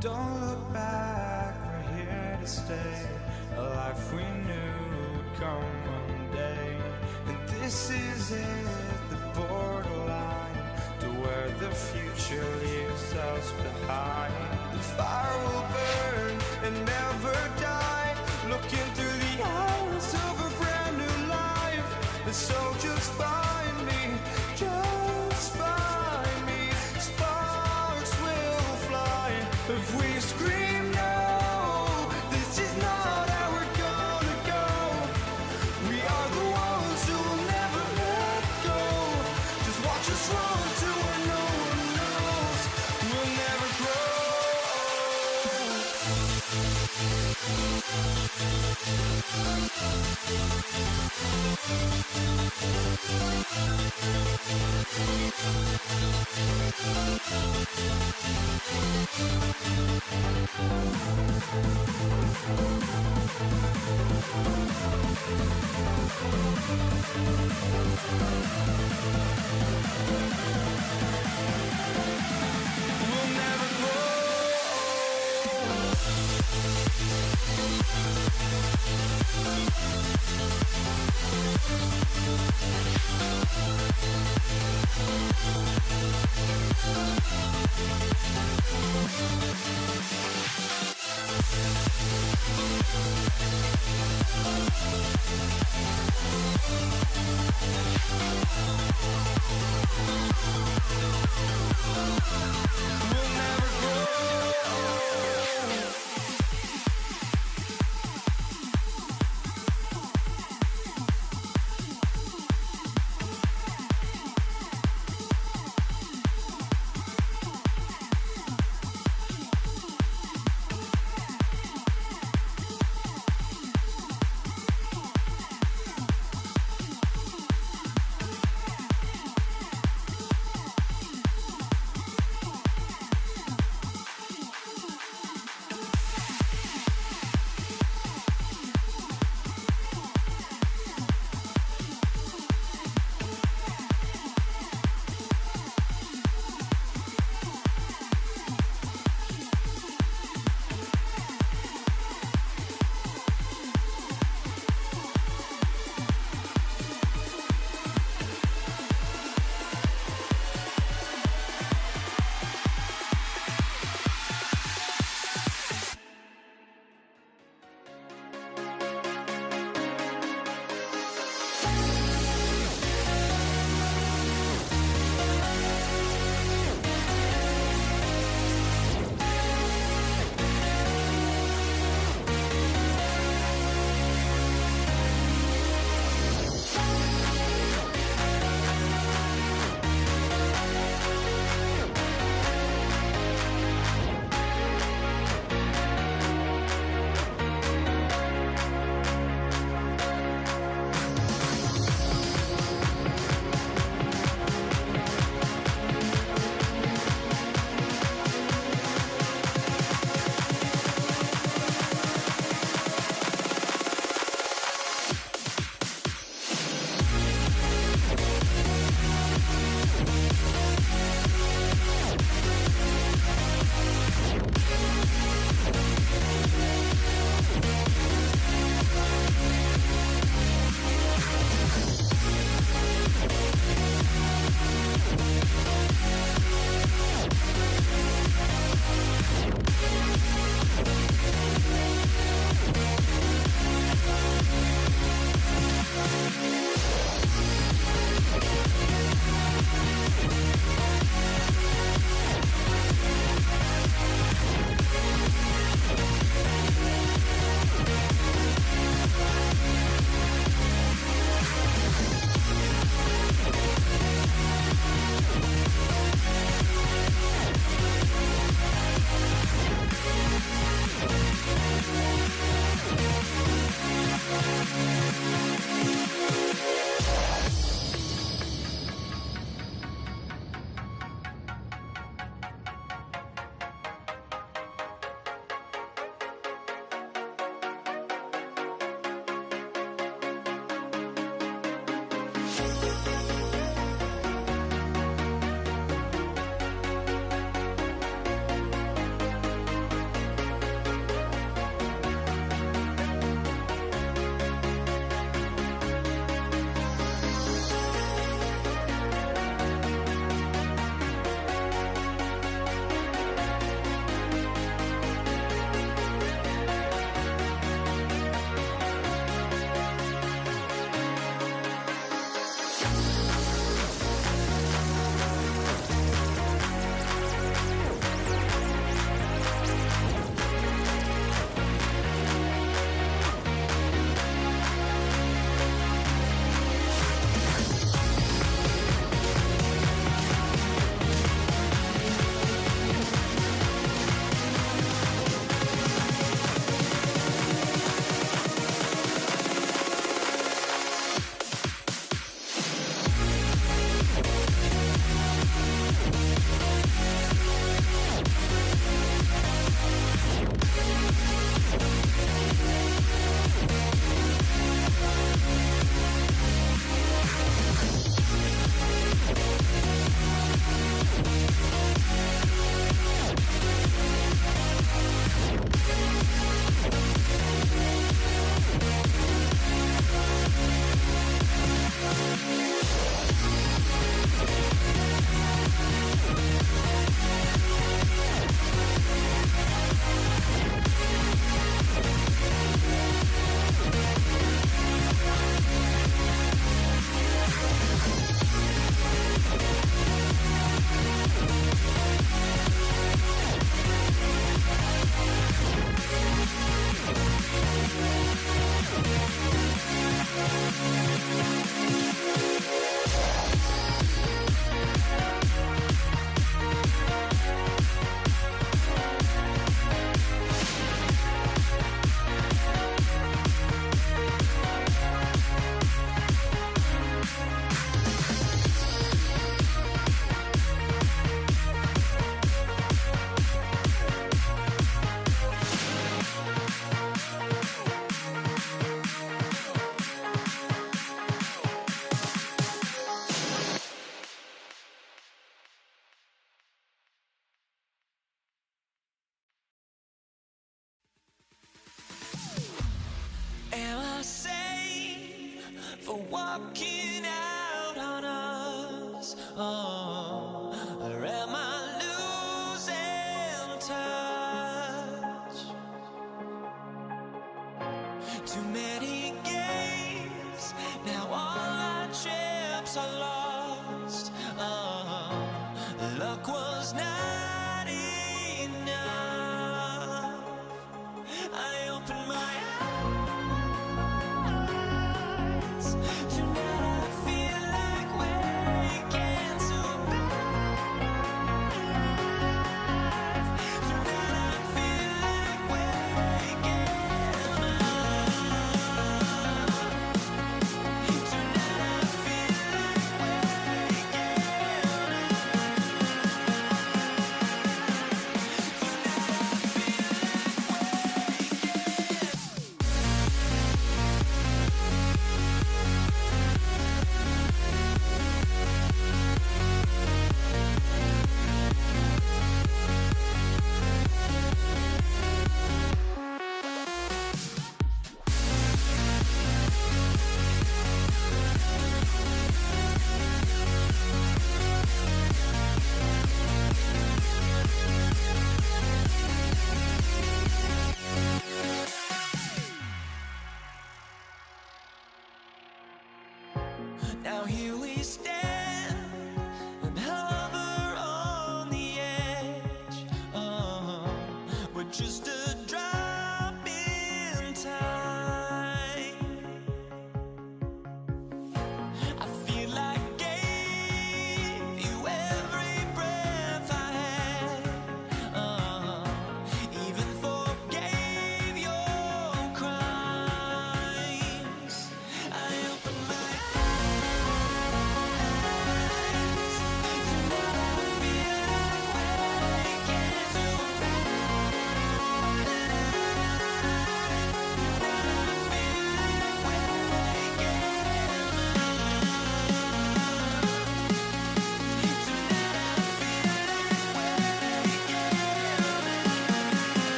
Don't look back, we're here to stay. A life we knew would come one day. And this is it, the borderline to where the future leaves us behind. The fire will burn and never die, looking through the eyes of a brand new life. And so just find me, just find me. Sparks will fly if we scream no. This is not how we're gonna go. We are the ones who will never let go. Just watch us run to where no one knows. We'll never grow.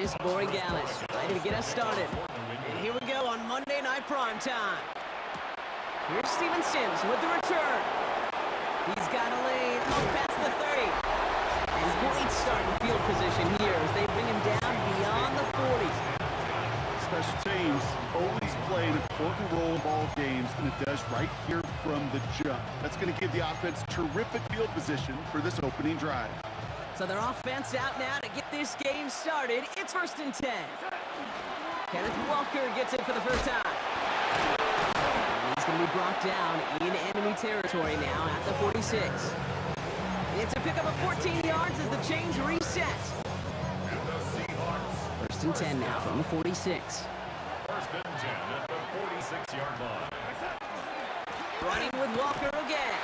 Dennis Borigalis, ready to get us started. And here we go on Monday Night Primetime. Here's Steven Sims with the return. He's got a lane up past the 30. And great start in field position here as they bring him down beyond the 40. Special teams always play an important role in ball games, and it does right here from the jump. That's going to give the offense terrific field position for this opening drive. So their offense out now to get this game started. It's 1st and 10. Kenneth Walker gets it for the first time. And he's going to be brought down in enemy territory now at the 46. It's a pickup of 14 yards as the chains reset. 1st and 10 now from the 46. 1st and 10 at the 46-yard line. Running with Walker again.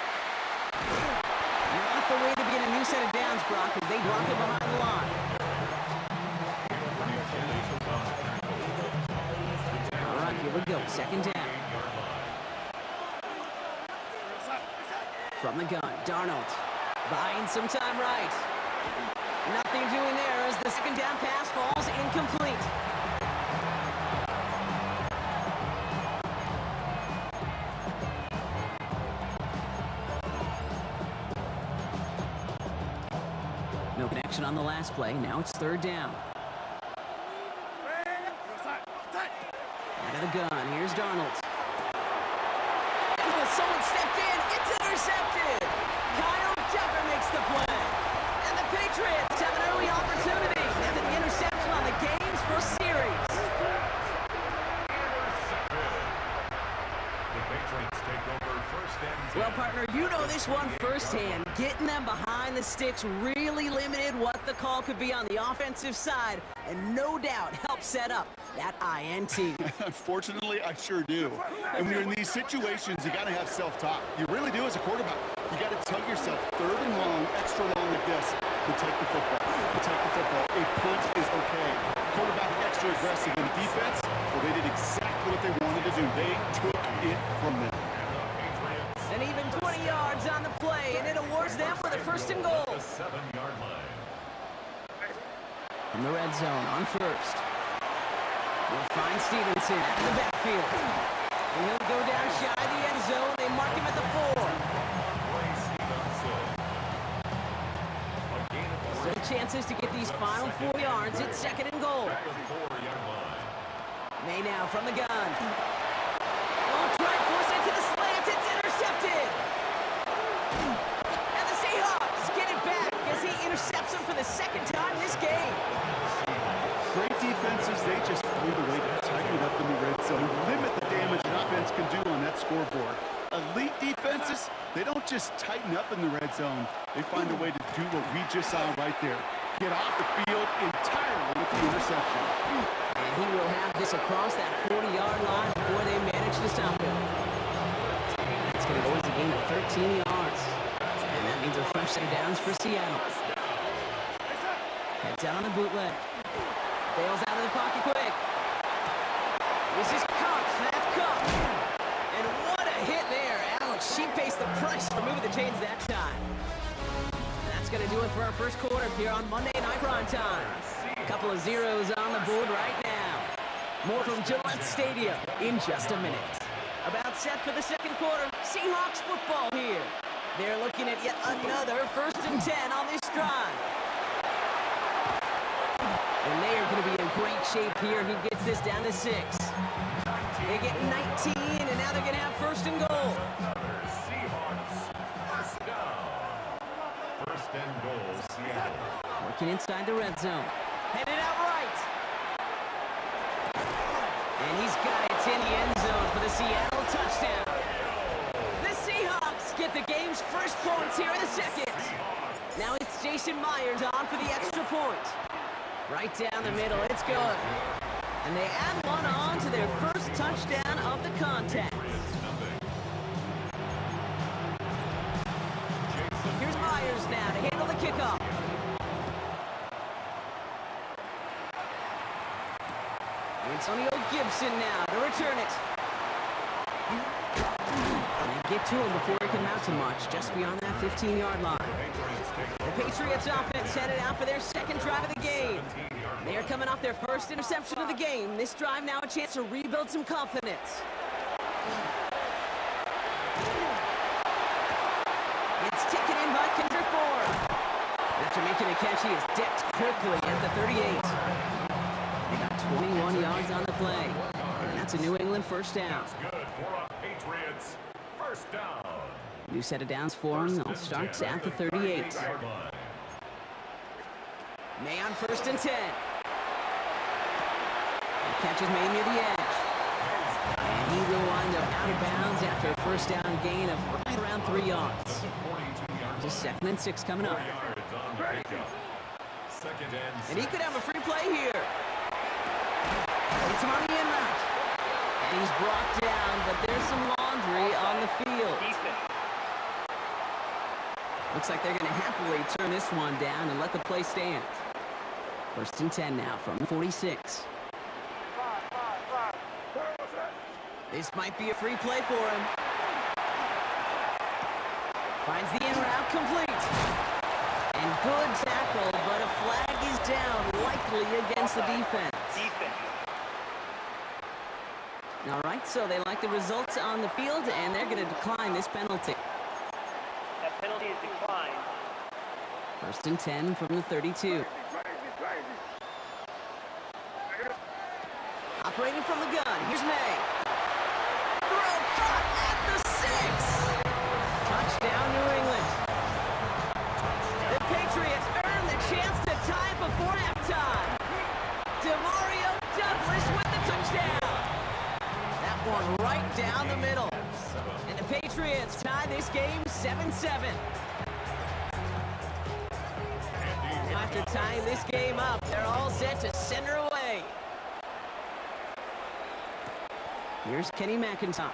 Not the way to begin a new set of downs, Brock, as they block it behind the line. All right, here we go. 2nd down. From the gun, Darnold buying some time right. Nothing doing there as the 2nd down pass falls incomplete. No connection on the last play. Now it's 3rd down. Out of the gun. Here's Darnold. Oh, someone stepped in. It's intercepted. Kyle Tucker makes the play. And the Patriots have an early opportunity after the interception on the game's first series. The Patriots take over 1st and 10. Well, partner, you know this one firsthand. Getting them behind the sticks really limited what the call could be on the offensive side, and no doubt helped set up that INT. Unfortunately, I sure do. And when you're in these situations, you got to have self-talk. You really do as a quarterback. You got to tell yourself 3rd and long, extra long like this, protect the football. Protect the football. A punt is okay. Quarterback extra aggressive in defense, well, they did exactly what they wanted to do. They took it from them. And even 20 yards on the play, and it awards them with a 1st and goal. The 7-yard line. From the red zone on 1st. We'll find Stevenson in the backfield. And he'll go down shy of the end zone. They mark him at the 4. Still chances to get these final 4 yards. It's 2nd and goal. May now from the gun. Oh, try to force it to the slant. It's intercepted. And the Seahawks get it back as he intercepts him for the 2nd time this game. Great defenses, they just find a way to tighten it up in the red zone, limit the damage an offense can do on that scoreboard. Elite defenses, they don't just tighten up in the red zone. They find a way to do what we just saw right there. Get off the field entirely with the interception. And he will have this across that 40-yard line before they manage to stop him. It's going to go as a gain of 13 yards. And that means a fresh set of downs for Seattle. Heads out on the bootleg. Bails out of the pocket quick. This is Cox. That's Cox. And what a hit there. Alex, she pays the price for moving the chains that time. That's going to do it for our first quarter here on Monday Night Primetime. A couple of zeros on the board right now. More from Gillette Stadium in just a minute. About set for the 2nd quarter. Seahawks football here. They're looking at yet another 1st and 10 on this drive. And they are going to be in great shape here. He gets this down to 6. They get 19, and now they're going to have 1st and goal. Seahawks, 1st down. 1st and goal, Seattle. Working inside the red zone. Headed out right. And he's got it in the end zone for the Seattle touchdown. The Seahawks get the game's first points here in the 2nd. Now it's Jason Myers on for the extra point. Right down the middle, it's good. And they add one on to their first touchdown of the contest. Here's Myers now to handle the kickoff. Antonio Gibson now to return it. And they get to him before he can mount to much, just beyond that 15-yard line. The Patriots offense headed out for their second drive of the game. They are coming off their first interception of the game. This drive now a chance to rebuild some confidence. It's taken in by Kendrick Bourne. After making a catch, he is decked quickly at the 38. They got 21 yards on the play. And that's a New England first down. Good for a Patriots first down. New set of downs for him. They'll start at the 38. May on 1st and 10. The catch is made near the edge. And he will wind up out of bounds after a first down gain of right around 3 yards. Just 2nd and 6 coming up. And he could have a free play here. It's him on the in route. And he's brought down, but there's some laundry on the field. Looks like they're going to happily turn this one down and let the play stand. 1st and 10 now from 46. This might be a free play for him. Finds the in route complete. And good tackle, but a flag is down, likely against the defense. All right, so they like the results on the field, and they're going to decline this penalty. That penalty is declined. 1st and 10 from the 32. Operating from the gun, here's May. Throw caught at the 6. Touchdown, New England. The Patriots earn the chance to tie before halftime. Demario Douglas with the touchdown. That one right down the middle. And the Patriots tie this game 7-7. Now after tying this game up, they're all set to send her away. Here's Kenny McIntosh.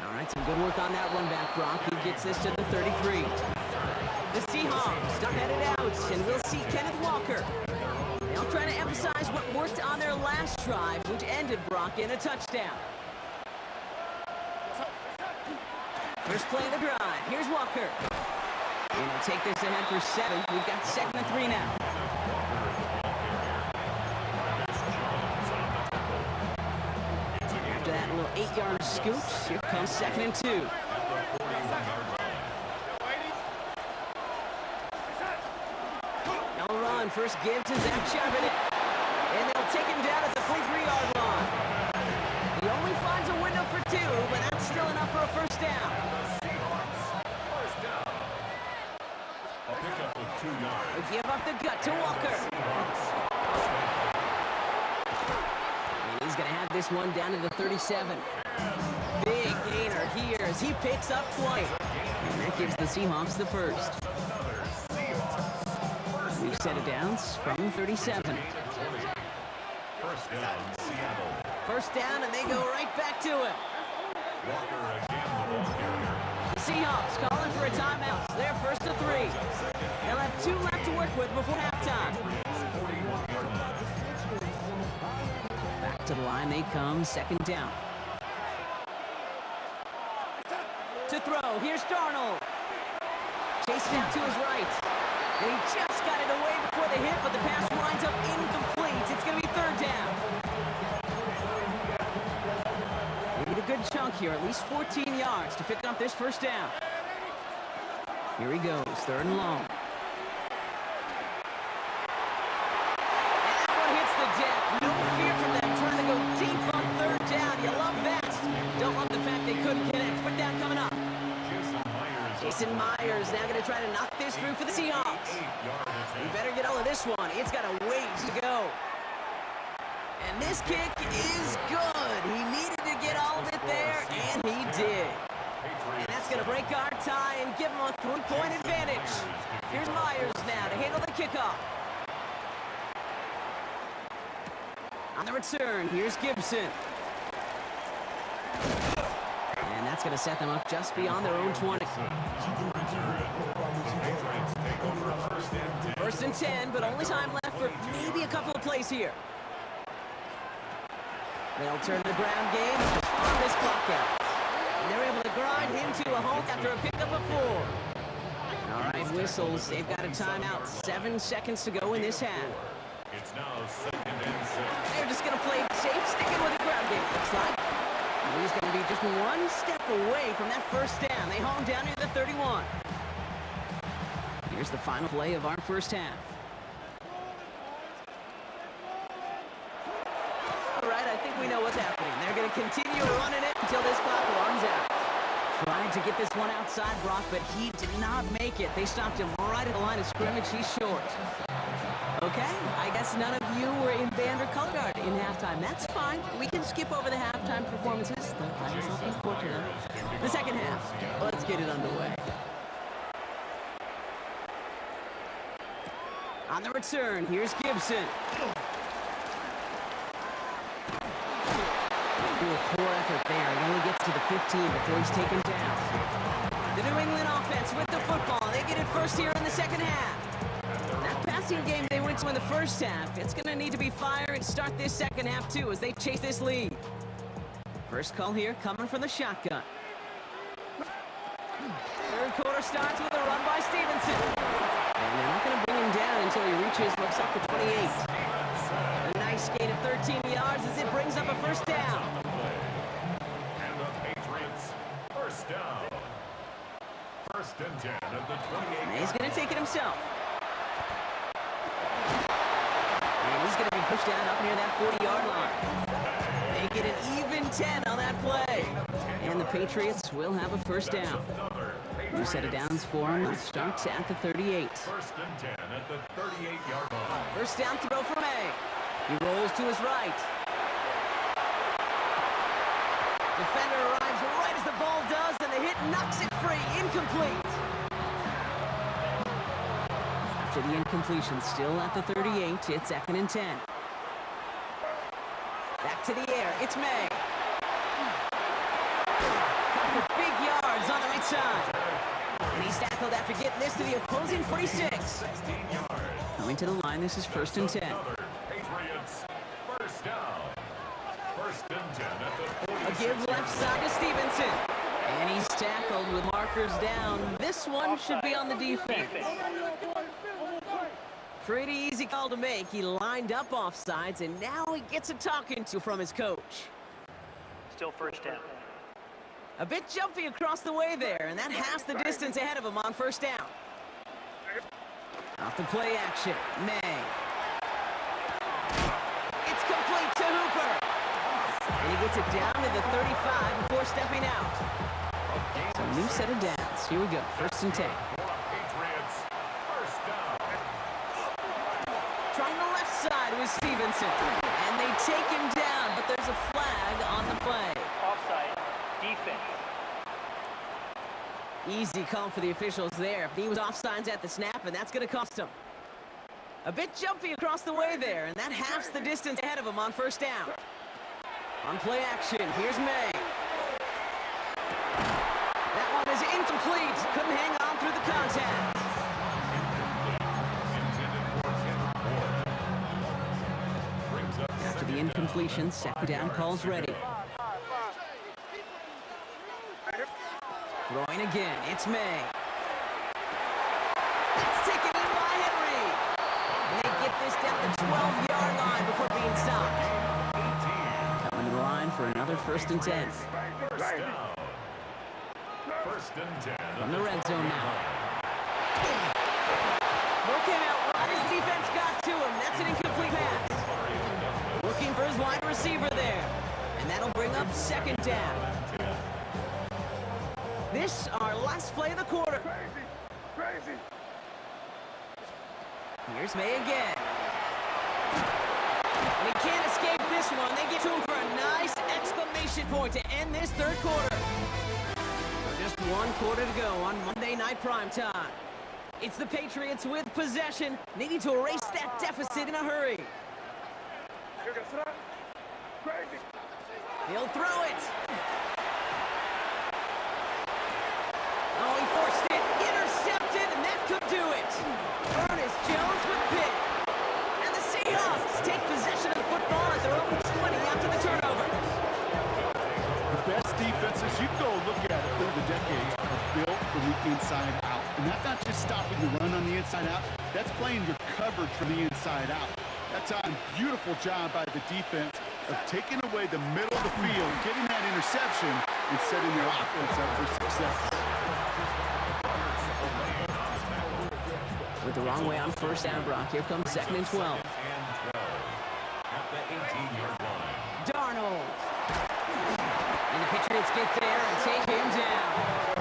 All right, some good work on that one back, Brock. He gets this to the 33. The Seahawks are headed out, and we'll see Kenneth Walker. They'll try to emphasize what worked on their last drive, which ended, Brock, in a touchdown. First play of the drive. Here's Walker. And they'll take this ahead for 7. We've got 2nd and 3 now. After that little 8-yard scoot, here comes 2nd and 2. No run. First give to Zach Charbonnet. And they'll take him down at the 43-yard line. He only finds a window for 2, but that's still enough for a first down. They give up the gut to Walker. And he's going to have this one down to the 37. Big gainer here as he picks up 20. And that gives the Seahawks the first. New set of downs from 37. First down, and they go right back to him. The Seahawks calling for a timeout. They're 1st and 3. They'll have 2 left to work with before halftime. Back to the line they come, 2nd down. To throw, here's Darnold. Chasing out to his right. And he just got it away before the hit, but the pass winds up incomplete. It's going to be 3rd down. They need a good chunk here, at least 14 yards to pick up this first down. Here he goes, 3rd and long. And that one hits the deck. No fear from them trying to go deep on 3rd down. You love that. Don't love the fact they couldn't connect. Foot down coming up. Jason Myers now going to try to knock this through for the Seahawks. He better get all of this one. It's got a ways to go. And this kick is good. He needed to get all of it there, and he did. And that's going to break our tie and give him a 3-point advantage. Here's Myers now to handle the kickoff. On the return, here's Gibson. And that's going to set them up just beyond their own 20. 1st and 10, but only time left for maybe a couple of plays here. They'll turn the ground game and farm this clock out. And they're able to grind him to a halt after a pickup of 4. All right, whistles. They've got a timeout. 7 seconds to go in this half. It's now 2nd and 6. They're just going to play safe, sticking with the ground game, it looks like. And he's going to be just 1 step away from that first down. They haul him down near the 31. Here's the final play of our first half. All right, I think we know what's happening. They're going to continue running it until this clock runs out. Tried to get this one outside Brock, but he did not make it. They stopped him right at the line of scrimmage. He's short. Okay, I guess none of you were in band or color guard in halftime. That's fine. We can skip over the halftime performances. I was looking forward to them. The second half. Let's get it underway. On the return, here's Gibson. Poor effort there. He only gets to the 15 before he's taken down. The New England offense with the football. They get it first here in the second half. That passing game they went to in the first half, it's going to need to be fire and start this second half too as they chase this lead. First call here coming from the shotgun. Third quarter starts with a run by Stevenson. And they're not going to bring him down until he reaches, looks like the 28. A nice gain of 13 yards as it brings up a first down. And the Patriots, first down. 1st and 10 at the 28. And he's going to take it himself. And he's going to be pushed down up near that 40-yard line. They get an even 10 on that play. And the Patriots will have a first down. New set of downs for him. Starts at the 38. 1st and 10 at the 38-yard line. First down throw for May. He rolls to his right. Defender arrives right as the ball does, and the hit knocks it free. Incomplete. After the incompletion, still at the 38, it's 2nd and 10. Back to the air, it's May. For big yards on the right side. And he's tackled after getting this to the opposing 46. Coming to the line, this is 1st and 10. Patriots, first down. 1st and 10 at the 46. A give left side to Stevenson. And he's tackled with markers down. This one should be on the defense. Pretty easy call to make. He lined up offsides, and now he gets a talking to from his coach. Still first down. A bit jumpy across the way there, and that halves the distance ahead of him on first down. Off the play action, May. It's complete to Hooper. And he gets it down to the 35 before stepping out. So a new set of downs. Here we go, 1st and 10. Patriots, first down. Trying the left side with Stevenson. And they take him down, but there's a flag on the play. Offside. Defense. Easy call for the officials there. He was offsides at the snap, and that's going to cost him. A bit jumpy across the way there, and that halves the distance ahead of him on first down. On play action, here's May. That one is incomplete. Couldn't hang on through the contact. After the incompletion, second down calls ready. Throwing again, it's May. It's taken in by Henry. And they get this down the 12-yard line before being stopped. Coming to the line for another 1st and 10. First down. 1st and 10. From the red zone now. Throw came out right as the defense got to him. That's an incomplete pass. Looking for his wide receiver there. And that'll bring up 2nd down. This, our last play of the quarter. Crazy. Here's May again. And he can't escape this one. They get to him for a nice exclamation point to end this 3rd quarter. So just 1 quarter to go on Monday Night Primetime. It's the Patriots with possession, needing to erase that deficit in a hurry. He'll throw it. Oh, he forced it, intercepted, and that could do it. Ernest Jones with pick. And the Seahawks take possession of the football at their own 20 after the turnover. The best defenses, you go look And that's not just stopping the run on the inside out. That's playing your coverage from the inside out. That time, beautiful job by the defense of taking away the middle of the field, getting that interception, and setting their offense up for success. With the wrong way on first down, Brock. Here comes 2nd and 12. At the 18-yard line. Darnold. And the Patriots get there and take him down.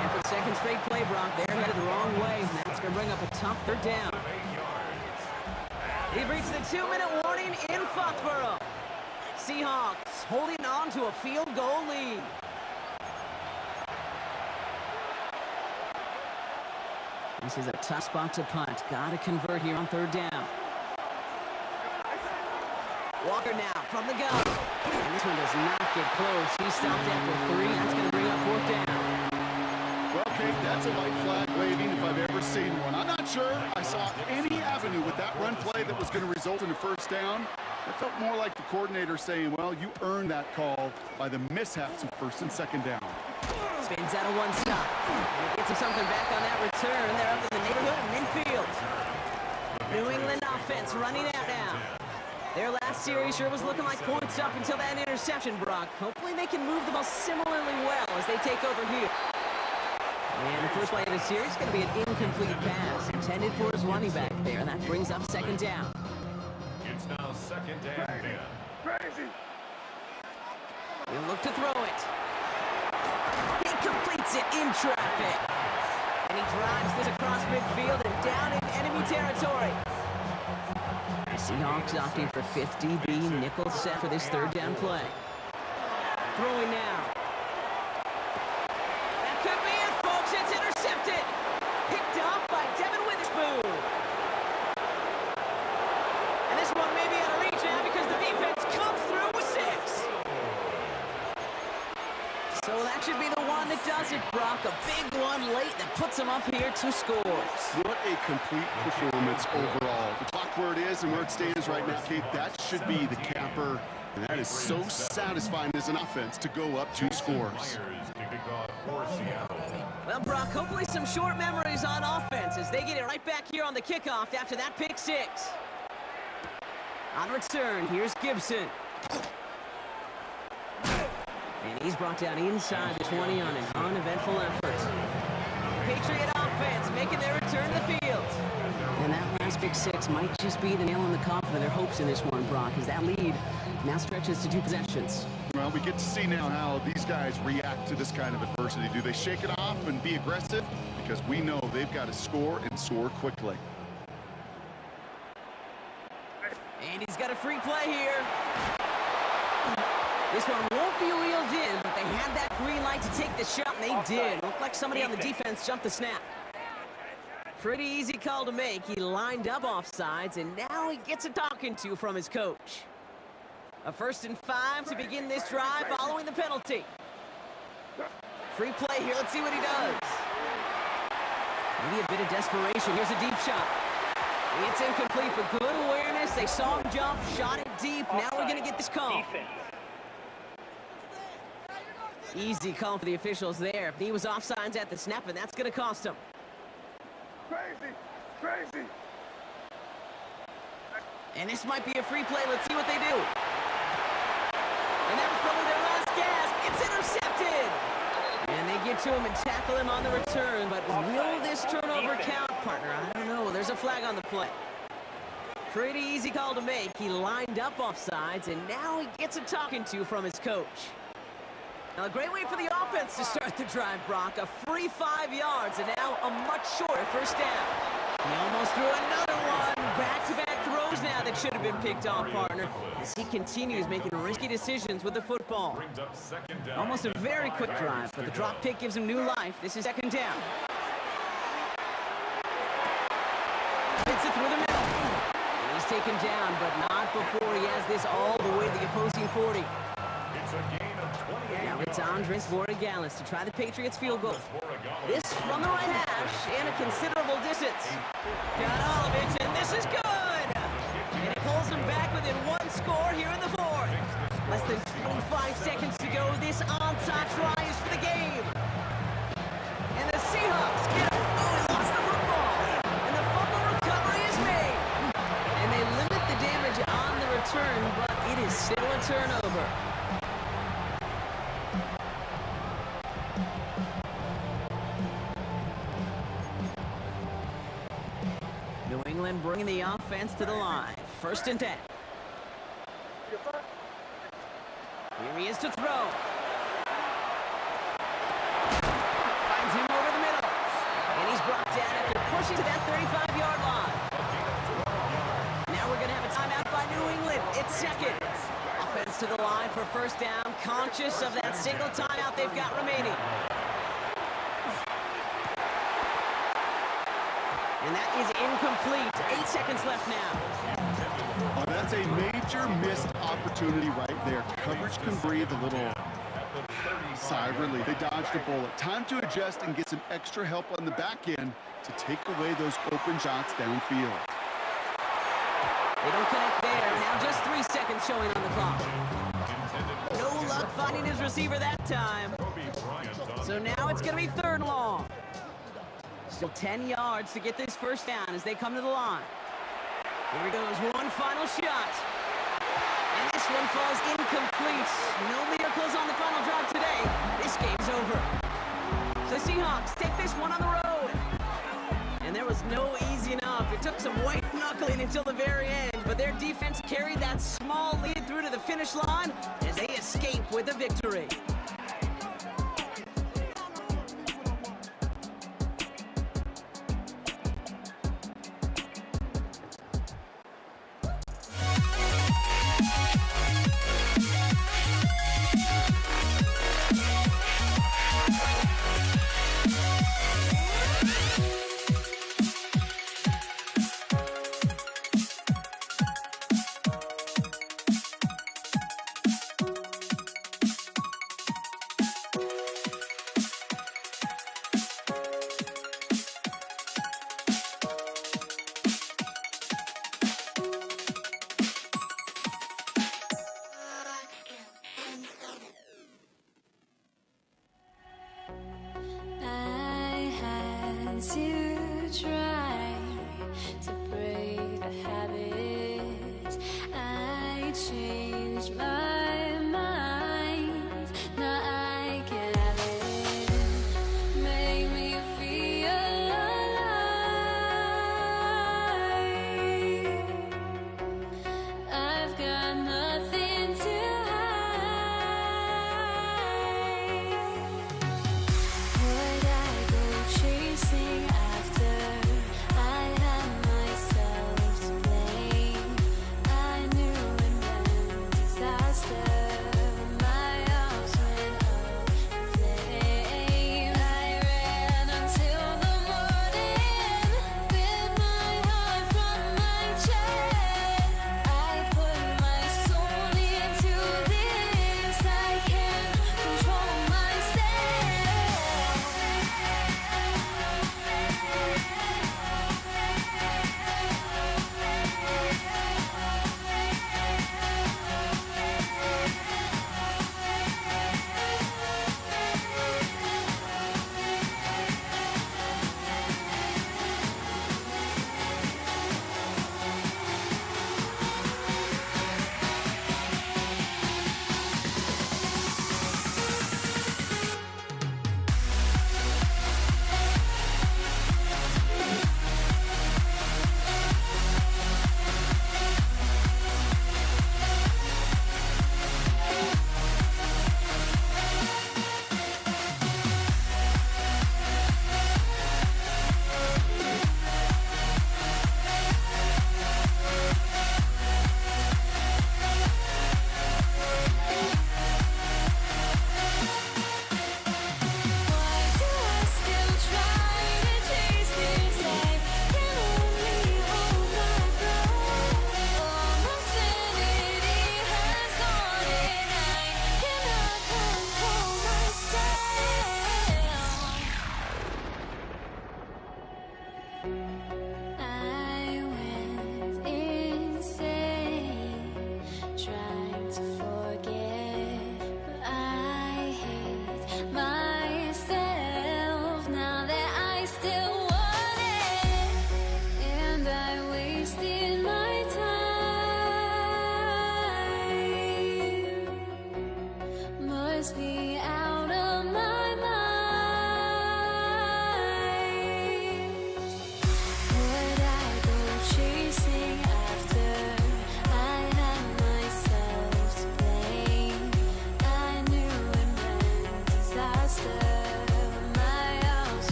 And for the second straight play, Brock, they're headed the wrong way. And that's going to bring up a tough 3rd down. We've reached the 2-minute warning in Foxborough. Seahawks holding on to a field goal lead. This is a tough spot to punt. Got to convert here on 3rd down. Walker now from the gun. And this one does not get close. He stopped after 3. That's going to bring up 4th down. Well, Kate, that's a white flag waving if I've ever seen one. I'm not sure I saw any avenue with that run play that was going to result in a 1st down. It felt more like the coordinator saying, well, you earned that call by the mishaps of 1st and 2nd down. Spins out of 1 stop. And it gets him something back on that return. They're up in the neighborhood of midfield. New England offense running out now. Their last series sure was looking like points up until that interception, Brock. Hopefully they can move the ball similarly well as they take over here. And the first play of the series is going to be an incomplete pass intended for his running back there. That brings up 2nd down. It's now 2nd and 10. He'll look to throw it. He completes it in traffic. And he drives this across midfield and down in enemy territory. The Seahawks opting for 5th DB nickel set for this 3rd down play. Throwing now. That could be it, folks. It's intercepted. Picked up by Devin Witherspoon. And this one may be out of reach now because the defense comes through with 6. So that should be the one that does it, Brock. A big one late that puts him up here 2 scores. What a complete performance overall. The clock where it is and where it stands right now, Kate, that should be the capper. And that is so satisfying as an offense to go up 2 scores. Well, Brock, hopefully some short memories on offense as they get it right back here on the kickoff after that pick 6. On return, here's Gibson. And he's brought down inside the 20 on an uneventful effort. Patriot offense making their return to the field. And that last pick 6 might just be the nail in the coffin of their hopes in this one, Brock, as that lead now stretches to 2 possessions. Well, we get to see now how these guys react to this kind of adversity. Do they shake it off and be aggressive? Because we know they've got to score and score quickly. And he's got a free play here. This one won't be reeled in, but they had that green light to take the shot, and they did. Looked like somebody on the defense jumped the snap. Pretty easy call to make. He lined up offsides, and now he gets a talking to from his coach. A 1st and 5 to begin this drive following the penalty. Free play here. Let's see what he does. Maybe a bit of desperation. Here's a deep shot. It's incomplete, but good awareness. They saw him jump, shot it deep. Now we're going to get this call. Defense. Easy call for the officials there. He was offsides at the snap, and that's going to cost him. Crazy. And this might be a free play. Let's see what they do. And that was probably their last gasp. It's intercepted. And they get to him and tackle him on the return. But will this turnover count, partner? I don't know. There's a flag on the play. Pretty easy call to make. He lined up offsides, and now he gets a talking to from his coach. Now, a great way for the offense to start the drive, Brock. A free 5 yards, and now a much shorter 1st down. He almost threw another one. Back-to-back throws now that should have been picked off, partner, as he continues making risky decisions with the football. Almost a very quick drive, but the drop pick gives him new life. This is 2nd down. Hits it through the middle. And he's taken down, but not before he has this all the way to the opposing 40. It's a gain of 28. Now it's Andres Borregales to try the Patriots field goal. This from the right hash and a considerable distance. Got all of it, and this is good! And it pulls them back within 1 score here in the 4th. Less than 25 seconds to go. This onside try is for the game. And the Seahawks get is still a turnover. New England bringing the offense to the line. 1st and 10. Here he is to throw. Finds him over the middle. And he's brought down after pushing to that 35-yard line. Now we're going to have a timeout by New England. It's 2nd. Offense to the line for 1st down, conscious of that single timeout they've got remaining. And that is incomplete. 8 seconds left now. Oh, that's a major missed opportunity right there. Coverage can breathe a little sigh of relief. They dodged a bullet. Time to adjust and get some extra help on the back end to take away those open shots downfield. They don't connect there. Now just 3 seconds showing on the clock. No luck finding his receiver that time. So now it's going to be 3rd and long. Still 10 yards to get this 1st down as they come to the line. Here he goes, one final shot. And this one falls incomplete. No miracles on the final drive today. This game's over. The Seahawks take this one on the road. And there was no easing up. It took some white knuckling until the very end, but their defense carried that small lead through to the finish line as they escape with a victory.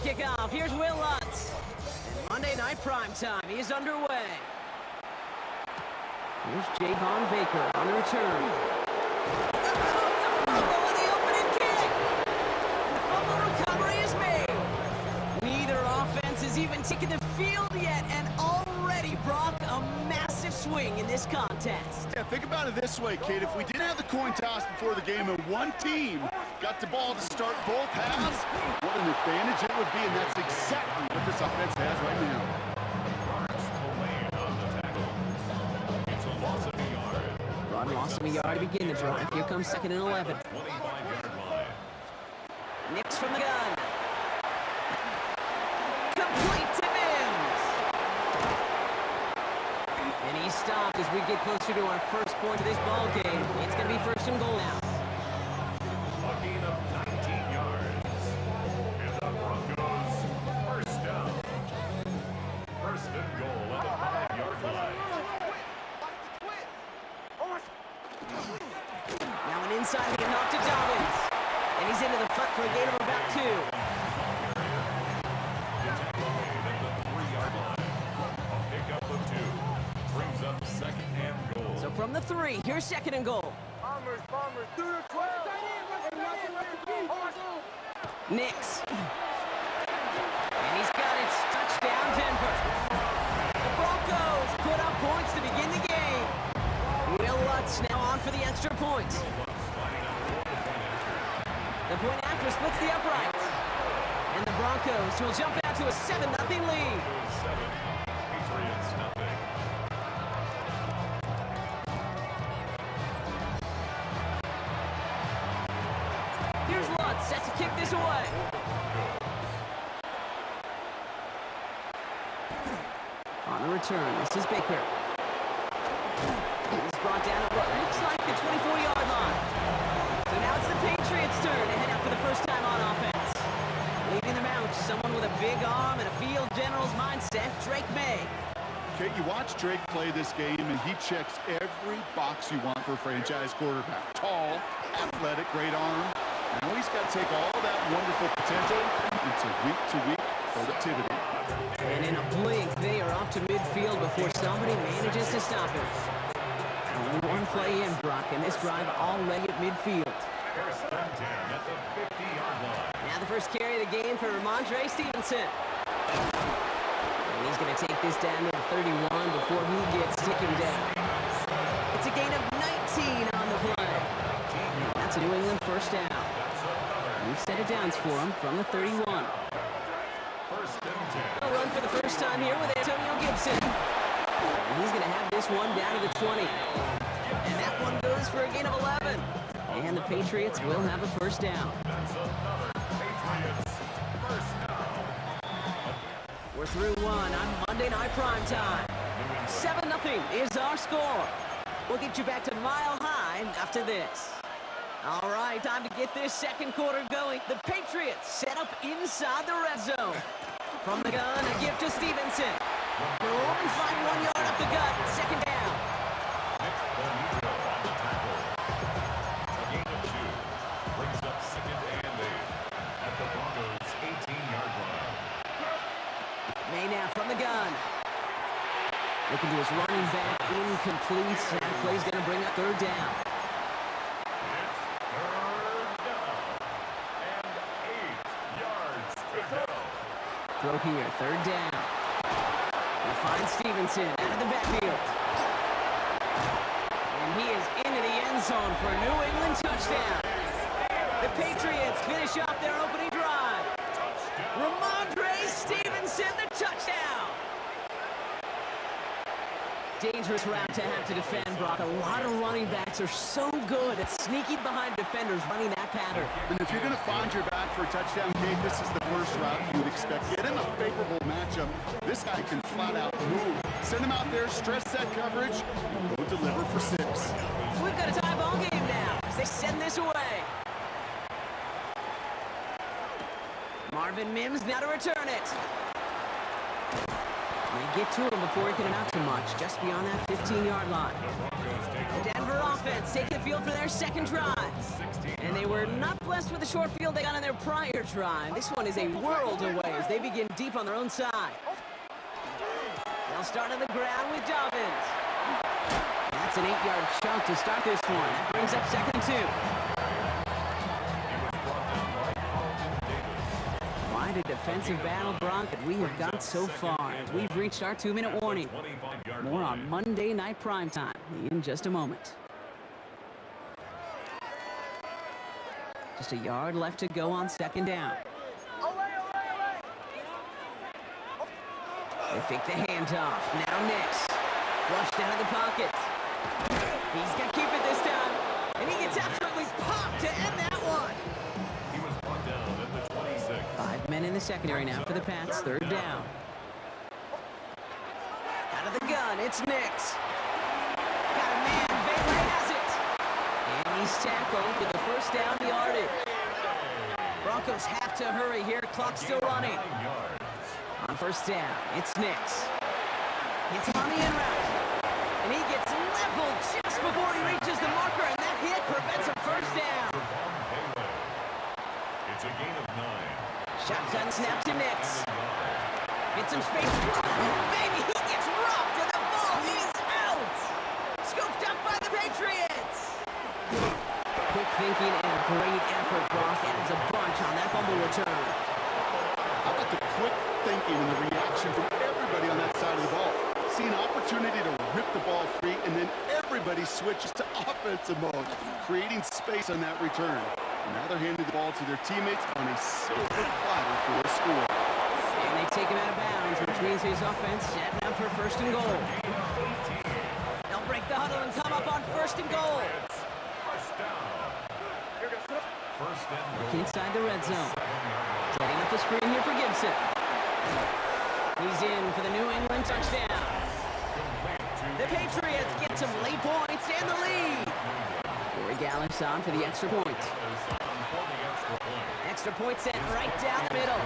kick off. Here's Will Lutz. And Monday Night Primetime is underway. Here's Javon Baker on the return. Oh, it's a fumble on the opening kick. And the fumble recovery is made. Neither offense has even taken the field yet, and already Brock a massive swing in this contest. Yeah, think about it this way, kid. If we didn't have the coin toss before the game and one team got the ball to start both halves, what an advantage it would be, and that's exactly what this offense has right now. Rod lost him a yard to begin the drive. Here comes 2nd and 11. Nips from the gun. Complete to Mims. And he's stopped as we get closer to our first point of this ball game. It's going to be 1st and goal now. A gain of 19 yards. And the Broncos, 1st down. 1st and goal at the 5-yard line. Now an inside handoff to Dobbins. And he's into the front for a gain of about 2. So from the 3, here's 2nd and goal. Bombers, through the 12. Nix. And he's got it. Touchdown, Denver. The Broncos put up points to begin the game. Will Lutz now on for the extra point. The point after splits the uprights. And the Broncos will jump out to a 7-0 lead. Patriots nothing. Here's Lutz set to kick this away. On the return, this is Baker. He's brought down at what looks like the 24-yard line. So now it's the Patriots' turn to head out for the first time on offense. Leading them out, someone with a big arm and a field general's mindset, Drake May. Okay, you watch Drake play this game, and he checks every box you want for a franchise quarterback. Tall, athletic, great arm. Now he's got to take all that wonderful potential into week-to-week productivity. And in a blink, they are off to midfield before somebody manages to stop him. Only one play in, Brock, and this drive already at midfield. 1st and 10 at the 50-yard line. Now the first carry of the game for Ramondre Stevenson. And he's going to take this down to the 31 before he gets taken down. It's a gain of 19 on the play. And that's a New England 1st down. New set of downs for him from the 31. 1st and 10. A run for the first time here with Antonio Gibson. And he's going to have this one down to the 20. And that one goes for a gain of 11. And the Patriots will have a 1st down. That's another Patriots 1st down. We're through one on Monday Night Primetime. 7-0 is our score. We'll get you back to Mile High after this. All right, time to get this second quarter going. The Patriots set up inside the red zone. From the gun, a gift to Stevenson. They'll only find 1 yard up the gut. 2nd down. Nick Bonito on the tackle. A gain of 2. Brings up 2nd and 8 at the Broncos' 18-yard line. May now from the gun. Looking to his running back, incomplete. That play's going to bring up 3rd down. Throw here, 3rd down. He finds Stevenson out of the backfield. And he is into the end zone for a New England touchdown. The Patriots finish off their opening drive. Ramondre Stevenson, the touchdown. Dangerous route to have to defend, Brock. A lot of running backs are so good at sneaking behind defenders running that pattern. And if you're going to find your back for a touchdown, Kate, this is the first route you would expect. Get in a favorable matchup. This guy can flat out move. Send him out there, stress that coverage, and go deliver for 6. We've got a tie ball game now as they send this away. Marvin Mims now to return it. They get to him before he can amount to much, just beyond that 15-yard line. The Denver offense taking the field for their second drive. And they were not blessed with the short field they got on their prior drive. This one is a world away as they begin deep on their own side. They'll start on the ground with Dobbins. That's an 8-yard chunk to start this one. That brings up 2nd and 2. Quite a defensive battle, Brock, that we have got so far as we've reached our 2-minute warning. More on Monday Night Primetime in just a moment. Just a yard left to go on 2nd down. They fake the handoff. Now Nix. Flushed out of the pocket. He's going to keep it this time. And he gets absolutely popped to end that one. He was brought down at the 26. 5 men in the secondary now for the Pats. 3rd down. Out of the gun, it's Nix. Got a man. Bailey has it. And he's tackled with the 1st down yardage. Broncos have to hurry here. Clock still running. On 1st down, it's Nix. Hits him on the in route. And he gets leveled just before he reaches the marker, and that hit prevents a 1st down. It's a gain of 9. Shotgun snap to Nix. Gets some space. Oh, baby, he gets rocked, and the ball is out. Scooped up by the Patriots. Quick thinking and a great effort. Brock adds a bunch on that fumble return. How about the quick thinking and the reaction from everybody on that side of the ball? See an opportunity to rip the ball free, and then everybody switches to offensive mode, creating space on that return. And now they're handing the ball to their teammates on a silver platter for a score. And they take him out of bounds, which means his offense setting up for 1st and goal. They'll break the huddle and come up on 1st and goal. Look inside the red zone. Setting up the screen here for Gibson. He's in for the New England touchdown. The Patriots get some late points and the lead. Corey Gallis on for the extra point. Extra point set right down the middle.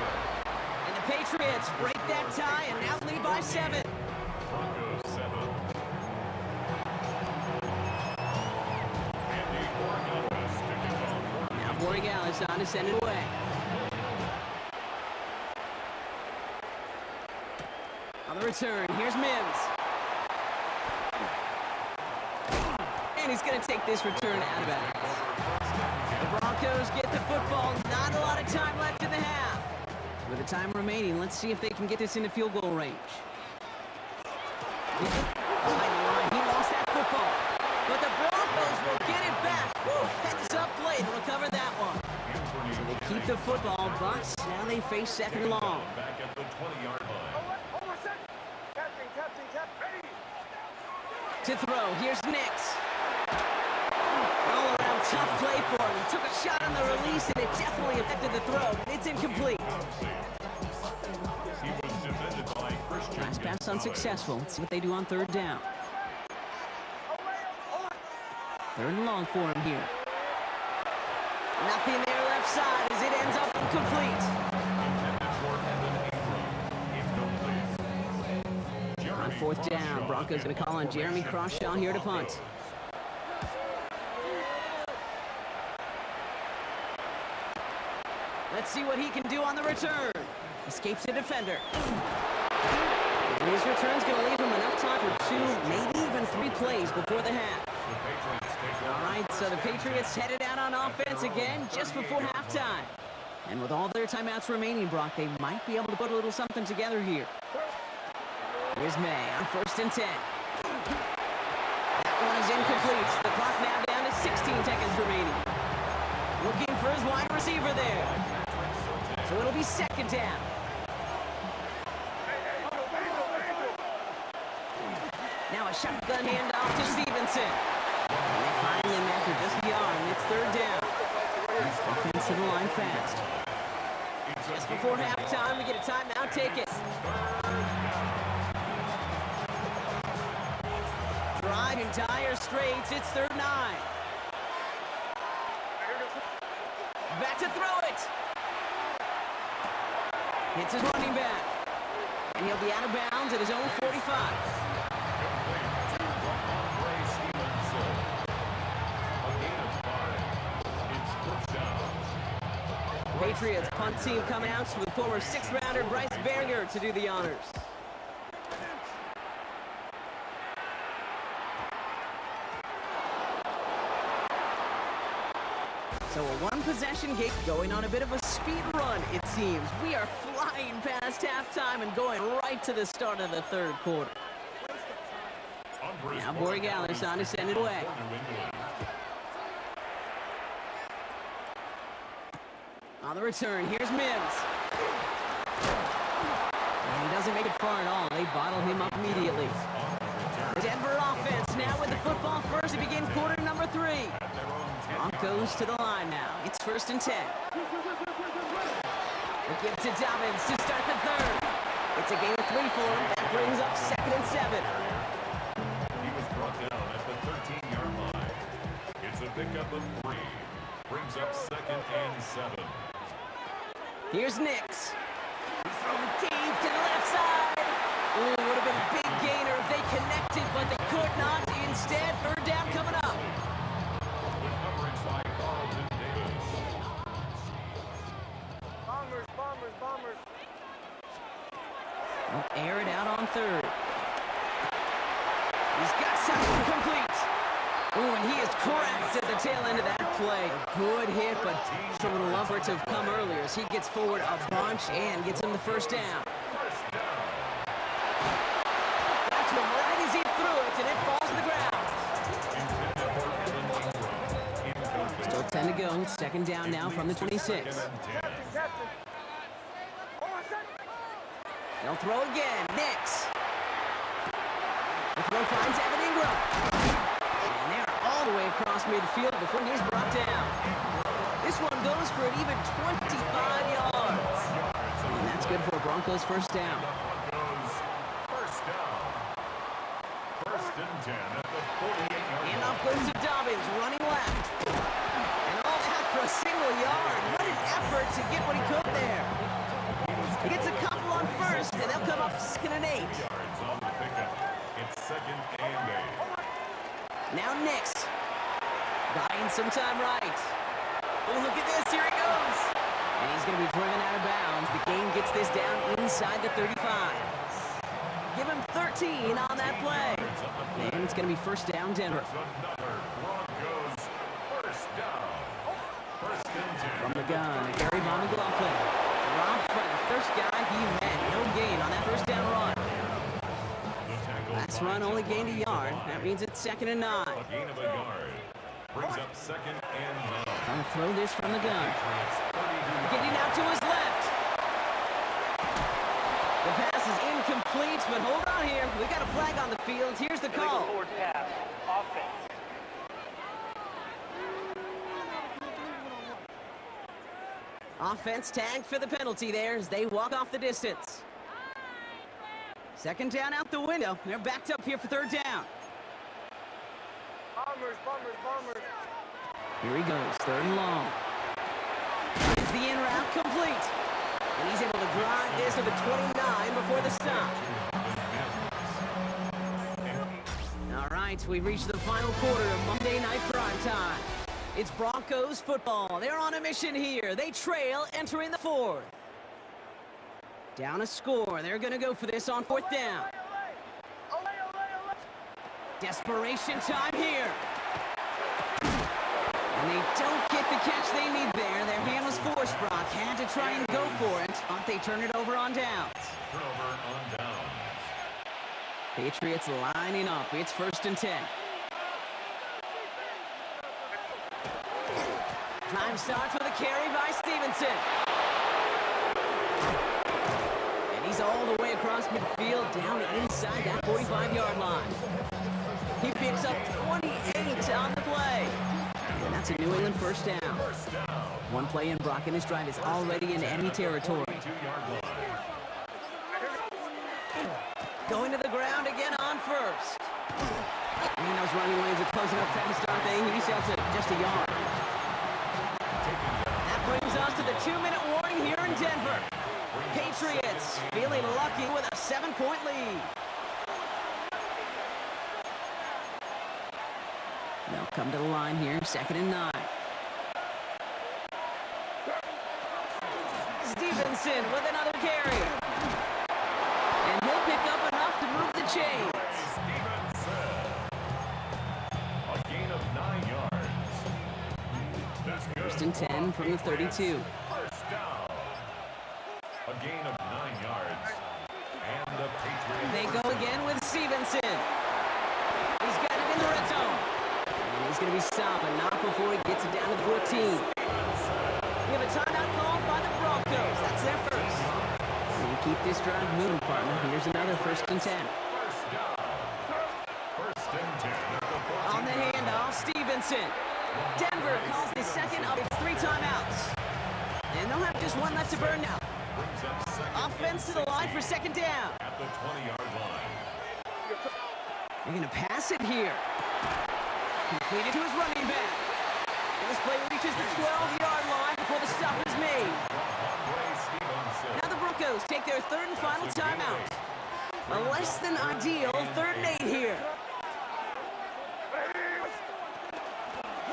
And the Patriots break that tie and now lead by 7. Broncos 7. Andy Borregales to kick off. Now Borregales on to send it away. On the return, here's Mims. And he's going to take this return out of bounds. The Broncos get the football. Not a lot of time left in the half. With the time remaining, let's see if they can get this into field goal range. Behind the line, he lost that football. But the Broncos will get it back. Woo, heads up play to recover that one. So they keep the football, but now they face 2nd and long. Back at the 20-yard line. To throw, here's Nix. All around tough play for him. He took a shot on the release, and it definitely affected the throw. It's incomplete. He was defended by Christian. Last pass unsuccessful. Let's see what they do on 3rd down. 3rd and long for him here. Nothing there left side as it ends up incomplete. On 4th down, Broncos going to call on Jeremy Crawshaw here to punt. Let's see what he can do on the return. Escapes the defender. And his return's going to leave him enough time for 2, maybe even 3 plays before the half. All right, so the Patriots headed out on offense again just before halftime. And with all their timeouts remaining, Brock, they might be able to put a little something together here. Here's May on 1st and 10. That one is incomplete. The clock now down to 16 seconds remaining. Looking for his wide receiver there. So it'll be 2nd down. Now a shotgun handoff to Stevenson. And they find him after just the arm. It's 3rd down. Offense to the line fast. Just before halftime, we get a timeout. Take it. Drive in dire straits. It's 3rd and 9. Back to throw it. Hits his running back. And he'll be out of bounds at his own 45. Patriots punt team coming out with former 6th-rounder Bryce Baringer to do the honors. So a one-possession game going on a bit of a speed run, it seems. We are flying past halftime and going right to the start of the third quarter. Now Borregales on to send it away. On the return, here's Mims. And he doesn't make it far at all. They bottle him up immediately. Denver offense now with the football first to begin quarter number 3. Broncos to the line now. It's 1st and 10. We'll give to Dobbins to start the third. It's a gain of 3 for him. That brings up 2nd and 7. He was brought down at the 13-yard line. It's a pickup of 3. Brings up 2nd and 7. Here's Nix. He's throwing deep to the left side. Ooh, would have been a big gainer if they connected, but they could not. Instead, 3rd down coming up. With coverage by Carlton Davis. Bombers, bombers, bombers. They'll air it out on 3rd. He's got something complete. Ooh, and he is correct at the tail end of that play. A good hit, but Sherman Lumber to have come earlier as he gets forward a bunch and gets him the 1st down. Got to him right as he threw it, and it falls to the ground. Still 10 to go. 2nd down now from the 26. Captain. They'll throw again. Nix. The throw finds Evan Ingram. And they're all the way across midfield before he's brought down. This one goes for an even 25 yards. And that's good for a Broncos 1st down. Broncos first down. 1st and 10 at the 48-yard And off goes to Dobbins, running left. And all that for a single yard. What an effort to get what he could there. He gets a couple on 1st, and they'll come up 2nd and 8. yards on the pickup. It's 2nd and 8. Now Nix. Buying some time right. Oh, look at this. Here he goes. And he's going to be driven out of bounds. The game gets this down inside the 35. Give him 13 on that play. And it's going to be 1st down, Denver. Another Broncos first down. 1st and 10. From the gun, Gary Von McLaughlin. Dropped by the first guy he met. No gain on that 1st down run. Last run only gained a yard. That means it's 2nd and 9. A gain of a yard. Brings up 2nd and 9. Trying to throw this from the gun. Getting out to his left. The pass is incomplete, but hold on here. We got a flag on the field. Here's the Illegal call. forward pass. Offense. Offense tagged for the penalty there as they walk off the distance. 2nd down out the window. They're backed up here for 3rd down. Bombers, bombers, bombers. Here he goes, 3rd and long. Is the in route complete? And he's able to drive this to the 29 before the stop. All right, we've reached the final quarter of Monday Night Prime Time. It's Broncos football. They're on a mission here. They trail entering the 4th. Down a score. They're going to go for this on 4th down. Desperation time here. And they don't get the catch they need there. Their hand was forced. Brock had to try and go for it, but they turn it over on downs. Turnover on downs. Patriots lining up. It's 1st and 10. Time starts with a carry by Stevenson. And he's all the way across midfield, down inside that 45-yard line. He picks up 28 on the play. And that's a New England 1st down. One play in, Brock and his drive is already in enemy territory. 2-yard line. Going to the ground again on 1st. Man, those running lanes are closing up fast, aren't they? He sells it just a yard. That brings us to the 2-minute warning here in Denver. Patriots feeling lucky with a 7-point lead. They'll come to the line here, 2nd and 9. Stevenson with another carry. And he'll pick up enough to move the chains. Stevenson. A gain of 9 yards. That's good. First and 10 from the 32. First down. A gain of 9 yards. And the Patriots. They go again with Stevenson. He's got it in the red zone. And he's going to be stopped, but not before he gets it down to the 14. We have a timeout called by the Broncos. That's their first. And you keep this drive moving, partner. Here's another first and 10. First down. First and 10 at the 14. On the handoff, Stevenson. Denver calls the second of its 3 timeouts. And they'll have just one left to burn now. Brings up second Offense to the line for second down. at the 20-yard line. They're going to pass it here. Completed to his running back. And this play reaches the 12-yard line before the stop is made. Andre Stevenson. Now the Broncos take their third and final timeout. A less than ideal 3rd and 8 here.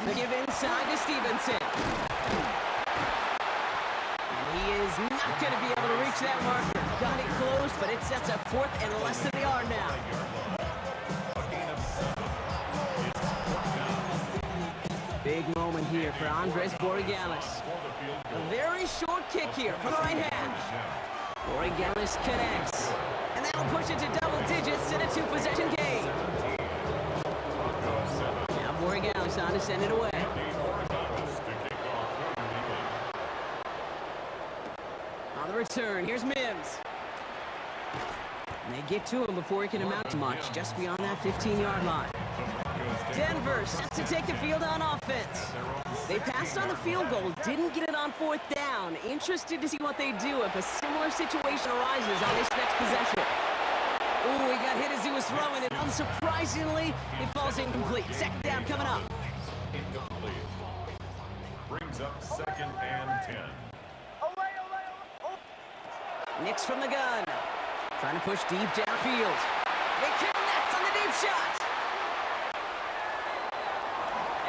They give inside to Stevenson. And he is not going to be able to reach that marker. Got it close, but it sets a 4th and less than a yard now. Big moment here for Andres Borregales. A very short kick here from the right hash. Borregales connects. And that'll push it to double digits in a 2-possession game. Now Borregales on to send it away. On the return, here's Mims. And they get to him before he can amount to much, just beyond that 15-yard line. Denver set to take the field on offense. They passed on the field goal, didn't get it on 4th down. Interested to see what they do if a similar situation arises on this next possession. Ooh, he got hit as he was throwing it. Unsurprisingly, it falls incomplete. Second down coming up. Incomplete. Brings up second and 10. Nix from the gun. Trying to push deep downfield. They connect on the deep shot.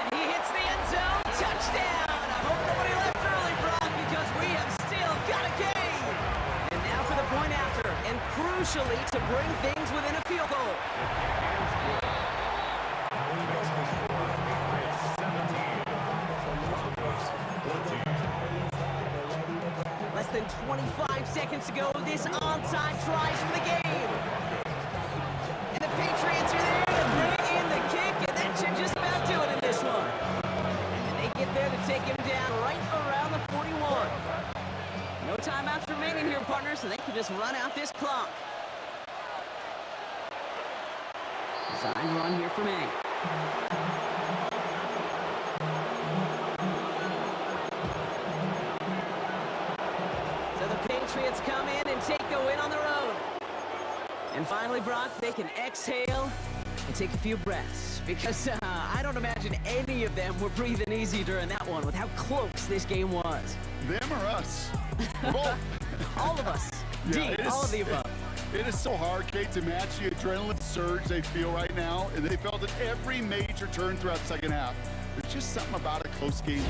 And he hits the end zone. Touchdown. I hope nobody left early, Brock, because we have still got a game. And now for the point after. And crucially, to bring things within a field goal. Less than 25 seconds to go. This onside tries for the game. And the Patriots are there to bring in the kick, and that should just about do it in this one. And they get there to take him down right around the 41. No timeouts remaining here, partners, so they can just run out this clock. Design run here for me. Patriots come in and take a win on the road. And finally, Brock, they can exhale and take a few breaths. Because I don't imagine any of them were breathing easy during that one with how close this game was. Them or us? Both. All of us. Yeah, D, all of the above. It is so hard, Kate, to match the adrenaline surge they feel right now. And they felt at every major turn throughout the second half. There's just something about a close game.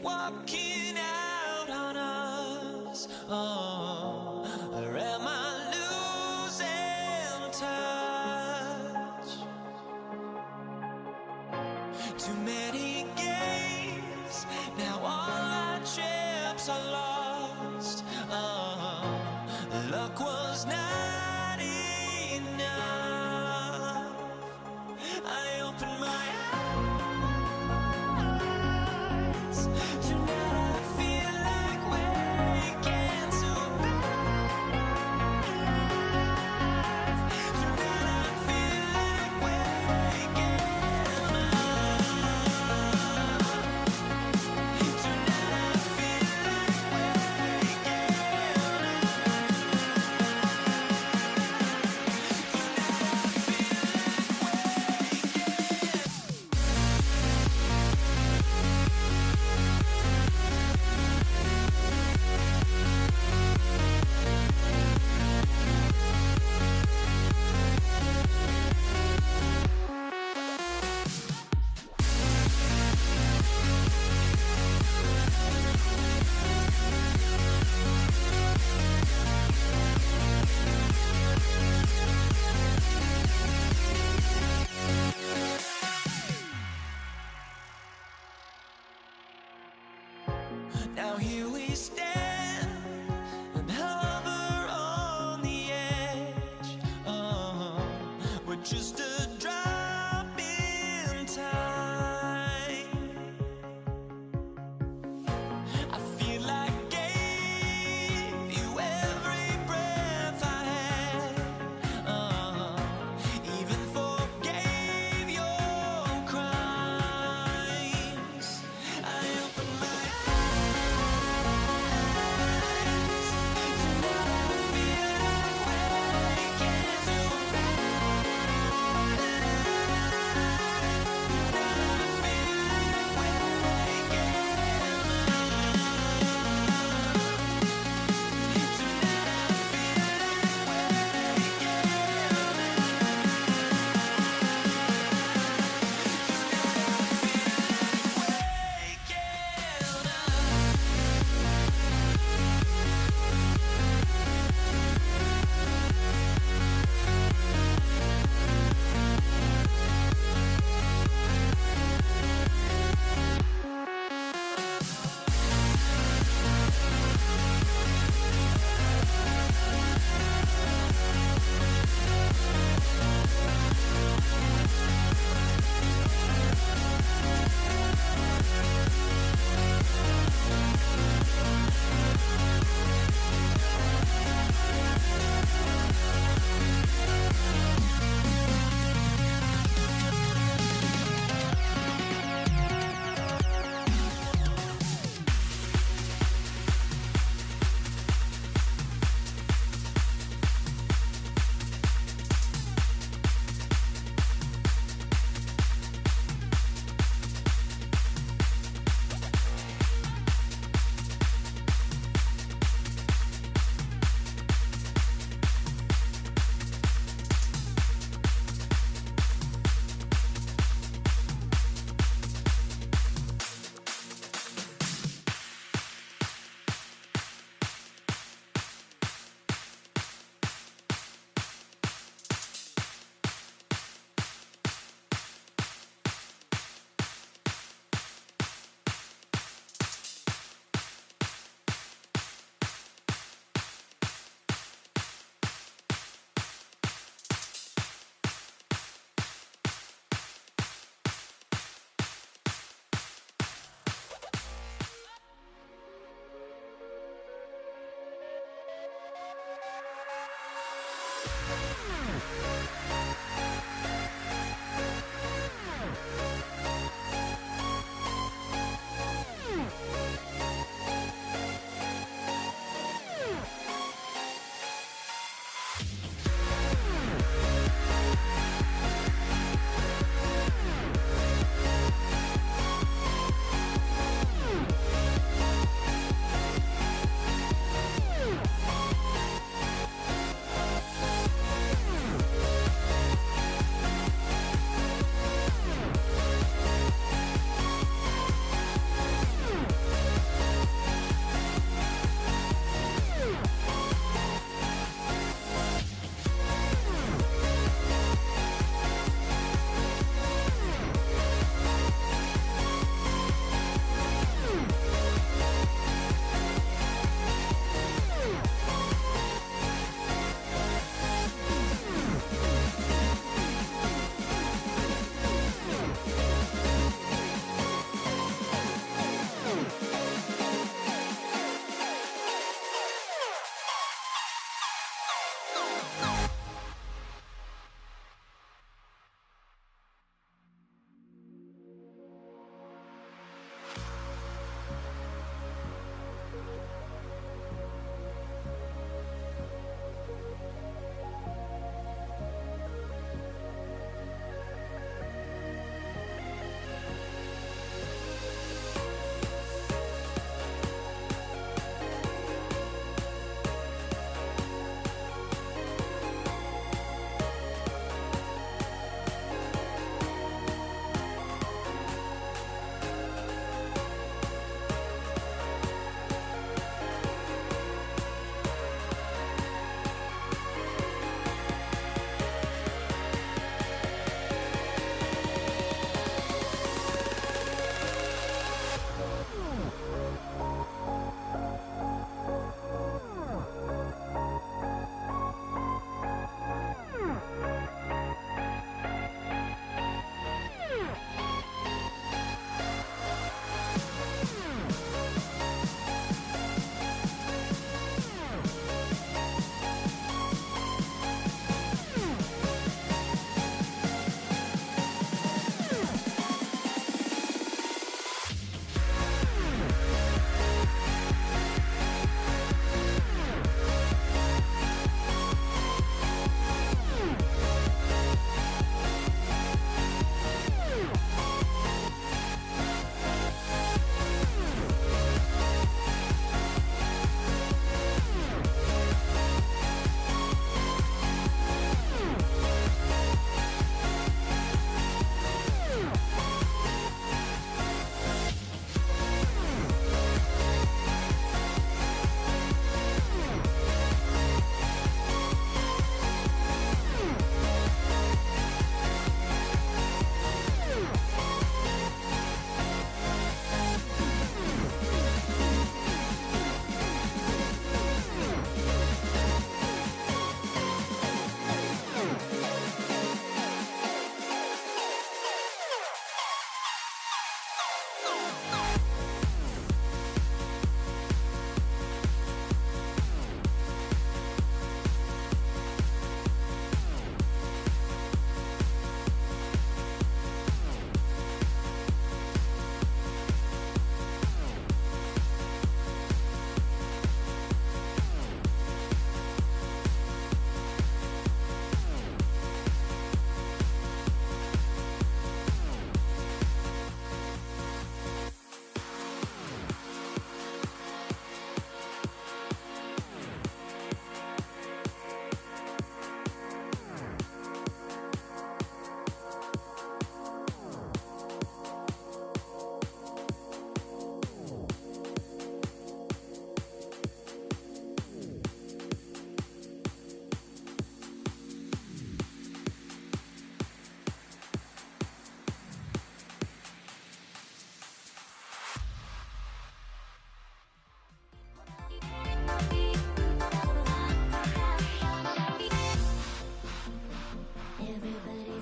walking out on us. Oh, or am I losing touch? Too many games, now all our chips are lost. Oh, luck was not enough. I opened my eyes. Tonight I feel like waking to life. Tonight I feel like waking up. Tonight I feel like waking Now here we stand and hover on the edge. Oh, we're just a drop in time. I feel like I gave you every breath I had. Oh, even forgave your crimes. I opened my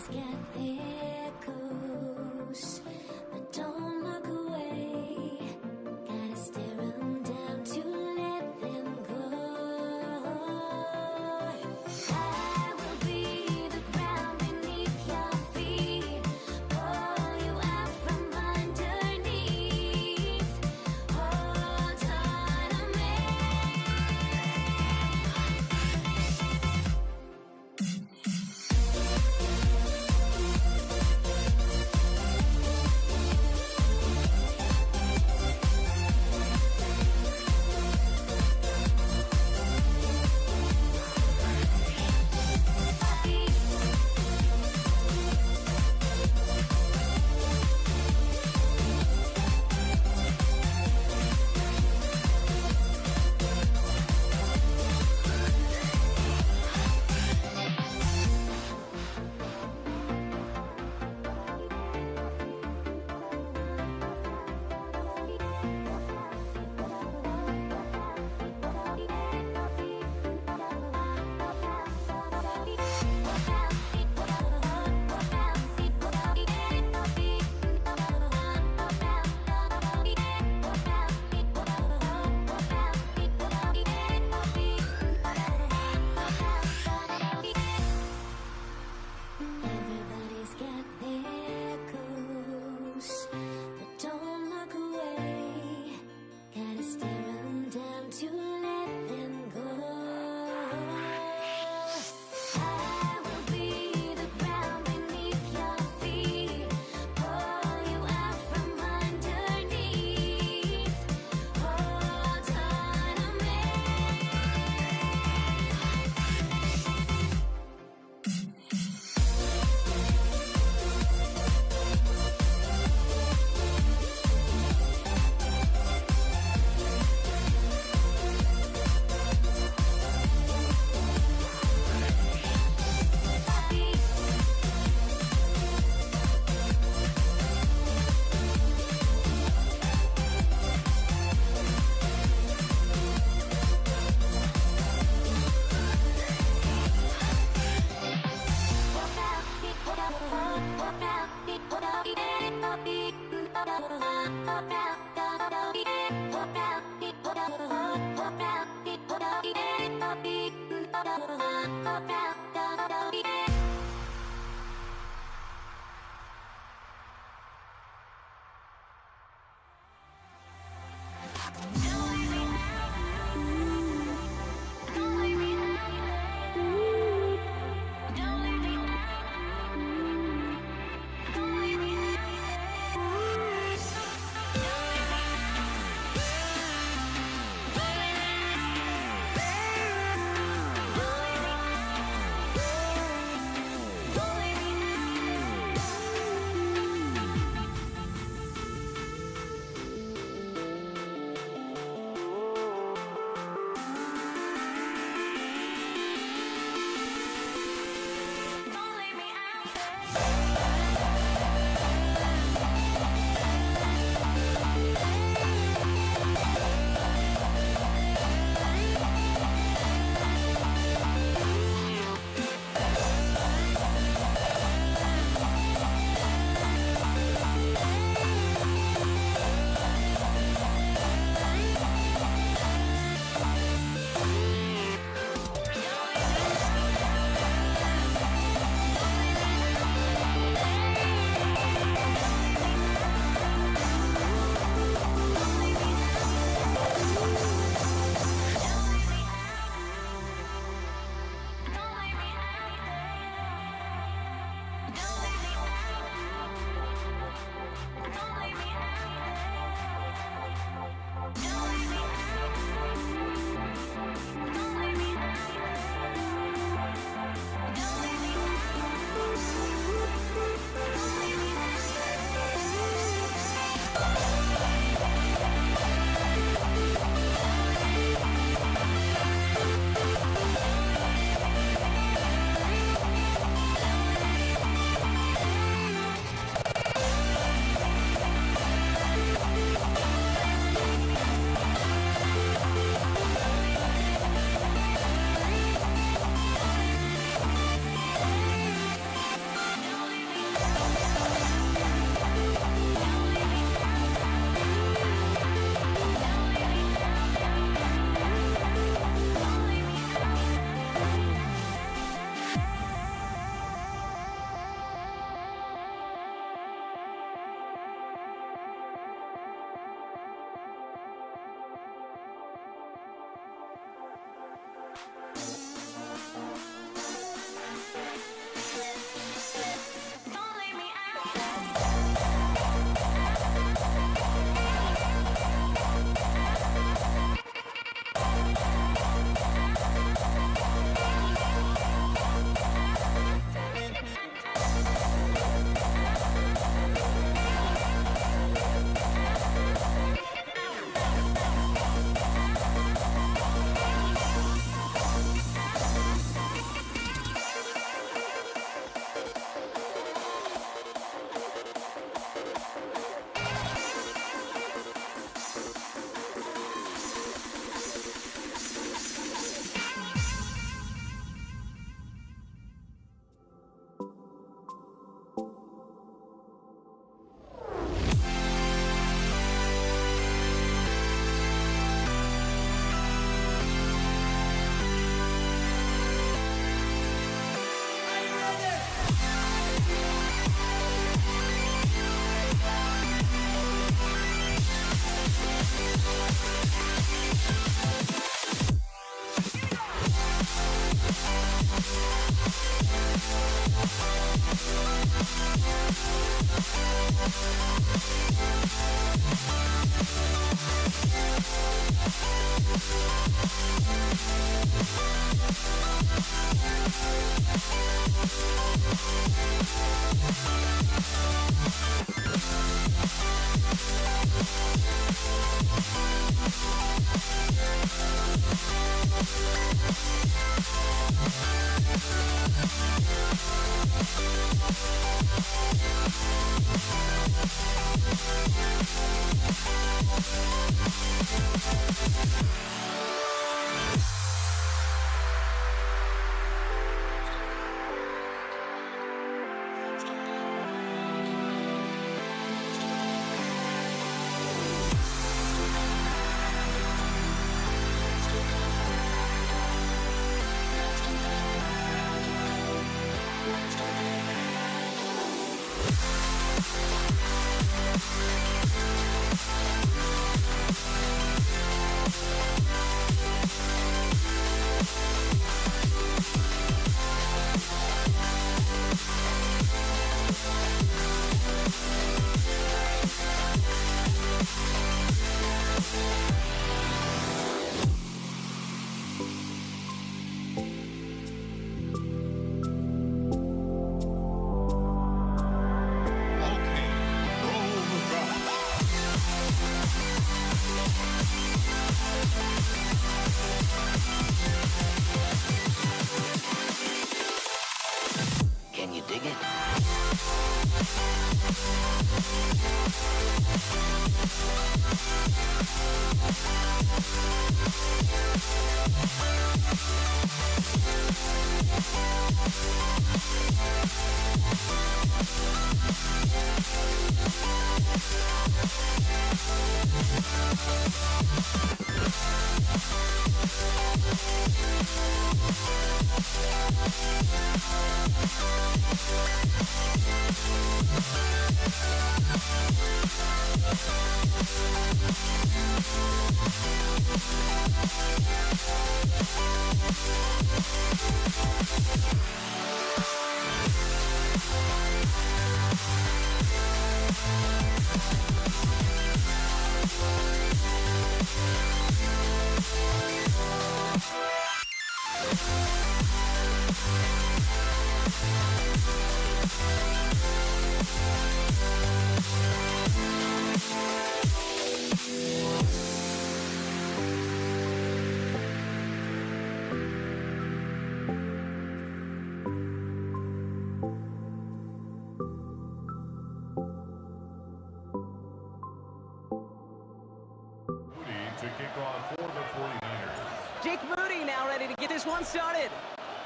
Everybody's got their goals, but don't look away. Gotta stare 'em down to let them go. I will be the ground beneath your feet, pull you out from underneath. Hold on to me. Everybody's got their goals, but don't look away. Gotta stare 'em down to let them go. I will be the ground beneath your feet, pull you out from underneath. Hold on to me. Moody to kick off for the 49ers. Jake Moody now ready to get this one started.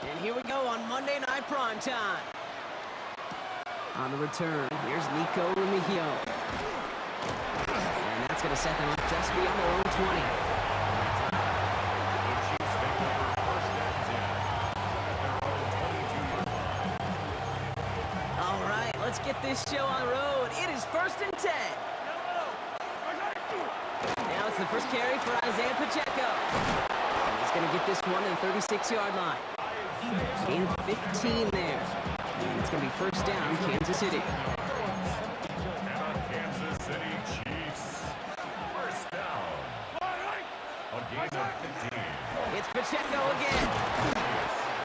And here we go on Monday Night Primetime. On the return, here's Nico Remigio. And that's going to set them up just beyond their own 20. The Chiefs take over first and 10 at their own 22-yard line. All right, let's get this show on the road. It is first and 10. Now it's the first carry for Isaiah Pacheco. And he's going to get this one to the 36-yard line. Gain of 15 there. And it's going to be first down, Kansas City. And on Kansas City Chiefs, first down. A gain of 15. It's Pacheco again.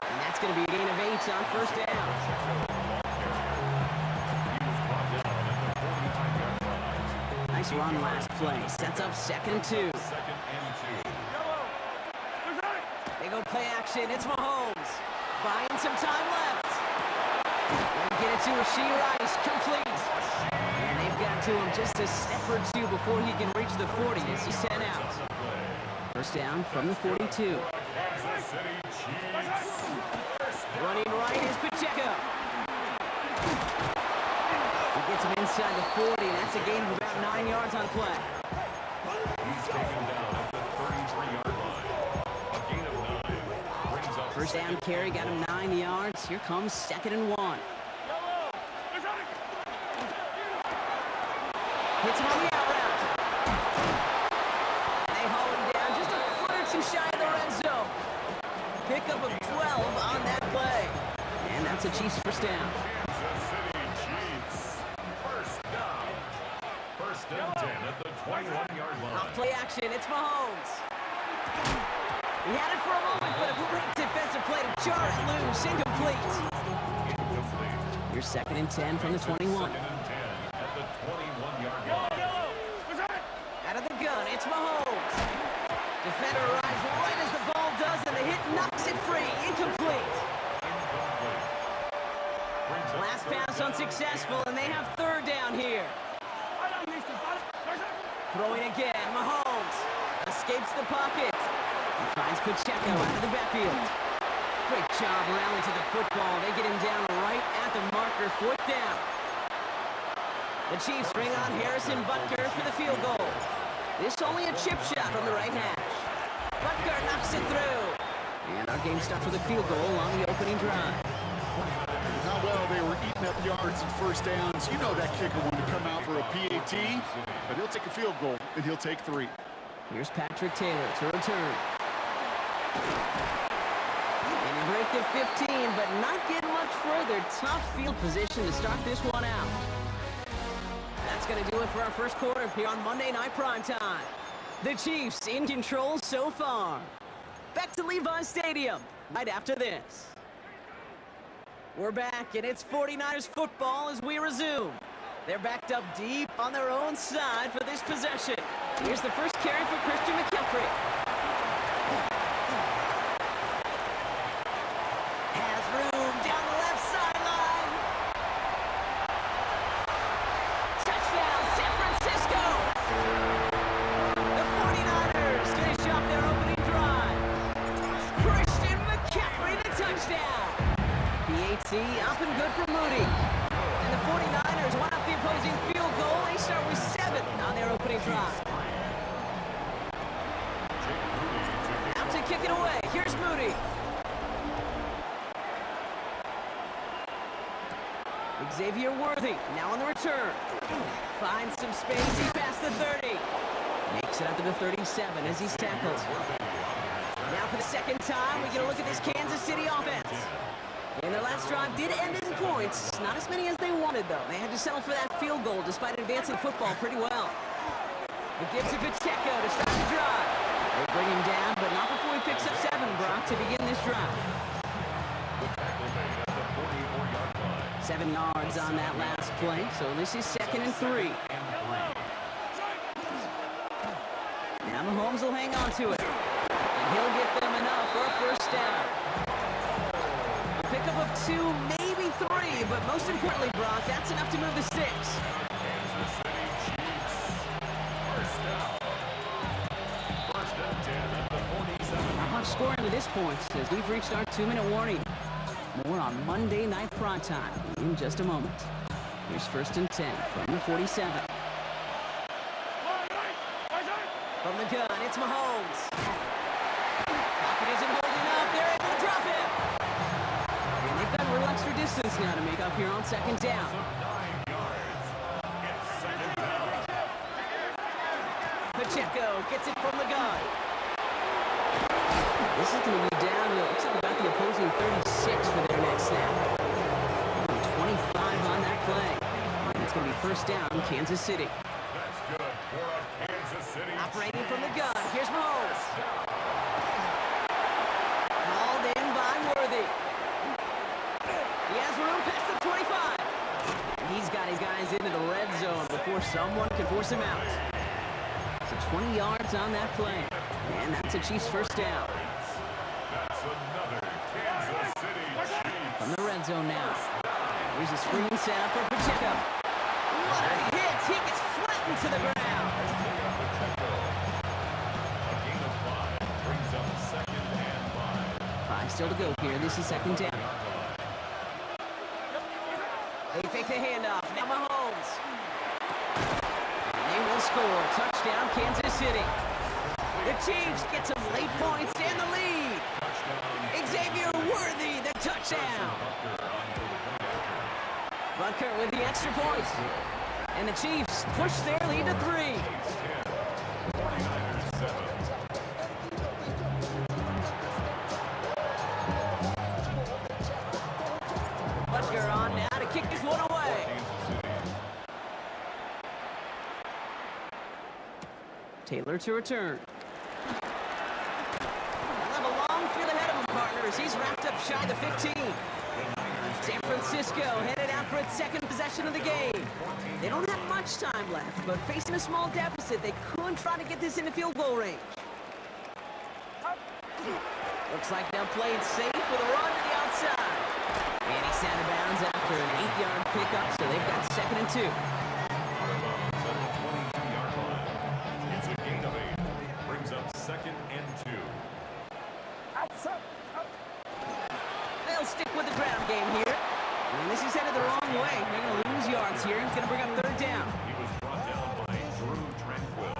And that's going to be a gain of 8 on first down. He was brought down at the 49-yard line. Nice run last play. Sets up second and 2. Second and 2. They go play action. It's Mahomes. Buying some time left. They get it to Rashee Rice. Complete. And they've got to him just a step or two before he can reach the 40 as he's sent out. First down from the 42. Kansas City Chiefs. Running right is Pacheco. He gets him inside the 40, and that's a gain of about 9 yards on play. He's taken down at the 33-yard line. A gain of 9. Brings up First down carry, got him 9 yards. Here comes second and 1. Hits him on the out route. They haul him down just a foot or two shy of the red zone. Pickup of 12 on that play. And that's a Chiefs first down. Kansas City Chiefs. First down. First and 10 at the 21-yard line. Off play action, it's Mahomes. He had it for a moment, but a great defensive play to jar it loose. Incomplete. Incomplete. Here's second and 10 from the 21. Second and 10 at the 21-yard line. Out of the gun, it's Mahomes. Defender arrives right as the ball does, and the hit knocks it free. Incomplete. Incomplete. Brings up Last third pass down. unsuccessful, and they have third down here. Throwing again, Mahomes escapes the pocket. He finds Pacheco out of the backfield. Great job rallying to the football. They get him down right at the marker, fourth down. The Chiefs bring on Harrison Butker for the field goal. This only a chip shot from the right hash. Butker knocks it through. And our game starts with a field goal on the opening drive. How well they were eating up yards and first downs. You know that kicker when to come out for a PAT, but he'll take a field goal, and he'll take 3. Here's Patrick Taylor to return. And he break the 15, but not get much further. Tough field position to start this one out. That's going to do it for our first quarter here on Monday Night Primetime. The Chiefs in control so far. Back to Levi's Stadium right after this. We're back, and it's 49ers football as we resume. They're backed up deep on their own side for this possession. Here's the first carry for Christian McCaffrey. Has room down the left sideline. Moody. And the 49ers won up the opposing field goal. They start with 7 on their opening drive. Out to kick it away. Here's Moody. Xavier Worthy now on the return. Finds some space. He's past the 30. Makes it up to the 37 as he's tackled. Now for the second time, we get a look at this Kansas City offense. And their last drive did end in points. Not as many as they wanted, though. They had to settle for that field goal despite advancing football pretty well. It gives to Pacheco to start the drive. They bring him down, but not before he picks up 7, Brock, to begin this drive. 7 yards on that last play, so this is 2nd and 3. Now Mahomes will hang on to it. And he'll get them enough for a first down. A pickup of 2, maybe 3, but most importantly, Brock, that's enough to move the sticks. Not much scoring to this point as we've reached our 2-minute warning. More on Monday Night Primetime in just a moment. Here's 1st and 10 from the 47. From the gun, it's Mahomes. Pocket isn't holding up. They're able to drop him. And they've got a little extra distance now to make up here on 2nd down. Pacheco gets it from the gun. This is going to be down to, looks like about the opposing 36 for their next snap. 25 on that play. And it's going to be first down, Kansas City. That's good for a Kansas City. Operating from the gun, here's Mahomes. Hauled in by Worthy. He has room past the 25. And he's got his guys into the red zone before someone can force him out. So 20 yards on that play. And that's a Chiefs first down. That's another Kansas City Chiefs. From the red zone now. Here's a screen setup for Pacheco. What a hit! He gets flattened to the ground. A gain of 5 brings up 2nd and 5. 5 still to go here. This is 2nd down. They fake the handoff. Now Mahomes. And they will score. Touchdown, Kansas City. The Chiefs get some late points and the lead. Xavier Worthy, the touchdown. Butker with the extra point. And the Chiefs push their lead to 3. 49ers 7. Butker on now to kick this one away. Taylor to return. He'll have a long field ahead of him, partners. He's wrapped up shy of the 15. San Francisco headed out for its 2nd possession of the game. They don't have much time left, but facing a small deficit, they could try to get this into field goal range. Looks like they'll play it safe with a run to the outside. And he's out of bounds after an 8-yard pickup, so they've got 2nd and 2. It's a gain of 8. Brings up 2nd and 2. They'll stick with the ground game here. And this is headed the wrong way. They're going to lose yards here. It's going to bring up 3rd down. He was brought down by Drew Tranquil.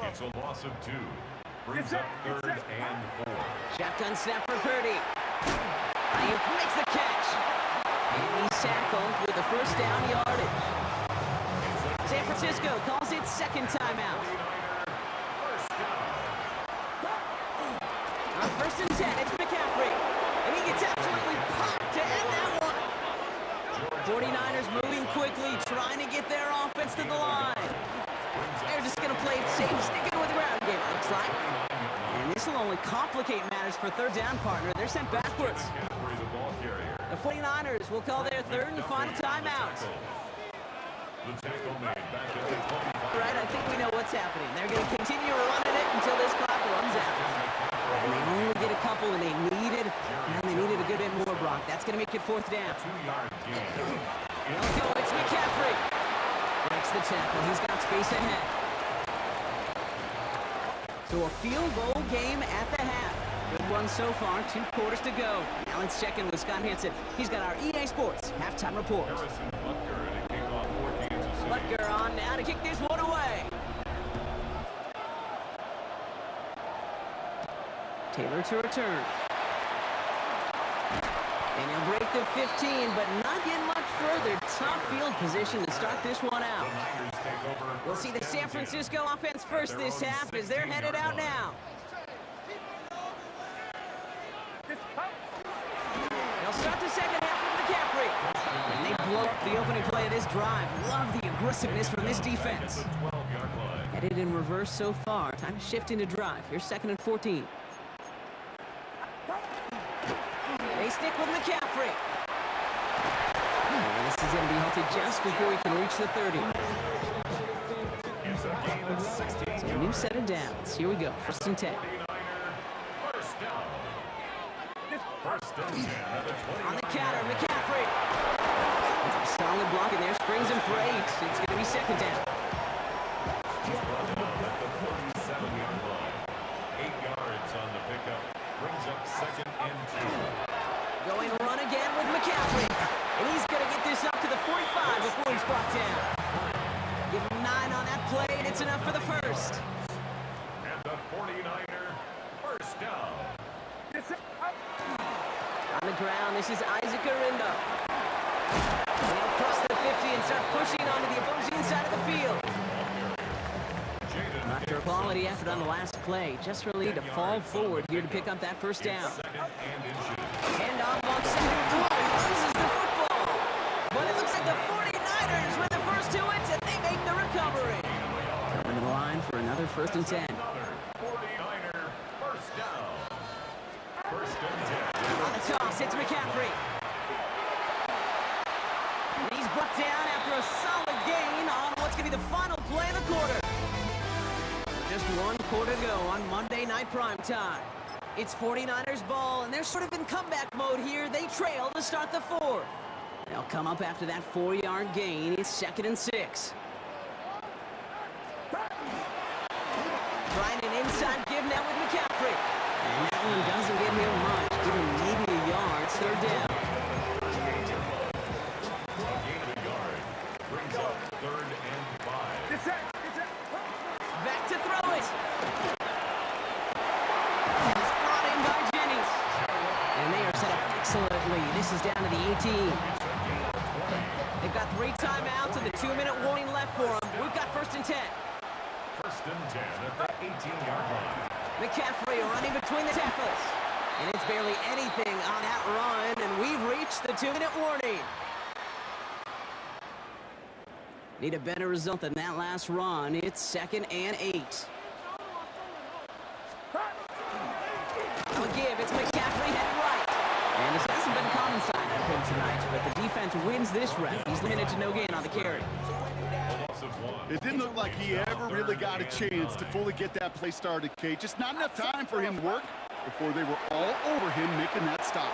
It's a loss of 2. Brings up 3rd and 4. Shotgun snap for Purdy. He makes the catch. And he's tackled with the first down yardage. San Francisco calls it 2nd timeout. On 1st and 10, it's McCaffrey. And he gets absolutely popped to end that one. 49ers moving quickly, trying to get their offense to the line. They're just going to play it safe, sticking with the ground game, it looks like. And this will only complicate matters for 3rd down, partner. They're sent backwards. The 49ers will call their 3rd and final timeout. Right, I think we know what's happening. They're going to continue running it until this clock runs out. And they only did a couple, and they needed a good bit more, Brock. That's going to make it 4th down. 2-yard gain. They'll go. It's McCaffrey. Breaks the tackle. He's got space ahead. So a field goal game at the half. Good one so far, 2 quarters to go. Now let's check in with Scott Hansen. He's got our EA Sports halftime report. Harrison Butker to kick off for Kansas City. Butker on now to kick this one away. Taylor to return. And he'll break the 15, but not get much further. Tough field position to start this one out. Niners take over We'll see the San Francisco offense first this half as they're headed out now. They'll start the second half with McCaffrey. And they blow up the opening play of this drive. Love the aggressiveness from this defense. 12-yard line. Headed in reverse so far. Time to shift into drive. Here's 2nd and 14. They stick with McCaffrey. And this is going to be halted just before he can reach the 30. It's a gain of 16. So a new set of downs. Here we go. 1st and 10. 49er, first down. First and 10 at the 20. On the counter, McCaffrey. It's a solid block in there. Springs him for 8. It's going to be 2nd down. He's brought down at the 47-yard line. 8 yards on the pickup. Brings up 2nd and 2. Going run again with McCaffrey. And he's going to get this up to the 45 before he's brought down. Give him 9 on that play, and it's enough for the first. And the 49er, first down. On the ground, this is Isaac Arindo. And he'll cross the 50 and start pushing onto the opposing side of the field. Jaden After a quality effort on the last play, just really to fall forward here to pick up that first down. second and inches. Hand off on 2nd and 4. He loses the football. But it looks like the 49ers with the first 2 hits, and they make the recovery. Coming to the line for another 1st and 10. Another 49er, first down. First and 10. On the toss, it's McCaffrey. And he's brought down after a solid gain on what's going to be the final play of the quarter. Just 1 quarter to go on Monday Night Primetime. It's 49ers ball, and they're sort of in comeback mode here. They trail to start the 4th. They'll come up after that 4-yard gain. It's 2nd and 6. Trying an inside give now with McCaffrey. And that one doesn't get him much. Give him maybe a yard. It's 3rd down. A gain of a yard. Brings up 3rd and 5. Back to throw it. It's brought in by Jennings. And they are set up excellently. This is down to the 18. They've got 3 timeouts and the 2-minute warning left for them. We've got 1st and 10. First and 10 at the 18-yard line. McCaffrey running between the tackles. And it's barely anything on that run, and we've reached the 2-minute warning. Need a better result than that last run. It's 2nd and 8. Now a give. It's McCaffrey headed right. And this hasn't been a common sign of him tonight, but the defense wins this round. He's limited to no gain on the carry. Loss of 1. It didn't look like he ever really got a chance to fully get that play started, Kate. Just not enough time for him to work before they were all over him making that stop.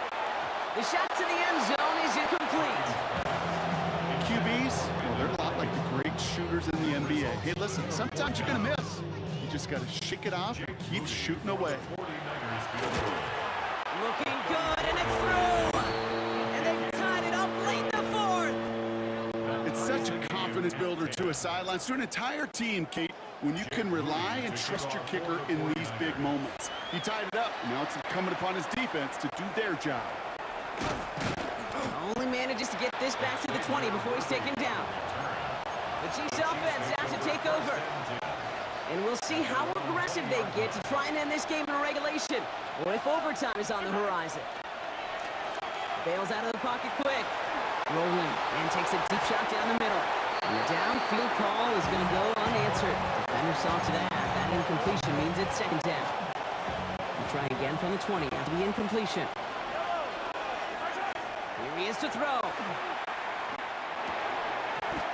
The shot to the end zone is incomplete. QBs, well, they're a lot like the great shooters in the NBA. Hey, listen, sometimes you're going to miss. You just got to shake it off and keep shooting away. 49ers field goal. Looking good, and it's through. And they've tied it up late in the 4th. It's such a confidence builder to a sideline, to an entire team, Kate, when you can rely and trust your kicker in these big moments. He tied it up, and now it's incumbent upon his defense to do their job. Only manages to get this back to the 20 before he's taken down. The Chiefs offense out to take over. And we'll see how aggressive they get to try and end this game in regulation, or if overtime is on the horizon. Bails out of the pocket quick. Rolling, and takes a deep shot down the middle. And the downfield call is going to go unanswered. Defender saw to that. That incompletion means it's 2nd down. We'll try again from the 20 after the incompletion. Here he is to throw.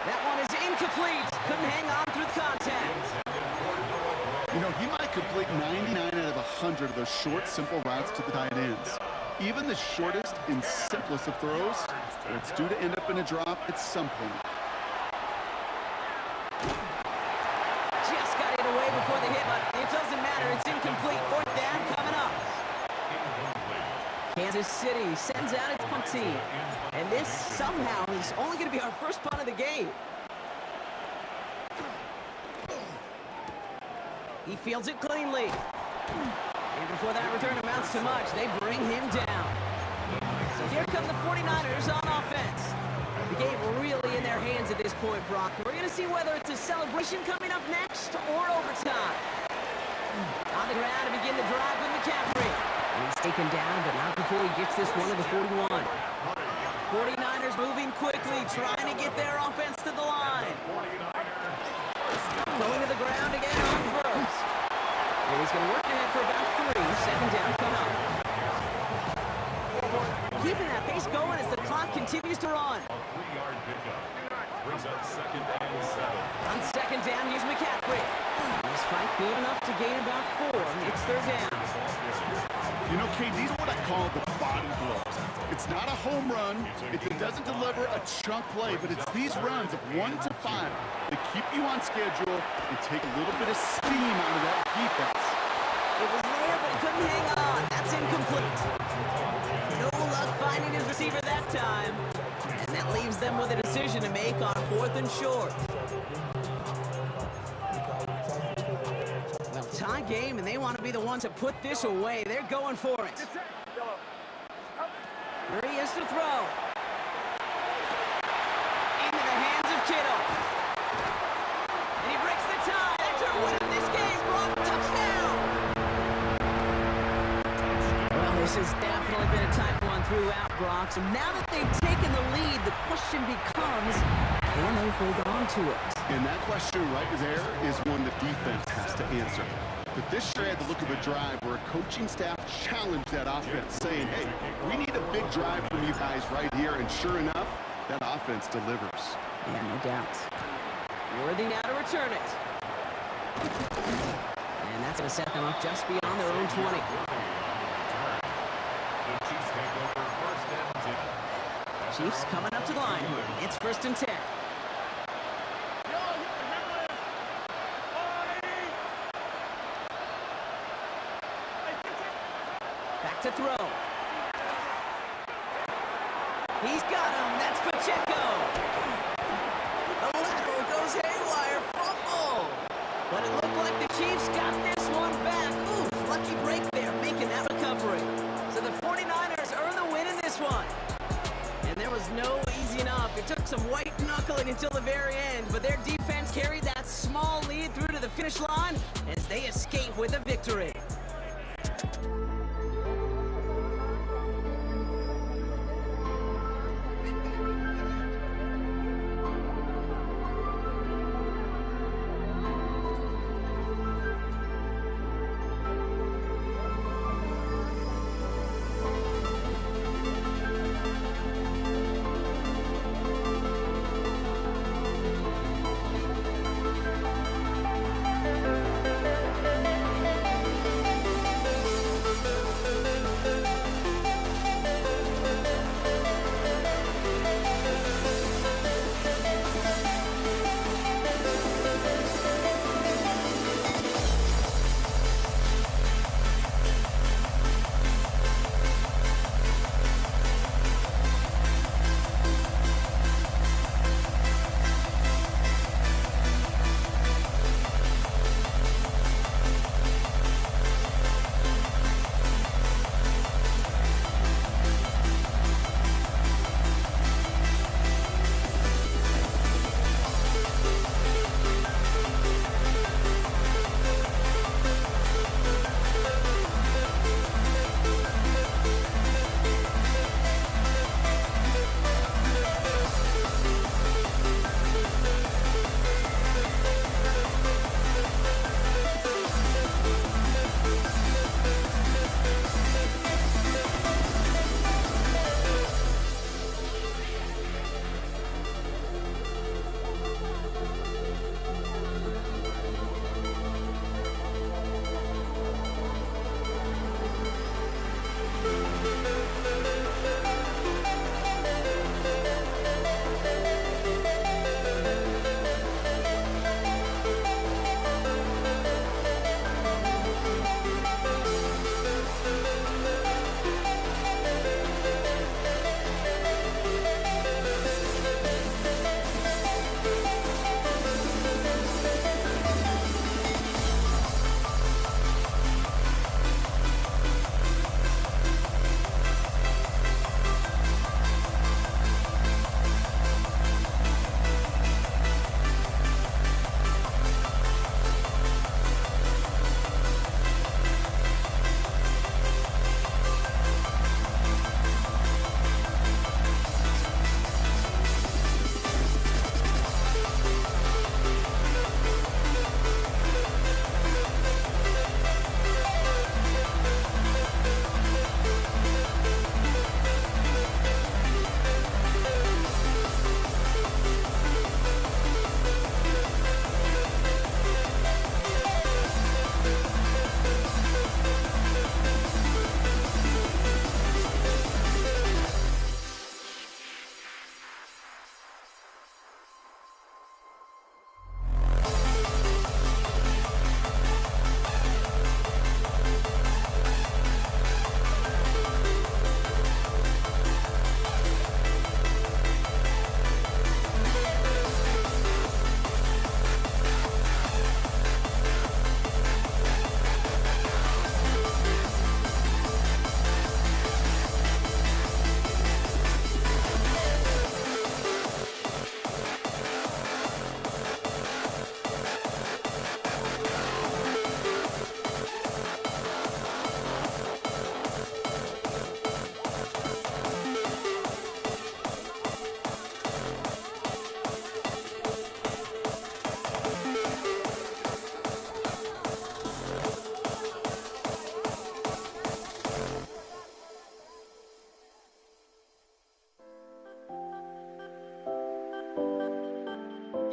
That one is incomplete. Couldn't hang on through the contact. You know, he might complete 99 out of 100 of those short, simple routes to the tight ends. Even the shortest and simplest of throws, it's due to end up in a drop at some point. Just got it away before the hit, but it doesn't matter. It's incomplete. 4th down coming up. Kansas City sends out its punt team. And this somehow is only going to be our first punt of the game. He fields it cleanly. And before that return amounts to much, they bring him down. So here come the 49ers on offense. The game really in their hands at this point, Brock. We're going to see whether it's a celebration coming up next or overtime. On the ground to begin the drive with McCaffrey. And he's taken down, but not before he gets this one to the 41. 49ers moving quickly, trying to get their offense to the line. Going to the ground again on first. And he's going to work ahead for about 3. Second down coming up. Keeping that pace going as the clock continues to run. 3-yard pickup. Brings up 2nd and 7. On second down, here's McCaffrey. This fight good enough to gain about 4. It's 3rd down. You know, Kate, these are what I call the body blows. It's not a home run. It doesn't deliver a chunk play, but it's these runs of 1 to 5 that keep you on schedule and take a little bit of steam out of that defense. It was there, but he couldn't hang on. That's incomplete. No luck finding his receiver that time. And that leaves them with a decision to make on 4th and short. Well, tie game, and they want to be the ones to put this away. They're going for it. Here he is to throw. Into the hands of Kittle. And he breaks the tie. That's our win in this game. Brock, touchdown. Well, this has definitely been a tight one throughout, Brock. So now that they've taken the lead, the question becomes, can they hold on to it? And that question right there is one the defense has to answer. But this sure had the look of a drive where a coaching staff challenged that offense, saying, hey, we need a big drive from you guys right here. And sure enough, that offense delivers. Yeah, no doubt. Worthy now to return it. And that's going to set them up just beyond their own 20. The Chiefs take over 1st and 10. Chiefs coming up to the line here. It's 1st and 10. Back to throw. He's got him. That's Pacheco. The lateral goes haywire. Fumble. But it looked like the Chiefs got this one back. Ooh, lucky break there, making that recovery. So the 49ers earn the win in this one. And there was no easing up. It took some white knuckling until the very end, but their defense carried that small lead through to the finish line as they escape with a victory.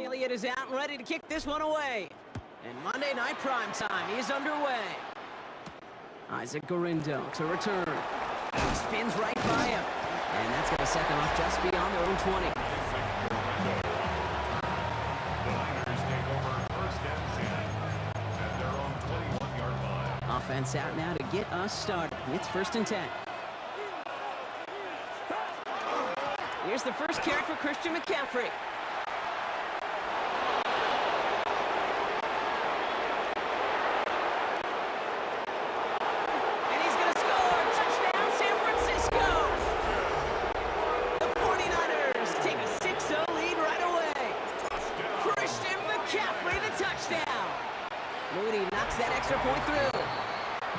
Elliott is out and ready to kick this one away. And Monday Night Primetime is underway. Isaac Garindo to return. He spins right by him. And that's going to set them up just beyond their own 20. The Niners take over first and 10 at their own 21-yard line. Offense out now to get us started. It's first and 10. Here's the first carry for Christian McCaffrey. And he's going to score! Touchdown, San Francisco! The 49ers take a 6-0 lead right away. Christian McCaffrey, the touchdown! Moody knocks that extra point through.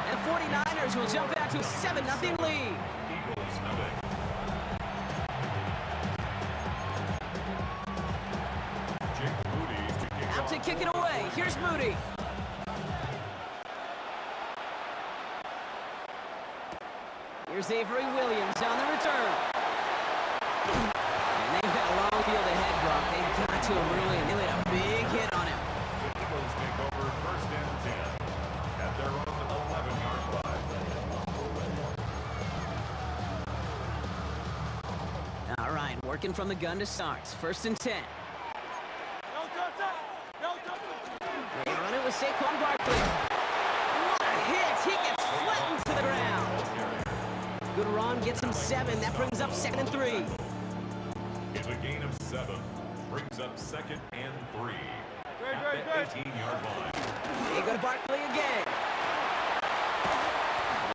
And the 49ers will jump out to a 7-0 lead. Eagles have it. Jake Moody to kick Out off. to kick it away. Here's Moody. Here's Avery Williams on the return. And they've got a long field ahead, Brock. They got to him early, and they laid a big hit on him. The Eagles take over first and 10 at their own 11-yard line. All right, working from the gun to start. First and 10. They run it with Saquon Barkley. What a hit! He gets flattened to the ground. Good run, gets him 7. That brings up 2nd and 3. It's a gain of 7. Brings up 2nd and 3 at the 18-yard line. They go to Barkley again.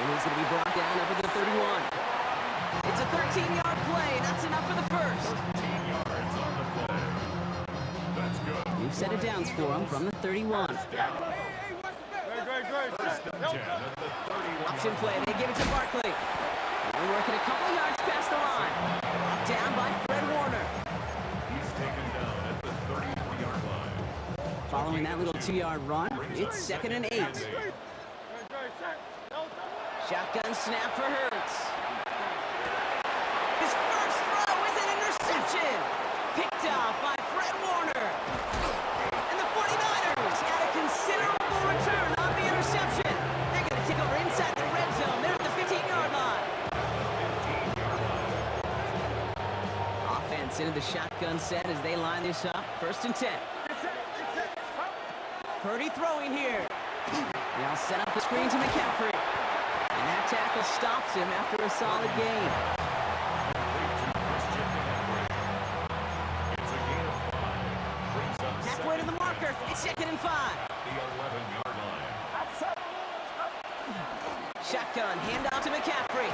And he's going to be brought down up at the 31. It's a 13-yard play. That's enough for the first. 13 yards on the play. That's good. New set of downs for him from the 31. First and 10 at the 31. Option play. They give it to Barkley. They're working a couple yards past the line. Brought down by Fred Warner. He's taken down at the 33-yard line. Following that little 2-yard run, it's 2nd and 8. Shotgun snap for Hurts. His first throw is an interception. Picked off by Fred Warner. And the 49ers got a considerable return on the interception. They're going to take over inside the red zone. They're at the 15-yard line. Offense into the shotgun set as they line this up. First and 10. Purdy throwing here. They'll set up the screen to McCaffrey. And that tackle stops him after a solid gain. It's a gain of 5. Brings up Halfway to the marker. It's 2nd and 5. the 11-yard line. Shotgun, handoff to McCaffrey.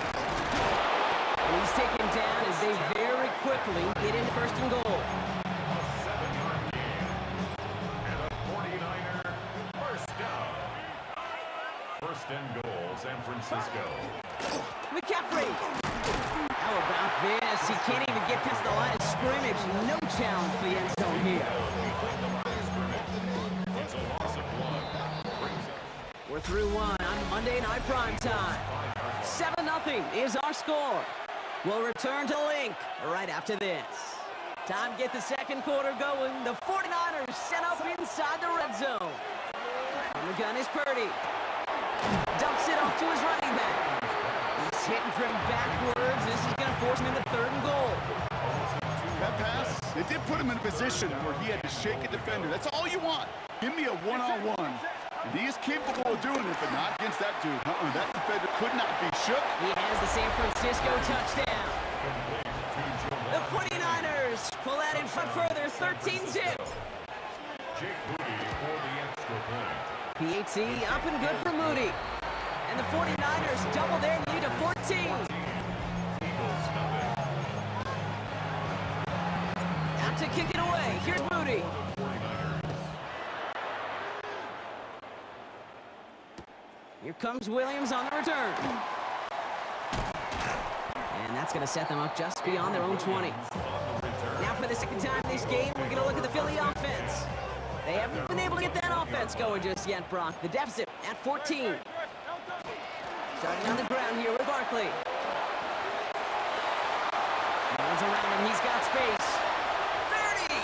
And he's taken down as they very quickly get into 1st and goal. A 7-yard gain. And a 49er first down. First and goal, San Francisco. McCaffrey. How about this? He can't even get past the line of scrimmage. No challenge for the end zone here. It's a loss of 1. Brings up We're through one on Monday Night Primetime. 7-0 is our score. We'll return to Link right after this. Time to get the second quarter going. The 49ers set up inside the red zone. On the gun is Purdy. Dumps it off to his running back. He's hit and driven backwards. This is going to force him into 3rd and goal. That pass, it did put him in a position where he had to shake a defender. That's all you want. Give me a one-on-one. And he is capable of doing it, but not against that dude. That defender could not be shook. He has the San Francisco touchdown. The 49ers pull out in front further, 13-zip. Jake Moody for the extra point. PAT up and good for Moody. And the 49ers double their lead to 14. Eagles have it. Out to kick it away. Here's Moody. 49ers. Here comes Williams on the return. And that's going to set them up just beyond their own 20. Now for the second time in this game, we're going to look at the Philly offense. They haven't been able to get that offense going just yet, Brock. The deficit at 14. Starting on the ground here with Barkley. Hands around him, he's got space. 30!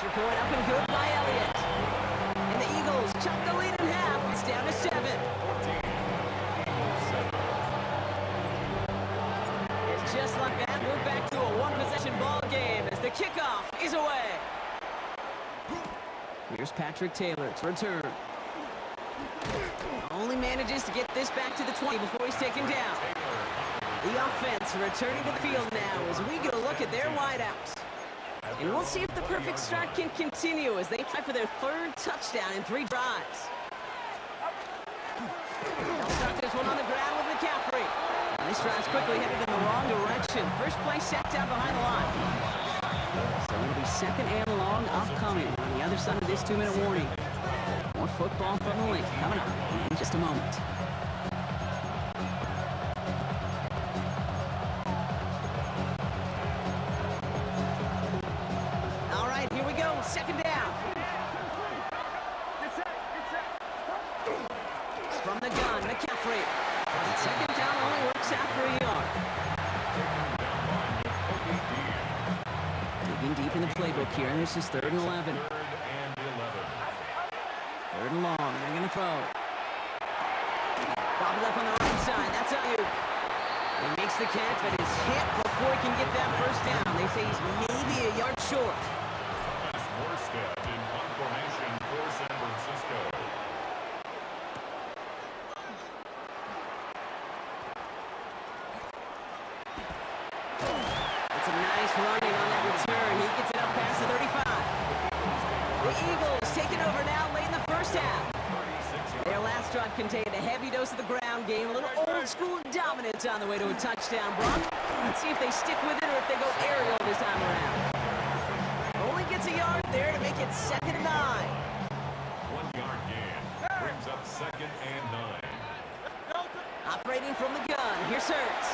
Extra point up and good by Elliott. And the Eagles chop the lead in half. It's down to 7. And just like that, we're back to a one-possession ball game as the kickoff is away. Here's Patrick Taylor to return. Only manages to get this back to the 20 before he's taken down. The offense returning to the field now as we get a look at their wideouts. And we'll see if the perfect start can continue as they try for their 3rd touchdown in 3 drives. They'll start this one on the ground with McCaffrey. And this drive's quickly headed in the wrong direction. First play set down behind the line. So it'll be 2nd and long upcoming on the other side of this 2-minute warning. More football from the link coming up in just a moment. All right, here we go. 2nd down. From the gun, McCaffrey. And 2nd down only works out for a yard. Digging deep in the playbook here. This is 3rd and 11. 3rd and long, and they're going to throw. Bobbled up on the right side. That's Ayuk. He makes the catch, but is hit before he can get that 1st down. They say he's maybe a yard short. Morstead in punt formation for San Francisco. It's a nice running on that return. He gets it up past the 35. The Eagles taking over now late in the 1st half. Their last drive contained a heavy dose of the ground game, a little old-school dominance on the way to a touchdown. Brock, let's see if they stick with it or if they go aerial this time around. Only gets a yard there to make it 2nd and 9. 1-yard gain brings up 2nd and 9. Operating from the gun, here's Hurts.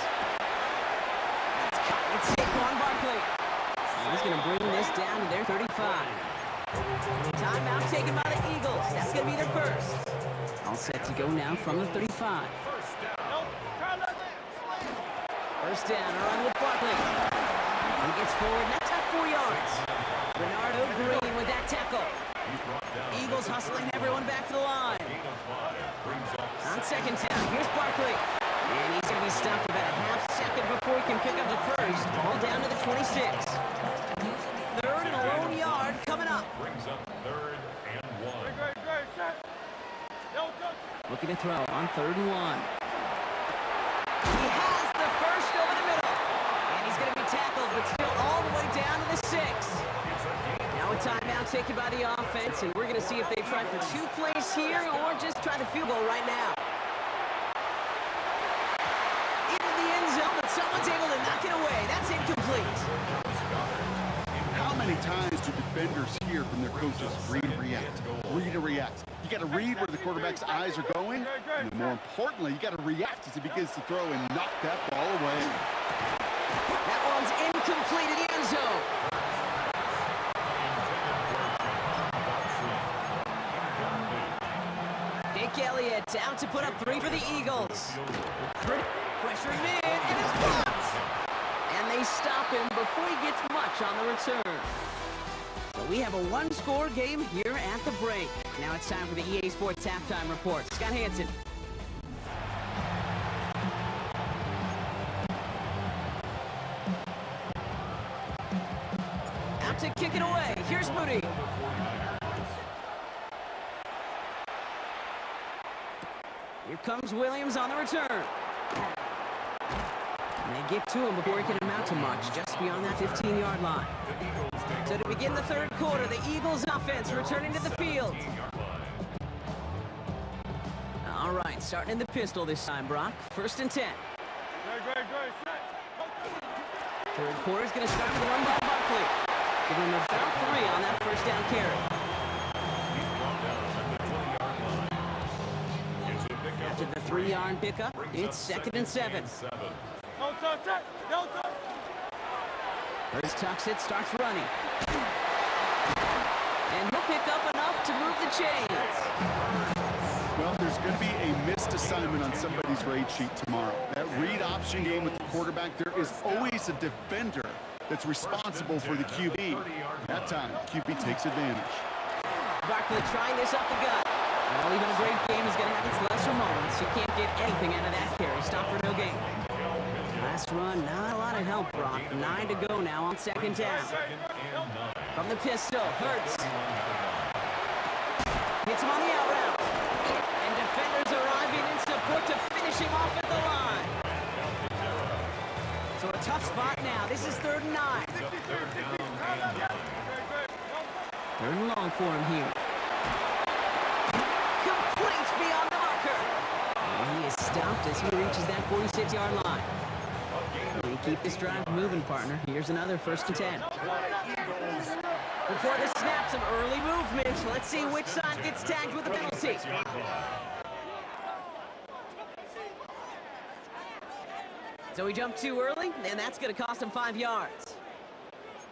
That's caught. It's Saquon Barkley. He's going to bring this down to their 35. Timeout taken by the Eagles. That's going to be their 1st. All set to go now from the 35. 1st down, a run with Barkley. He gets forward, that's at 4 yards. Bernardo Green with that tackle. Eagles hustling everyone back to the line. On 2nd down, here's Barkley. And he's going to be stopped for about a half second before he can pick up the 1st. Ball down to the 26. 3rd and a lone yard coming up. Brings up 3rd and 1. Looking to throw on 3rd and 1. He has the 1st over the middle. And he's going to be tackled, but still all the way down to the 6. Now a timeout taken by the offense, and we're going to see if they try for 2 plays here or just try the field goal right now. Into the end zone, but someone's able to knock it away. That's incomplete. How many times do defenders hear from their coaches, read and react, read and react? You got to read where the quarterback's eyes are going, and more importantly, you got to react as he begins to throw and knock that ball away. That one's incomplete in the end zone. Nick Elliott out to put up 3 for the Eagles. Pressuring him in, and it's blocked. And they stop him before he gets much on the return. So we have a 1-score game here at the break. Now it's time for the EA Sports Halftime Report. Scott Hansen. Out to kick it away. Here's Moody. Here comes Williams on the return. And they get to him before he can amount to much, just beyond that 15-yard line. So to begin the 3rd quarter, the Eagles offense returning to the field. All right, starting in the pistol this time, Brock. 1st and 10. 3rd quarter is going to start with a run by Barkley. Giving him about 3 on that 1st down carry. After the 3-yard pickup, it's 2nd and 7. Hurts tucks it, starts running. And he'll pick up enough to move the chains. Well, there's going to be a missed assignment on somebody's grade sheet tomorrow. That read option game with the quarterback, there is always a defender that's responsible for the QB. That time, QB takes advantage. Barkley trying this up the gut. Well, even a great game is going to have its lesser moments. You can't get anything out of that carry. Stop for no gain. Last run, not a lot of help, Brock. 9 to go now on second down. From the pistol, Hurts. Hits him on the out route. And defenders arriving in support to finish him off at the line. So a tough spot now. This is 3rd and 9. 3rd and long for him here. Complete beyond the marker. And he is stopped as he reaches that 46-yard line. And keep this drive moving, partner. Here's another 1st and 10. Before the snap, some early movement. Let's see which side gets tagged with a penalty. So he jumped too early, and that's going to cost him 5 yards.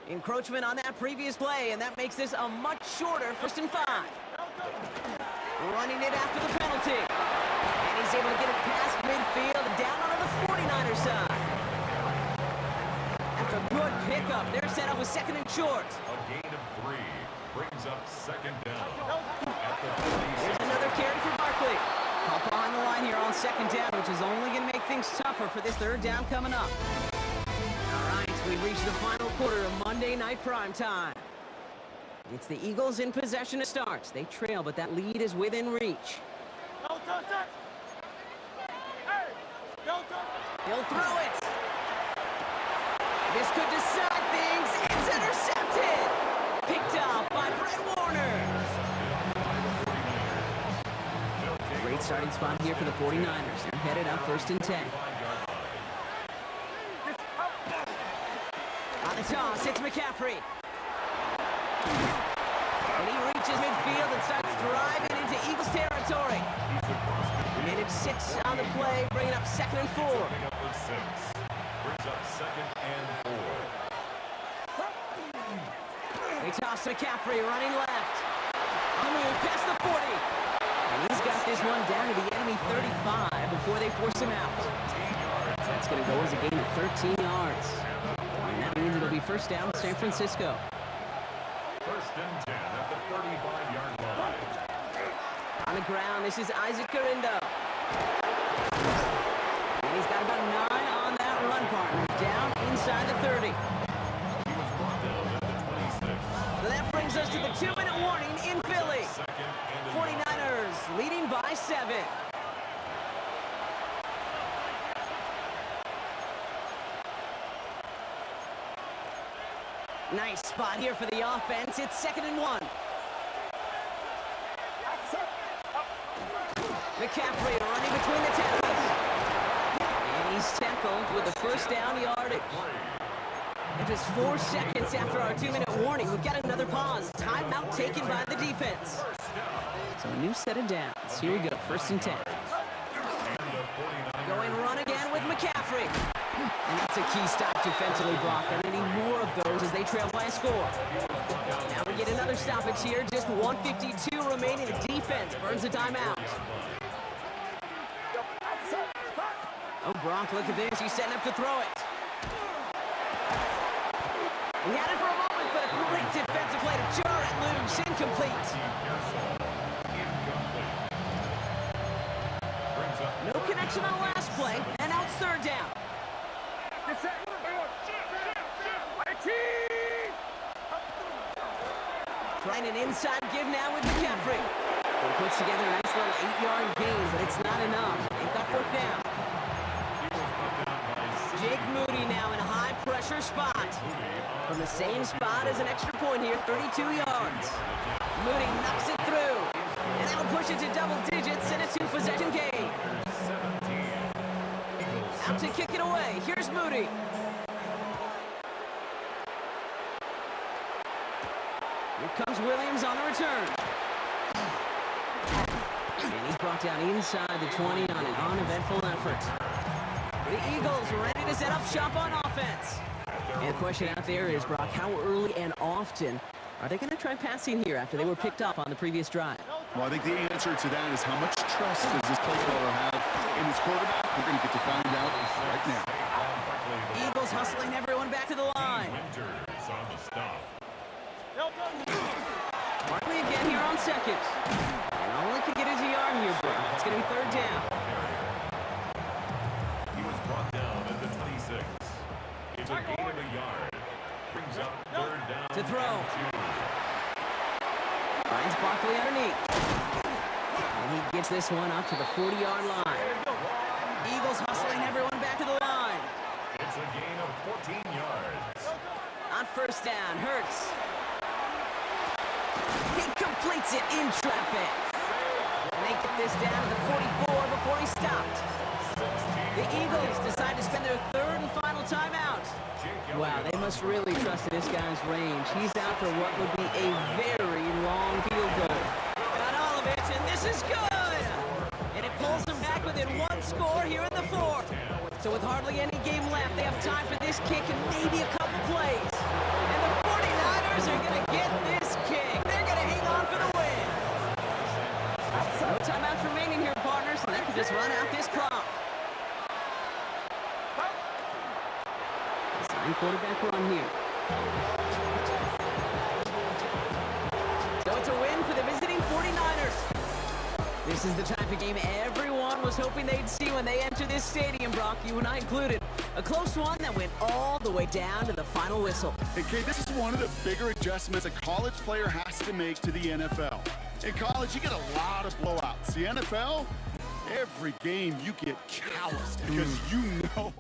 Encroachment on that previous play, and that makes this a much shorter 1st and 5. Running it after the penalty. And he's able to get it past midfield and down onto the 49er side. After a good pickup, they're set up with 2nd and short. A gain of 3 brings up 2nd down. At the 46. Here's another carry for Barkley. Up on the line here on 2nd down, which is only going to make things tougher for this 3rd down coming up. All right, we've reached the final quarter of Monday Night Prime Time. It's the Eagles in possession to start. They trail, but that lead is within reach. He'll throw it. This could decide things. It's intercepted. Picked up by Fred Warner. Great starting spot here for the 49ers. They're headed up 1st and 10. On the toss, it's McCaffrey. And he reaches midfield and starts driving into Eagles territory. Minute 6 on the play, bringing up 2nd and 4. Coming up with 6. Brings up 2nd and 4. They toss McCaffrey running left. The move past the 40. And he's got this one down to the enemy 35 before they force him out. That's going to go as a gain of 13 yards. And that means it'll be 1st down San Francisco. 1st and 10 at the 35-yard line. On the ground, this is Isaac Garindo. And he's got about 9 on that run, partner. Down inside the 30. He was brought down at the 26. So that brings us to the 2-minute warning in Philly. 49ers leading by 7. Nice spot here for the offense. It's 2nd and 1. McCaffrey running between the tackles. And he's tackled with the 1st down yardage. And just 4 seconds after our 2-minute warning, we've got another pause. Timeout taken by the defense. So a new set of downs. Here we go, 1st and 10. Going run again with McCaffrey. And that's a key stop defensively, Brock. They're needing more of those as they trail by a score. Now we get another stoppage here. Just 1:52 remaining. The defense burns a timeout. Oh, Brock, look at this. He's setting up to throw it. He had it for a moment, but a great defensive play to jar it loose. Incomplete. No connection on the last play, and now it's 3rd down. Trying an inside give now with McCaffrey. He puts together a nice little 8-yard gain, but it's not enough. They've got 4th down. Jake Moody now in a high-pressure spot. From the same spot as an extra point here, 32 yards. Moody knocks it through. And that'll push it to double digits in a 2-possession game. Out to kick it away. Here's Moody. Here comes Williams on the return. And he's brought down inside the 20 on an uneventful effort. The Eagles ready to set up shop on offense. And the question out there is, Brock, how early and often are they going to try passing here after they were picked up on the previous drive? Well, I think the answer to that is how much trust does this play caller have in his quarterback? We're going to get to find out right now. Eagles hustling everyone back to the line. Barkley again here on second. And only can get his yard here, Brock. It's going to be third down. He was brought down at the 26. It's a gain of a yard. Brings up third down. To throw. and 2. Finds Barkley underneath. And he gets this one up to the 40-yard line. Eagles hustling everyone back to the line. It's a gain of 14 yards. On first down, Hurts. He completes it in traffic. And they get this down to the 44 before he stopped. The Eagles decide to spend their third and final timeout. Wow, they must really trust in this guy's range. He's out for what would be a very long field goal. Got all of it, and this is good! And it pulls them back within one score here in the fourth. So with hardly any game left, they have time for this kick and maybe a couple plays. And the 49ers are going to get this kick. They're going to hang on for the win. No timeouts remaining here, partners, so they can just run out this clock. Sign quarterback run here. So it's a win for the visiting 49ers. This is the type of game everyone was hoping they'd see when they enter this stadium, Brock, you and I included. A close one that went all the way down to the final whistle. Hey, Kate, this is one of the bigger adjustments a college player has to make to the NFL. In college, you get a lot of blowouts. The NFL, every game you get calloused because you know.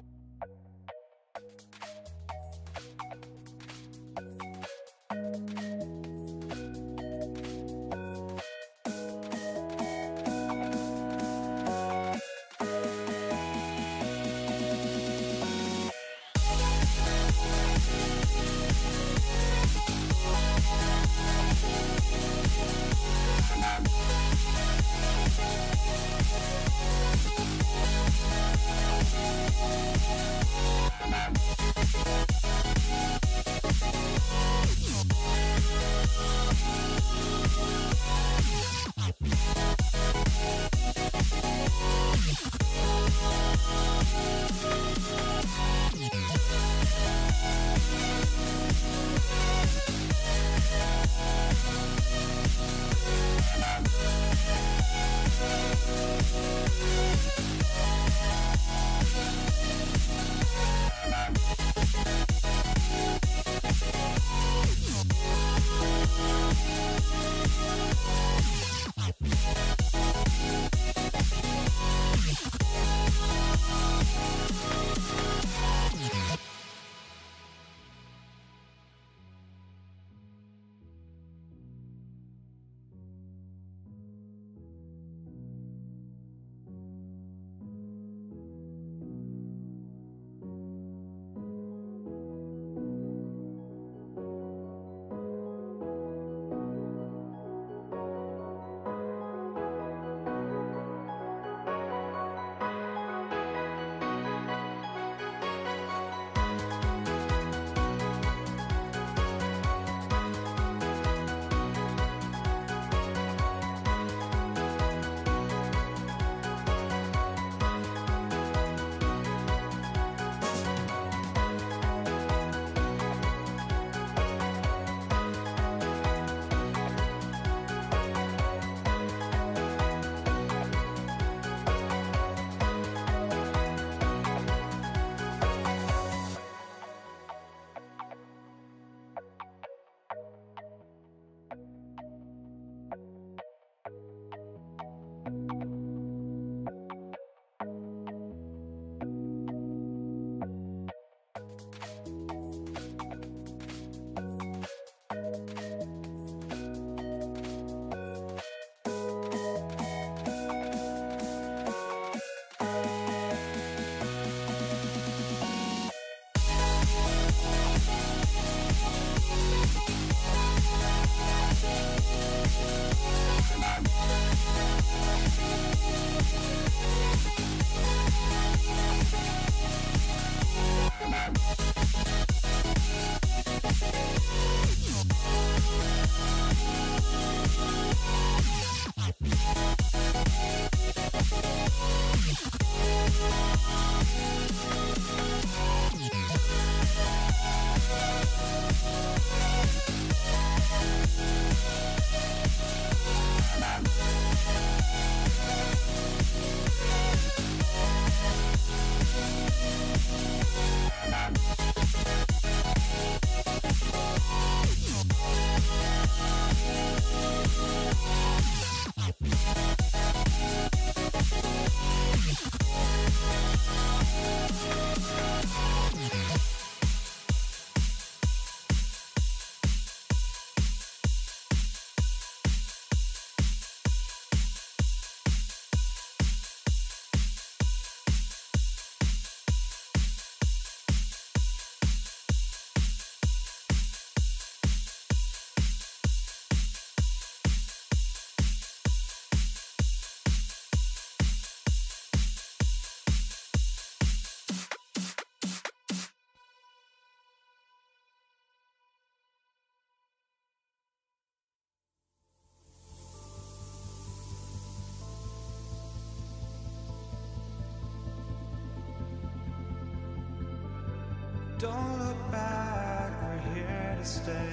Don't look back, we're here to stay.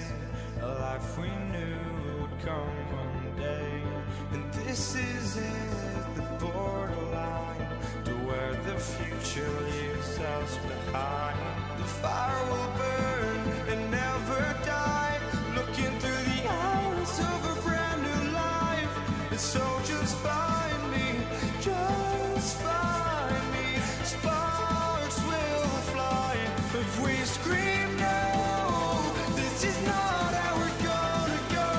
A life we knew would come one day. And this is it, the borderline to where the future leaves us behind. The fire will burn and never die, looking through the eyes of a brand new life. And so just find me, just find me. Sparks will fly if we scream no. This is not how we're gonna go.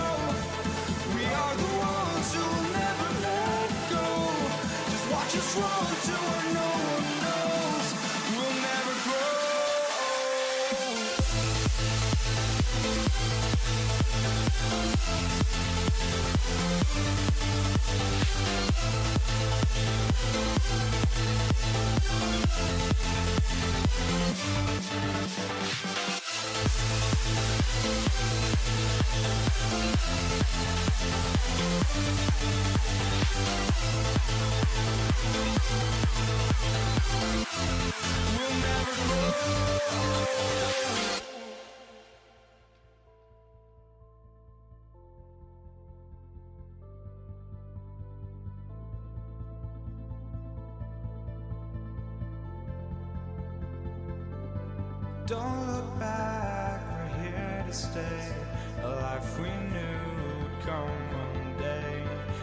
We are the ones who will never let go. Just watch us run to where no one knows. We'll never grow. We'll never grow. Don't look back, we're here to stay. A life we knew would come one day.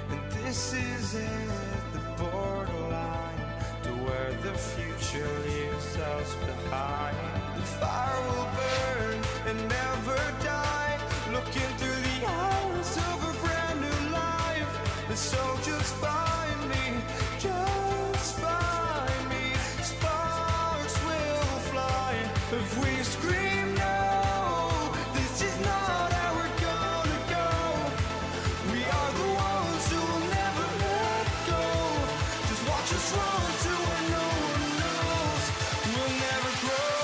And this is it, the borderline to where the future leaves us behind. The fire will burn and never die, looking through the eyes of a brand new life. And so just find me, just find me. Sparks will fly if we scream no. This is not how we're gonna go. We are the ones who will never let go. Just watch us run to where no one knows. We'll never grow.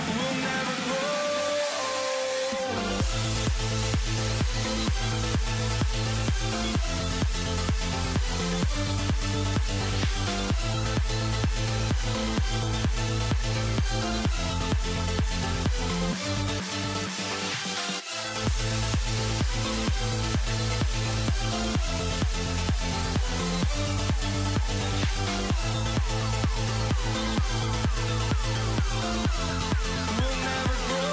We'll never grow. We'll never grow.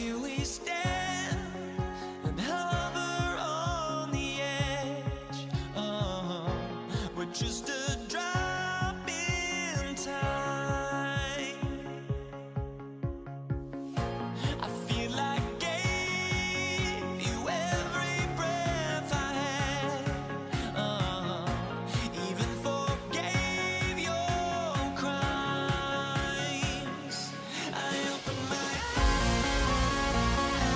here we stand and hover on the edge. We're just a drop in time. I feel like gave you every breath I had. Even forgave your crimes. I open my eyes.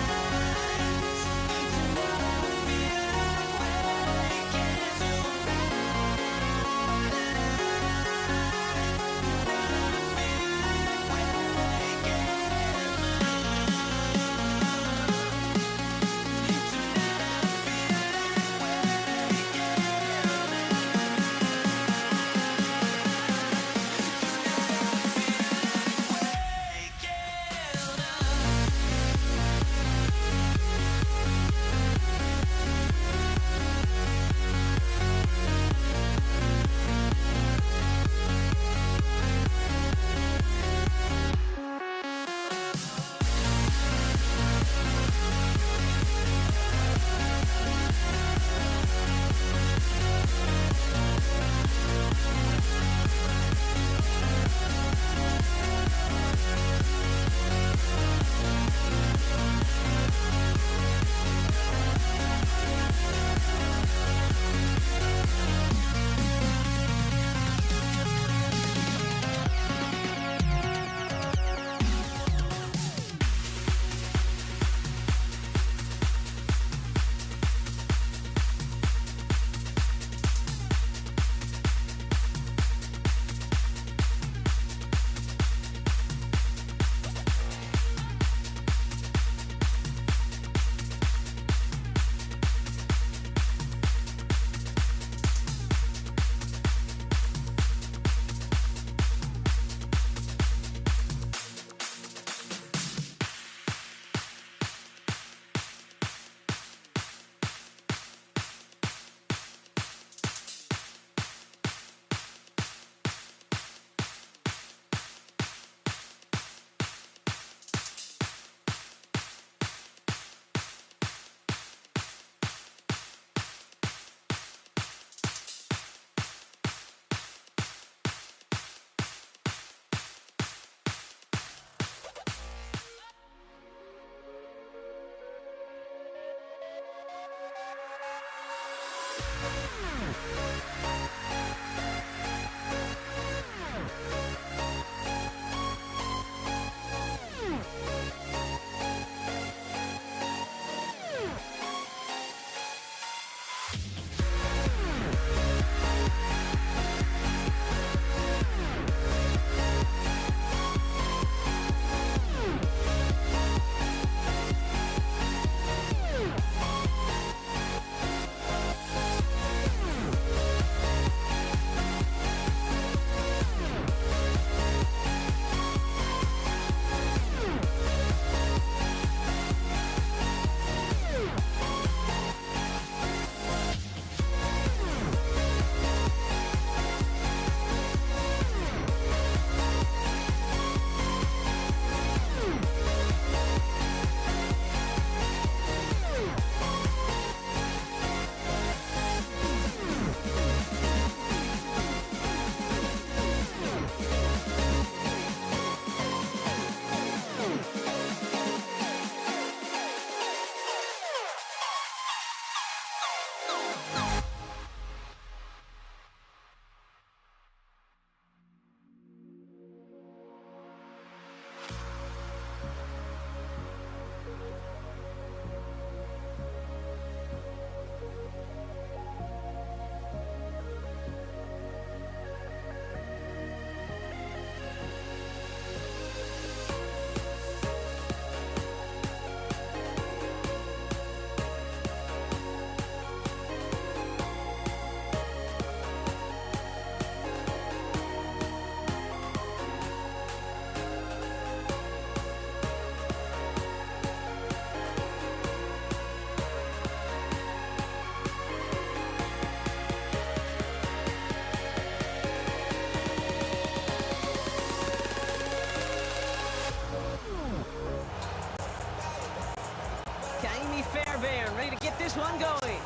Jaime Fairbairn ready to get this one going.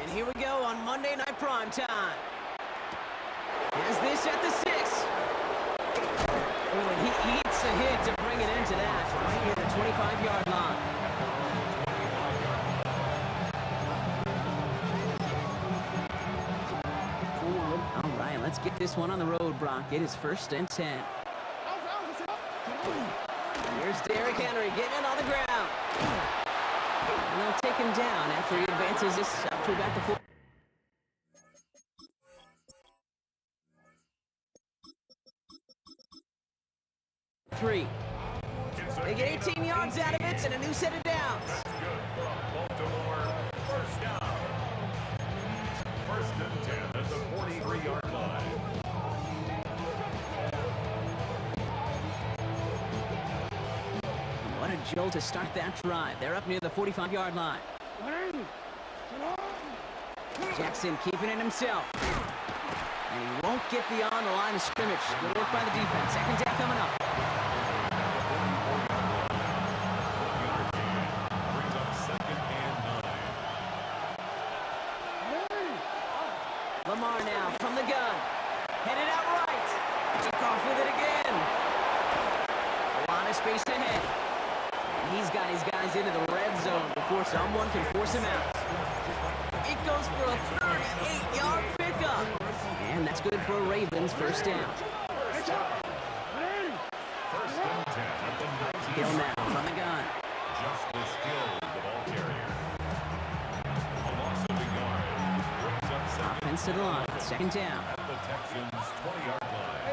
And here we go on Monday Night Prime Time. Has this at the 6. Oh, and he eats a hit to bring it into that right near the 25-yard line. All right, let's get this one on the road, Brock. It is 1st and 10. Here's Derrick Henry getting it on the ground. And they'll take him down after he advances this up to about the 4. They get 18 yards out of it and a new set of downs. That's good from Baltimore. First down. 1st and 10 at the 43-yard line. What a jolt to start that drive. They're up near the 45-yard line. Jackson keeping it himself. And he won't get beyond the line of scrimmage. Good work by the defense. 2nd down coming up. Brings up 2nd and 9. Lamar now from the gun. Headed out right. Took off with it again. A lot of space ahead. And he's got his guys into the red zone before someone can force him out. It goes for a 38-yard pickup. And that's good for a Ravens 1st down. 1st and 10 at the 19. Hill now from the gun. Justice Hill, the ball carrier. A loss of a yard. Brings up 2nd Offense to the line. 2nd down. at the Texans' 20-yard line.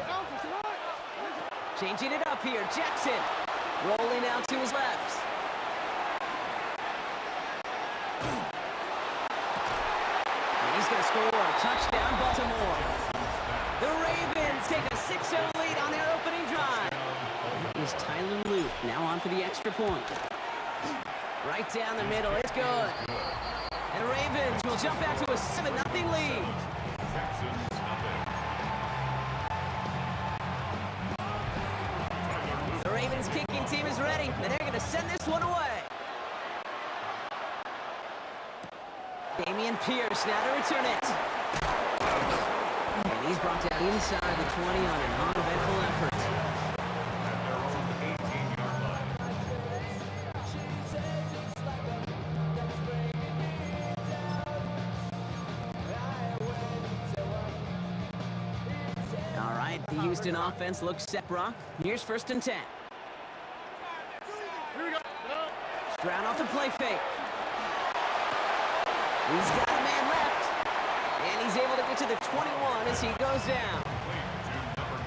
Changing it up here. Jackson rolling out to his left. And he's going to score a touchdown, Baltimore. The Ravens take a 6-0 lead on their opening drive. Here's Tyler Luke now on for the extra point. Right down the middle. It's good. And the Ravens will jump out to a 7-0 lead. Texans nothing. The Ravens kicking team is ready, and they're going to send this one away. Damian Pierce now to return it. And he's brought down inside the 20 on an uneventful effort. At their own 18-yard line. All right, the Houston offense looks set, Brock. Here's 1st and 10. Stroud off the play fake. He's got a man left. And he's able to get to the 21 as he goes down. Complete to number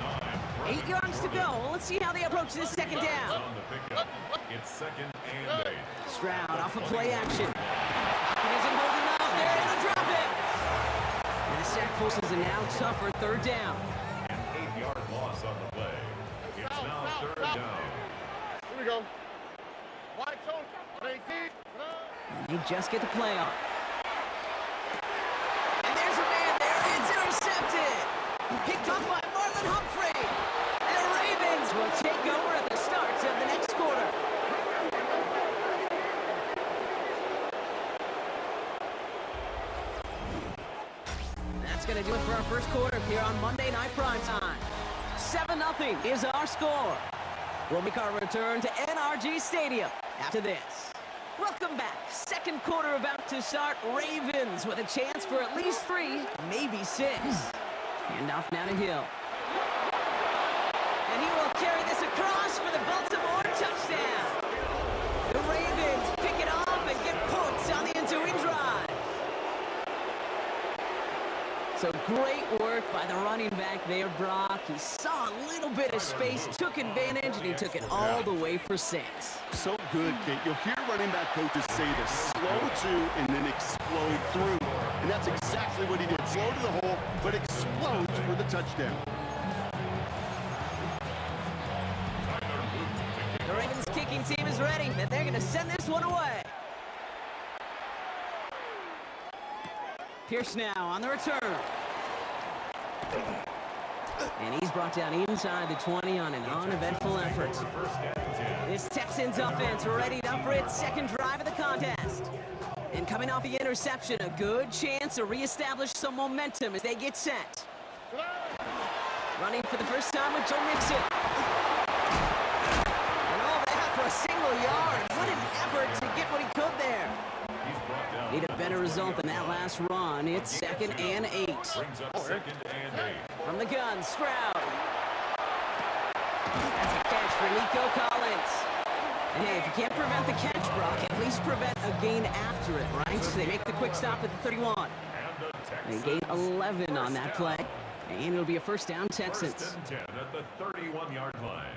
9. 8 yards to go. Well, let's see how they approach this 2nd down. On the pickup. It's 2nd and 8. Stroud off of play action. Pocket isn't holding up. They're going to drop it. And the sack forces a now tougher 3rd down. An 8-yard loss on the play. It's now 3rd down. Here we go. Wide zone. 18. And they just get the play off. And there's a man there. It's intercepted. Picked up by Marlon Humphrey. And the Ravens will take over at the start of the next quarter. That's going to do it for our 1st quarter here on Monday Night Prime Time. 7-0 is our score. We'll make our return to NRG Stadium after this. Welcome back. 2nd quarter about to start. Ravens with a chance for at least 3, maybe 6. Handoff now to Hill. And he will carry this across for the Baltimore touchdown. The Ravens pick it off and get points on the ensuing drive. So great work by the running back there, Brock. He saw a little bit of space, took advantage, and he took it all the way for 6. So good, Kate. You'll hear running back coaches say this: slow to and then explode through. And that's exactly what he did. Slow to the hole, but explodes for the touchdown. The Ravens kicking team is ready, and they're going to send this one away. Pierce now on the return. And he's brought down inside the 20 on an uneventful effort. First and 10. This Texans offense readied up for its second drive of the contest. And coming off the interception, a good chance to reestablish some momentum as they get set. Running for the first time with Joe Mixon. And all that for a single yard. What an effort to get what he could there. He's brought down. Need a better result than that last run. It's 2nd and 8. Brings up 2nd and 8. From the gun, Stroud. That's a catch for Nico Collins. And hey, if you can't prevent the catch, Brock, at least prevent a gain after it, right? So they make the quick stop at the 31. And the They Texans. gain 11 on that play. And it'll be a first down, Texans. First and 10 at the 31-yard line.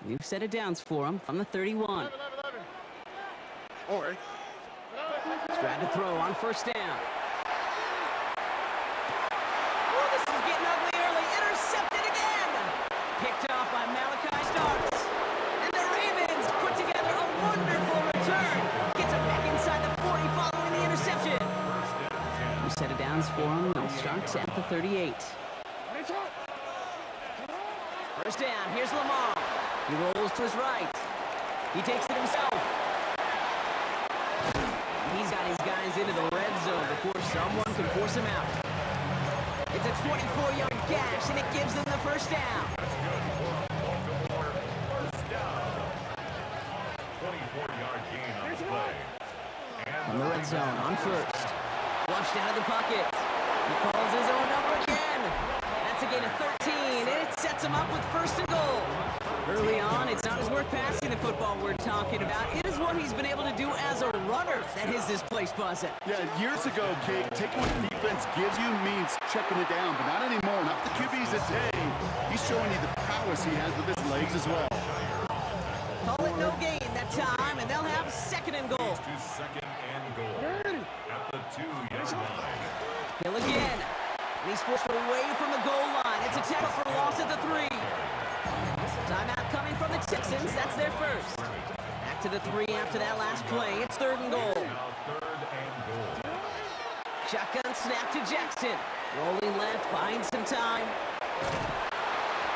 New set of downs for them from the 31. Or Stroud to throw on first down. Oh, this is getting ugly early. Intercepted again. Picked off by Malachi Starks. And the Ravens put together a wonderful return. Gets him back inside the 40 following the interception. New set of downs for him. They'll start at the 38. First down. Here's Lamar. He rolls to his right. He takes it himself. He's got his guys into the red zone before someone can force him out. It's a 24-yard gash, and it gives them the first down. Baltimore, first down. 24-yard gain on the play. From the red zone on first. Flushed out of the pocket. He calls his own number again. That's a gain of 13, and it sets him up with first and goal. Early on, it's not his work passing the football we're talking about. It is what he's been able to do as a runner that has displaced Buzzett. Yeah, years ago, Kate, taking what the defense gives you means checking it down, but not anymore. Not the QBs today. He's showing you the prowess he has with his legs as well. Call it no gain that time, and they'll have second and goal. To 2nd and goal. At the 2-yard line. Hill again. And he's forced away from the goal line. It's a tackle for loss at the 3. Timeout coming from the Texans. That's their first. Back to the 3 after that last play. It's 3rd and goal. Now 3rd and goal. Shotgun snap to Jackson. Rolling left, buying some time.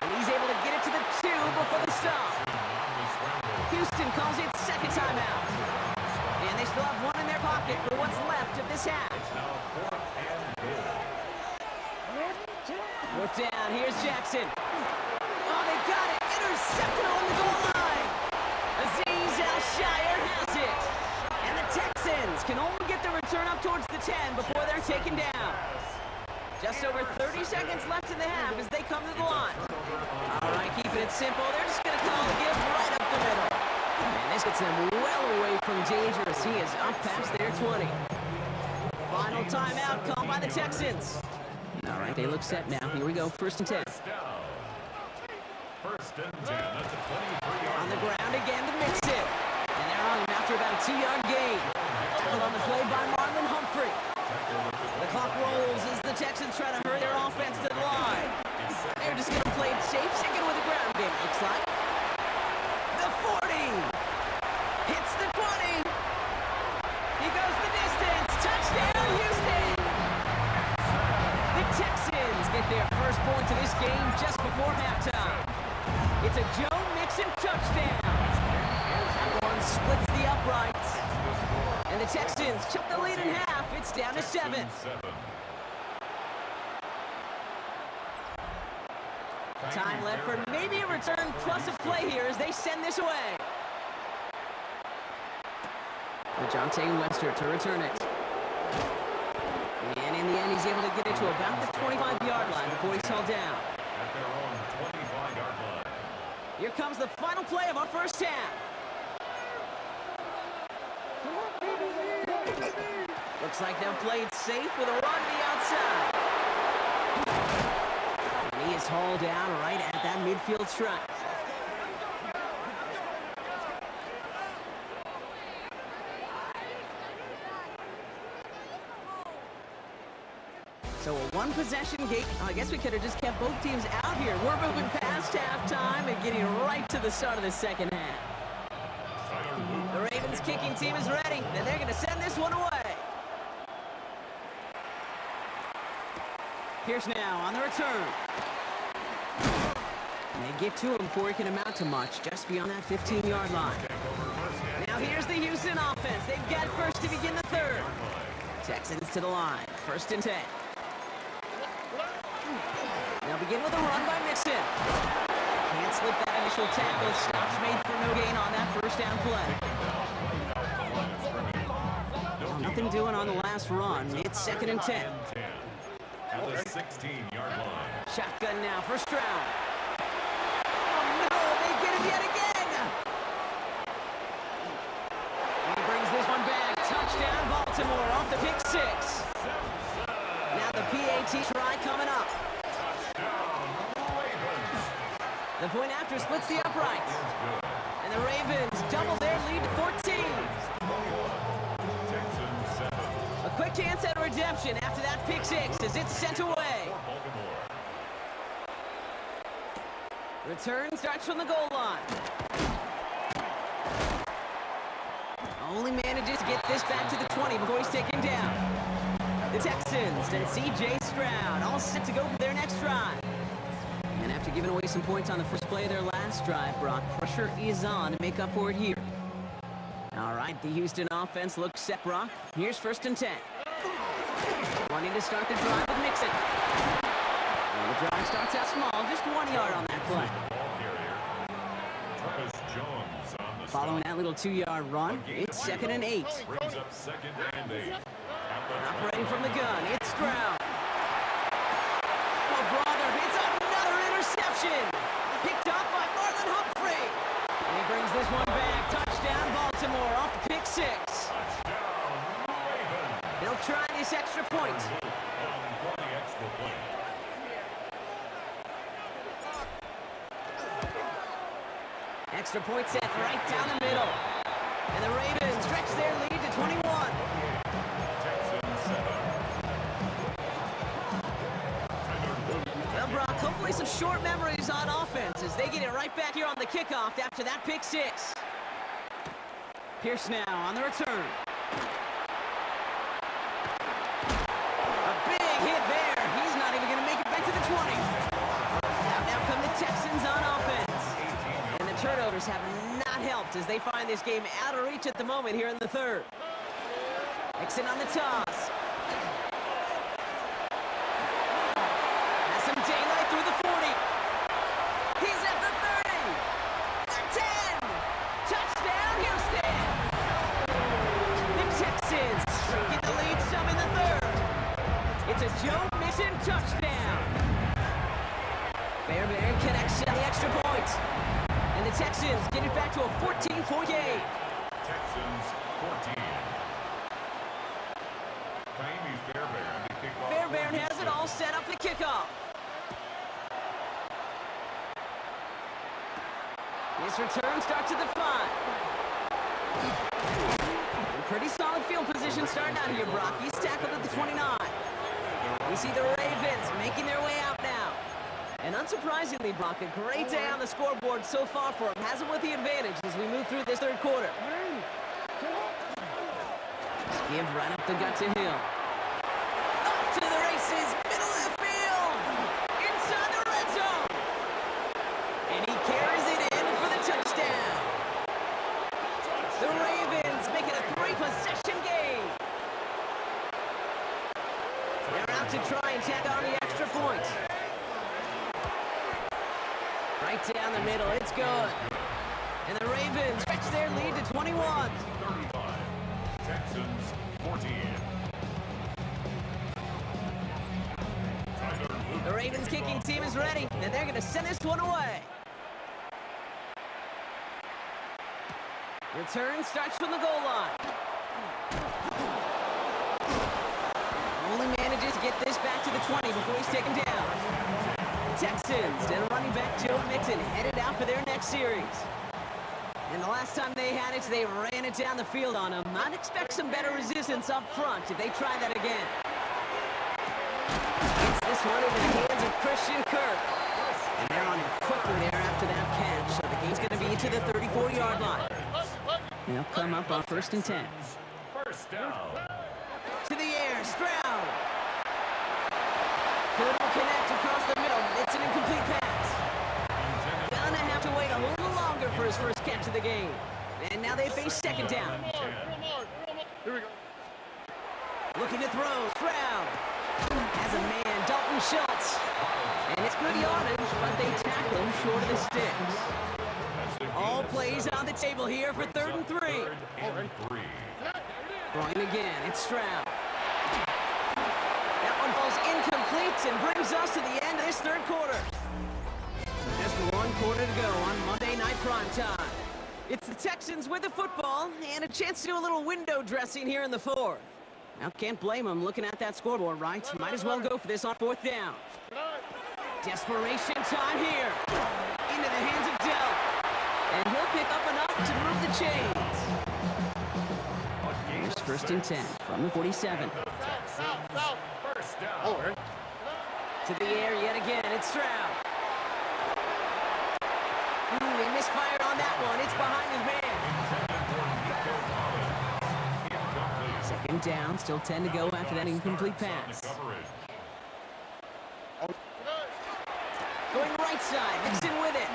And he's able to get it to the 2 before the stop. Houston calls it second timeout. And they still have one in their pocket for what's left of this half. Now 4th and goal. 4th down, here's Jackson. Oh, they got it. Intercepted on the goal line. Azeez Al-Shire has it. And the Texans can only get the return up towards the 10 before they're taken down. Just over 30 seconds left in the half as they come to the line. All right, keeping it simple. They're just going to call a give right up the middle. And this gets them well away from danger as he is up past their 20. Final timeout called by the Texans. All right, they look set now. Here we go, 1st and 10. First down. 1st and 10 at the 23-yard On the line. ground again to mix it. And they're on him after about a 2-yard gain. Tackle on the play by Marlon Humphrey. The clock rolls as the Texans try to hurry their offense to the line. They're just going to play it safe, sticking with the ground game, it looks like. The 40. Hits the 20. He goes the distance. Touchdown, Houston. The Texans get their first point to this game just before halftime. It's a Joe Mixon touchdown. That one splits the uprights. And the Texans cut the lead in half. It's down to 7. 7. Time left for maybe a return plus a play here as they send this away. DeJounte Wester to return it. And in the end, he's able to get it to about the 25-yard line before he's held down. At their own 25-yard line. Here comes the final play of our first half. Looks like they've played safe with a run to the outside. And he is hauled down right at that midfield stripe. So a one-possession game. I guess we could have just kept both teams out here. We're moving past halftime and getting right to the start of the second half. The Ravens kicking team is ready, and they're going to send this one away. Here's now on the return. And they get to him before he can amount to much, just beyond that 15-yard line. Now here's the Houston offense. They've got first to begin the third. Texans to the line. 1st and 10. They'll begin with a run by Mixon. Can't slip that initial tackle. Stops made for no gain on that first down play. Well, nothing doing on the last run. It's 2nd and 10. At the 16-yard line. Shotgun now, first round. Oh no, they get him yet again. And he brings this one back. Touchdown, Baltimore off the pick 6. Now the PAT try coming up. The point after splits the uprights. And the Ravens double their lead to 14. A quick chance at redemption after that pick 6 as it's sent away. Return starts from the goal line. Only manages to get this back to the 20 before he's taken down. The Texans and C.J. Stroud all set to go for their next drive. And after giving away some points on the first play of their last drive, Brock, pressure is on to make up for it here. All right, the Houston offense looks set, Brock. Here's 1st and 10. Wanting to start the drive with Mixon. Well, the drive starts out small, just 1 yard on that play. Following that little 2-yard run, it's 2nd and 8. Brings up 2nd and 8. Operating from the gun, it's Stroud. Oh, brother, it's another interception. Picked up by Marlon Humphrey. And he brings this one back. Touchdown, Baltimore off the pick 6. They'll try this extra point. Extra point set right down the middle. And the Ravens stretch their lead to 21. Well, Brock, hopefully some short memories on offense as they get it right back here on the kickoff after that pick 6. Pierce now on the return. A big hit there. He's not even going to make it back to the 20. Now come the Texans on offense. And the turnovers have not helped as they find this game out of reach at the moment here in the third. Mixon on the toss. Has some daylight through the 40. He's at the 30. The 10. Touchdown, Houston. The Texans shrinking the lead some in the third. It's a Joe Mixon touchdown. Fairbairn connects on the extra point. And the Texans get it back to a 14-point game. Texans 14. Fairbairn to kick off. Fairbairn has it all set up for kickoff. This return starts at the 5. And pretty solid field position starting out here, Brock. He's tackled at the 29. We see the Ravens making their way out now. And unsurprisingly, Brock, a great day on the scoreboard so far for him. Has him with the advantage as we move through this third quarter. Give right up the gut to Hill. Off to the races, middle of the field. Inside the red zone. And he carries it in for the touchdown. The Ravens make it a 3-possession game. They're out to try and tack on the extra point. Right down the middle, it's good. And the Ravens stretch their lead to 21. 35. Texans 14. The Ravens kicking team is ready, and they're going to send this one away. Return starts from the goal line. Only manages to get this back to the 20 before he's taken down. Texans and running back Joe Mixon headed out for their next series. And the last time they had it, they ran it down the field on him. I'd expect some better resistance up front if they try that again. Gets this one into the hands of Christian Kirk. And they're on him quickly there after that catch. So the game's going to be to the 34-yard line. They'll come up on 1st and 10. First down. To the air, Stroud. Could Won't connect across the middle. It's an incomplete pass. Gonna have to wait a little longer for his first catch of the game. And now they face second down. Here we go. Looking to throw. Stroud has a man, Dalton Schultz. And it's good yardage, but they tackle him short of the sticks. All plays on the table here for 3rd and 3. Throwing again, it's Stroud. That one falls incomplete and brings us to the end of this 3rd quarter. So just 1 quarter to go on Monday Night Primetime. It's the Texans with the football and a chance to do a little window dressing here in the 4th. Now, can't blame them looking at that scoreboard, right? Might as well go for this on 4th down. Desperation time here. Into the hands of Dell. And he'll pick up enough to move the chains. Here's 1st and 10 from the 47. First down. Oh, right. To the air yet again, it's Stroud. He misfired on that one. It's behind his man. 2nd down, still 10 to go after that incomplete pass. Going right side, Nixon with it.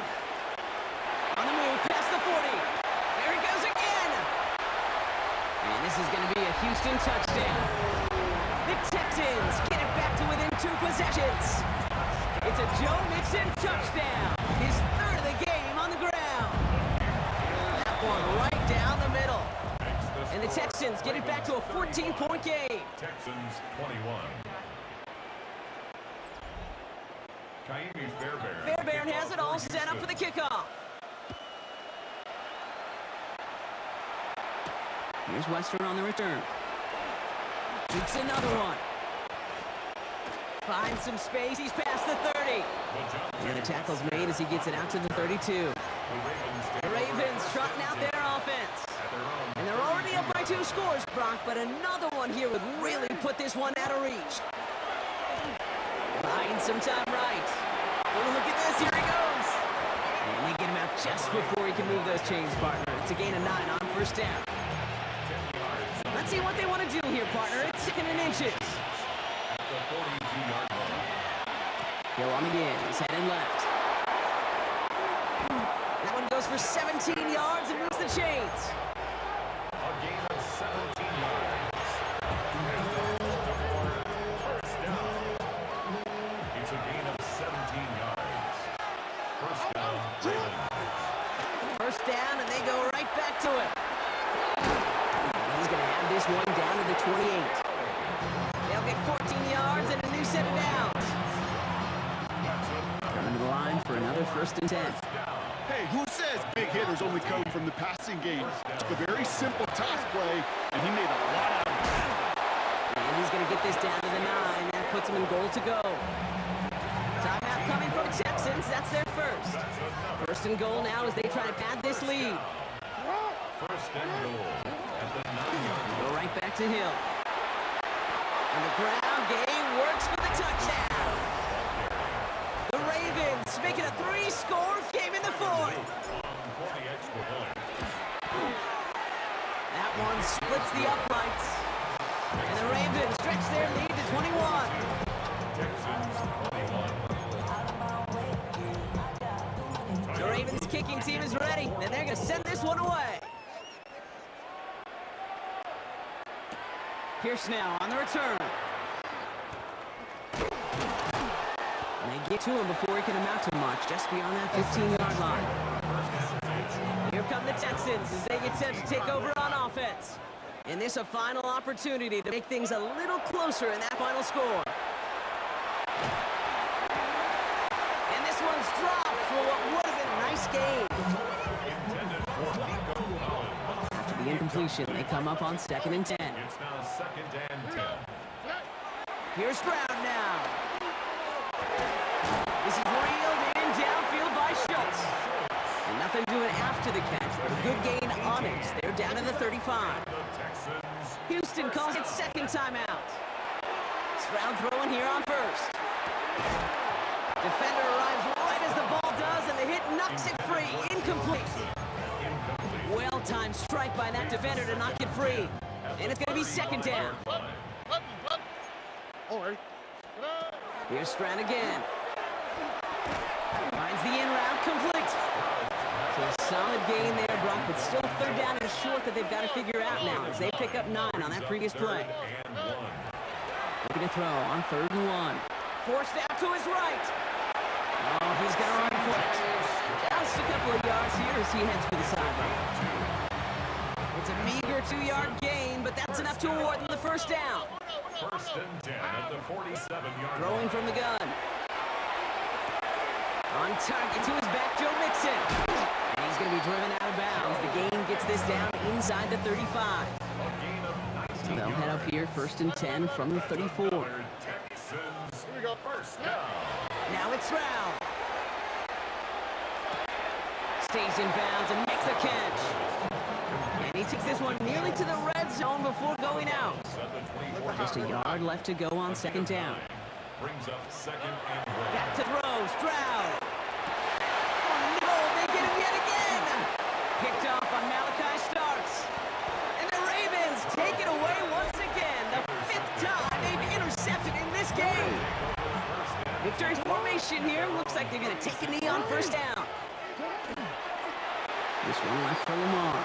On the move, past the 40. There he goes again. And this is going to be a Houston touchdown. The Texans get it back to within 2 possessions. It's a Joe Mixon touchdown. His 3rd of the game on the ground. That one right down the middle. And the Texans get it back to a 14-point game. Texans 21. Kaimi Fairbairn has it all set up for the kickoff. Here's Western on the return. Shoots another one. Finds some space. He's past the 30. And the tackle's made as he gets it out to the 32. The Ravens trotting out their offense. And they're already up by 2 scores, Brock, but another one here would really put this one out of reach. Buying some time right. Oh, look at this. Here he goes. And they get him out just before he can move those chains, partner. It's a gain of 9 on 1st down. Let's see what they want to do here, partner. It's 2nd and inches. Hill on again. He's heading left. That one goes for 17 yards and moves the chains. A gain of 17 yards. First down. It's a gain of 17 yards. First down, Ravens. 1st down, and they go right back to it. And he's going to have this one down to the 28. They'll get 14 yards and a new set of downs. Coming to the line for another 1st and 10. Hey, who says big hitters only come from the passing game? It's a very simple toss play, and he made a lot out of it. And he's going to get this down to the 9. That puts him in goal to go. Timeout coming from the Texans. That's their 1st. 1st and goal now as they try to pad this lead. First and goal at the 9-yard. Go right back to Hill. On the ground game works for the touchdown. The Ravens make it a 3-score game in the 4th. For the extra point. That one splits the uprights. And the Ravens stretch their lead to 21. Texans 21. The Ravens kicking team is ready, and they're going to send this one away. Pierce now on the return. And they get to him before he can amount to much, just beyond that 15-yard line. Here come the Texans as they get set to take over on offense. And this a final opportunity to make things a little closer in that final score. And this one's dropped for what would have been a nice game. After the incompletion, they come up on 2nd and 10. It's now 2nd and 10. Here's Stroud now. This is reeled in downfield by Schultz. And nothing doing after the catch, but a good gain on it. They're down to the 35. Houston calls it 2nd timeout. Stroud throwing here on 1st. Defender arrives right as the ball does, and the hit knocks it free. Incomplete. Well-timed strike by that defender to knock it free. And it's going to be 2nd down. All right. Here's Stroud again. Finds the in route, complete. So a solid gain there, Brock, but still third down and short that they've got to figure out now as they pick up 9 on that previous play. Looking to throw on 3rd and 1. Forced out to his right. Oh, he's going to run for it. Just a couple of yards here as he heads for the sideline. It's a meager 2-yard gain, but that's enough to award them the first down. 1st and 10 at the 47-yard Throwing line. from the gun. On target to his back, Joe Mixon. And he's going to be driven out of bounds. The gain gets this down inside the 35. A gain of 19 They'll head up here 1st and 10 from the 34. Texans. Here we go. First down. Now it's Stroud. Stays in bounds and makes the catch. And he takes this one nearly to the red zone before going out. Just a yard left to go on 2nd down. Brings up 2nd and 1. Back to throw, Stroud. Oh no, they get him yet again. Picked off on Malachi Starks. And the Ravens take it away once again. The 5th time they've intercepted in this game. Victory formation here. Looks like they're going to take a knee on 1st down. This one left for Lamar.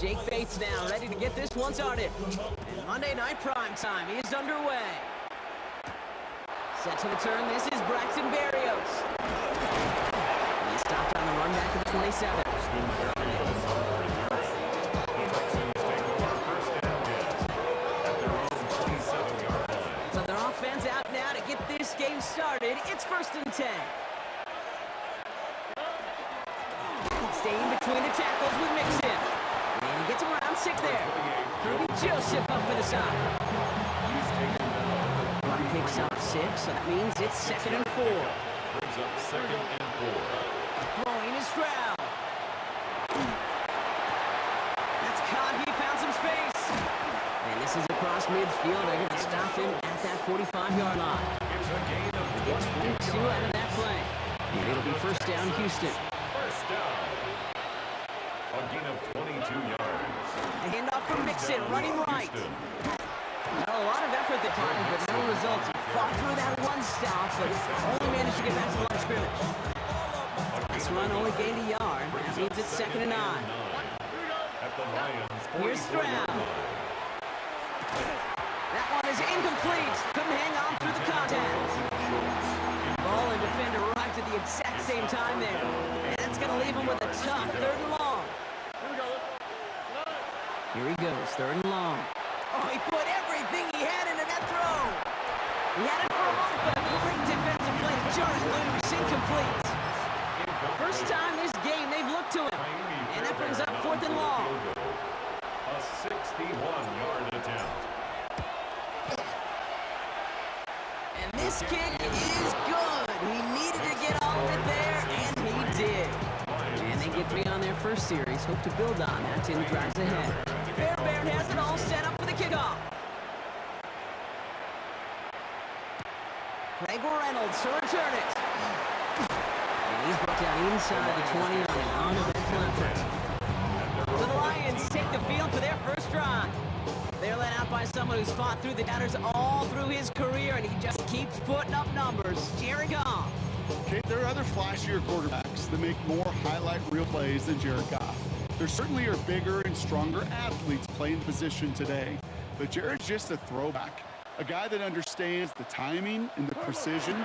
Jake Bates now ready to get this one started. And Monday Night Prime Time is underway. Set to return, this is Braxton Berrios. He stopped on the run back at the 27. So their offense out now to get this game started. It's 1st and 10. Staying between the tackles with Mixon. And he gets him around 6 there. Kirby Joseph up for the side. Run picks up 6, so that means it's 2nd and 4. Brings up 2nd and 4. Throwing is Stroud. That's caught. He found some space. And this is across midfield. They're going to stop him at that 45-yard line. It's a gain of Get 22 out of that play. And it'll be 1st down, Houston. first down. A gain of 22 yards. A handoff from Mixon, running right. Well, a lot of effort that time, but no results. He fought through that one stop, but only managed to get back to the line of scrimmage. This run only gained a yard. That means it's 2nd and 9. At the Lions' Here's Stroud. That one is incomplete. Couldn't hang on through the contact. Ball and defender arrived at the exact same time there. And that's going to leave him with a tough 3rd and long. Here he goes, 3rd and long. Oh, he put everything he had into that throw. He had it for a moment, but a great defensive play to jar it loose, incomplete. First time this game they've looked to him. And that brings up 4th and long. A 61-yard attempt. And this kick is good. He needed to get all of it there, and he did. And they get 3 on their first series. Hope to build on that in the drives ahead. Fairbairn has it all set up for the kickoff. Craig Reynolds to return it. And he's brought down inside the 20 on an uneventful effort. So the Lions take the field for their first drive. They're led out by someone who's fought through the doubters all through his career, and he just keeps putting up numbers. Jared Goff. Okay, there are other flashier quarterbacks that make more highlight reel plays than Jared Goff. There certainly are bigger and stronger athletes playing the position today, but Jared's just a throwback, a guy that understands the timing and the precision.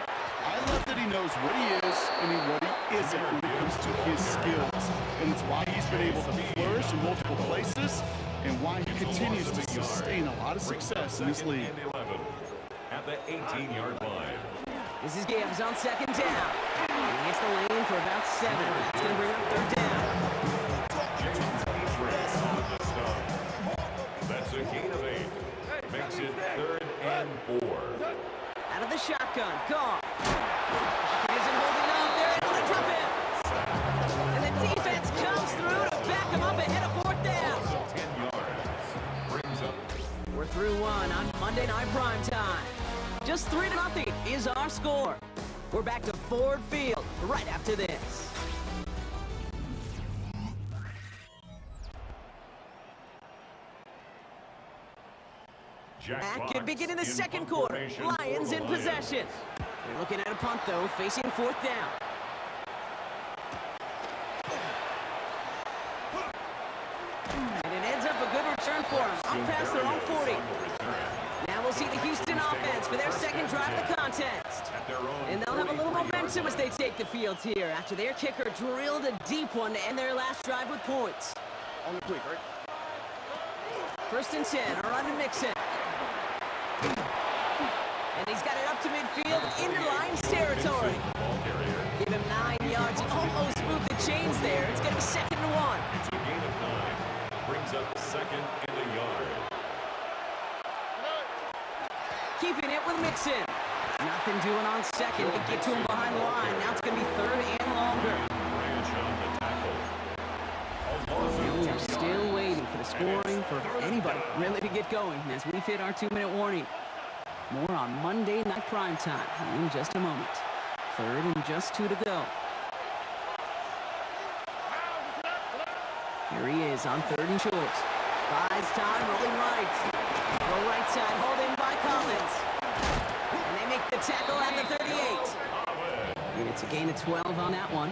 I love that he knows what he is and what he isn't when it comes to his skills, and it's why he's been able to flourish in multiple places and why he continues to sustain a lot of success in this league. And 11 at the 18-yard line. This is Gibbs on 2nd down. He hits the lane for about 7. That's going to bring up 3rd down. James Petras on the stop. That's a gain of 8. Makes it 3rd and 4. Out of the shotgun, Goff. He isn't holding up. They're able to drop him. And the defense comes through to back him up ahead of 4th down. 10 yards. Brings up. We're through 1 on Monday Night Prime Time. Just 3-0 is our score. We're back to Ford Field right after this. Back at beginning the second quarter. Lions in possession. They're looking at a punt, though, facing 4th down. And it ends up a good return for them. Up past their own 40. Now we'll see the Houston offense for their second drive of the contest. And they'll have a little momentum as they take the field here after their kicker drilled a deep one to end their last drive with points. On the quick, right? 1st and 10, a run to Mixon. And he's got it up to midfield into Lions territory. Give him 9 yards. He almost moved the chains there. It's going to be 2nd and 1. It's a gain of 9. Brings up 2nd and a yard. Keeping it with Mixon. Nothing doing on 2nd to get to him behind the line. Now it's going to be 3rd and longer. Branch on the tackle. And we're still waiting for the scoring for anybody really to get going as we've hit our 2-minute warning. More on Monday Night Prime Time in just a moment. 3rd and just 2 to go. Here he is on 3rd and short. Buys time, rolling right. Go right side, holding by Collins. And they make the tackle at the 38. And it's a gain of 12 on that one.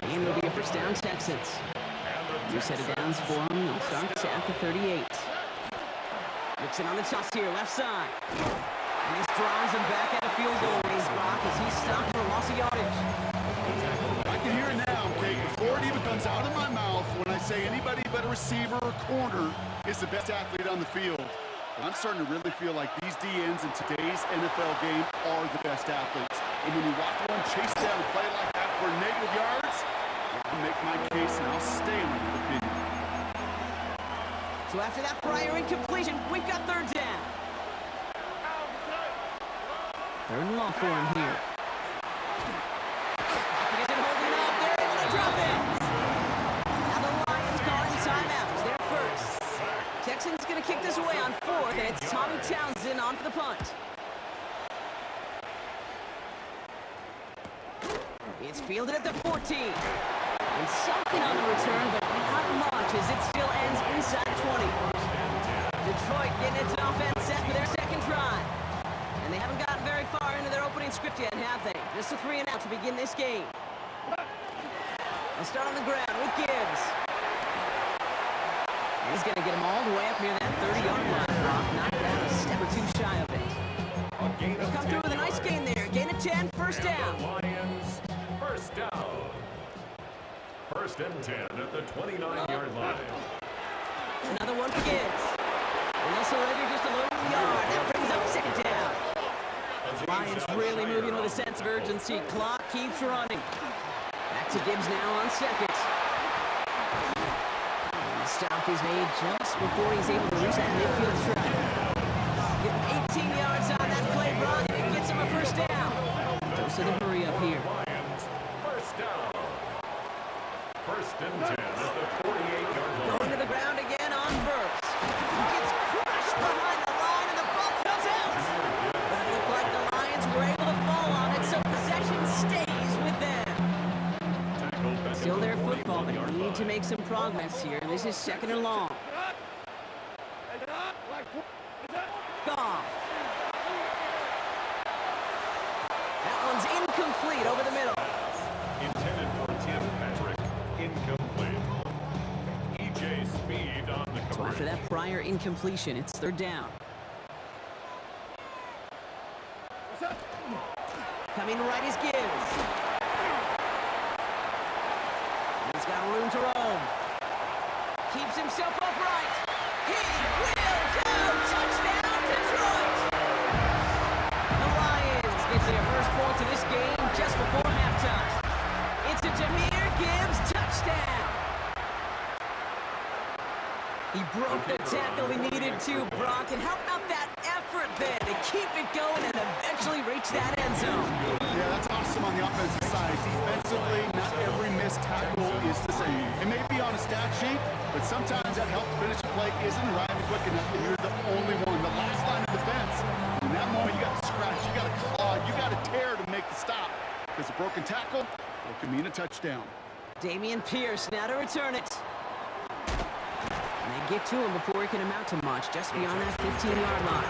And it'll be a 1st down, Texans. And the Two set of downs for him. He'll start at the 38. Mixon on the toss here, left side. And this drives him back at a field goal range, Brock, as he's stopped for loss of yardage. I can hear it now, Kate, before it even comes out of my mouth when I say anybody but a receiver or corner is the best athlete on the field. I'm starting to really feel like these DNs in today's NFL game are the best athletes. And when you watch one chase down a play like that for negative yards, I'll make my case and I'll stay on my opinion. So after that prior incompletion, we've got third down. Third and long for him here. Pocket isn't holding up. They're able to drop it. Now the Lions calling timeouts. They're first. Texans going to kick this away on fourth, and it's Tommy Townsend on for the punt. It's fielded at the 14. And something on the return, but not much as it still ends inside 20. Detroit getting its offense set for their second drive. And they haven't gotten very far into their opening script yet, have they? Just a 3 and out to begin this game. They'll start on the ground with Gibbs. He's going to get him all the way up near that 30-yard line. Brock knocked down a step or two shy of it. They come through with a nice gain there. Gain of 10, first down. Lions, first down. First and 10 at the 29-yard line. Another one for Gibbs. And they'll surrender just a little yard. That brings up second down. Lions really moving with a sense of urgency. Clock keeps running. Back to Gibbs now on second. And the stop is made just before he's able to reach that midfield strike. Give him 18 yards on that play, Brock, and it gets him a first down. Dose of the hurry up here. Lions, first down. First and 10 at the 48-yard line. Going to the ground again on first. Gets crushed behind the line, and the ball comes out. But it looked like the Lions were able to fall on it, so possession stays with them. Still their football, but need to make some progress here. This is second and long. Goff. That one's incomplete over the middle. Intended for Tim Patrick. Incomplete. E.J. Speed on the So after that prior incompletion, it's third down. Coming right is Gibbs. He's got room to roam. Keeps himself upright. He will go! Touchdown, Detroit! The Lions get their first point of this game just before halftime. It's a Jahmyr Gibbs touchdown. He broke the tackle he needed to, Brock. And how about that effort then to keep it going and eventually reach that end zone? Yeah, that's awesome on the offensive side. Defensively, not every missed tackle is the same. It may be on a stat sheet, but sometimes that help to finish a play isn't arriving quick enough, and you're the only one. The last line of defense. In that moment, you got to scratch, you got to claw, you got to tear to make the stop. Because a broken tackle, it can mean a touchdown. Dameon Pierce now to return it. And they get to him before he can amount to much, just beyond that 15-yard line.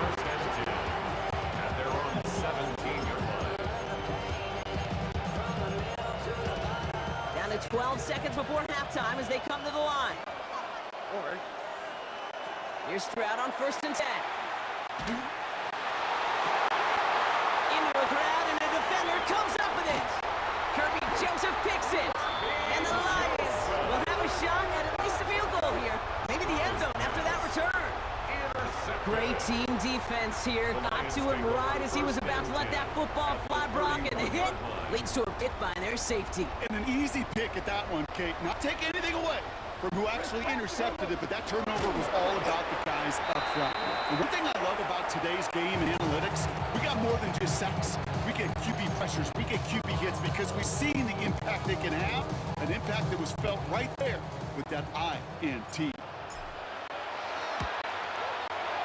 at their own 17-yard line. Down to 12 seconds before halftime as they come to the line. Here's Stroud on first and 10. Into a crowd, and a defender comes up with it. Kirby Joseph picks it. And the Lions will have a shot at least a field goal here. Maybe the end zone after that return. Great team defense here. Got to him right as he was about to let that football fly, Brock, and the hit leads to a pick by their safety. And an easy pick at that one, Kate. Not take anything away from who actually intercepted it, but that turnover was all about the guys up front. And one thing I love about today's game and analytics, we got more than just sacks. We get QB pressures, we get QB hits because we've seen the impact they can have, an impact that was felt right there with that INT.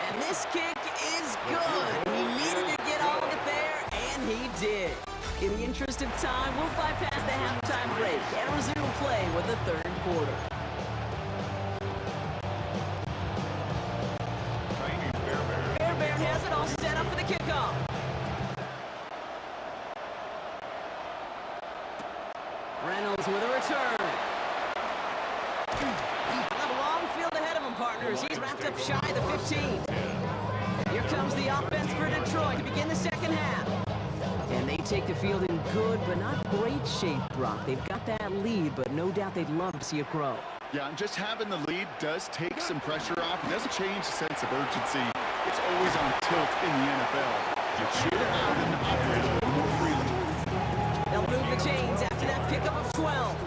And this kick is good. He needed to get all of it there, and he did. In the interest of time, we'll bypass the halftime break and resume play with the third quarter. Fairbairn has it all set up for the kickoff. Reynolds with a return. quarters. He's wrapped up shy of the 15. Here comes the offense for Detroit to begin the second half. And they take the field in good but not great shape, Brock. They've got that lead, but no doubt they'd love to see it grow. Yeah, and just having the lead does take some pressure off. It doesn't change the sense of urgency. It's always on tilt in the NFL. You shoot it out and operate a little more freely. They'll move the chains after that pickup of 12.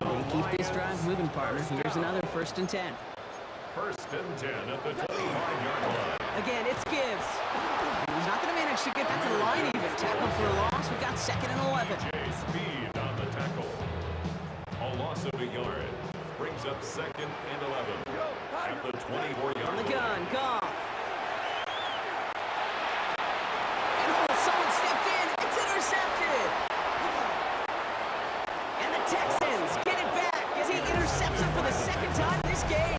They keep this drive moving, partner. Here's another 1st and 10. 1st and 10 at the 25-yard line. Again, it's Gibbs. And he's not going to manage to get back to the line even. Tackle for a loss. We've got 2nd and 11. Speed on the tackle. A loss of a yard. Brings up 2nd and 11 at the 24-yard On line. the gun, Goff. And oh, someone stepped in. It's intercepted. And the Texans get it back as he intercepts it for the 2nd time this game.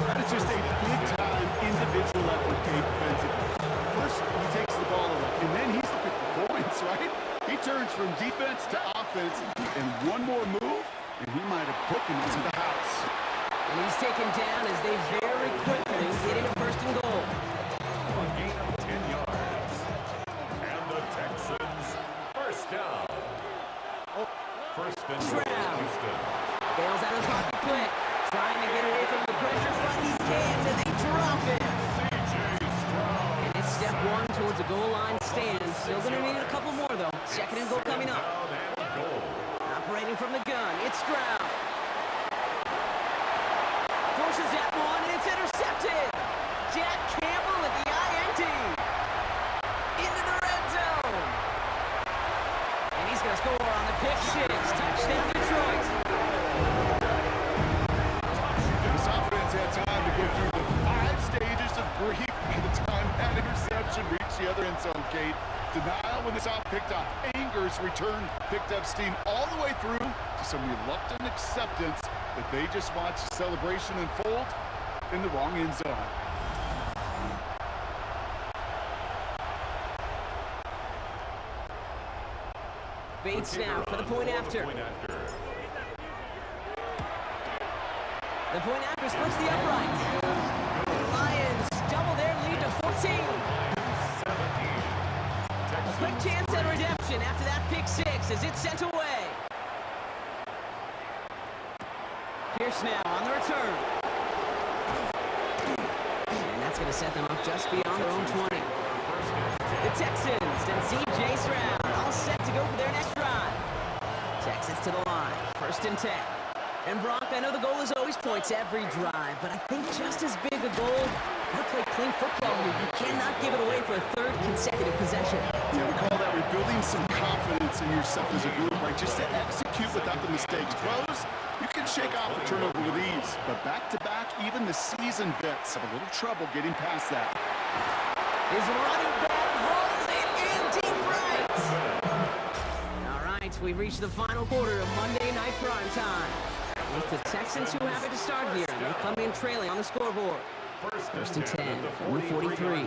That is just a big-time individual effort, Kate, defensively. First, he takes the ball away, and then he's looking for points, right? He turns from defense to offense, and one more move, and he might have put him into the house. And he's taken down as they very quickly get into 1st and goal. A gain of 10 yards. And the Texans, 1st down. 1st and goal, Houston. Bails out of the pocket quick. Trying to get away from the pressure, but he can't, and they drop it. C.J. Stroud. And it's step 1 towards a goal line stand. Still going to need a couple more, though. 2nd and goal coming up. Down and goal. Operating from the gun, it's Stroud. Forces that one, and it's intercepted. Jack Campbell with the INT. Into the red zone. And he's going to score on the pick 6. Touchdown, Detroit. This offense had time to go through the 5 stages of grief by the time that interception reached the other end zone, Kate. Denial when it's out picked off. Anger's return picked up steam all the way through to some reluctant acceptance that they just watched the celebration unfold in the wrong end zone. Bates now for the point after. The point after splits the upright. The Lions double their lead to 14. A quick chance at redemption after that pick 6 as it's sent away. Pierce now on the return. And that's going to set them up just beyond their own 20. The Texans and C.J. Stroud all set to go for their next drive. Texans to the line, 1st and 10. And Brock, I know the goal is always points every drive, but I think just as big a goal, I play clean football here. You cannot give it away for a 3rd consecutive possession. Yeah, we call that rebuilding some confidence in yourself as a group, right? Just to execute without the mistakes. Pros, you can shake off a turnover with ease, but back-to-back, even the seasoned vets have a little trouble getting past that. Is running back rolling in deep right. All right, we've reached the final quarter of Monday Night Prime Time. It's the Texans who have it to start here, and they come in trailing on the scoreboard. 1st and 10 from the 43.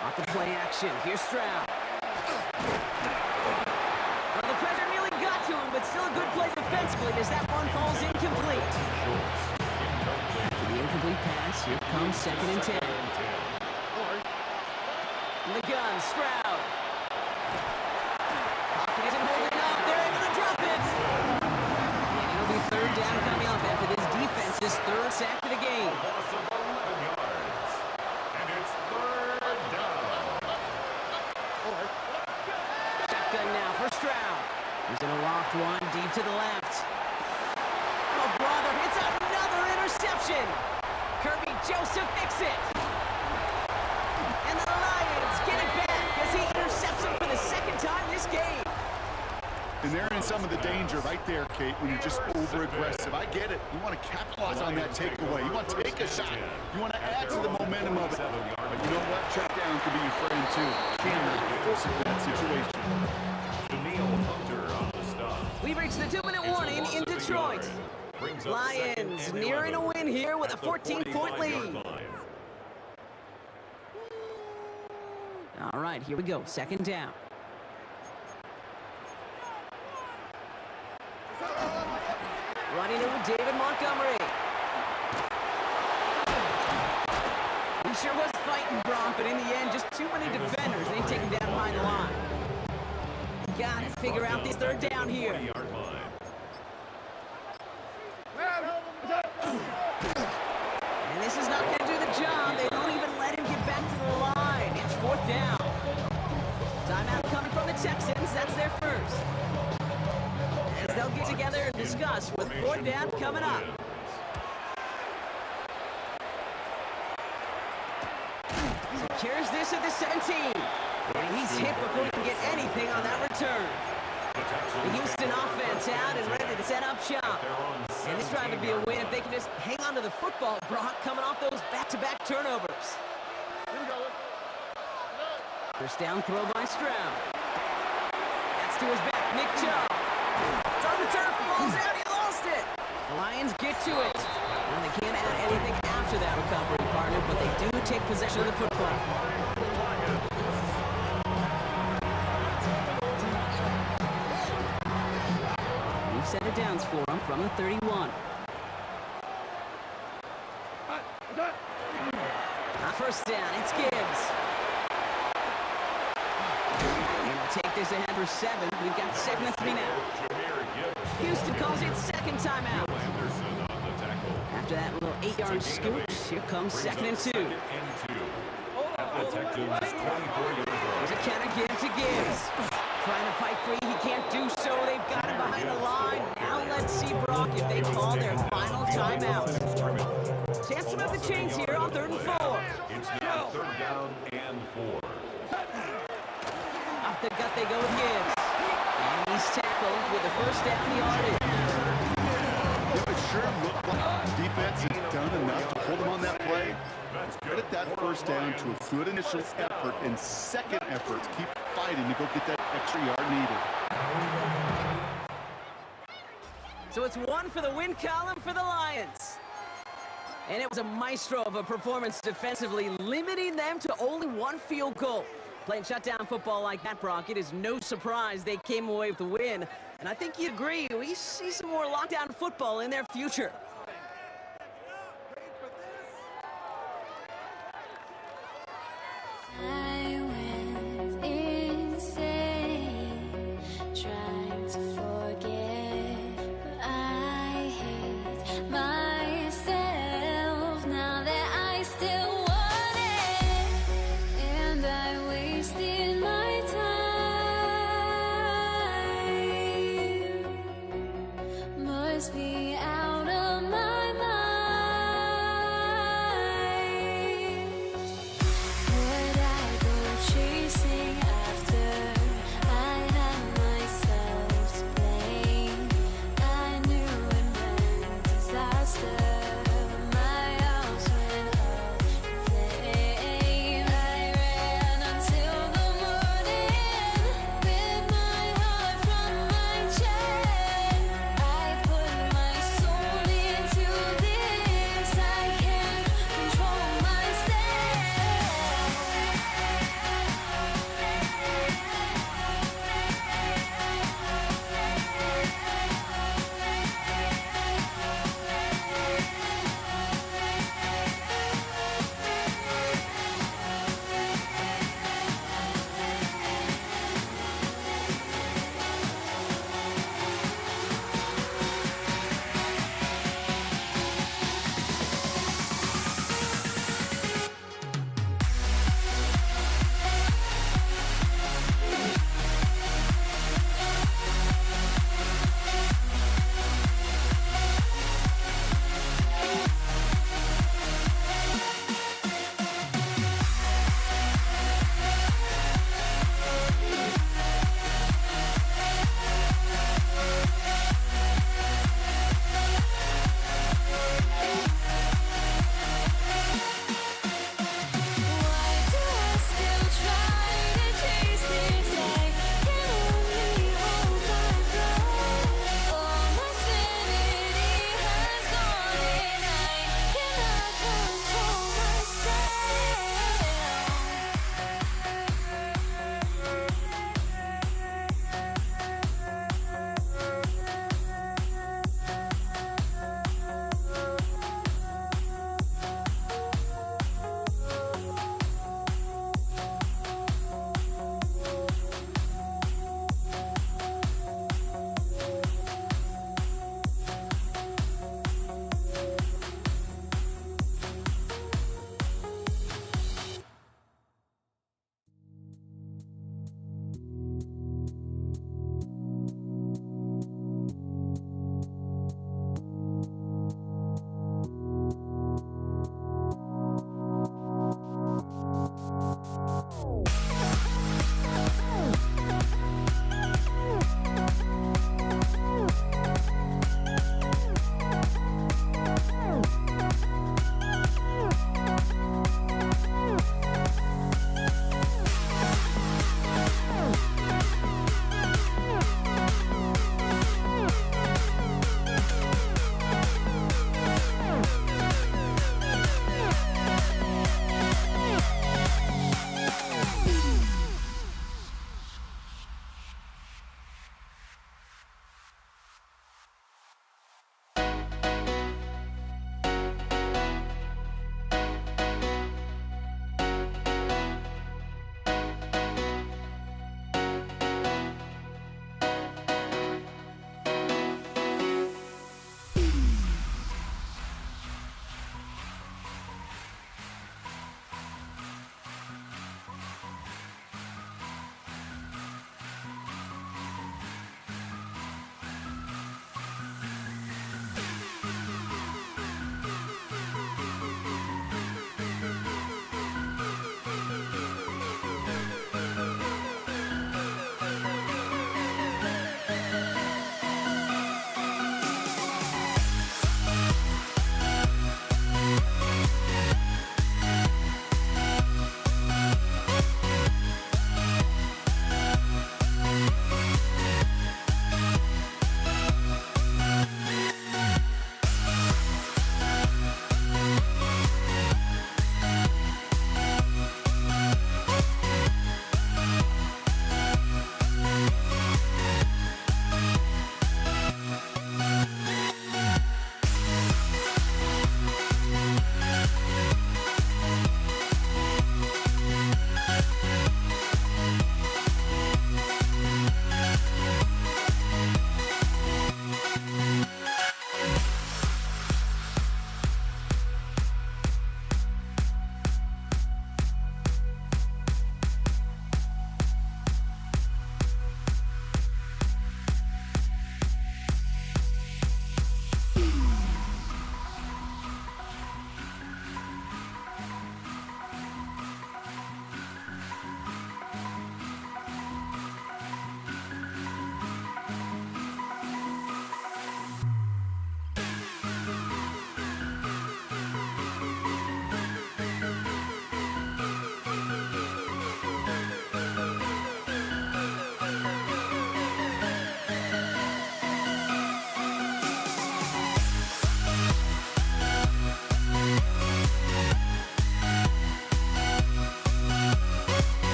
Off the play action, here's Stroud. Well, the pressure nearly got to him, but still a good play defensively as that one falls incomplete. After the incomplete pass, here comes 2nd and 10. And the gun, Stroud. Pocket isn't holding up. They're able to drop it. And it'll be 3rd down coming up after this defense's 3rd sack of the game. Loss of 11 yards. And it's 3rd down. Shotgun now for Stroud. He's going to loft one deep to the left. Oh, brother, it's another interception. Kirby Joseph picks it. And the Lions get it back as he intercepts it for the 2nd time this game. And they're in some of the danger right there, Kate, when you're just over-aggressive. I get it. You want to capitalize on that takeaway. You want to take a shot. You want to add to the momentum of it. But you know what? Check down can be your friend, too. Cannot force it in that situation. Daniil Hunter on the stop. We've reached the 2-minute warning in Detroit. Brings up Lions 2nd and nearing a 11 win here with a at the 14-point 45-yard lead. line. All right, here we go. 2nd down. sure was fighting, Brock, but in the end, just too many defenders. They take him down behind the line. Gotta figure out this third down here. 20-yard line. And this is not going to do the job. They don't even let him get back to the line. It's fourth down. Timeout coming from the Texans. That's their first. As they'll get together and discuss with fourth down coming up. Secures this at the 17. And he's hit before he can get anything on that return. The Houston offense out and ready to set up shop. And this drive would be a win if they can just hang on to the football, Brock, coming off those back-to-back turnovers. First down throw by Stroud. That's to his back, Nick Chubb. It's on the turf, the ball's out, he lost it. The Lions get to it. And they can't add anything after that recovery, partner, but they do take possession of the football. Set it downs for him from the 31. First down, it's Gibbs. And they'll take this ahead for 7. We've got 2nd and 3 now. Houston calls it second timeout. After that little 8-yard scoop, here comes 2nd and 2. There's a count again to Gibbs. Trying to fight free, he can't do so. They've got him behind the line. Now let's see, Brock, if they call their final timeout. Chance to move the chains here on 3rd and 4. It's now 3rd down and 4. Off the gut they go with Gibbs. And he's tackled with the first down yardage. It sure looked like defense has done enough to hold him on that play. Credit that first down to a good initial effort and second effort to keep fighting to go get that extra yard needed. So it's 1 for the win column for the Lions. And it was a maestro of a performance defensively, limiting them to only 1 field goal. Playing shutdown football like that, Brock, it is no surprise they came away with the win. And I think you'd agree, we see some more lockdown football in their future. I went insane, trying to forget, but I hate myself now that I still want it, and I wasted my time. Must be out of my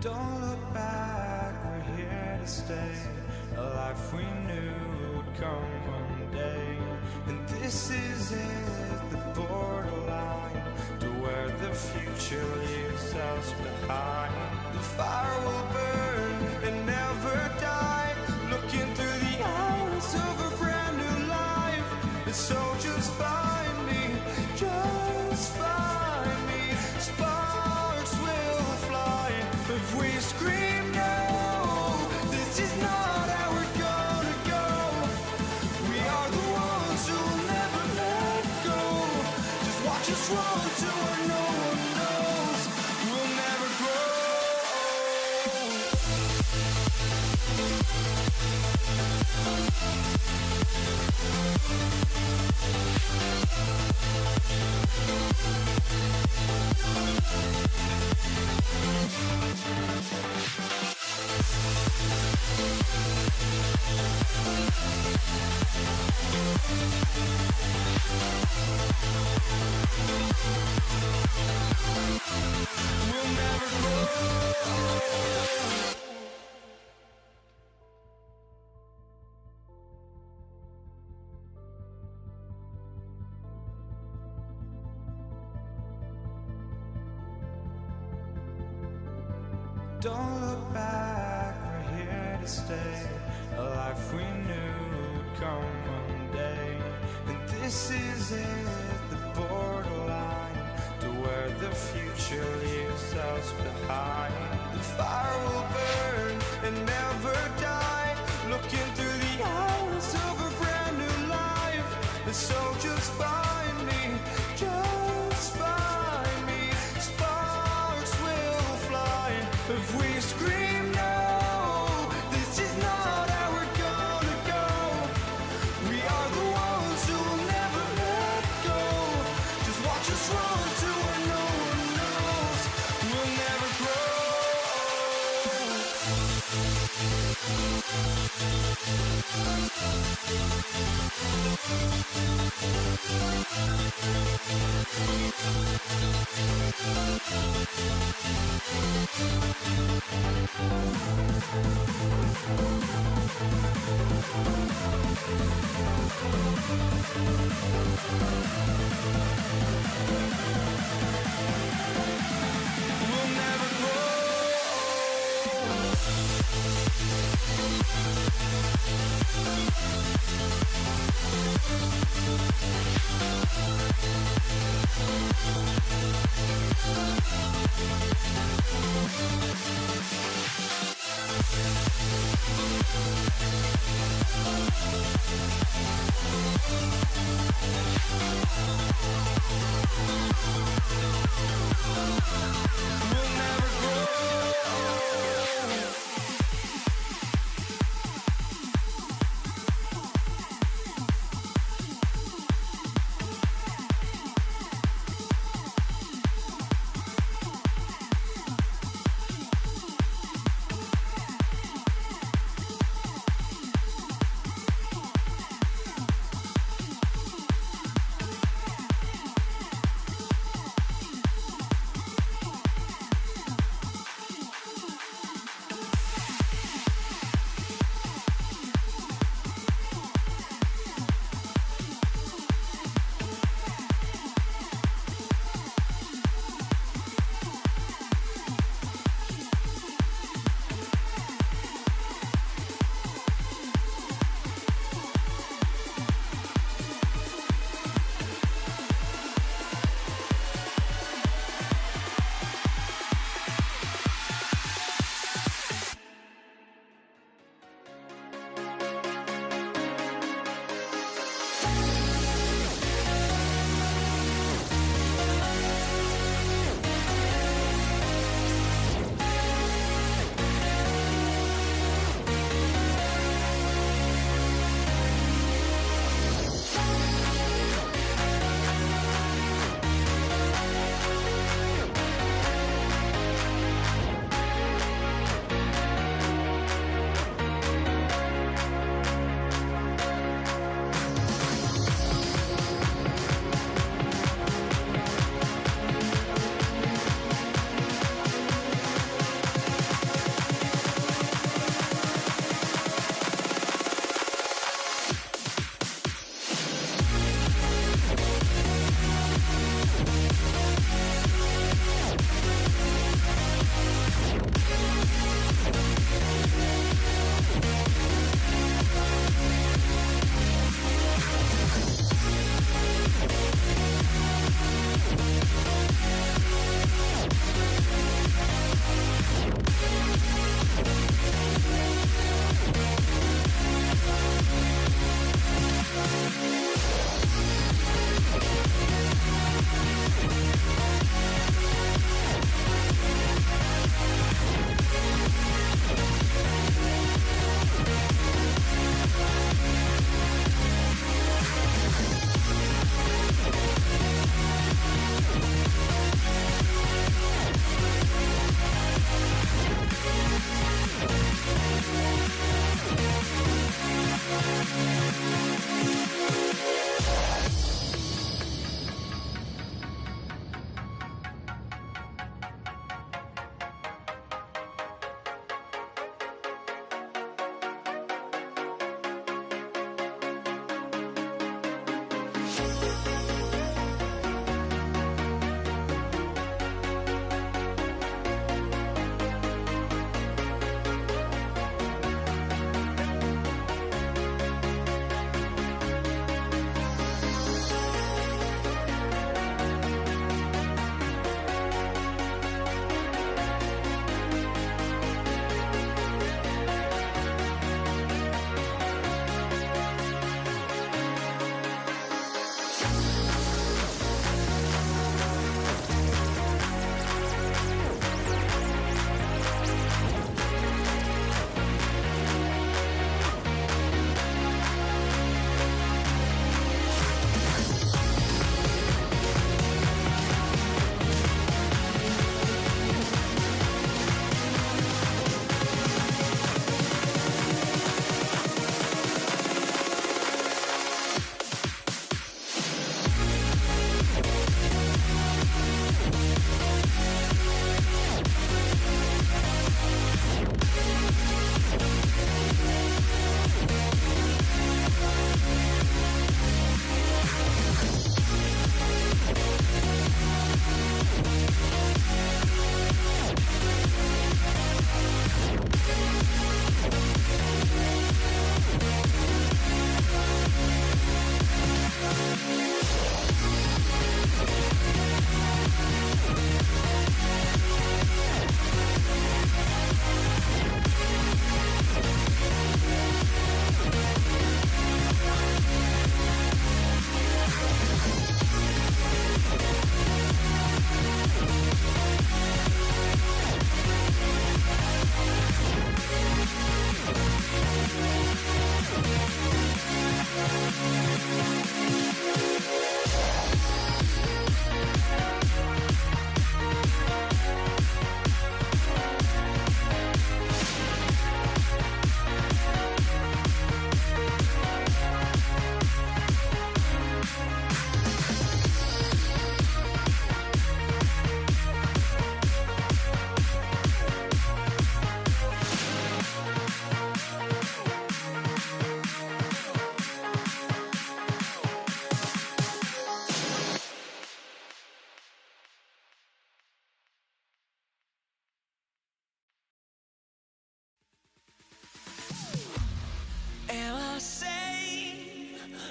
Don't look back, we're here to stay. A life we knew would come one day. And this is it, the borderline to where the future leaves us behind. The fire will burn and never die, looking through the eyes of a brand new life. And so just find me, just find me. Sparks will fly if we scream no. This is not how we're gonna go. We are the ones who will never let go. Just watch us run to where no one knows. We'll never grow. We'll never grow. Don't look back, we're here to stay. A life we knew would come one day. And this is it, the borderline to where the future leaves us behind. The fire will burn and never die, looking through the eyes of a brand new life. And so just find me, just find me. Sparks will fly if we scream no. This is not how we're gonna go. We are the ones who will never let go. Just watch us run to where no one knows. We'll never grow. We'll never grow.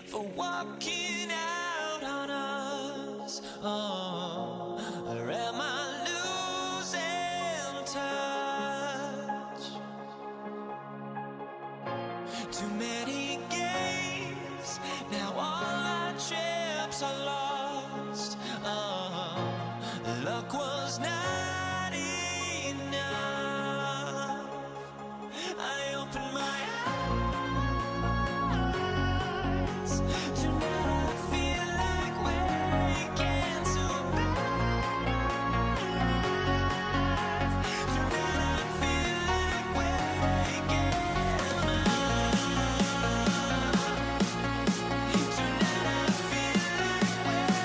for walking out on us? Oh, or am I losing touch? Too many games, now all our chips are lost. Oh, luck was not enough. I opened my eyes. Tonight I feel like waking to life. Tonight I feel like waking up. Tonight I feel like waking up.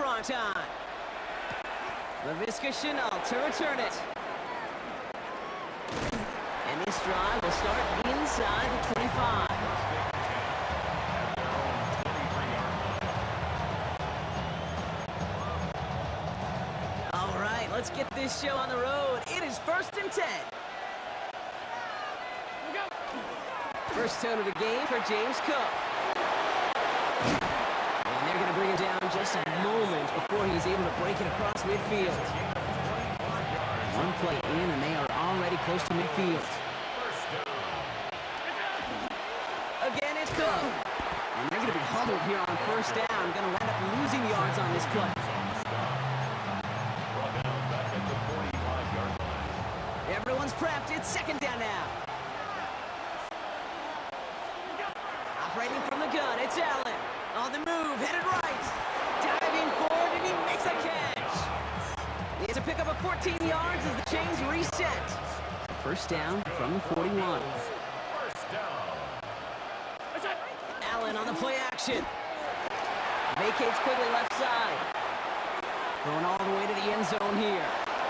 prime time. LaVisca Chenault to return it. And this drive will start inside the 25. All right, let's get this show on the road. It is 1st and 10. First tone of the game for James Cook. And they're going to bring him down just a moment before he's able to break it across midfield. One play in, and they are already close to midfield. Again, it's Cook. And they're going to be huddled here on first down. Going to wind up losing yards on this play. Everyone's prepped. It's 2nd down now. Operating from the gun, it's Allen. On the move, headed right. Diving forward, and he makes a catch. It's a pickup of 14 yards as the chains reset. First down from the 41. Allen on the play action. Vacates quickly left side. Going all the way to the end zone here.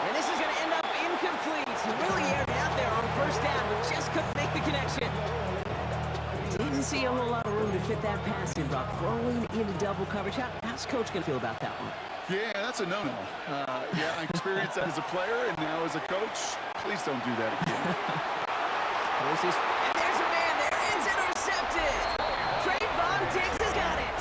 And this is going to end up incomplete. He really aired out there on first down, but just couldn't make the connection. Didn't see a whole lot of room to fit that pass in, Brock. Throwing into double coverage. How's Coach going to feel about that one? Yeah, that's a no-no. Yeah, I experienced that as a player, and now as a coach, please don't do that again. And there's a man there. It's intercepted. Trayvon Diggs has got it.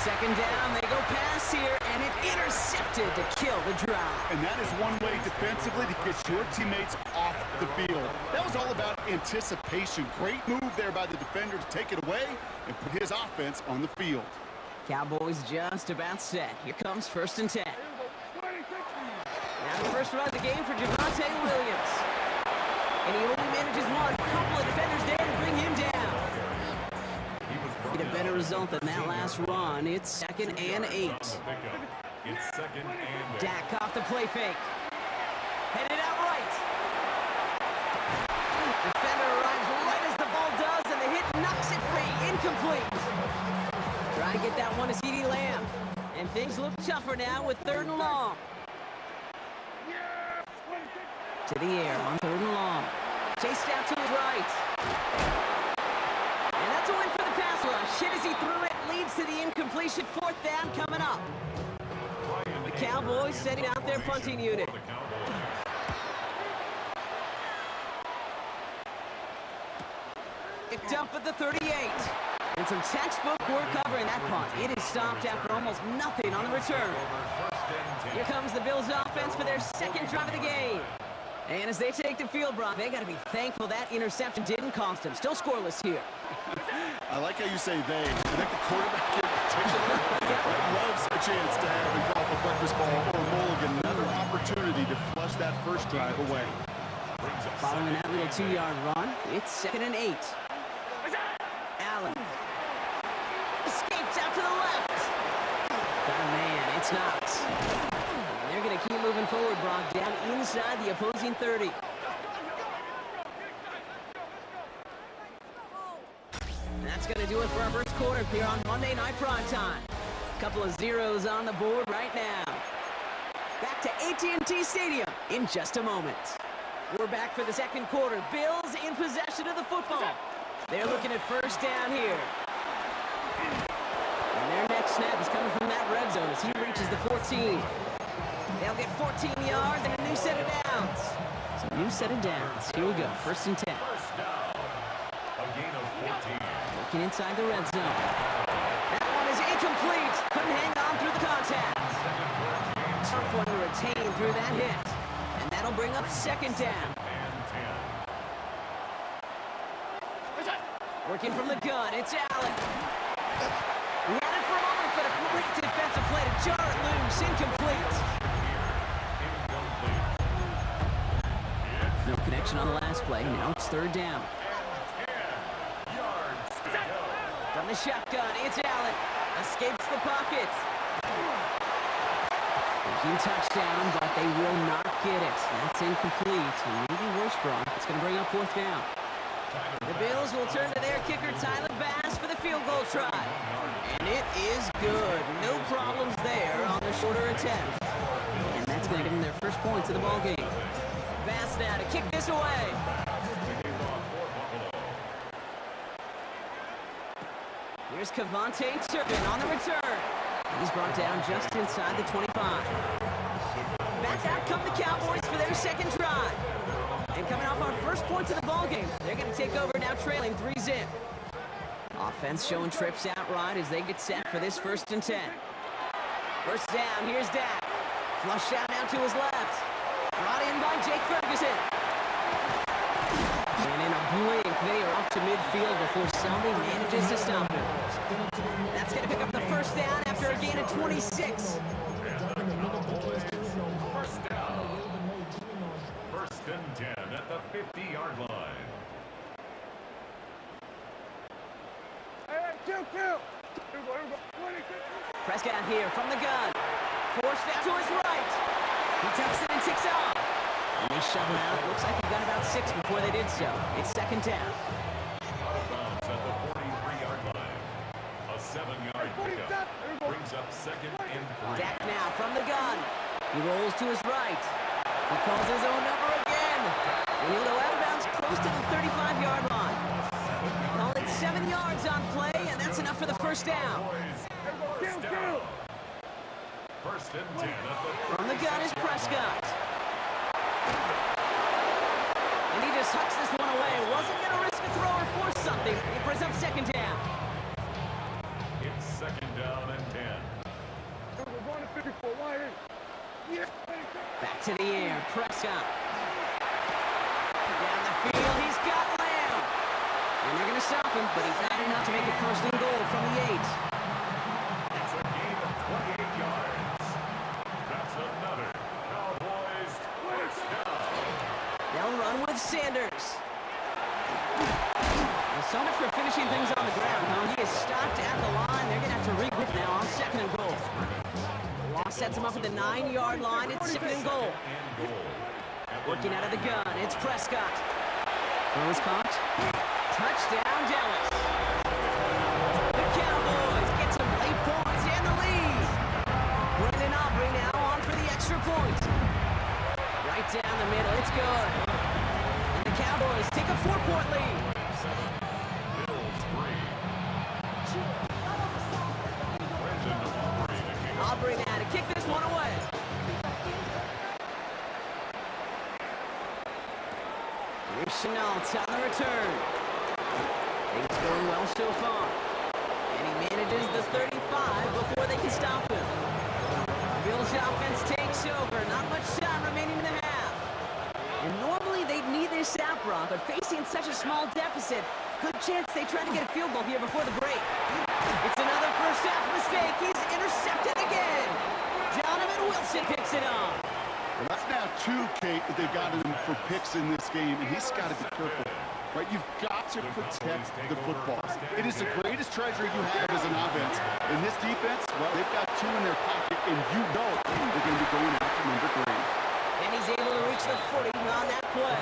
2nd down. They go pass here, and it intercepted to kill the drive. And that is one way defensively to get your teammates off the field. That was all about anticipation. Great move there by the defender to take it away and put his offense on the field. Cowboys just about set. Here comes 1st and 10. Now the first run of the game for Javonte Williams. And he only manages one. Couple of defenders there to bring him down. Get a better result than that last run. It's 2nd and 8. It's 2nd and 8. Dak off the play fake. Headed out right. Defender arrives right as the ball does, and the hit knocks it free. Incomplete. Try and get that one to CeeDee Lamb. And things look tougher now with 3rd and long. To the air on 3rd and long. Chased out to his right. And that's a win for the pass rush. Hit as he threw it. Leads to the incompletion. 4th down coming up. The Cowboys setting out their punting unit. Picked up at the 38. And some textbook work covering that punt. It is stopped after almost nothing on the return. Here comes the Bills offense for their 2nd drive of the game. And as they take the field, Brock, they got to be thankful that interception didn't cost them. Still scoreless here. I like how you say they. I think the quarterback in particular loves a chance to have and drop a breakfast ball or a mulligan. Another opportunity to flush that first drive away. Following that little 2-yard run, it's 2nd and 8. Allen. Escapes out to the left. Got a man. It's Knox. And they're going to keep moving forward, Brock, down inside the opposing 30. That's going to do it for our first quarter here on Monday Night Primetime. Couple of zeros on the board right now. Back to AT&T Stadium in just a moment. We're back for the 2nd quarter. Bills in possession of the football. They're looking at first down here. And their next snap is coming from that red zone as he reaches the 14. They'll get 14 yards and a new set of downs. So a new set of downs. Here we go. 1st and 10. First down. A gain of 14. Looking inside the red zone. That one is incomplete. Couldn't hang on through the contact. Tough one to retain through that hit. And that'll bring up 2nd down. Working from the gun, it's Allen. He had it for a moment, but a great defensive play to jar it loose. Incomplete. No connection on the last play. Now it's 3rd down. From the shotgun, it's Allen. Escapes the pocket. Thinking touchdown, but they will not get it. That's incomplete. And maybe worse, Brock. It's going to bring up 4th down. The Bills will turn to their kicker, Tyler Bass, for the field goal try. And it is good. No problems there on the shorter attempt. And that's going to give them their first points of the ball game. Pass now to kick this away. Here's Cavante Turpin on the return. He's brought down just inside the 25. Back out come the Cowboys for their second drive. And coming off our first points of the ballgame, they're going to take over now trailing 3-zip. Offense showing trips outright as they get set for this 1st and 10. First down, here's Dak. Flush out now to his left. Brought in by Jake Ferguson. And in a blink, they are off to midfield before somebody manages to stop him. That's going to pick up the first down after a gain of 26. First down. 1st and 10 at the 50-yard line. Prescott here from the gun. Forced out to his right. He tucks it and ticks off. And they shove him out. Looks like he got about 6 before they did so. It's 2nd down. Out of bounds at the 43-yard line. A 7-yard pickup brings up 2nd and 3. Dak now from the gun. He rolls to his right. He calls his own number again. And he'll go out of bounds close to the 35-yard line. Call it 7 yards on play, and that's enough for the first down. First down. 1st and 10 at the From the gun is Prescott. And he just hucks this one away. Wasn't going to risk a throw or force something. He brings up 2nd down. It's 2nd down and 10. Back to the air, Prescott. Down the field, he's got Lamb. And they're going to stop him, but he got enough to make it 1st and goal from the 8. It's a gain of 28 yards. That's another Cowboys first down. They'll run with Sanders. Well, so much for finishing things on the ground, huh? He is stopped at the line. They're going to have to regroup now on 2nd and goal. The loss sets him up at the 9-yard line. It's 2nd and goal. Working out of the gun, it's Prescott. Throws caught. Touchdown, Dallas. The Cowboys get some late points and the lead. Brendan Aubrey now on for the extra point. Right down the middle, it's good. And the Cowboys take a 4-point lead. Bills 3. Brendan Aubrey to kick. Aubrey now to kick this one away. Here's Chenault on the return. Things going well so far. And he manages the 35 before they can stop him. Bills offense takes over. Not much time remaining in the half. And normally they'd need this out, Brock, but facing such a small deficit, good chance they try to get a field goal here before the break. It's another first half mistake. He's intercepted again. Donovan Wilson picks it up. Well, that's now 2, Kate, that they've got him for picks in this game, and he's got to be careful. Right, you've got to protect the football. It is the greatest treasure you have as an offense. In this defense, well, they've got 2 in their pocket, and you know they're going to be going after number 3. And he's able to reach the 40 on that play.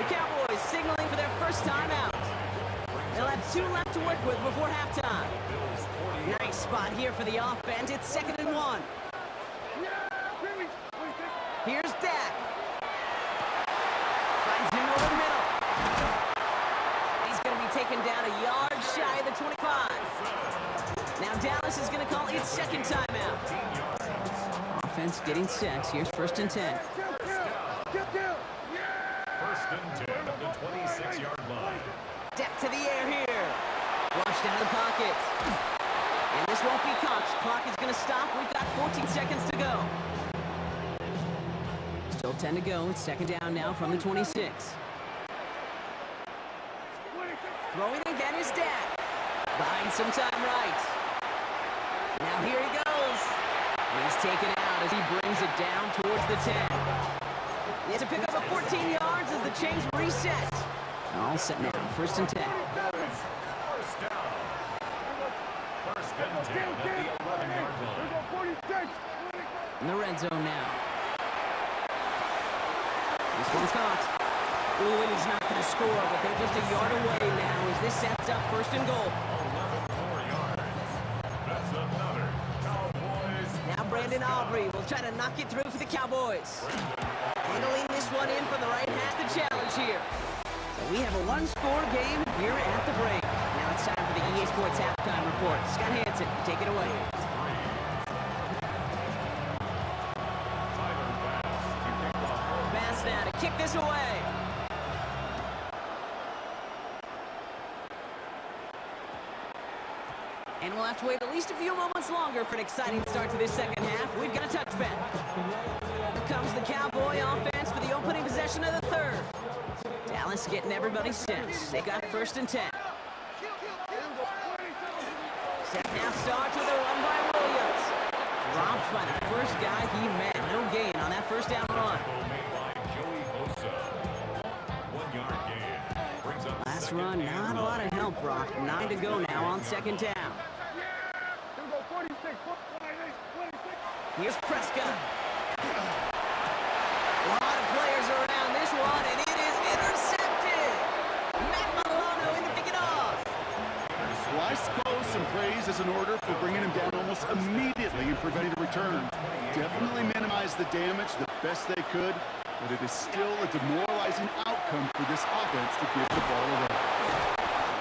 The Cowboys signaling for their first timeout. They'll have 2 left to work with before halftime. Nice spot here for the offense. It's 2nd and 1. Here's Dak. Finds him over the middle. He's going to be taken down a yard shy of the 25. Now Dallas is going to call its 2nd timeout. Offense getting set. Here's 1st and 10. 1st and 10 at the 26-yard line. Dak to the air here. Flushed out of the pocket. And this won't be caught. Clock is going to stop. We've got 14 seconds to go. Still 10 to go. It's 2nd down now from the 26. Throwing again is Dak. Buying some time right. Now here he goes. And he's taken out as he brings it down towards the 10. He has to pick up a 14 yards as the chains reset. All set now. 1st and 10. First down. 1st and 10 at the 11-yard line. In the red zone now. This one's caught. Ooh, and he's not going to score, but they're just a yard away now as this sets up 1st and goal. 11 more yards. Brandon Aubrey will try to knock it through for the Cowboys. Handling this one in from the right half the challenge here. So we have a one-score game here at the break. Now it's time for the EA Sports halftime report. Scott Hansen, take it away. Bass now to kick this away. And we'll have to wait at least a few moments longer for an exciting start to this second half. We've got a touchback. Here comes the Cowboy offense for the opening possession of the third. Dallas getting everybody's sense. They got 1st and 10. Second half starts with a run by Williams. Dropped by the first guy he met. No gain on that first down run. Last run, not a lot of help, Brock. 9 to go now on 2nd down. Here's Prescott. A lot of players around this one, and it is intercepted. Matt Milano in to pick it off. Well, I suppose some praise is in order for bringing him down almost immediately and preventing the return. Definitely minimized the damage the best they could, but it is still a demoralizing outcome for this offense to give the ball away.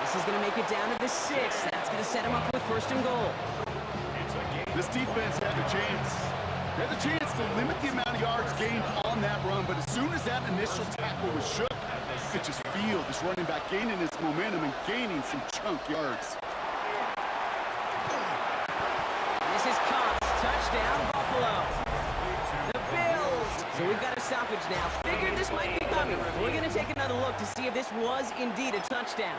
This is going to make it down to the 6. That's going to set him up with 1st and goal. This defense had the chance. They had the chance to limit the amount of yards gained on that run, but as soon as that initial tackle was shook, you could just feel this running back gaining his momentum and gaining some chunk yards. This is Cox. Touchdown, Buffalo. The Bills. So we've got a stoppage now. Figured this might be coming. We're going to take another look to see if this was indeed a touchdown.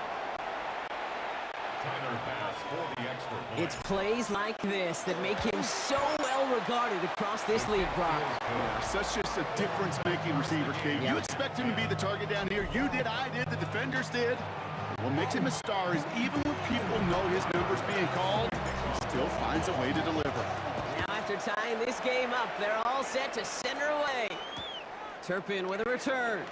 It's plays like this that make him so well regarded across this league, Brock. Yeah, such just a difference-making receiver, Kate. Yeah. You expect him to be the target down here. You did, I did, the defenders did. What makes him a star is even when people know his number's being called, he still finds a way to deliver. Now after tying this game up, they're all set to center away. Turpin with a return.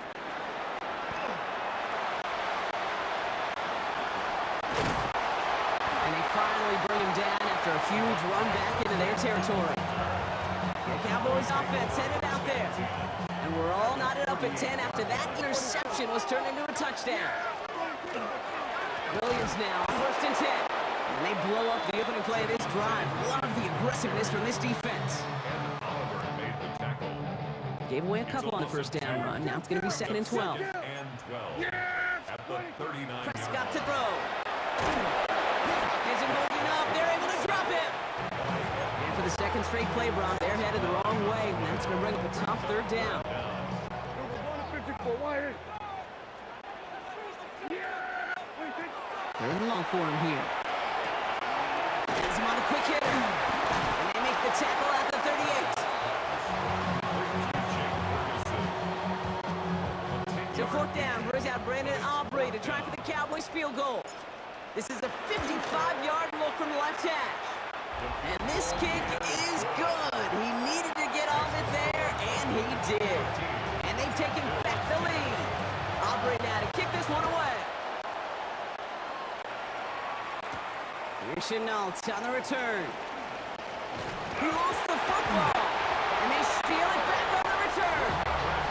And they finally bring him down after a huge run back into their territory. The Cowboys offense headed out there. And we're all knotted up at 10 after that interception was turned into a touchdown. Williams now, 1st and 10. And they blow up the opening play of this drive. Love the aggressiveness from this defense. Gave away a couple on the first down run. Now it's going to be 2nd and 12. Prescott to throw. Isn't holding up. They're able to drop him. And for the second straight play, Brown, they're headed the wrong way. And that's going to bring up a tough 3rd down. 3rd and long for him here. Gets him on a quick hitter. And they make the tackle at the 38. So 4th down, brings out Brandon Aubrey to try for the Cowboys field goal. This is a 55-yard look from the left hash. And this kick is good. He needed to get off it there, and he did. And they've taken back the lead. Aubrey now to kick this one away. Here's Chenault on the return. He lost the football, and they steal it back on the return.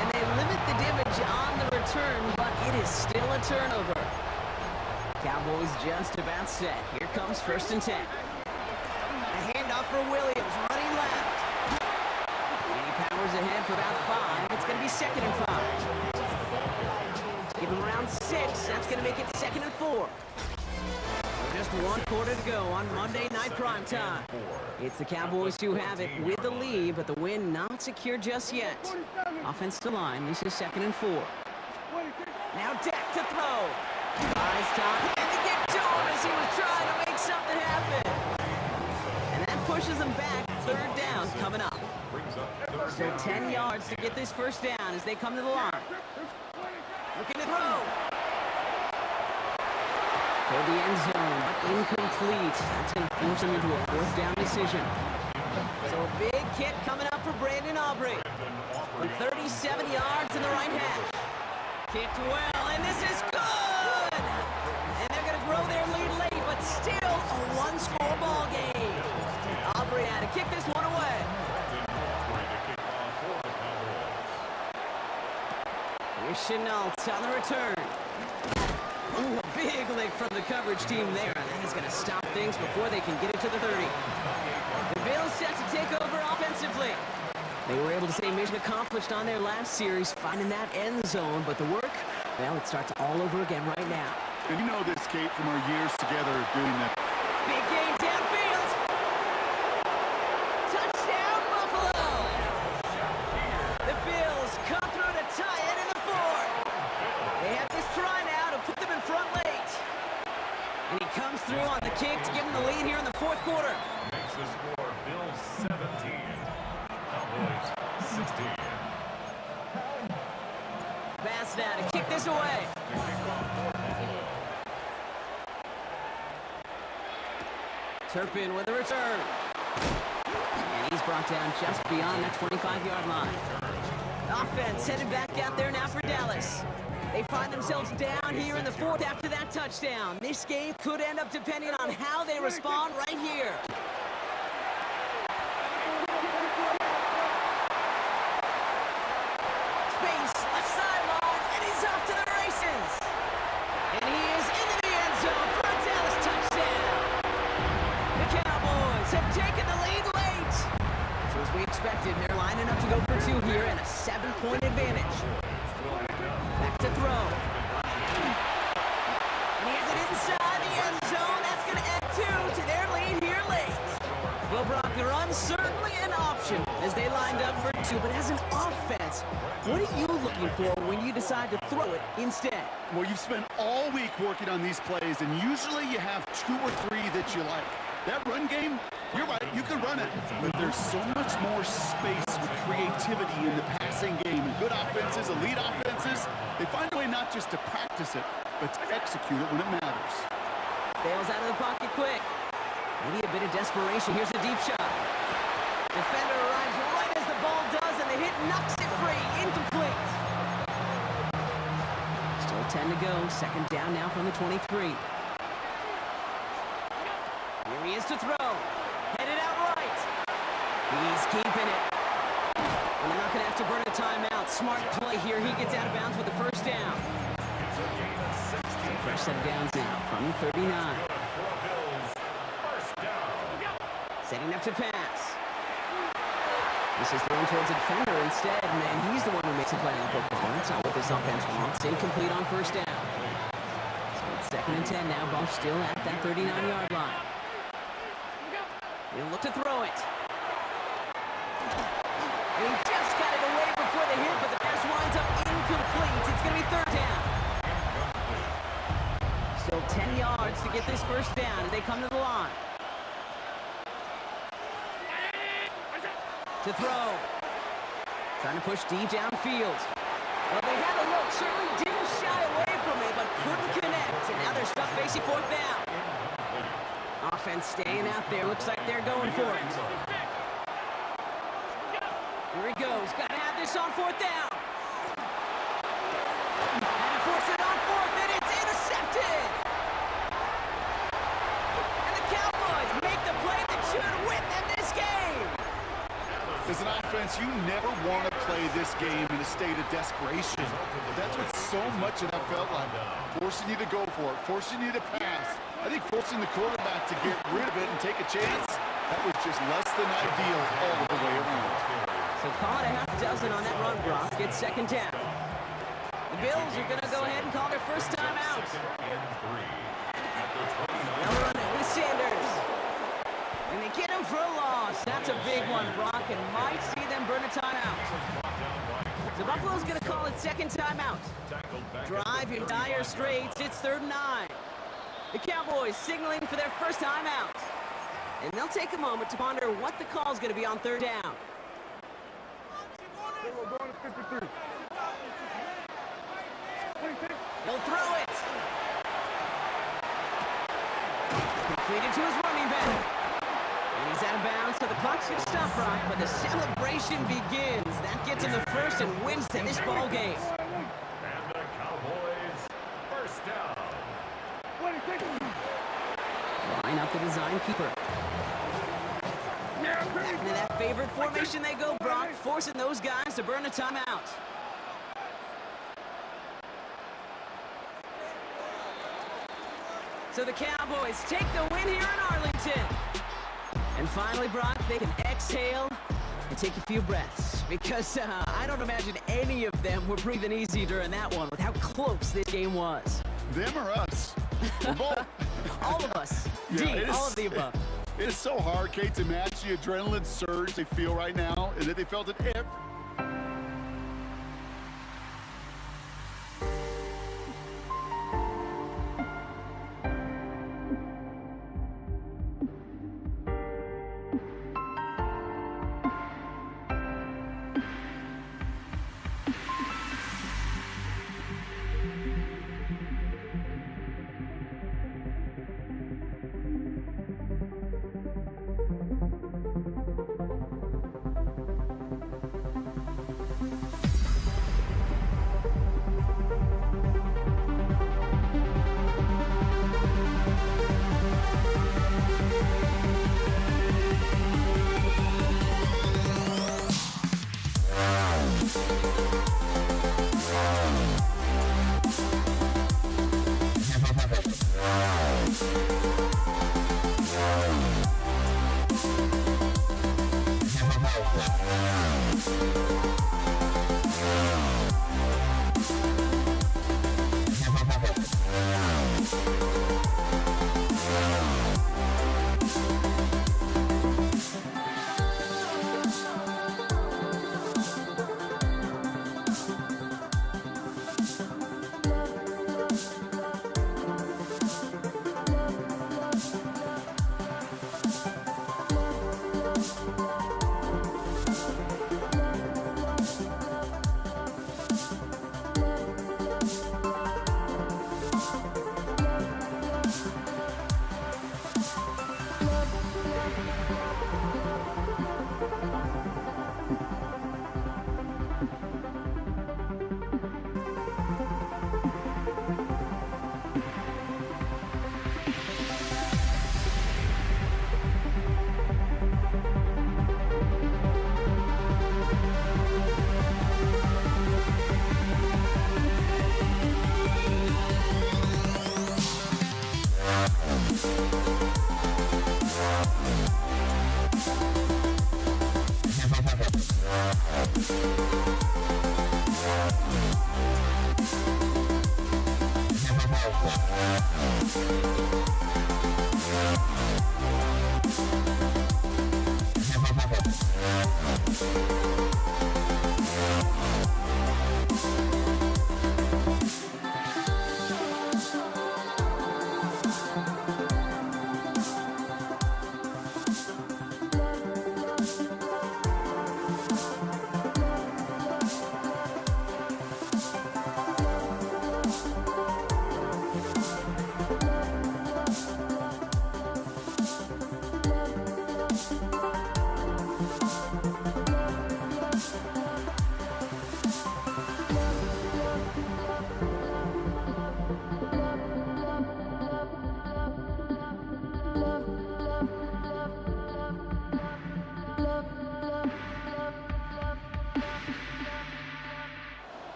And they limit the damage on the return, but it is still a turnover. Cowboys just about set. Here comes 1st and 10. A handoff for Williams, running left. And he powers ahead for about 5. It's going to be 2nd and 5. Give him around 6. That's going to make it 2nd and 4. So just 1 quarter to go on Monday Night Primetime. It's the Cowboys who have it with the lead, but the win not secure just yet. Offensive line, this is 2nd and 4. Now Dak to throw. Buys time, and they get to him as he was trying to make something happen. And that pushes him back. 3rd down coming up. So 10 yards to get this 1st down as they come to the line. Looking to throw. Toward the end zone, but incomplete. That's going to force him into a 4th down decision. So a big kick coming up for Brandon Aubrey. From 37 yards in the right hash. Kicked well, and this is good! And they're going to grow their lead late, but still a 1-score ball game. Aubrey had to kick this one away. Here's Chenault on the return. Ooh, a big lick from the coverage team there, and that is going to stop things before they can get it to the 30. The Bills set to take over offensively. They were able to say mission accomplished on their last series, finding that end zone, but the work, well, it starts all over again right now. And you know this, Kate, from our years together doing that. Big game downfield. Touchdown, Buffalo. The Bills come through to tie it in the fourth. They have this try now to put them in front late. And he comes through on the kick to give them the lead here in the fourth quarter. Makes the score Bills 17, Cowboys 16. Pass now to kick this away. Turpin with a return. And he's brought down just beyond that 25-yard line. Offense headed back out there now for Dallas. They find themselves down here in the fourth after that touchdown. This game could end up depending on how they respond right here. Space, left sideline, and he's off to the races. And he is into the end zone for a Dallas touchdown. The Cowboys have taken the lead late. So as we expected, they're lining up to go for two here and a 7-point advantage. Back to throw. And he has it inside the end zone. That's going to add two to their lead here late. Well, Brock, the run certainly an option as they lined up for two, but as an offense, what are you looking for when you decide to throw it instead? Well, you've spent all week working on these plays, and usually you have 2 or 3 that you like. That run game, you're right, you can run it, but there's so much more space with creativity in the passing game. And good offenses, elite offenses, they find a way not just to practice it, but to execute it when it matters. Bails out of the pocket quick. Maybe a bit of desperation. Here's a deep shot. Defender arrives right as the ball does, and the hit knocks it free. Incomplete. Still 10 to go. Second down now from the 23. Here he is to throw. Headed out right. He's keeping it. And they're not going to have to burn a timeout. Smart play here. He gets out of bounds with the first down. So fresh set of downs now from the 39. Setting up to pass. This is thrown towards a defender instead, and he's the one who makes a play on football. That's not what this offense wants. Incomplete on first down. So it's 2nd and 10 now. Ball still at that 39-yard line. He'll look to throw it. And he just got it away before the hit, but the pass winds up incomplete. It's going to be third down. Still 10 yards to get this first down as they come to the line. To throw. Trying to push deep downfield. Well, they had a look. Certainly didn't shy away from it, but couldn't connect. And now they're stuck facing fourth down. Offense staying out there. Looks like they're going for it. Here he goes. Got to have this on fourth down. And he forced it on fourth, and it's intercepted. And the Cowboys make the play that should win them this game. As an offense, you never want to play this game in a state of desperation. That's what so much of that felt like. Forcing you to go for it, forcing you to pass. I think forcing the quarterback to get rid of it and take a chance, that was just less than ideal all the way around. So call it a half dozen on that run, Brock. It's second down. The Bills are going to go ahead and call their first time out. Now run it with Sanders. And they get him for a loss. That's a big one, Brock, and might see them burn a timeout. So Buffalo's going to call it second timeout. Drive in dire straits. It's 3rd and 9. The Cowboys signaling for their first timeout. And they'll take a moment to ponder what the call is going to be on 3rd down. He'll throw it. Completed to his running back. And he's out of bounds, so the clock's going to stop right, but the celebration begins. That gets him the first and wins them this ball game. And the Cowboys first down. Line up the design keeper. Back into that favorite formation they go, Brock, forcing those guys to burn a timeout. So the Cowboys take the win here in Arlington. And finally, Brock, they can exhale and take a few breaths. Because I don't imagine any of them were breathing easy during that one with how close this game was. Them or us? We're both. All of us. Yeah, D, all of the above. It is so hard, Kate, to match the adrenaline surge they feel right now, and that they felt it every...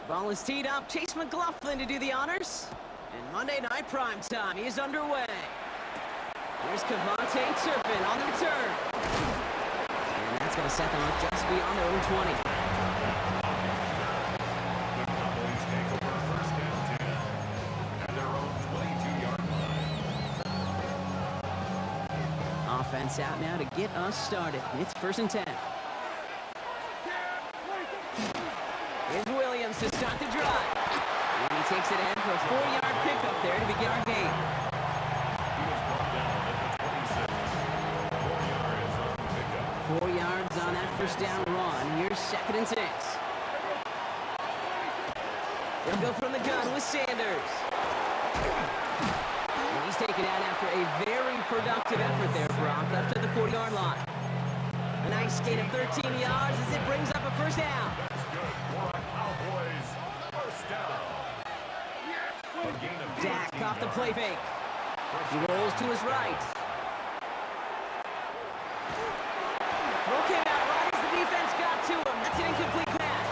Ball is teed up. Chase McLaughlin to do the honors. And Monday Night Primetime is underway. Here's Cavante Turpin on the return. And that's going to set them up just beyond their own 20. The Cowboys take over first and 10 at their own 22-yard line. Offense out now to get us started. It's first and 10. Here's Williams to start the drive. And he takes it ahead for a 4-yard pickup there to begin our game. He was brought down at the 26. 4 yards on the pickup. 4 yards on that first down run. Here's 2nd and 6. They'll go from the gun with Sanders. And he's taken out after a very productive effort there, Brock, up to the 40-yard line. A nice gain of 13 yards as it brings up a first down. Dak off the play fake. He rolls to his right. Throw came out right as the defense got to him. That's an incomplete pass.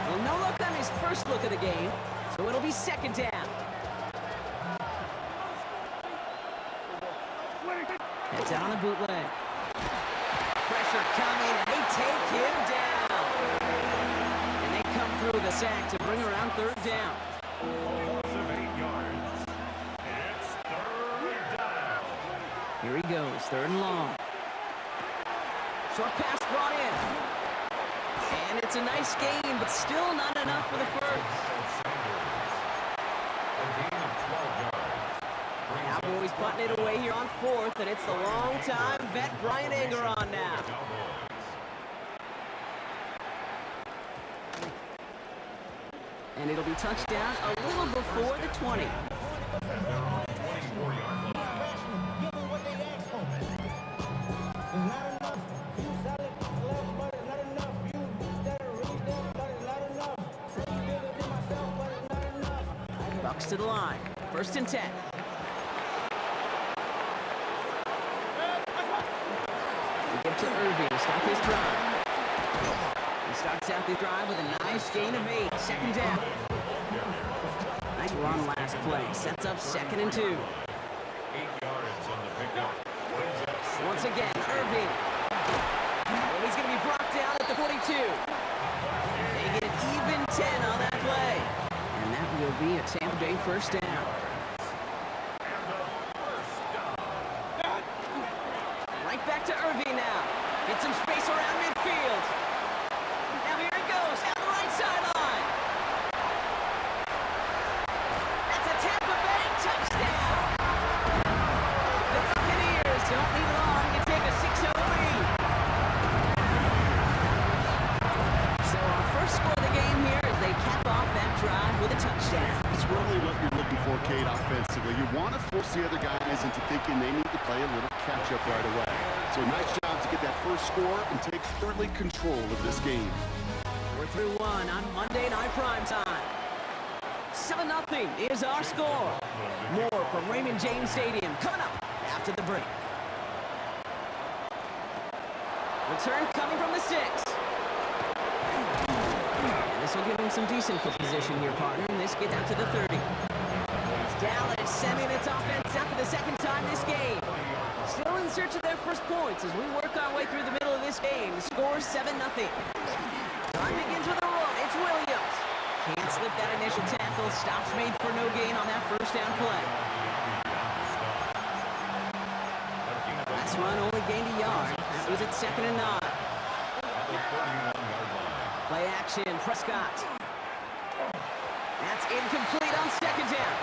Well, no look on his first look look of the game, so it'll be second down. Heads out on the bootleg. Pressure coming, and they take him down. And they come through with a sack to bring around third down. Loss of 8 yards. It's third down. Here he goes, third and long. Short pass brought in. And it's a nice gain, but still not enough for the first. A gain of 12 yards. Cowboys butting it away here on fourth, and it's the long-time vet Brian Anger on now. And it'll be touchdown a little before the 20. Bucks to the line. First and 10. We give to Irving to start his drive. He starts out the drive with a nice gain of 8. Second down. Nice run last play. Sets up second and 2. 8 yards on the pickup. Once again, Irving. Well, he's going to be brought down at the 42. They get an even 10 on that play. And that will be a Tampa Bay first down. Right back to Irving now. Get some space around midfield. Now here it goes, down the right sideline. That's a Tampa Bay touchdown. The Buccaneers don't need long to take a 6-0 lead. So our first score of the game here as they cap off that drive with a touchdown. It's really what you're looking for, Kate, offensively. You want to force the other guys into thinking they need to play a little catch-up right away. So nice job to get that first score and take early control of this game. We're through one on Monday Night Primetime. 7-0 is our score. More from Raymond James Stadium coming up after the break. Return coming from the 6. And this will give him some decent field position here, partner. And this gets out to the 30. Dallas sending its offense out for the second time this game. Still in search of their first points as we work our way through the middle of this game. The score is 7-0. Time begins with a run. It's Williams. Can't slip that initial tackle. Stops made for no gain on that first down play. Last run only gained a yard. That was at 2nd and 9. Play action. Prescott. That's incomplete on second down.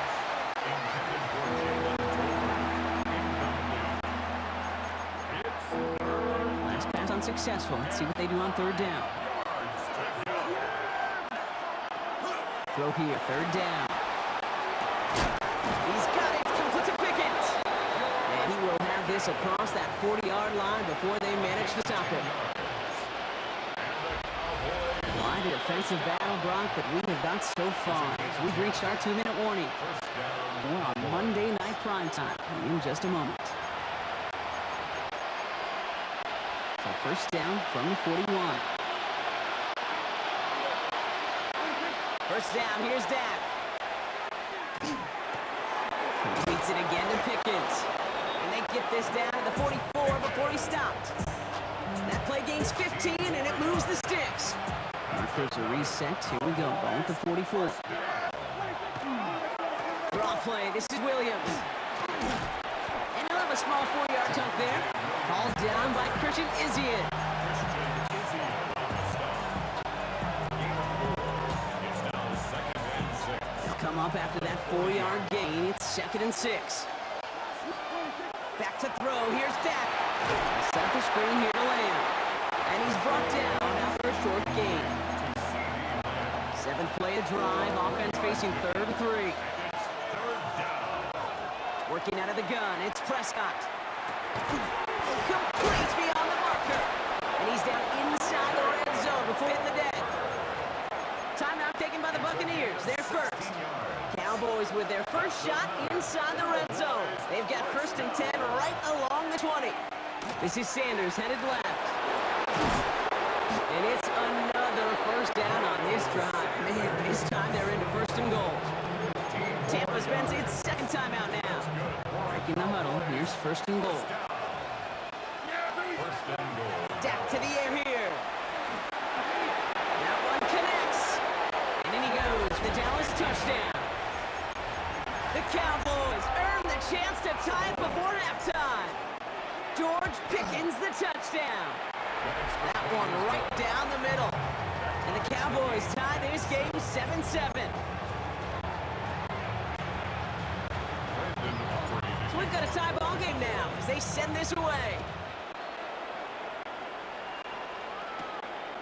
Last pass unsuccessful. Let's see what they do on third down. Throw here, third down. He's got it, complete to Pickett. And he will have this across that 40-yard line before they manage to stop him. Quite a defensive battle, Brock, that we have got so far as we've reached our 2-minute warning. More on Monday Night Primetime in just a moment. So first down from the 41. First down, here's Dak. Completes it again to Pickens. And they get this down to the 44 before he stopped. That play gains 15 and it moves the sticks. Markers are reset. Here we go. Ball at the 44. Draw play. This is Williams. And he'll have a small 4-yard chunk there. Called down by Christian Izien. Come up after that 4-yard gain. It's 2nd and 6. Back to throw. Here's Dak. Set the screen here to land. And he's brought down after a short gain. 7th play of drive. Offense facing 3rd and 3. Working out of the gun. It's Prescott. Complete beyond the marker. And he's down inside the red zone before hitting the deck. Timeout taken by the Buccaneers. They're first. Cowboys with their first shot inside the red zone. They've got 1st and 10 right along the 20. This is Sanders headed left. And it's another first down on this drive. Man, this time they're into first and goal. Tampa spends its second time out now. Breaking the huddle, here's first and goal. Dak to the air here. That one connects. And in he goes, the Dallas touchdown. The Cowboys earn the chance to tie it before halftime. George Pickens the touchdown. That one right down the middle. And the Cowboys tie this game 7-7. So we've got a tie ball game now as they send this away.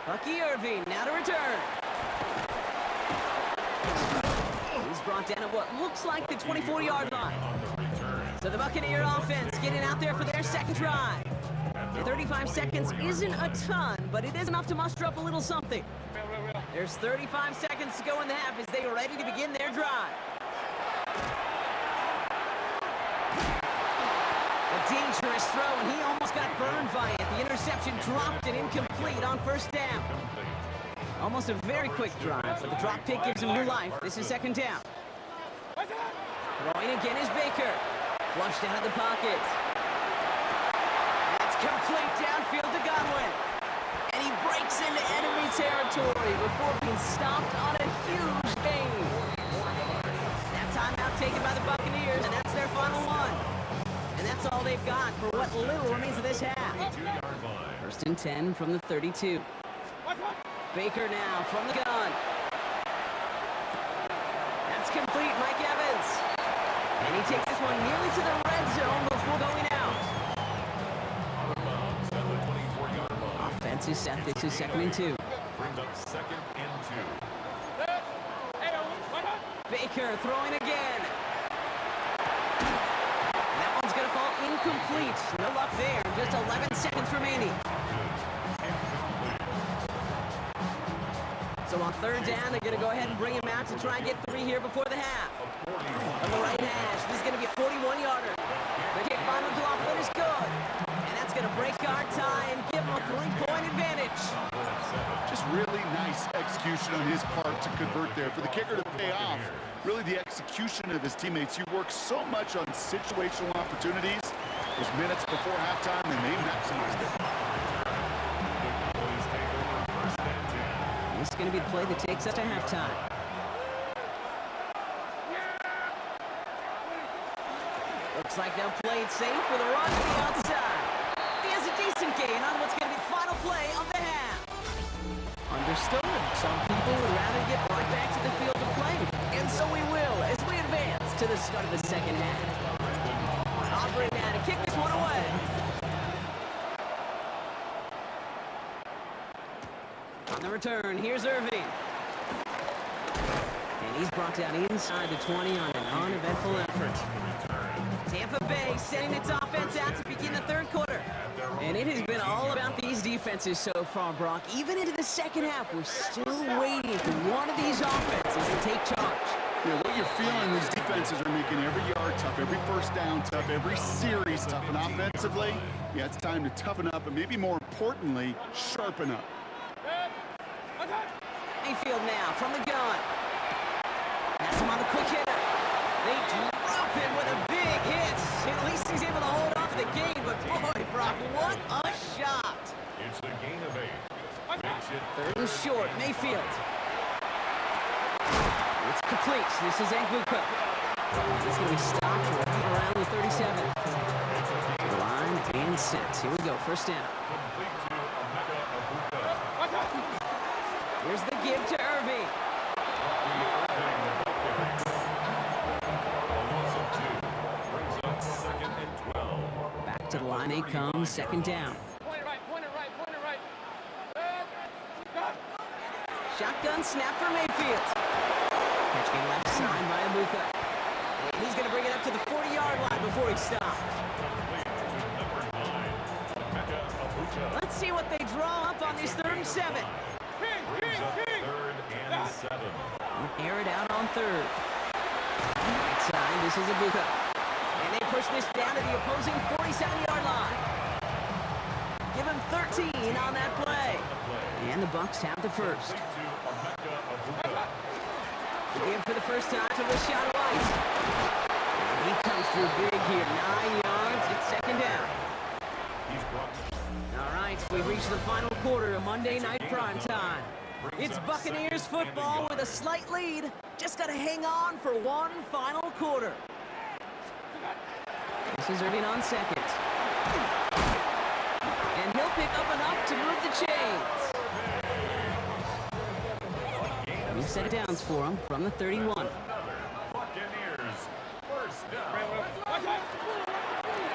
Bucky Irving now to return. He's brought down at what looks like the 24-yard line. So the Buccaneer offense getting out there for their second drive. 35 seconds isn't a ton, but it is enough to muster up a little something. There's 35 seconds to go in the half as they are ready to begin their drive. A dangerous throw, and he almost got burned by it. The interception dropped and incomplete on first down. Almost a very quick drive, but the drop pick gives him new life. This is second down. Throwing again is Baker. Flushed out of the pocket. That's complete downfield to Godwin. And he breaks into enemy territory before being stopped on a huge gain. That timeout taken by the Buccaneers, and that's their final one. And that's all they've got for what little remains of this half. First and 10 from the 32. Baker now from the gun. That's complete, Mike Evans. And he takes this one nearly to the red zone before going out. Offense is set. This is second and 2. Brings up second and 2. Baker throwing again. That one's going to fall incomplete. No luck there. Just 11 seconds remaining. So on third down, they're going to go ahead and bring him out to try and get 3 here before the half. On the right hash, this is going to be a 41-yarder. The kick by McLaughlin is good. And that's going to break our tie and give him a 3-point advantage. Just really nice execution on his part to convert there. For the kicker to pay off, really the execution of his teammates. You work so much on situational opportunities. Those minutes before halftime, and they maximized it. This is going to be the play that takes us to halftime. Looks like they'll play it safe with a run to the outside. He has a decent gain on what's going to be the final play of the half. Understood. Some people would rather get right back to the field to play. And so we will as we advance to the start of the second half. Aubrey now to kick this one away. On the return, here's Irving. And he's brought down inside the 20 on an uneventful effort. Tampa Bay setting its offense out to begin the third quarter. And it has been all about these defenses so far, Brock. Even into the second half, we're still waiting for one of these offenses to take charge. Yeah, what you're feeling, these defenses are making every yard tough, every first down tough, every series tough. And offensively, yeah, it's time to toughen up, and maybe more importantly, sharpen up. Mayfield now from the gun. That's him on the quick hitter. They drop him with a big hit. At least he's able to hold on to the game, but boy, Brock, what a shot. It's a gain of 8. Makes it Third and short, Mayfield. It's complete. This is Anguka. He's going to be stopped right around the 37. To the line and set. Here we go, first down. complete to Emeka Egbuka. Here's the give to Irving. Brings up second and 12. Back to the line they come, second down. Point it right. Shotgun snap for Mayfield. Catch me left side by Egbuka. And he's going to bring it up to the 40-yard line before he stops. Complete to number 9, Emeka Egbuka. Let's see what they draw up on this 3rd and 7. Brings up third and 7. Air it out on third. Right side, this is Egbuka. And they push this down to the opposing 47-yard line. Give him 13 on that play. And the Bucks have the first. Again for the first time to Rachaad White. And he comes through big here. 9 yards. It's second down. All right, we've reached the final quarter of Monday Night Primetime. It's Buccaneers football with a slight lead. Just got to hang on for one final quarter. This is Irving on second. And he'll pick up enough to move the chains. We've set it downs for him from the 31.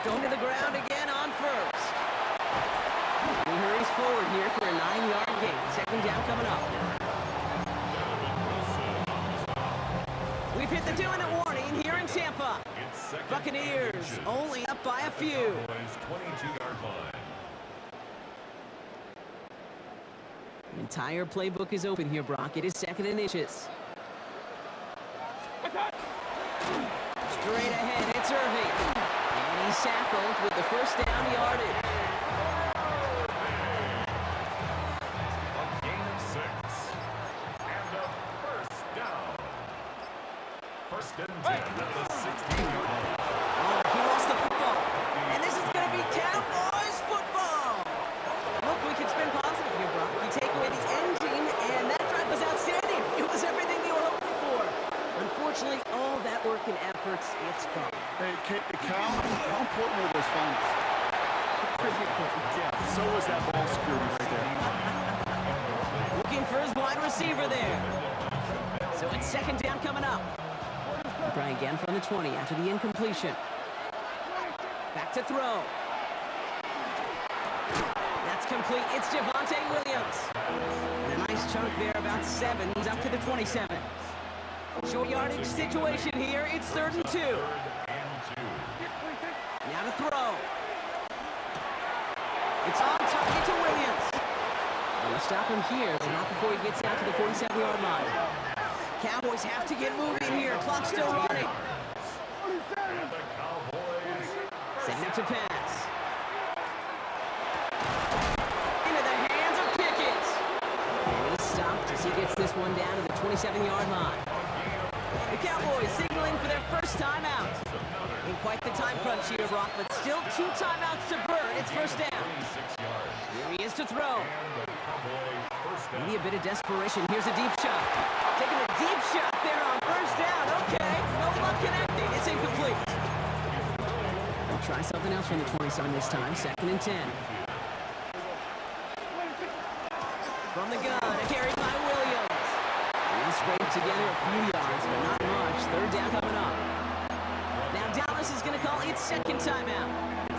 Going to the ground again on first. He hurries forward here for a 9-yard gain. Second down coming up. We've hit the 2-minute warning here in Tampa. Buccaneers only up by a few. The entire playbook is open here, Brock. It is second and inches. Straight ahead, it's Irving. And he's tackled with the first down yardage. A gain of 6. And a first down. First and 10 at the 16-yard line. Oh, he lost the football. And this is going to be Cowboys football. Look, we can spin positive here, Brock. You take away the ending, and that drive was outstanding. It was everything they were hoping for. Unfortunately, all that work and efforts, it's gone. Hey, Cal, how important were those finals? Yeah, so was that ball security right there. Looking for his wide receiver there. So it's second down coming up. We'll try again from the 20 after the incompletion. Back to throw. That's complete. It's Javonte Williams. And a nice chunk there, about 7. He's up to the 27. Short yardage situation here. It's 3rd and 2. Now to throw. It's on target to Williams. And they'll stop him here, but not before he gets out to the 47-yard line. Cowboys have to get moving here. Clock still running. Setting up to pass. Into the hands of Pickett. And he's stopped as he gets this one down to the 27-yard line. The Cowboys signaling for their first timeout. In quite the time crunch here, Brock, but still 2 timeouts to burn. It's first down. Here he is to throw. Maybe a bit of desperation. Here's a deep shot. Taking a deep shot there on first down. Okay, no luck connecting. It's incomplete. They'll try something else from the 27 this time. 2nd and 10. From the gun, carried by Williams. He'll scrape together a few yards, but not much. 3rd down coming up. Now Dallas is going to call its second timeout.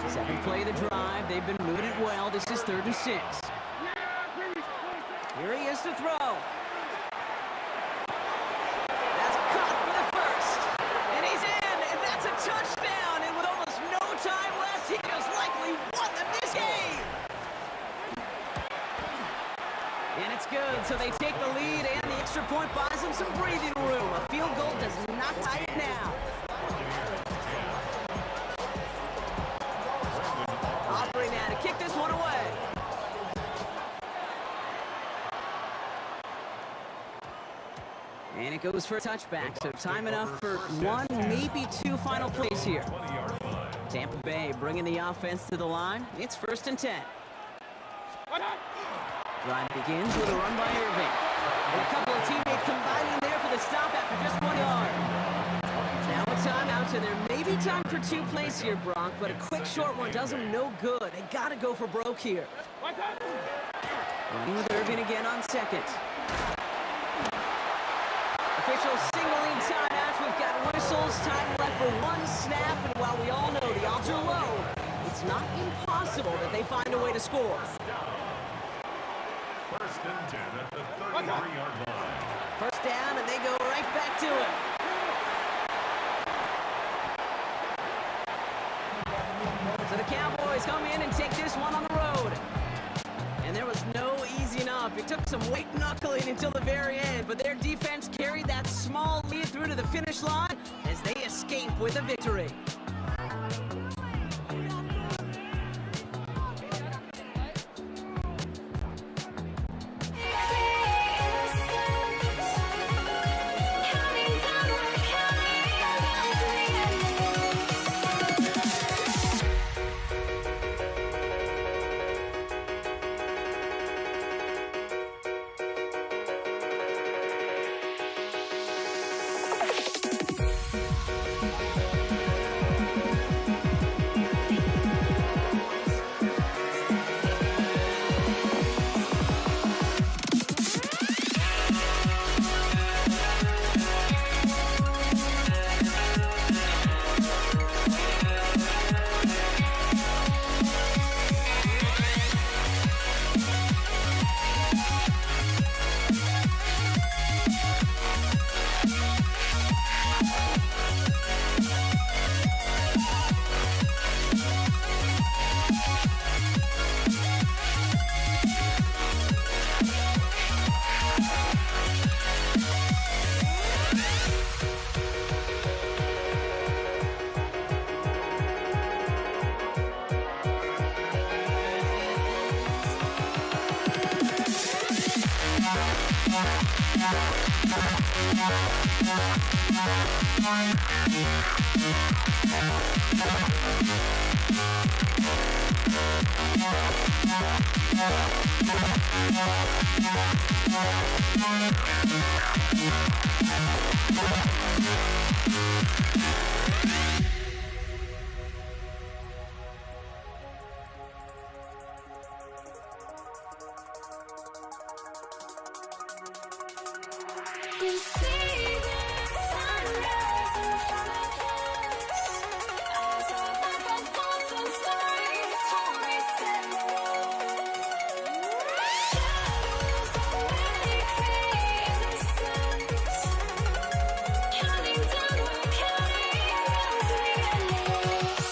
Second play of the drive. They've been moving it well. This is 3rd and 6. Here he is to throw. That's caught for the first. And he's in, and that's a touchdown. And with almost no time left, he just likely won this game. And it's good, so they take the lead, and the extra point buys them some breathing room. A field goal does not tie it now. Operating now to kick this one away. And it goes for a touchback, so time enough for 1, maybe 2 final plays here. Tampa Bay bringing the offense to the line. It's 1st and 10. Drive begins with a run by Irving. And a couple of teammates combining there for the stop after just 1 yard. Now a timeout, and there may be time for 2 plays here, Brock, but a quick short one does them no good. They got to go for broke here. Running with Irving again on second. Officials signaling timeouts. We've got whistles. Time left for 1 snap. And while we all know the odds are low, it's not impossible that they find a way to score. 1st and 10 at the 33-yard line. First down, and they go right back to it. So the Cowboys come in and take this one on the road. And there was no easing up. It took some white knuckling until the very end, but their defense carried that small lead through to the finish line as they escape with a victory. You see the sunrise in front of us. Eyes are open, thoughts and stories torn shadows already create the sense. Counting down, we're counting as we endless.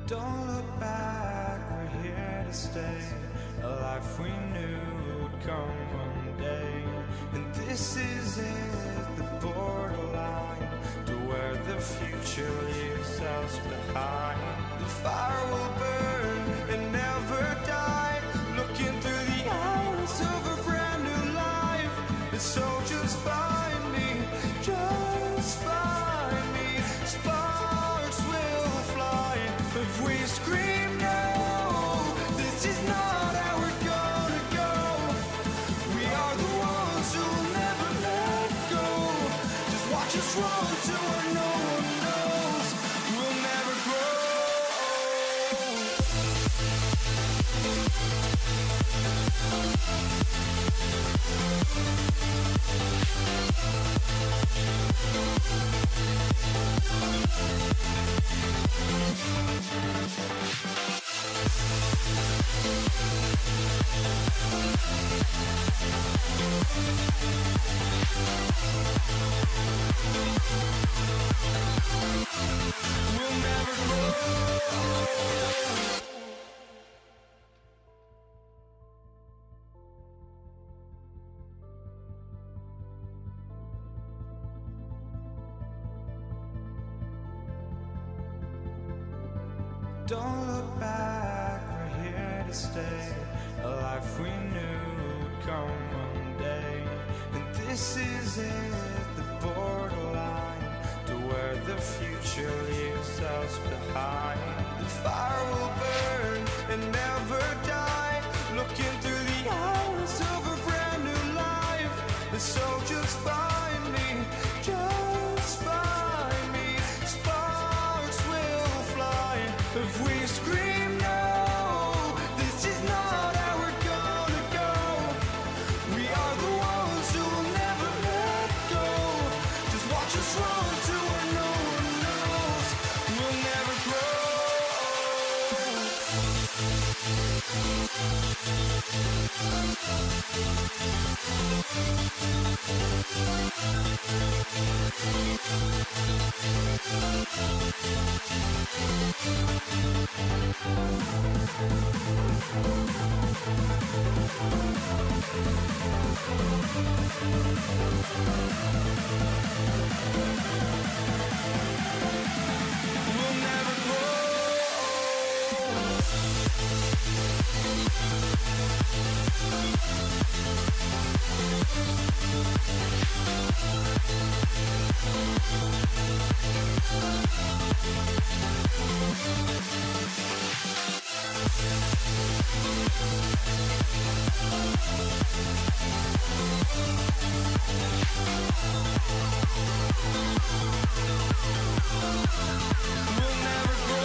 Don't look back, we're here to stay. A life we knew would come one day. And this is it, the borderline to where the future leaves us behind. The fire will burn and never die, looking through the eyes of a brand new life. And so just find me, just find me. Sparks will fly if we scream no. This is not how we're gonna go. We are the ones who will never let go. Just watch us run to where no one knows. We'll never grow. We'll never grow. Don't look back, we're here to stay. A life we knew would come one day. And this is it, the borderline to where the future leaves us behind. The fire will burn and never die, looking through the eyes of a brand new life. And so just find me, just find me. Sparks will fly if we scream no. This is not how we're gonna go. We are the ones who will never let go. Just watch us run to where no one knows. We'll never grow. We'll never grow. We'll never grow.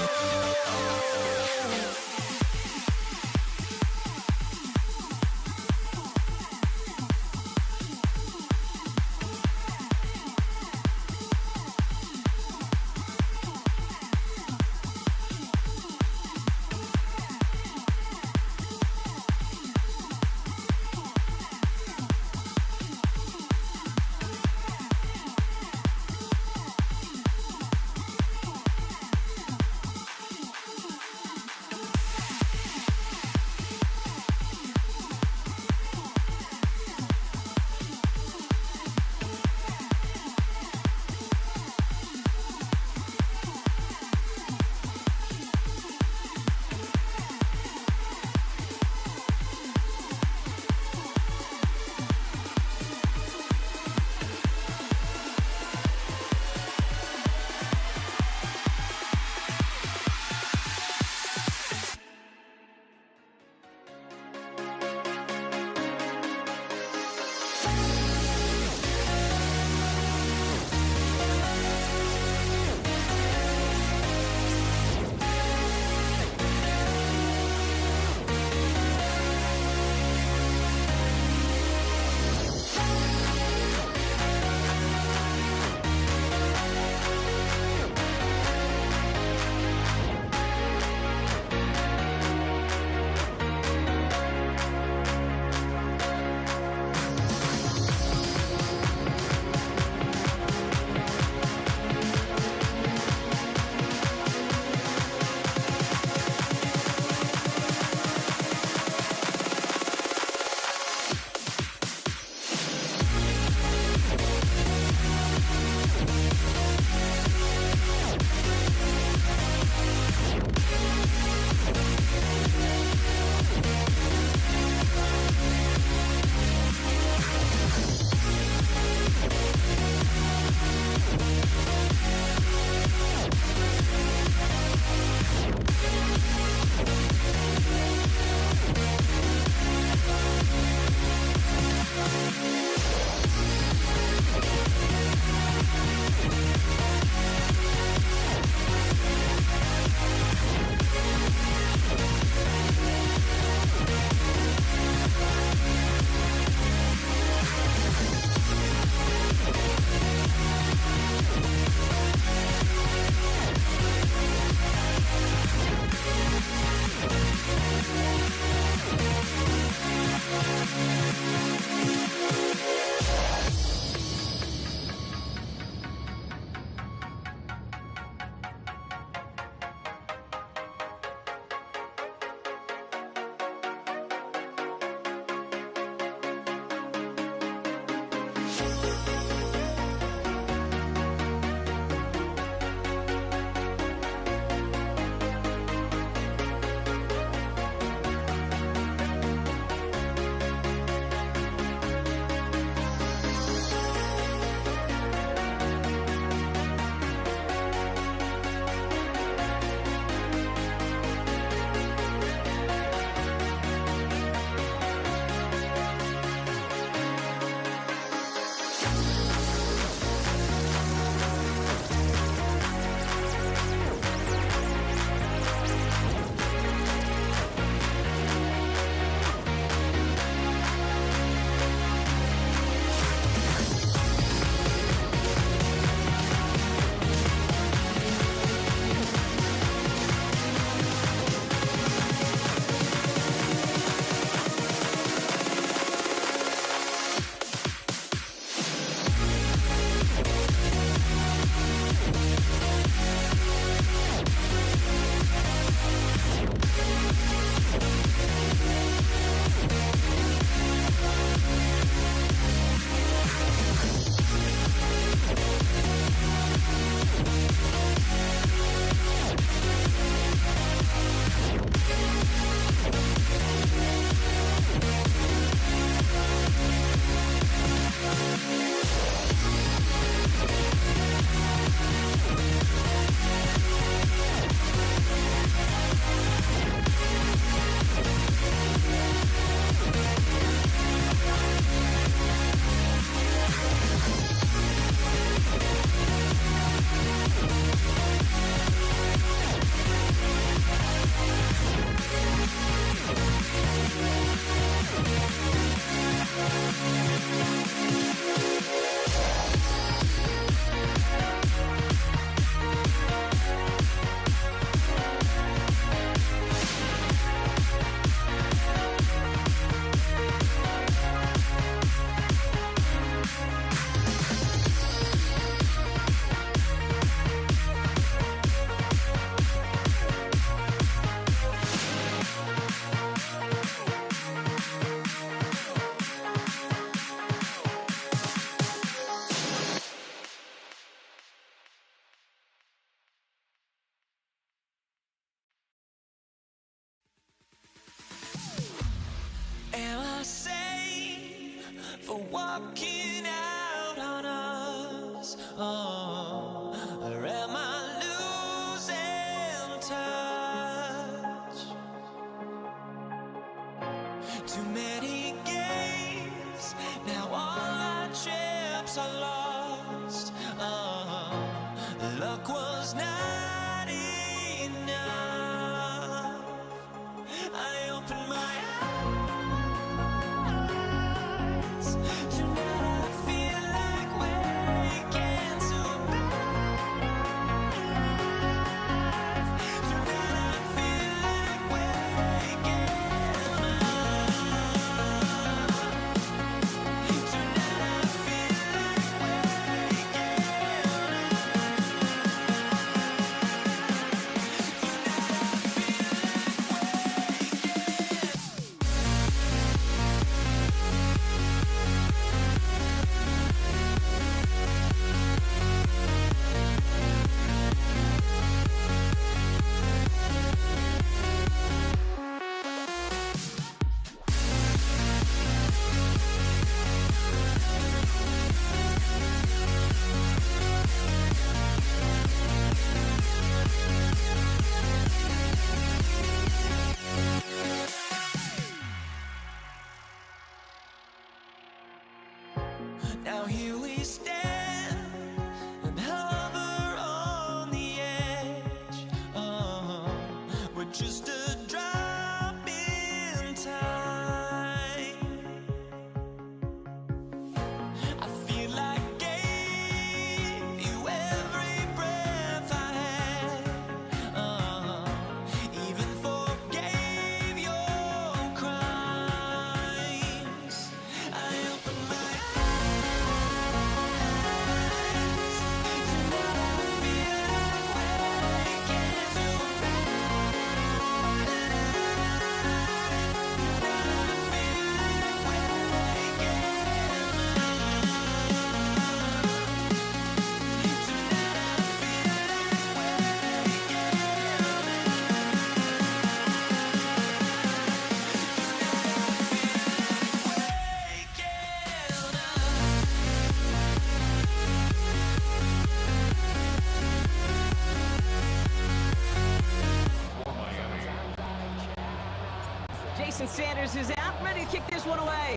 Jason Sanders is out, ready to kick this one away.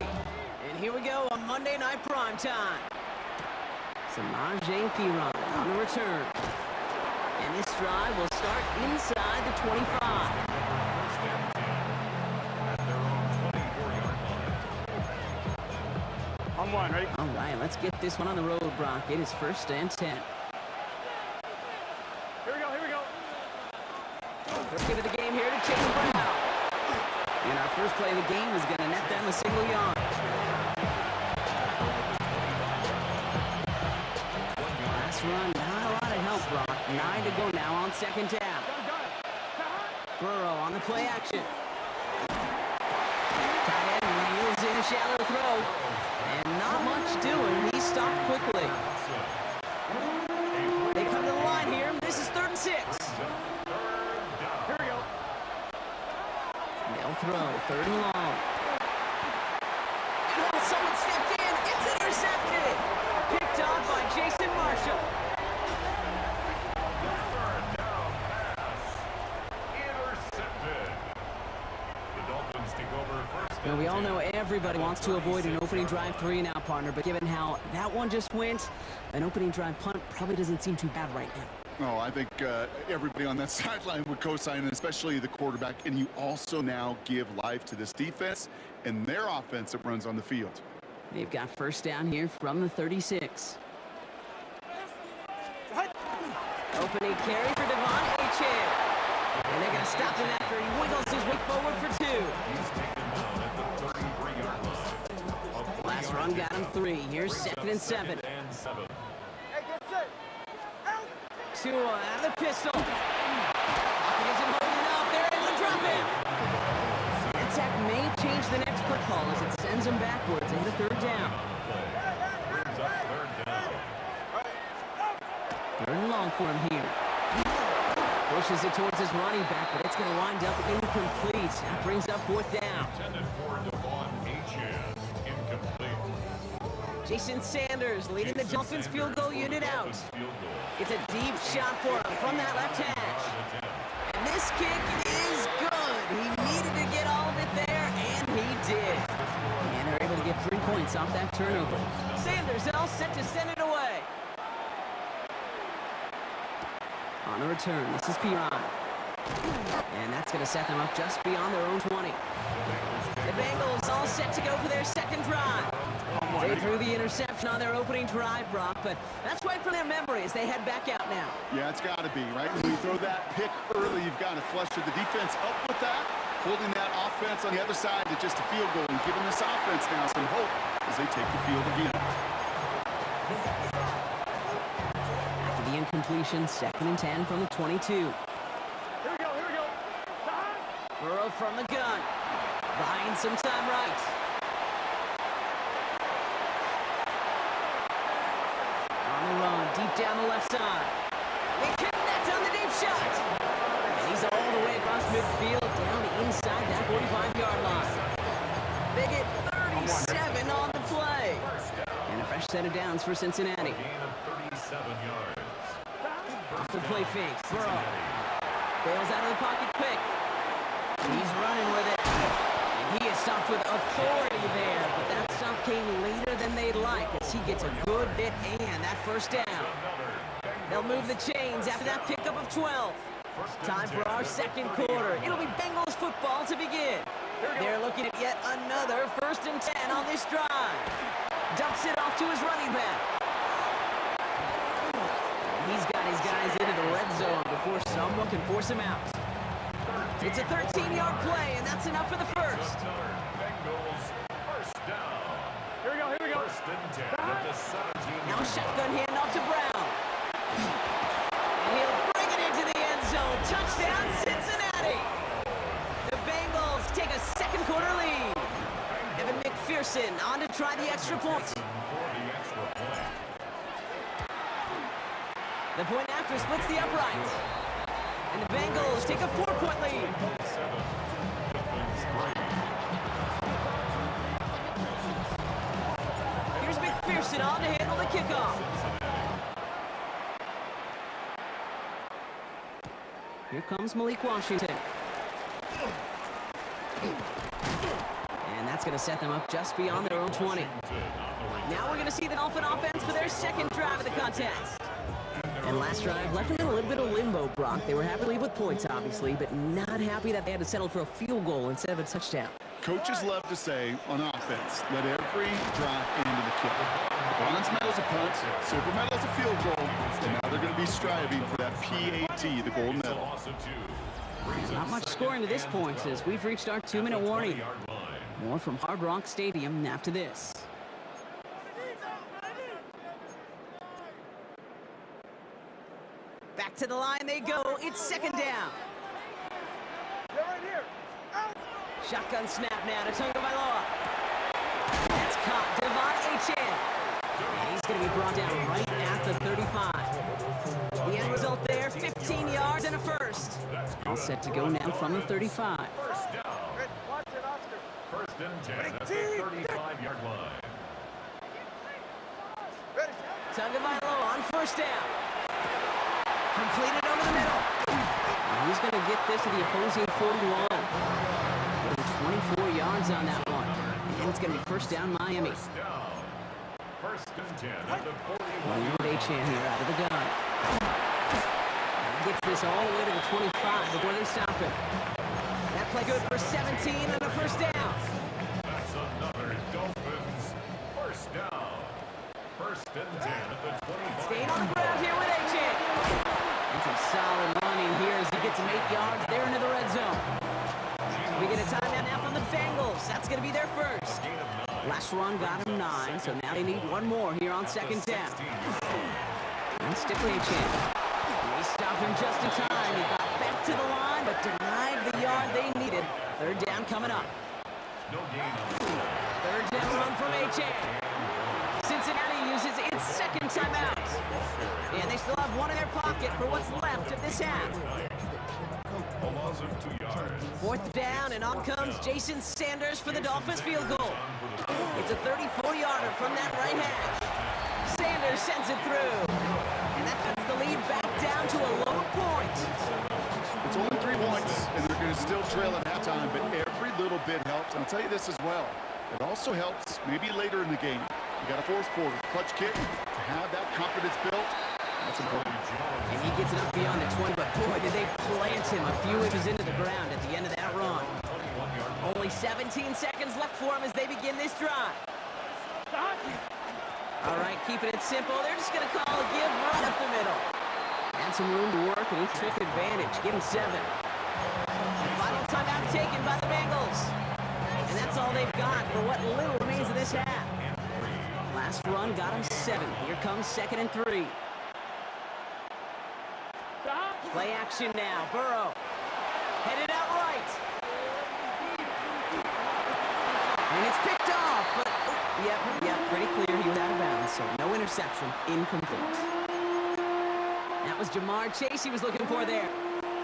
And here we go on Monday Night Primetime. Samaje Perine on the return. And this drive will start inside the 25. On one, ready? All right, let's get this one on the road, Brock. It is 1st and 10. Here we go, here we go. Let's give it the game here to Chase Brown. And our first play of the game is going to net them a single yard. Last run, not a lot of help, Brock. 9 to go now on 2nd down. Burrow on the play action. Tight end reels in a shallow throw. And not much doing. He stopped quickly. They come to the line here. This is 3rd and 6. Here we go. They'll throw, 3rd and long. And someone stepped in. It's intercepted. Picked off by Jason Marshall. Third down pass. Intercepted. The Dolphins take over first. Well, we all know everybody wants to avoid an opening drive 3 now, partner, but given how that one just went, an opening drive punt probably doesn't seem too bad right now. Oh, I think everybody on that sideline would co-sign, especially the quarterback. And you also now give life to this defense and their offense that runs on the field. They've got 1st down here from the 36. Opening carry for Devon Achane. And they're going to stop him after he wiggles his way forward for 2. He's taken down at the 33-yard line. Last run got him 3. Here's 2nd and 7. And 7. Tua out of the pistol. Pocket isn't holding up. They're able to drop him. The attack may change the next play call as it sends him backwards into 3rd down. Brings up 3rd down. 3rd and long for him here. Pushes it towards his running back, but it's going to wind up incomplete. That brings up 4th down. Intended for Devon Achane. Incomplete. Jason Sanders leading the Dolphins field goal unit out. Field goal. It's a deep shot for him from that left hash. And this kick is good. He needed to get all of it there, and he did. And they're able to get 3 points off that turnover. Sanders all set to send it away. On the return, this is Perine. And that's going to set them up just beyond their own 20. The Bengals all set to go for their 2nd drive. They threw the interception on their opening drive, Brock, but that's right from their memory as they head back out now. Yeah, it's got to be, right? When you throw that pick early, you've got to fluster the defense up with that, holding that offense on the other side to just a field goal and giving this offense now some hope as they take the field again. After the incompletion, 2nd and 10 from the 22. Here we go, here we go. Burrow from the gun. Buying some time right. On the run, deep down the left side. They connect on the deep shot. And he's all the way across midfield, down inside that 45-yard line. They get 37 on the play. And a fresh set of downs for Cincinnati. Gain of 37 yards. Off the play fake, Burrow. Bails out of the pocket quick. He's running with it. And he is stopped with authority there, but that stop came later than they'd like as he gets a good bit and that 1st down. They'll move the chains after that pickup of 12. Time for our 2nd quarter. It'll be Bengals football to begin. They're looking at yet another 1st and 10 on this drive. Dumps it off to his running back. He's got his guys into the red zone before someone can force him out. It's a 13-yard play, and that's enough for the 1st. Bengals first down. Here we go, here we go. 1st and 10 at the 17. Now shotgun handoff to Brown. And he'll bring it into the end zone. Touchdown, Cincinnati. The Bengals take a 2nd quarter lead. Evan McPherson on to try the extra point. For the extra point. The point after splits the upright. And the Bengals take a 4-point lead. 7. Dolphins 3. Here's McPherson on to handle the kickoff. Here comes Malik Washington. That's going to set them up just beyond their own 20. Now we're going to see the Dolphin offense for their second drive of the contest. And last drive left them in a little bit of limbo, Brock. They were happy to leave with points, obviously, but not happy that they had to settle for a field goal instead of a touchdown. Coaches love to say on offense, let every drive end in a kick. Bronze medal's a punt, silver medal's a field goal, and now they're going to be striving for that PAT, the gold medal. Not much scoring to this point as we've reached our 2-minute warning. More from Hard Rock Stadium after this. Back to the line they go. It's second down. Shotgun snap now to Tagovailoa. That's caught. Devon Achane. And he's going to be brought down right at the 35. The end result there, 15 yards and a first. All set to go now from the 35. First and 10 at the 35-yard line. Tagovailoa on first down. Completed over the middle. And he's going to get this to the opposing 41. Getting 24 yards on that one. And it's going to be first down Miami. First and 10 at the 41. Achane here out of the gun. And he gets this all the way to the 25 before they stop him. That play good for 17 and a first down. That's another Dolphins first down. First and 10 at the 25. Staying on the ground here with Achane. And some solid running here as he gets him 8 yards there into the red zone. We get a timeout now from the Bengals. That's going to be their first. Last run got him 9, so now they need one more here on second down. And Stipley Achane. They stopped him just in time. He got back to the line, but denied the yard they needed. Third down coming up. Third down run from Achane. Cincinnati uses its second timeout. And they still have one in their pocket for what's left of this half. Fourth down, and on comes Jason Sanders for the Dolphins field goal. It's a 34-yarder from that right hash. Sanders sends it through. And that puts the lead back down to a low point. It's only 3 points, and they're going to still trail at halftime, but every little bit helps. And I'll tell you this as well. It also helps maybe later in the game. You got a fourth quarter clutch kick to have that confidence built. That's important. And he gets it up beyond the 20, but boy, did they plant him a few inches into the ground at the end of that run. Only 17 seconds left for him as they begin this drive. All right, keeping it simple. They're just going to call a give right up the middle. And some room to work, and he took advantage. Give him 7. Final timeout taken by the Bengals. And that's all they've got for what little remains of this half. Last run got him 7. Here comes second and 3. Play action now. Burrow. Headed out right. And it's picked off, but yep, pretty clear he was out of bounds, so no interception, incomplete. That was Jamar Chase he was looking for there.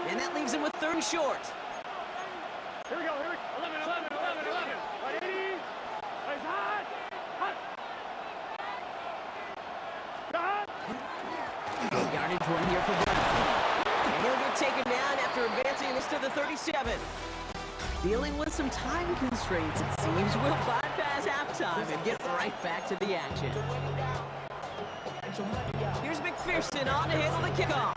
And that leaves him with third and short. Here we go. 11. 180. Plays hot. Yardage one here for Brown. And he'll get taken down after advancing this to the 37. Dealing with some time constraints, it seems. We'll bypass halftime and get right back to the action. Here's McPherson on to handle the kickoff.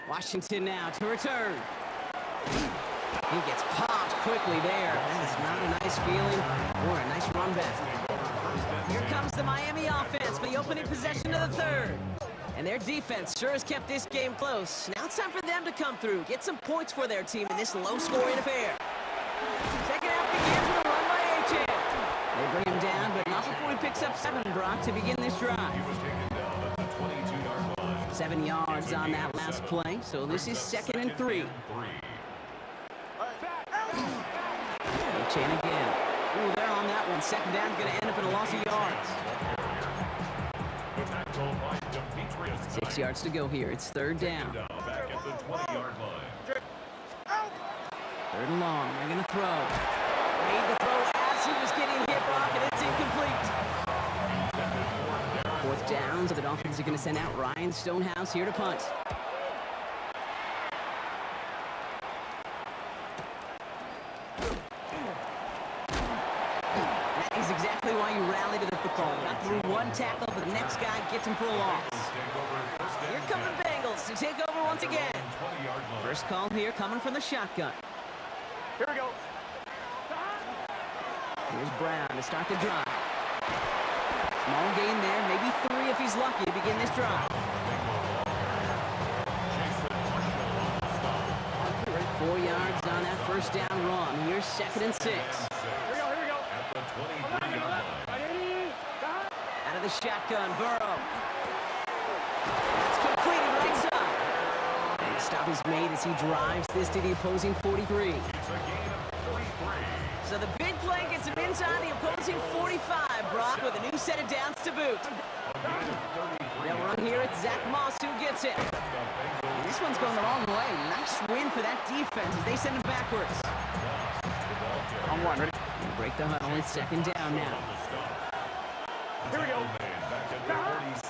Washington now to return. He gets popped quickly there. That is not a nice feeling or a nice run back. Here comes the Miami offense for the opening possession of the third. And their defense sure has kept this game close. Now it's time for them to come through, get some points for their team in this low-scoring affair. Second half begins with a run by Achane. They bring him down, but not before he picks up 7, Brock, to begin this drive. 7 yards on that last play, so this is second and 3. Achane again. Ooh, they're on that one. Second down's going to end up in a loss of yards. 6 yards to go here. It's third down. Back at the 20-yard line. Third and long. They're going to throw. Made the throw as he was getting hit, Brock, and it's incomplete. Fourth down, so the Dolphins are going to send out Ryan Stonehouse here to punt. one tackle, but the next guy gets him for a loss. Here come the Bengals to take over once again. First call here coming from the shotgun. Here we go. Here's Brown to start the drive. Small gain there, maybe 3 if he's lucky to begin this drive. 4 yards on that first down run. Here's 2nd and 6. Here we go. Out of the shotgun, Burrow. It's completed right side. And the stop is made as he drives this to the opposing 43. So the big play gets him inside the opposing 45, Brock, with a new set of downs to boot. They'll run here. It's Zach Moss who gets it. And this one's going the wrong way. Nice win for that defense as they send him backwards. On one, ready? They break the huddle. It's 2nd down now. Here we go.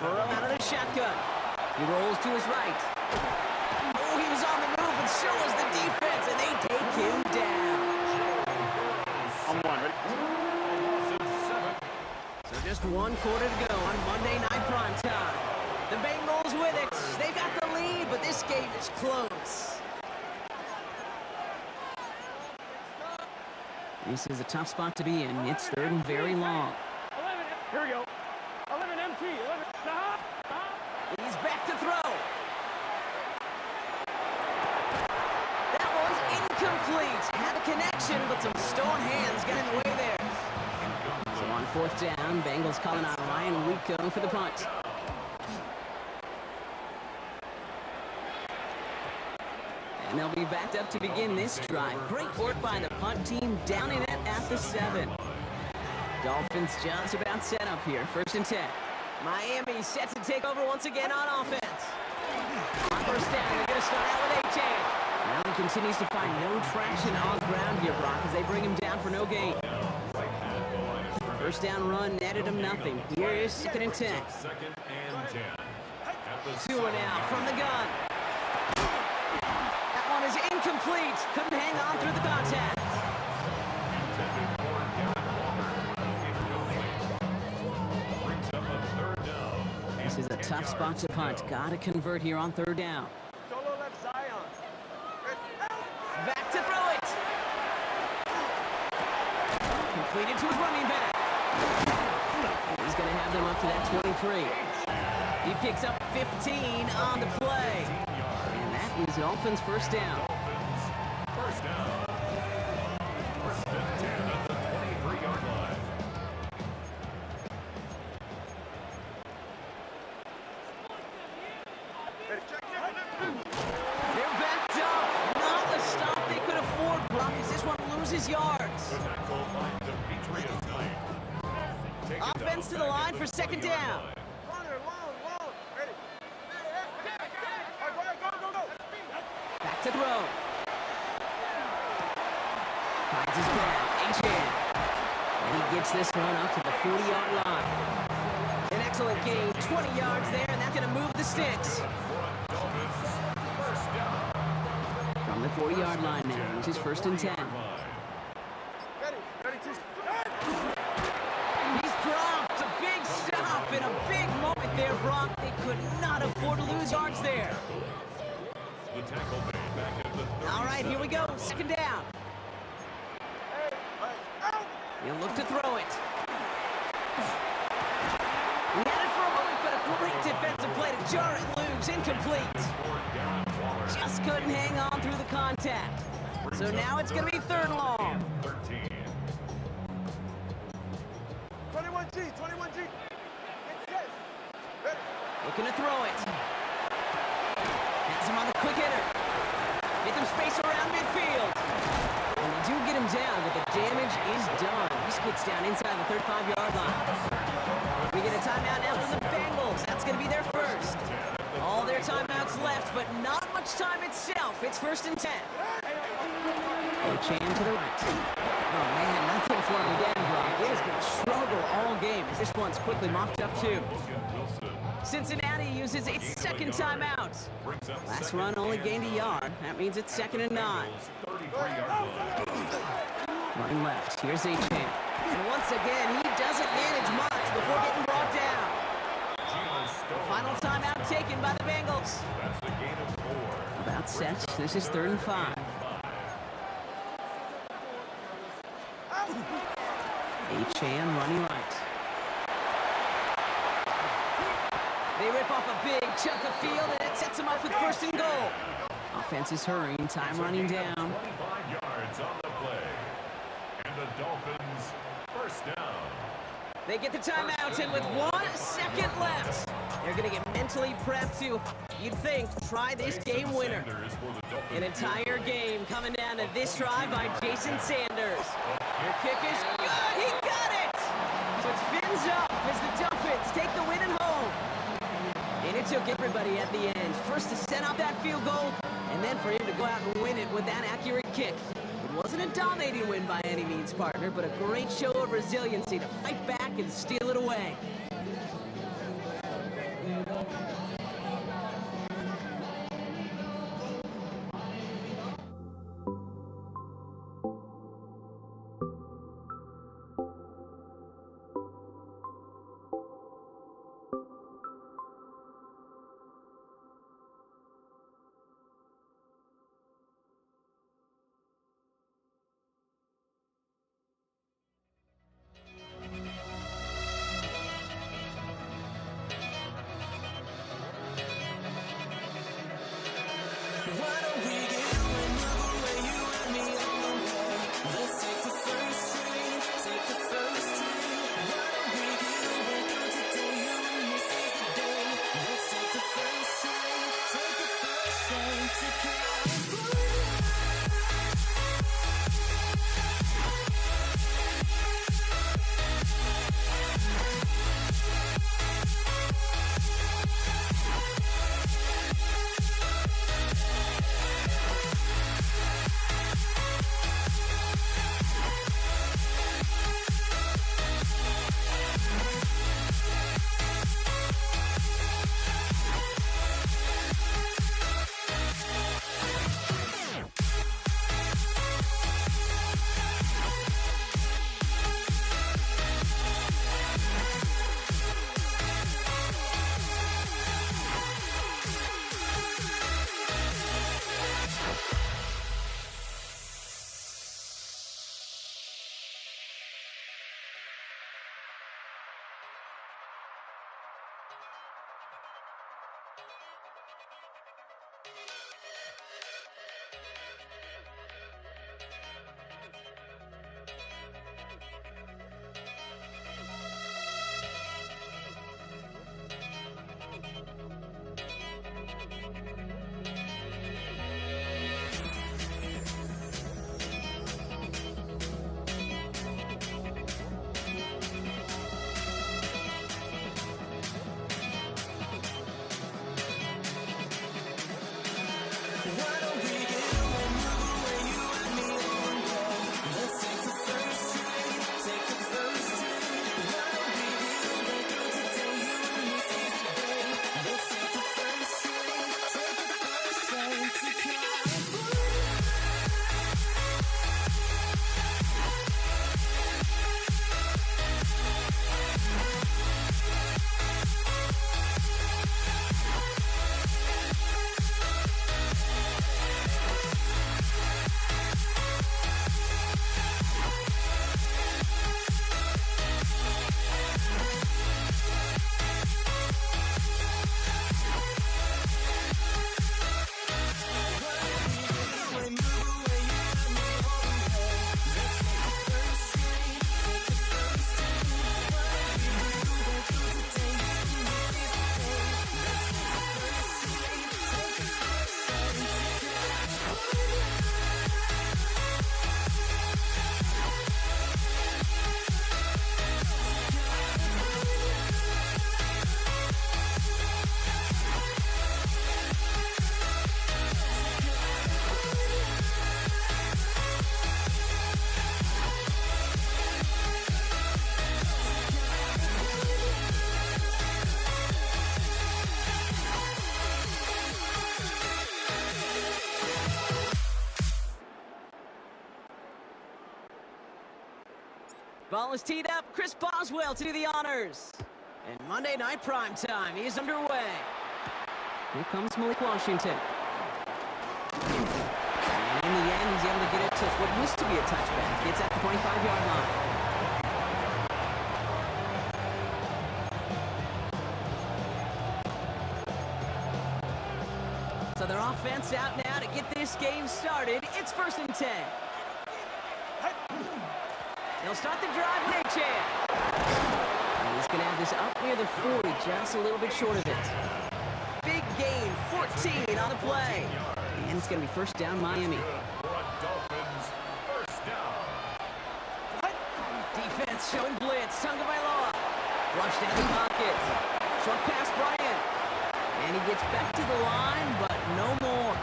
Burrow out of the shotgun. He rolls to his right. Oh, he was on the move, but so was the defense, and they take him down. On one, ready? So just 1 quarter to go on Monday Night Primetime. The Bengals with it. They got the lead, but this game is close. This is a tough spot to be in. It's 3rd and very long. 11, here we go. 11 MT, 11, stop. He's back to throw. That was incomplete. Had a connection, but some stone hands got in the way there. So on 4th down, Bengals calling on Ryan Rico for the punt. And they'll be backed up to begin this drive. Great work by the punt team, downing it at the 7. Dolphins just about set up here. 1st and 10. Miami set to take over once again on offense. On 1st down, they're going to start out with Achane. Now he continues to find no traction on the ground here, Brock, as they bring him down for no gain. 1st down run netted him nothing. Here is 2nd and 10. 2 and out from the gun. That one is incomplete. Couldn't hang on through the contact. This is a tough spot to punt. Gotta convert here on 3rd down. Solo left Zion. Back to throw it. Completed to his running back. He's going to have them up to that 23. He picks up 15 on the play. And that is Dolphins' 1st down. First and 10 at the 23-yard line. They're backed up. Not the stop they could afford, Brock, as this one loses yards. The tackle by Demetrius Knight. Offense to the line for 2nd down. Ready? Go. Back to throw. Finds his back. Achane. And he gets this one up to the 40-yard line. An excellent gain. 20 yards there, and that's going to move the sticks. From the 40-yard line now, which is 1st and 10. Ready, two. He's dropped. A big stop and a big moment there, Brock. They could not afford to lose yards there. The tackle made back at the 30. All right, here we go. 2nd down. He'll look to throw it. He had it for a moment, but a great defensive play to jar it loose. Incomplete. Just couldn't hang on through the contact. So now it's going to be 3rd and long. 13. 21G. Looking to throw it. Has him on the quick hitter. Get them space around midfield. And they do get him down, but the damage is done. This gets down inside the 35-yard line. We get a timeout now from the Bengals. That's going to be their first. All their timeouts left, but not much time itself. It's 1st and 10. Achane to the right. Oh, man, nothing for him again, Brock. It has been a struggle all game as this one's quickly mopped up, too. Cincinnati uses its 2nd timeout. Last run only gained a yard. That means it's 2nd and 9. Running left. Here's Achane. And once again, he doesn't manage much before getting brought down. Final timeout taken by the Bengals. That's the gain of 4. About set. This is 3rd and 5. Achane running right. They rip off a big chunk of field, and it sets them up with 1st and goal. Offense is hurrying, time running down. 25 yards on the play. And the Dolphins, 1st down. They get the timeout, and with 1 second left, they're going to get mentally prepped to, you'd think, try this game winner. Sanders for the Dolphins. An entire game coming down to this try by Jason Sanders. Your kick is good. He got it! So it's fins up as the Dolphins take the win at home. And it took everybody at the end. First to set up that field goal, and then for him to go out and win it with that accurate kick. It wasn't a dominating win by any means, partner, but a great show of resiliency to fight back and steal it away. Ball is teed up. Chris Boswell to do the honors. And Monday Night Prime Time is underway. Here comes Malik Washington. And in the end, he's able to get it to what used to be a touchback. It's at the 25-yard line. So their offense out now to get this game started. It's 1st and 10. They'll start the drive with Achane. And he's going to have this up near the 40, just a little bit short of it. Big gain, 14 on the play. And it's going to be 1st down Miami. Defense showing blitz. Tagovailoa. Flushed down the pocket. Short pass Bryant. And he gets back to the line, but no more.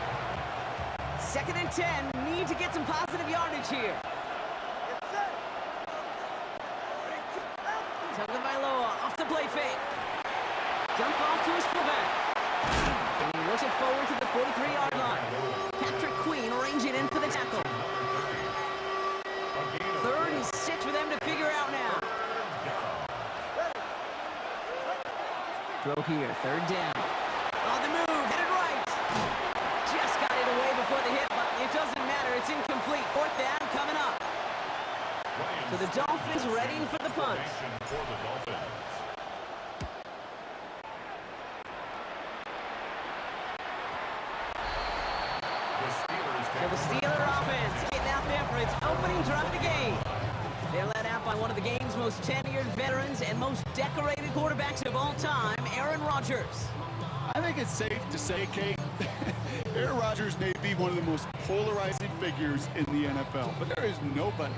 2nd and 10. Need to get some positive yardage here. Tagovailoa off the play fake. Dump off to his fullback. And he looks it forward to the 43-yard line. Patrick Queen arranging in for the tackle. 3rd and 6 for them to figure out now. Throw here, 3rd down. On the move, headed right. Just got it away before the hit, but it doesn't matter. It's incomplete. 4th down coming up. So the Dolphins readying for the punt. So the Steeler offense getting out there for its opening drive of the game. They're led out by one of the game's most tenured veterans and most decorated quarterbacks of all time, Aaron Rodgers. I think it's safe to say, Kate, Aaron Rodgers may be one of the most polarizing figures in the NFL, but there is nobody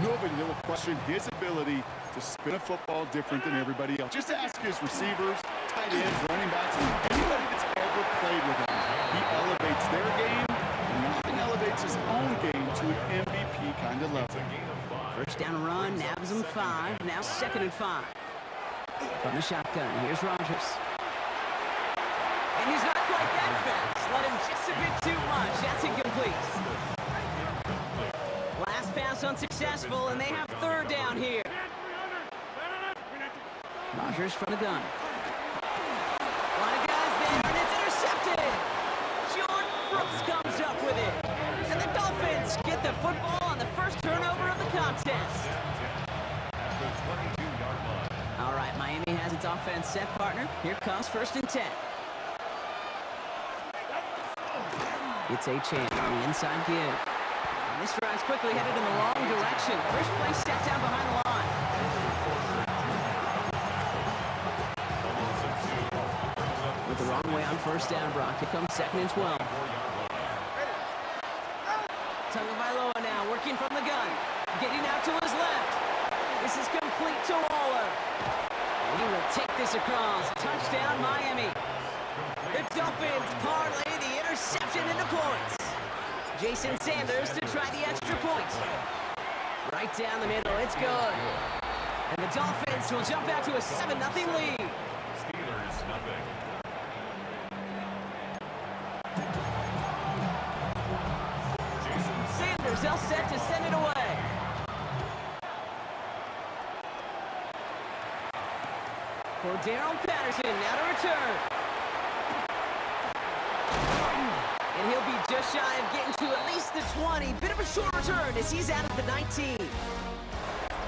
that will question his ability to spin a football different than everybody else. Just ask his receivers, tight ends, running backs, and anybody that's ever played with him. He elevates their game, and nothing elevates his own game to an MVP kind of level. 1st down run, nabs him 5, now 2nd and 5. From the shotgun, here's Rodgers. And he's not quite that fast. Let him just a bit too much. That's incomplete. Last pass unsuccessful, and they have 3rd down here. Rodgers from the gun. A lot of guys there, and it's intercepted. Jordan Brooks comes up with it. And the Dolphins get the football on the 1st turnover of the contest. All right, Miami has its offense set, partner. Here comes 1st and 10. It's Achane on the inside give. And this drive's quickly headed in the wrong direction. First play set down behind the line. With the wrong way on 1st down, Brock. Here comes 2nd and 12. Tagovailoa now working from the gun. Getting out to his left. This is complete to Waller. And he will take this across. Touchdown, Miami. The Dolphins parlay the interception into points. Jason Sanders to try the extra point. Right down the middle, it's good. And the Dolphins will jump out to a 7-0 lead. Steelers nothing. Sanders all set to send it away. Cordarrelle Patterson now to return. And he'll be just shy of getting to at least the 20. Bit of a short return as he's out at the 19.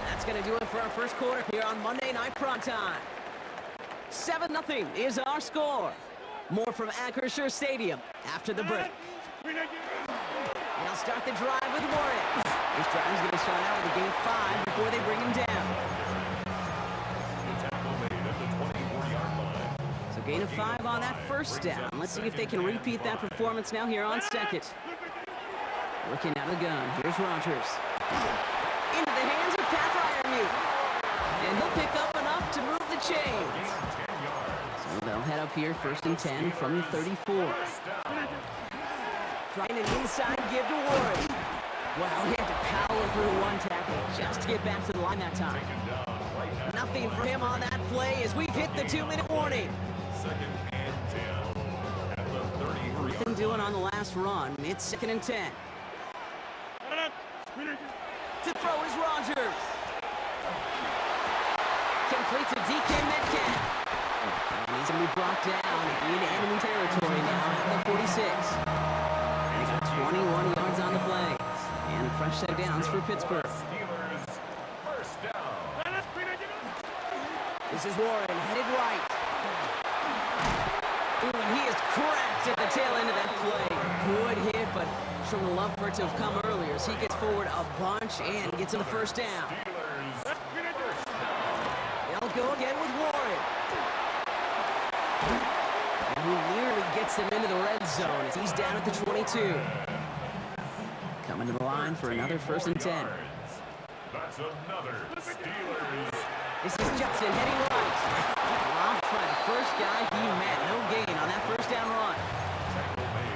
That's going to do it for our 1st quarter here on Monday Night Prime Time. 7-0 is our score. More from Acrisure Stadium after the break. They'll start the drive with Warren. This drive is going to start out with a gain 5 before they bring him down. So gain of 5 on that 1st down. Let's see if they can repeat that performance now here on 2nd. Looking out of the gun. Here's Rodgers. Into the hands of Pat Freiermuth. And he'll pick up enough to move the chains. So they'll head up here 1st and 10 from the 34. Trying an inside give to Warren. Wow, he had to power through one tackle just to get back to the line that time. Nothing for him on that play as we've hit the 2-minute warning. 2nd and 10 at the 33. Nothing doing on the last run. It's 2nd and 10. To throw is Rodgers. Can complete to DK Metcalf. And he's going to be brought down in enemy territory now at the 46. And he got 21 yards on the play. And a fresh set of downs for Pittsburgh. Steelers, first down. This is Warren, headed right. Ooh, and he is cracked at the tail end of that play. Good hit, but sure would love for it to have come earlier. So he gets forward a bunch and gets him the first down. Steelers, first down. They'll go again with Warren. And he nearly gets them into the red zone as he's down at the 22. Coming to the line for another 1st and 10. That's another Steelers. This is Judson heading right. Dropped by the first guy he met. No gain on that first down run.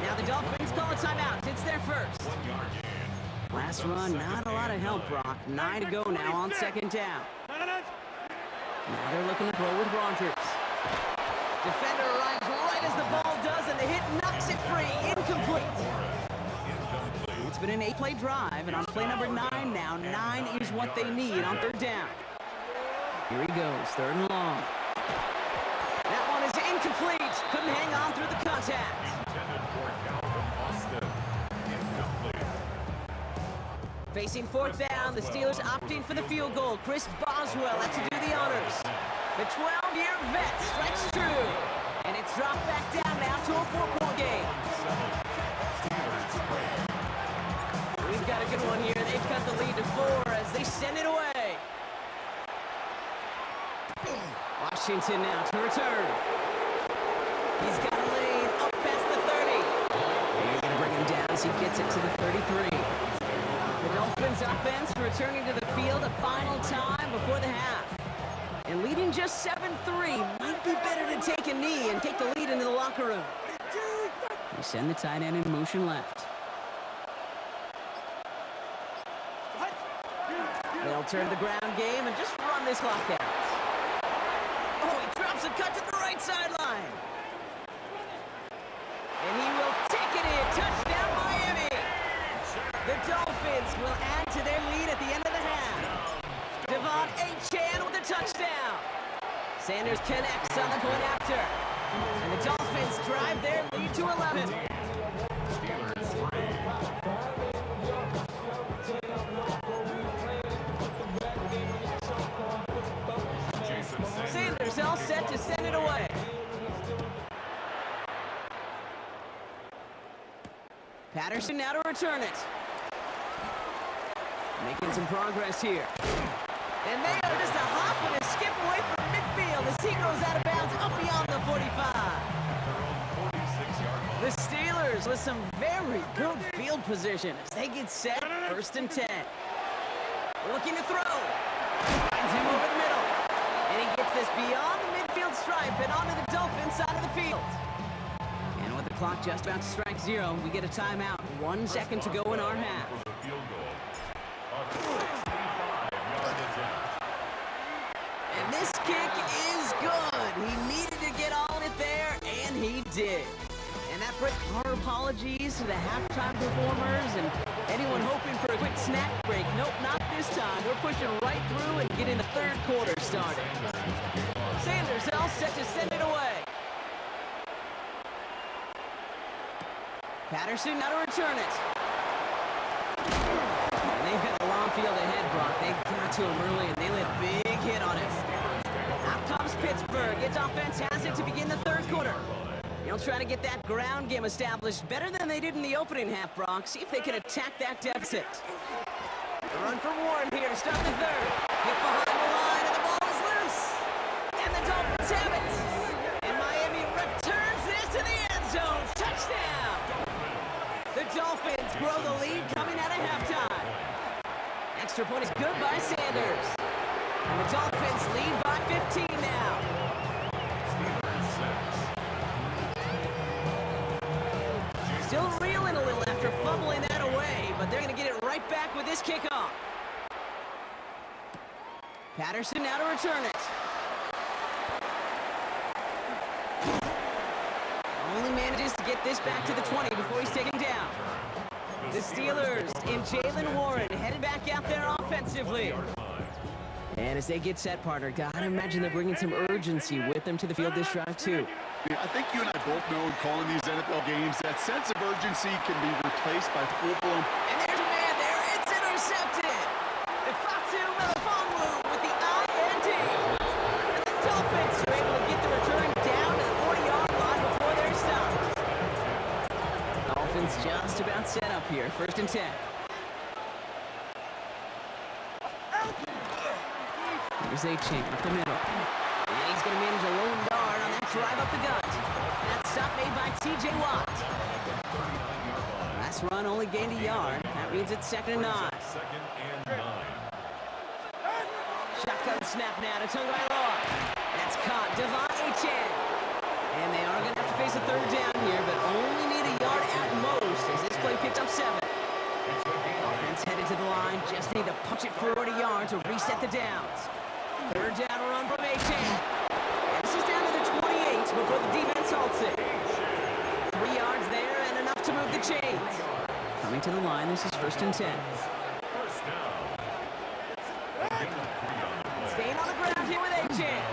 Now the Dolphins call a timeout. It's their first. 1 yard gain. Last run, not a lot of help, Brock. 9 to go now on 2nd down. Now they're looking to throw with Rogers. Defender arrives right as the ball does, and the hit knocks it free. Incomplete. It's been an 8-play drive, and on play number 9 now, 9 is what they need on 3rd down. Here he goes, 3rd and long. That one is incomplete. Couldn't hang on through the contact. Intended for Calvin Austin. Incomplete. Facing 4th down, the Steelers opting for the field goal. Chris Boswell had to do the honors. The 12-year vet strikes true. And it's dropped back down now to a 4-point game. We've got a good one here. They've cut the lead to 4 as they send it away. Washington now to return. He's got a lead up past the 30. And you're going to bring him down as he gets it to the 33. The Dolphins offense returning to the field a final time before the half. And leading just 7-3, might be better to take a knee and take the lead into the locker room. They send the tight end in motion left. They'll turn the ground game and just run this clock out. Oh, he drops a cut to the right sideline. And he will take it in. Touchdown, Miami. The Dolphins will add to their lead at the end of the half. Devon Achane with a touchdown. Sanders connects on the point after. And the Dolphins drive their lead to 11. Steelers 3. Jason Sanders all set to send it away. Patterson now to return it. Making some progress here. And they are just a hop and a skip away from midfield as he goes out of bounds up beyond the 45. The Steelers with some very good field position as they get set, 1st and 10. Looking to throw. Finds him over the middle. And he gets this beyond the midfield stripe and onto the Dolphins side of the field. And with the clock just about to strike 0, we get a timeout. 1 second to go in our half. Field goal. A 65-yard attempt. And this kick is good. He needed to get on it there, and he did. And that brings our apologies to the halftime performers and anyone hoping for a quick snack break. Nope, not this time. We're pushing right through and getting the 3rd quarter started. Sanders all set to send it away. Patterson now to return it. And they've got a long field ahead, Brock. They got to him early, and they let a big hit on him. Out comes Pittsburgh. Its offense has it to begin the 3rd quarter. They'll try to get that ground game established better than they did in the opening half, Brock. See if they can attack that deficit. A run for Warren here to start the 3rd. Hit behind the line, and the ball is loose. And the Dolphins have it. And Miami returns this to the end zone. Touchdown. The Dolphins grow the lead coming out of halftime. Extra point is good by Sanders. And the Dolphins lead by 15 now. Still reeling a little after fumbling that away, but they're going to get it right back with this kickoff. Patterson now to return it. Only manages to get this back to the 20 before he's taken down. The Steelers in Jaylen Warren headed back out there offensively. And as they get set, partner, gotta imagine they're bringing some urgency with them to the field this drive, too. Yeah, I think you and I both know in calling these NFL games that sense of urgency can be replaced by full-blown. And there's a man there. It's intercepted. Ifeatu Melifonwu with the INT. And the Dolphins are able to get the return down to the 40-yard line before they're stopped. Dolphins just about set up here. 1st and 10. Here's Achane up the middle. And he's going to manage a lone yard on that drive up the gut. That stop made by T.J. Watt. Last run only gained a yard. That means it's 2nd and 9. Second and 9. Shotgun snap now to Tagovailoa. That's caught. Devon Achane. And they are going to have to face a 3rd down here, but only need a yard at most as this play picked up 7. Offense headed to the line. Just need to punch it forward a yard to reset the downs. 3rd down run from Achane. And this is down to the 28 before the defense halts it. 3 yards there and enough to move the chains. Coming to the line, this is 1st and 10. First down. Staying on the ground here with Achane.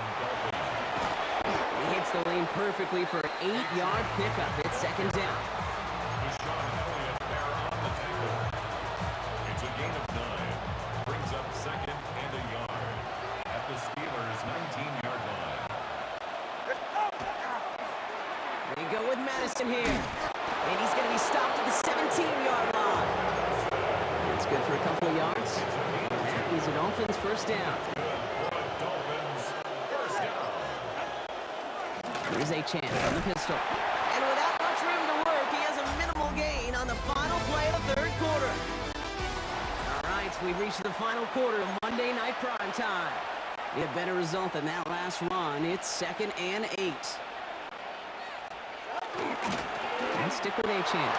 He hits the lane perfectly for an 8-yard pickup. It's 2nd down. Deshaun Elliott there on the tackle. It's a gain of 9. Brings up 2nd and a yard at the Steelers' 19-yard line. They go with Madison here. And he's going to be stopped at the 17-yard line. That's good for a couple of yards. And that is a Dolphins 1st down. Dolphins first down. Here's Achane from the pistol. And without much room to work, he has a minimal gain on the final play of the 3rd quarter. All right, we've reached the final quarter of Monday Night Prime Time. A better result than that last run. It's 2nd and 8. And stick with Achane.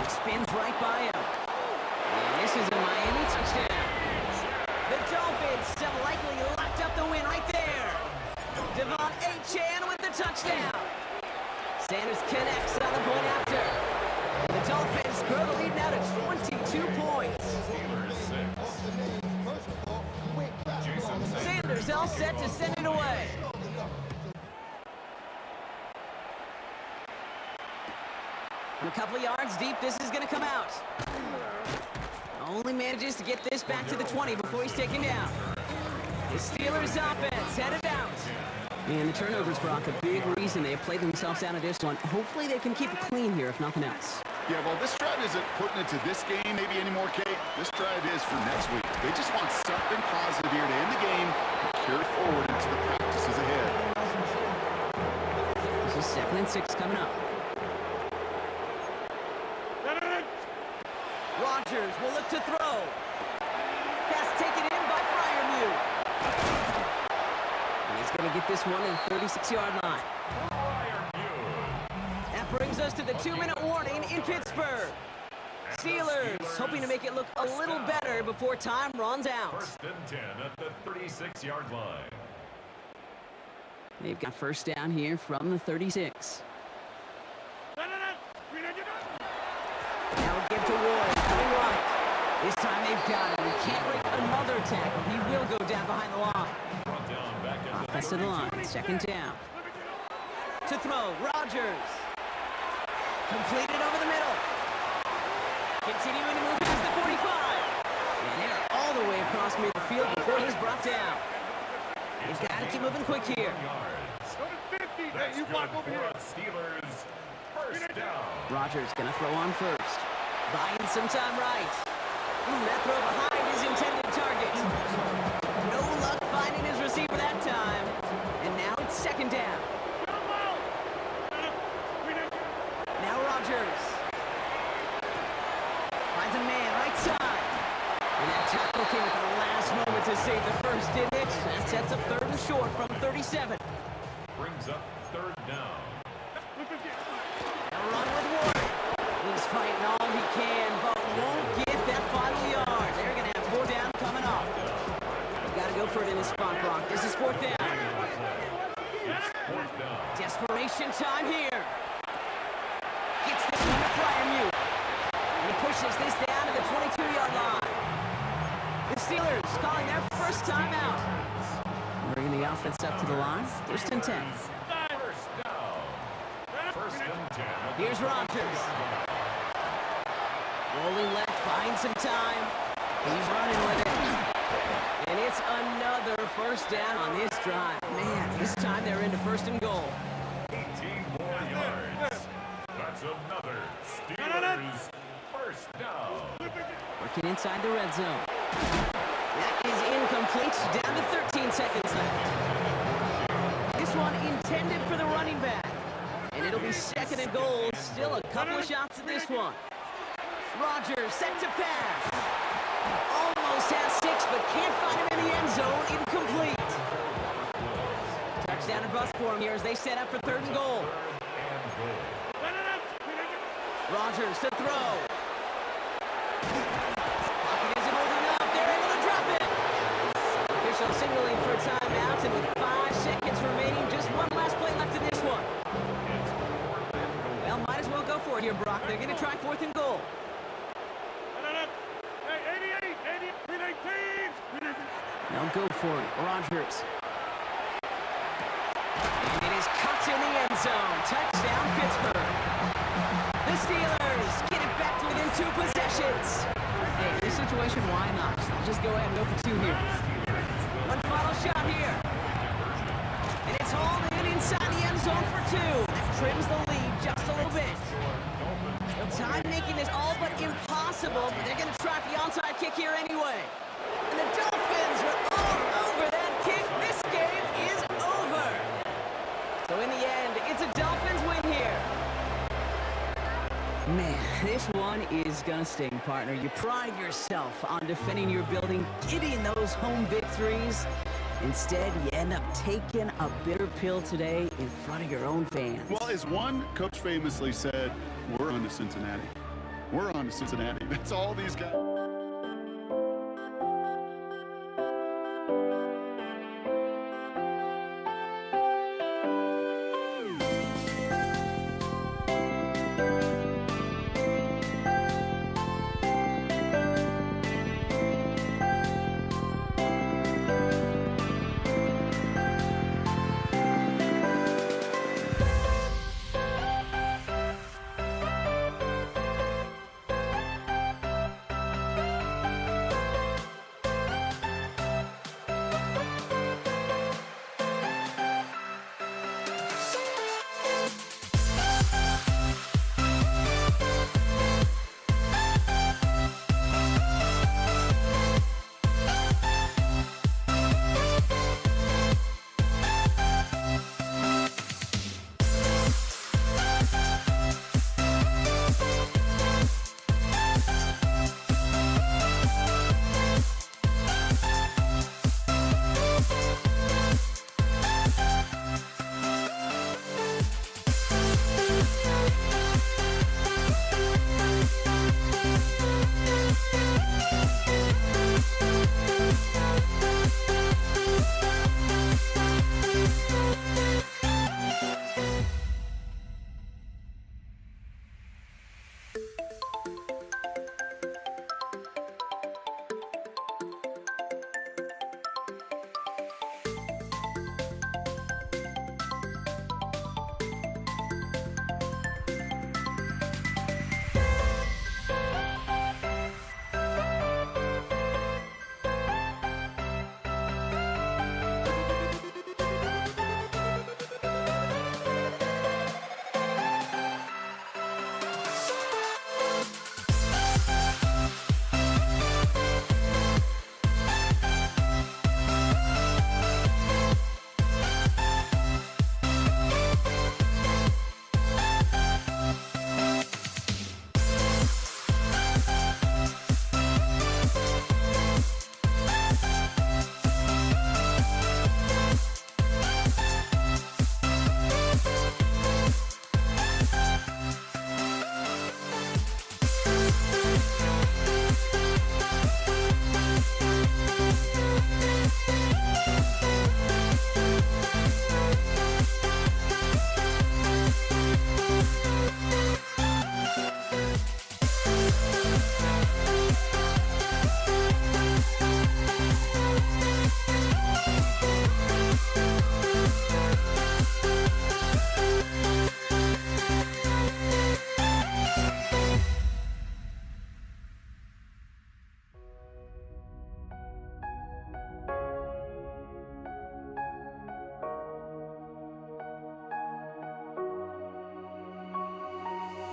Spins right by him. And this is a Miami touchdown. The Dolphins have likely locked up the win right there. Devon Achane with the touchdown. Sanders connects on the point after. And the Dolphins grow the lead now to 22 points. Steelers 6. Jason Sanders all set to send it away. A couple of yards deep, this is going to come out. Only manages to get this back to the 20 before he's taken down. The Steelers offense headed out. And the turnovers, Brock, a big reason they have played themselves out of this one. Hopefully they can keep it clean here, if nothing else. Yeah, well, this drive isn't pertinent to this game maybe anymore, Kate. This drive is for next week. They just want something positive here to end the game and carry forward into the practices ahead. This is 2nd and 6 coming up. Rodgers will look to throw. Pass taken in by Freiermuth. And he's going to get this one at the 36-yard line. That brings us to the 2-minute warning in Pittsburgh. Steelers hoping to make it look a little better before time runs out. 1st and 10 at the 36-yard line. They've got 1st down here from the 36. Now we give to Ward, coming right. This time they've got him. He can't break another tackle. He will go down behind the line. Brought down back at the Offense to the line, 2nd down. To throw, Rodgers. Completed over the middle. Continuing to move past the 45. And they're all the way across midfield before he's brought down. They've got to keep moving quick here. That's good for us, Steelers. 1st down. Rodgers gonna throw on 1st. Buying some time right. That throw behind his intended target. No luck finding his receiver that time. And now it's 2nd down. Now Rodgers. Finds a man right side. And that tackle came at the last moment to save the 1st, didn't it? That sets up 3rd and short from 37. Brings up 3rd down. Now run with Ward. He's fighting all he can, but won't get that final yard. They're going to have 4th down coming up. They've got to go for it in this spot, Brock. This is 4th down. It's 4th down. Desperation time here. Gets this one to Freiermuth. And he pushes this down to the 22-yard line. The the Steelers calling their first timeout. Bringing the offense up to the line. 1st and 10. First down. 1st and 10. Here's Rodgers. Rolling left, buying some time. He's running with it. And it's another 1st down on this drive. Man, this time they're into 1st and goal. 18 more yards. That's another Steelers 1st down. Working inside the red zone. That is incomplete. Down to 13 seconds left. This one intended for the running back. And it'll be 2nd and goal. Still a couple of shots at this one. Rodgers set to pass. Almost has 6, but can't find him in the end zone. Incomplete. Touchdown and bust for him here as they set up for 3rd and goal. Rodgers to throw. Pocket isn't holding up. They're able to drop it. Official signaling for a timeout, and with 5 seconds remaining, just one last play left in this one. Well, might as well go for it here, Brock. They're going to try 4th and goal. Now go for it, Rodgers. And it is cut in the end zone. Touchdown, Pittsburgh. The Steelers get it back to within 2 possessions. Hey, in this situation, why not? I'll just go ahead and go for 2 here. One final shot here. And it's hauled in inside the end zone for 2. That trims the lead just a little bit. The time making this all but impossible, but they're going to try for the onside kick here anyway. And the Dolphins are all over that kick. This game is over. So in the end, it's a Dolphins win here. Man, this one is gonna sting, partner. You pride yourself on defending your building, getting those home victories. Instead, you end up taking a bitter pill today in front of your own fans. Well, as one coach famously said, we're on to Cincinnati. We're on to Cincinnati. That's all these guys.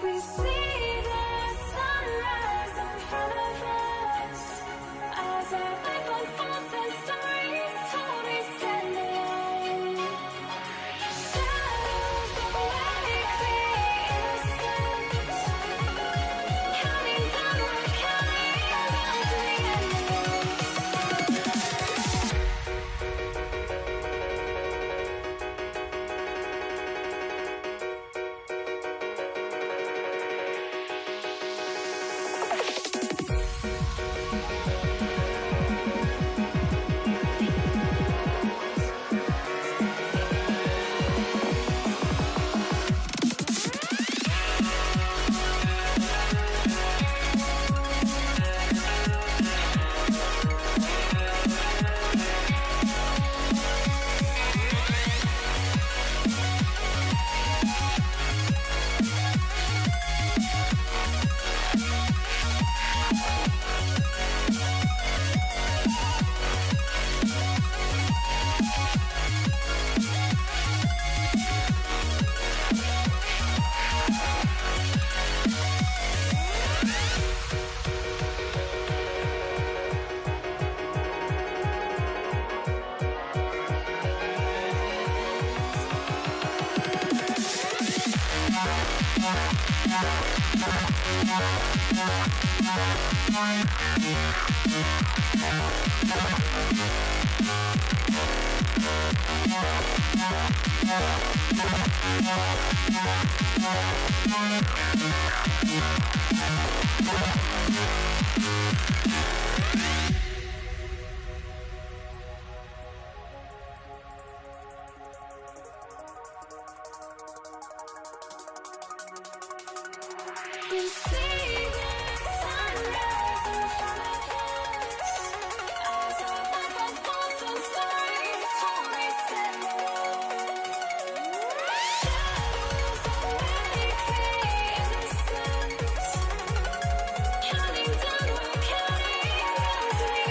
We see the sunrise in front of us as our life unfolds and stories told we stand alone. Shadows awake the innocence, counting down, we're counting down to the end of us. We see the sunrise in front of us as our life unfolds and stories told we stand alone. Shadows awake the innocence, counting down, we're counting down to the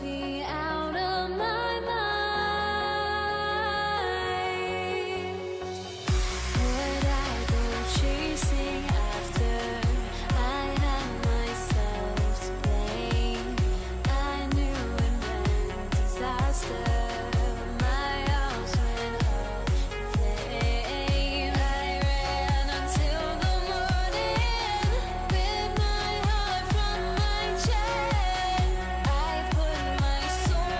me out of my mind. Would I go chasing after? I had myself to blame. I knew it meant disaster. My house went up in flames. I ran until the morning with my heart from my chest. I put my soul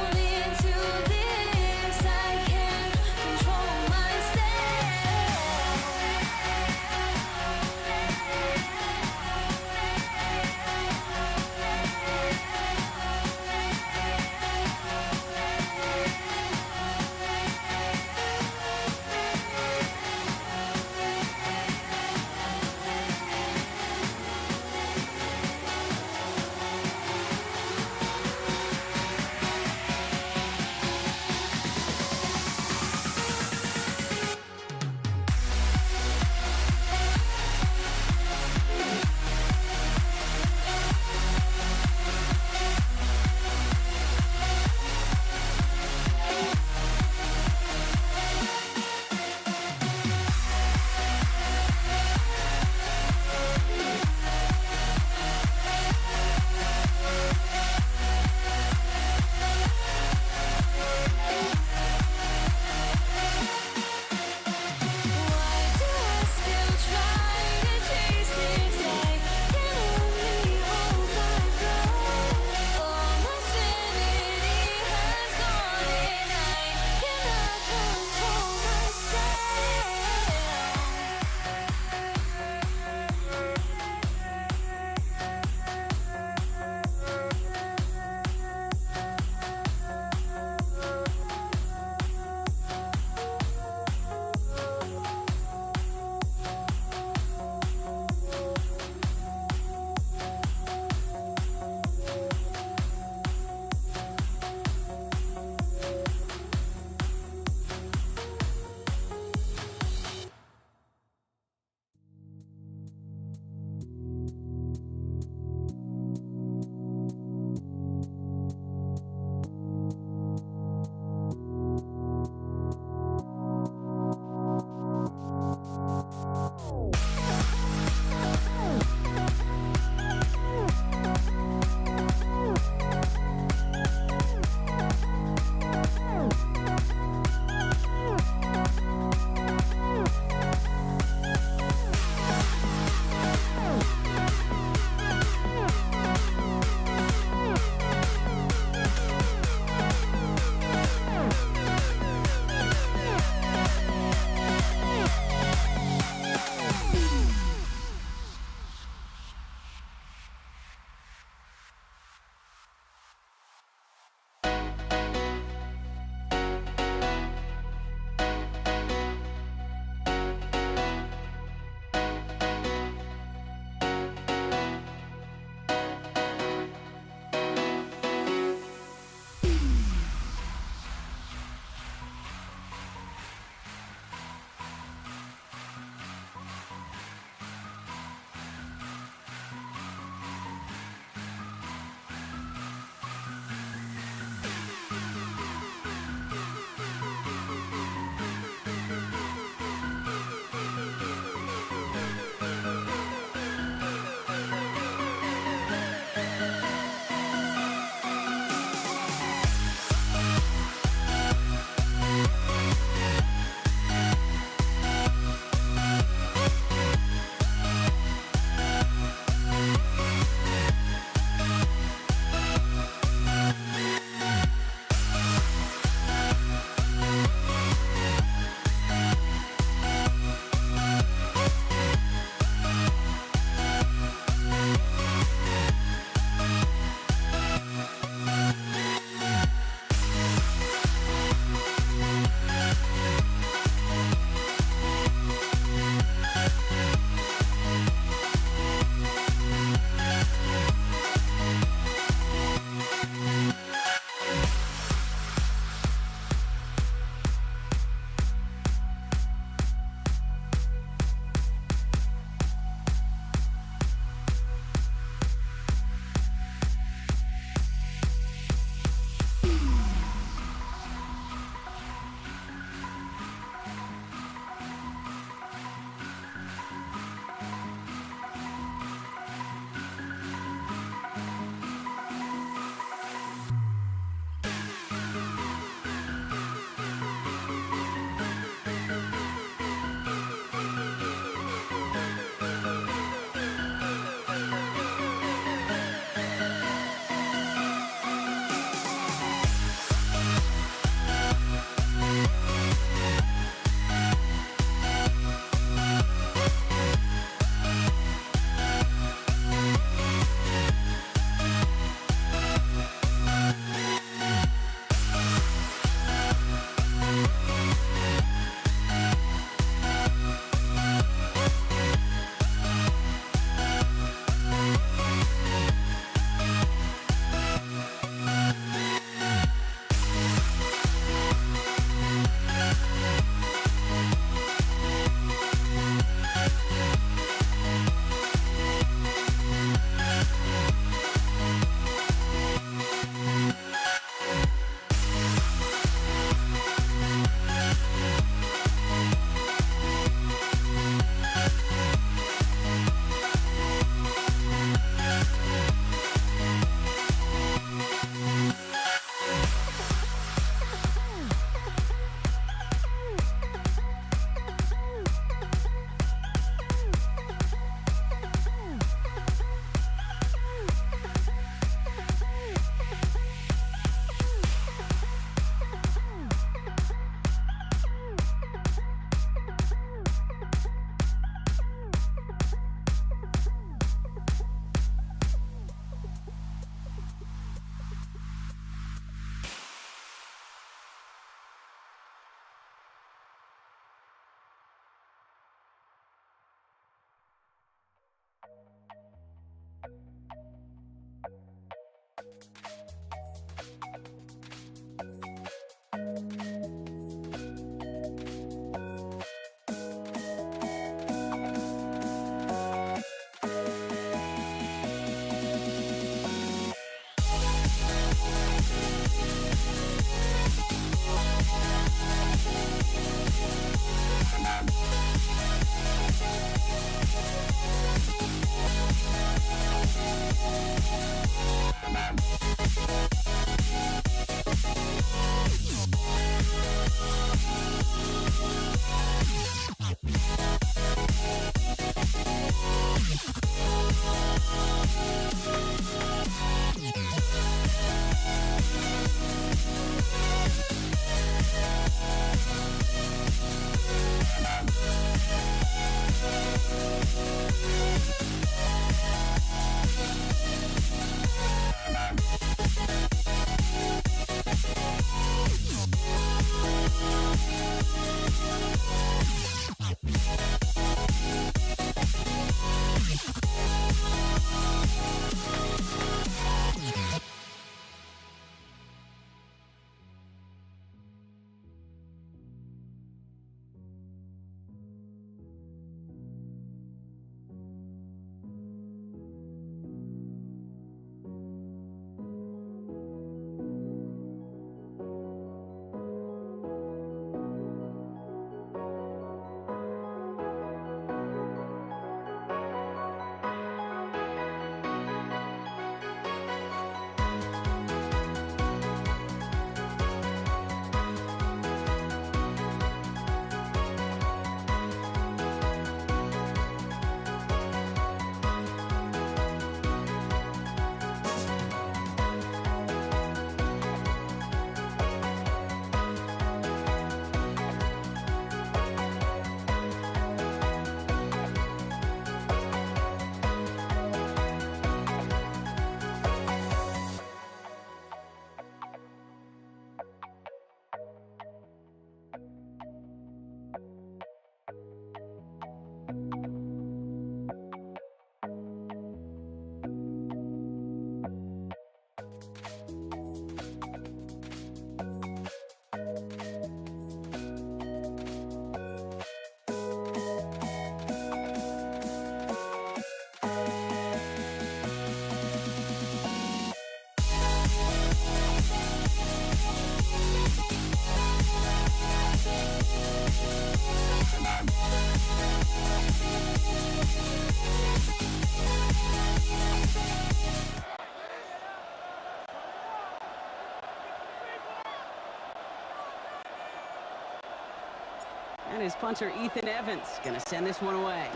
And his punter, Ethan Evans, going to send this one away.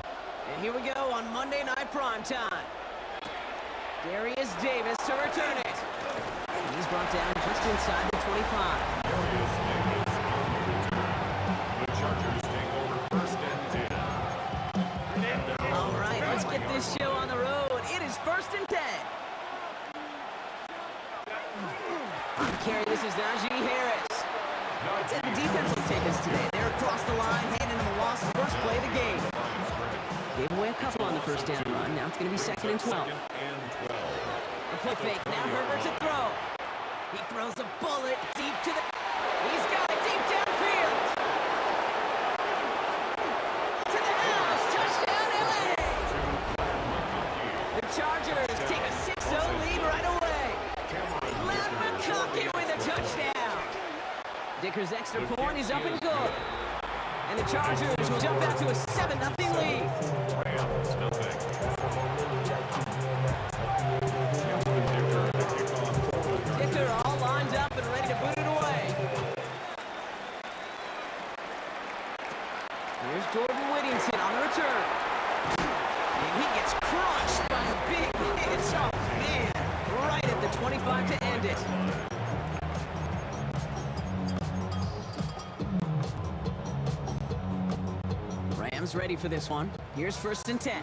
And here we go on Monday Night Primetime. Darius Davis to return it. And he's brought down just inside the 25. Darius Davis on the return. The Chargers take over first and 10. All right, let's get this show on the road. It is first and 10. On the carry, this is Najee Harris. I'd say the defense will take us today. They're across the line, handing him a loss, first play of the game. Gave away a couple on the first down run. Now it's going to be 2nd and 12. A play fake. Now Herbert to throw. He throws a bullet deep to the... He's got it deep downfield. To the house. Touchdown, LA. The Chargers take a 6-0 lead right away. Len McConkey with a touchdown. Dicker's extra point is up and good. And the Chargers will jump out to a 7-0 lead. Dicker all lined up and ready to boot it away. Here's Jordan Whittington on the return. And he gets crushed by a big hit. Oh, man. Right at the 25 to end it. Rams ready for this one. Here's 1st and 10.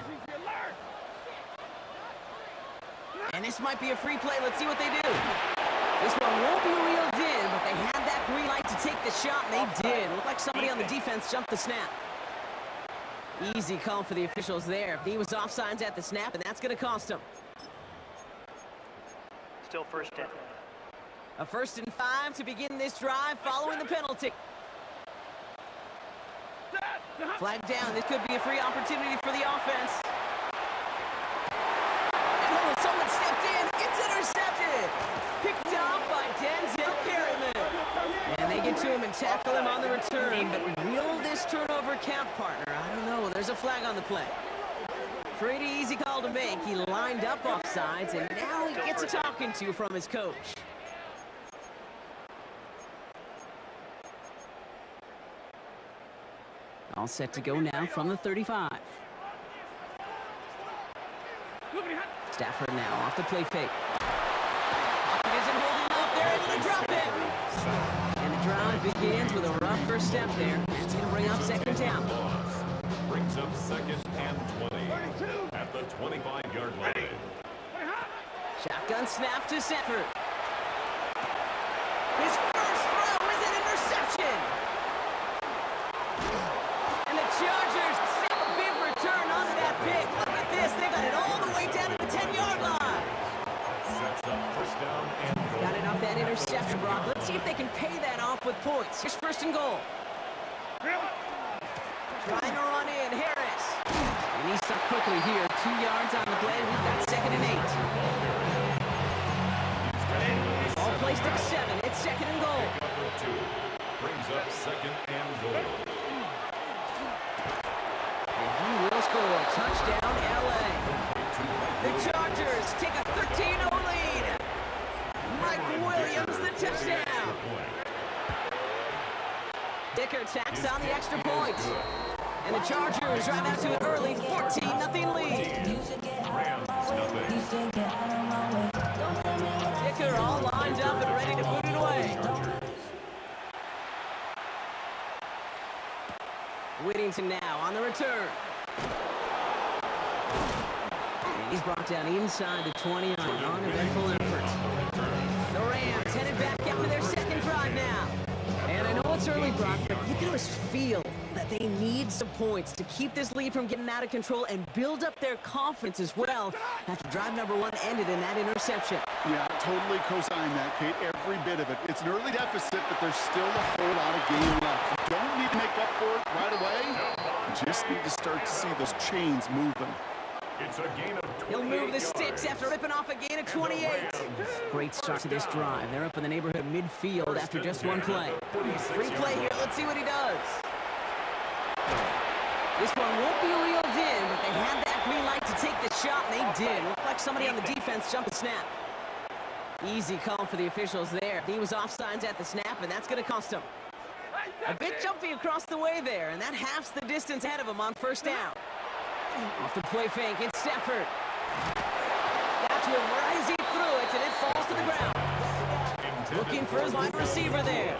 And this might be a free play. Let's see what they do. This one won't be reeled in, but they had that green light to take the shot, and they did. Looked like somebody on the defense jumped the snap. Easy call for the officials there. He was offsides at the snap, and that's going to cost him. Still first and 10. A 1st and 5 to begin this drive following the penalty. Flag down. This could be a free opportunity for the offense. And oh, someone stepped in. It's intercepted. Picked off by Denzel Perryman. And they get to him and tackle him on the return. But will this turnover count, partner? I don't know. There's a flag on the play. Pretty easy call to make. He lined up offsides, and now he gets a talking to from his coach. All set to go now from the 35. Stafford now off the play fake. Hopkins isn't holding up. They're able to drop it. And the drive begins with a rough first step there. That's going to bring up 2nd down. Brings up 2nd and 20 at the 25-yard line. Shotgun snap to Stafford. His first throw is an interception. And the Chargers set a big return onto that pick. Look at this. They got it all the way down to the 10-yard line. Sets up first down and goal. Got it off that interception, Brock. Let's see if they can pay that off with points. Here's 1st and goal. Trying to run in, Harris. And he's stopped quickly here. 2 yards on the play. We've got 2nd and 8. All placed at 7. It's 2nd and goal. Brings up 2nd and goal. And he will score a touchdown, LA. The Chargers take a 13-0 lead. Mike Williams, the touchdown. Dicker tacks on the extra point. And the Chargers drive out to an early 14-0 lead. Rams nothing. Dicker all lined up and ready to boot it away. Whittington now on the return. And he's brought down inside the 20 on an uneventful effort. The Rams headed back after their 2nd drive now. And I know it's early, Brock, but you can always feel that they need some points to keep this lead from getting out of control and build up their confidence as well after drive number 1 ended in that interception. Yeah, totally co-sign that, Kate. Every bit of it. It's an early deficit, but there's still a whole lot of game left. You don't need to make up for it right away. You just need to start to see those chains moving. It's a gain of 28 He'll move the yards. sticks after ripping off a gain of 28. Great start to this drive. They're up in the neighborhood midfield after just 1 play. Free play here. Let's see what he does. This one won't be reeled in, but they had that green light to take the shot, and they did. Looked like somebody on the defense jumped the snap. Easy call for the officials there. He was offsides at the snap, and that's going to cost him. A bit jumpy across the way there, and that halves the distance ahead of him on first down. Off the play fake, it's Stafford. Got to him, rising through it, and it falls to the ground. Looking for his wide receiver there.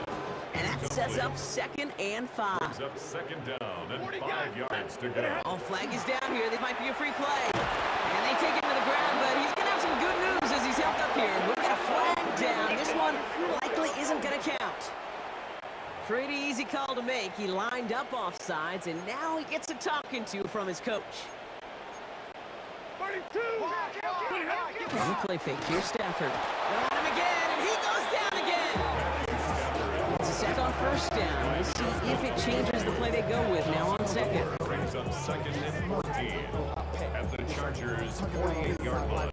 And that sets up 2nd and 5. Brings up 2nd down and 5 yards to go. Oh, flag is down here. This might be a free play. And they take him to the ground, but he's going to have some good news as he's helped up here. We'll get a flag down. This one likely isn't going to count. Pretty easy call to make. He lined up offsides, and now he gets a talking to from his coach. On the play fake, here's Stafford. They're on him again, and he goes down again. It's a sack on first down. We'll see if it changes the play they go with now on second. Brings up 2nd and 14 at the Chargers' 48-yard line.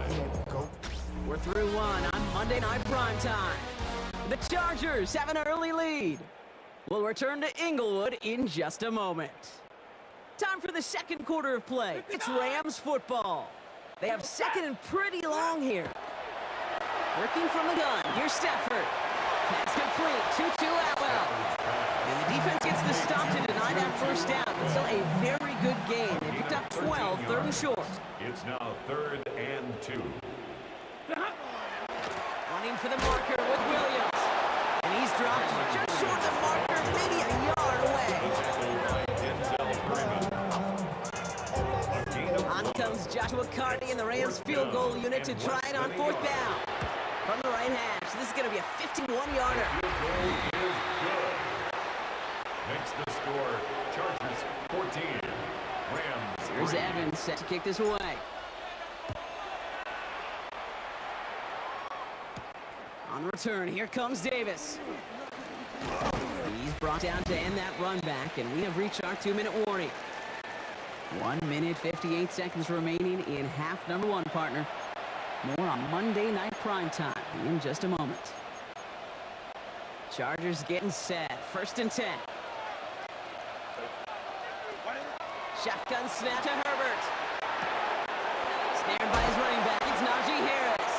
We're through one on Monday Night Primetime. The Chargers have an early lead. We'll return to Inglewood in just a moment. Time for the second quarter of play. It's Rams football. They have 2nd and pretty long here. Working from the gun. Here's Stafford. Pass complete. 2-2 Atwell. And the defense gets the stop to deny that first down. But still a very good game. They picked up 12, 3rd and short. It's now 3rd and 2. Running for the marker with Williams. And he's dropped just short of the marker, maybe a yard away. On comes Joshua Carty in the Rams field goal unit to try it on 4th down. From the right hash, this is going to be a 51-yarder. Makes the score Chargers 14. Rams. Here's Evans set to kick this away. On the return, here comes Davis. He's brought down to end that run back, and we have reached our 2-minute warning. 1 minute, 58 seconds remaining in half number 1, partner. More on Monday Night Primetime in just a moment. Chargers getting set. 1st and 10. Shotgun snap to Herbert. Snared by his running back. It's Najee Harris.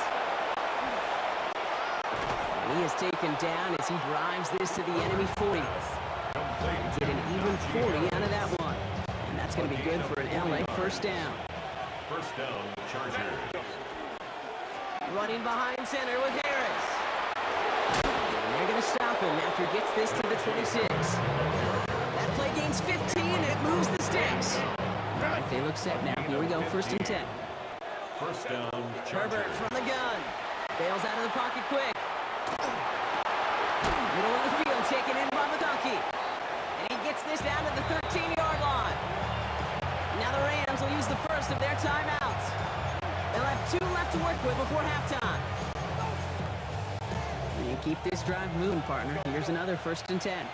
And he is taken down as he drives this to the enemy 40. Get an even 40 out of that one. And that's going to be good for an LA first down. First down, Chargers. Running behind center with Harris. And they're going to stop him after he gets this to the 26. That play gains 15, and it moves the sticks. All right, they look set now. Here we go, 1st and 10. First down, Chargers. Herbert from the gun. Bails out of the pocket quick. Middle of the field, taken in by McDunkey. And he gets this down to the 13-yard line. Now the Rams will use the first of their timeouts. They'll have 2 left to work with before halftime. And keep this drive moving, partner. Here's another 1st and 10.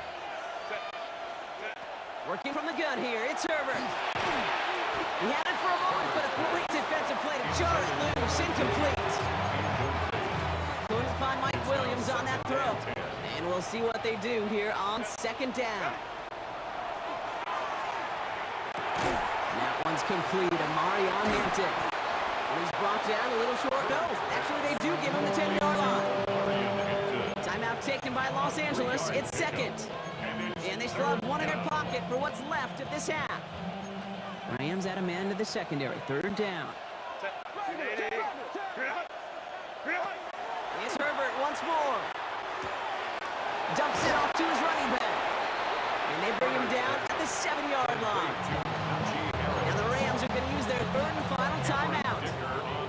Working from the gun here, it's Herbert. He had it for a moment, but a great defensive play to jar it loose, incomplete. Couldn't find Mike Williams on that throw. And we'll see what they do here on 2nd down. That one's complete. Amari on Hampton. And he's brought down a little short. No, actually they do give him the 10-yard line. Timeout taken by Los Angeles. It's 2nd. And they still have 1 in their pocket for what's left of this half. Rams add a man to the secondary. 3rd down. It's Herbert once more. Dumps it off to his running back. And they bring him down at the 7-yard line. Now the Rams are going to use their 3rd and final timeout.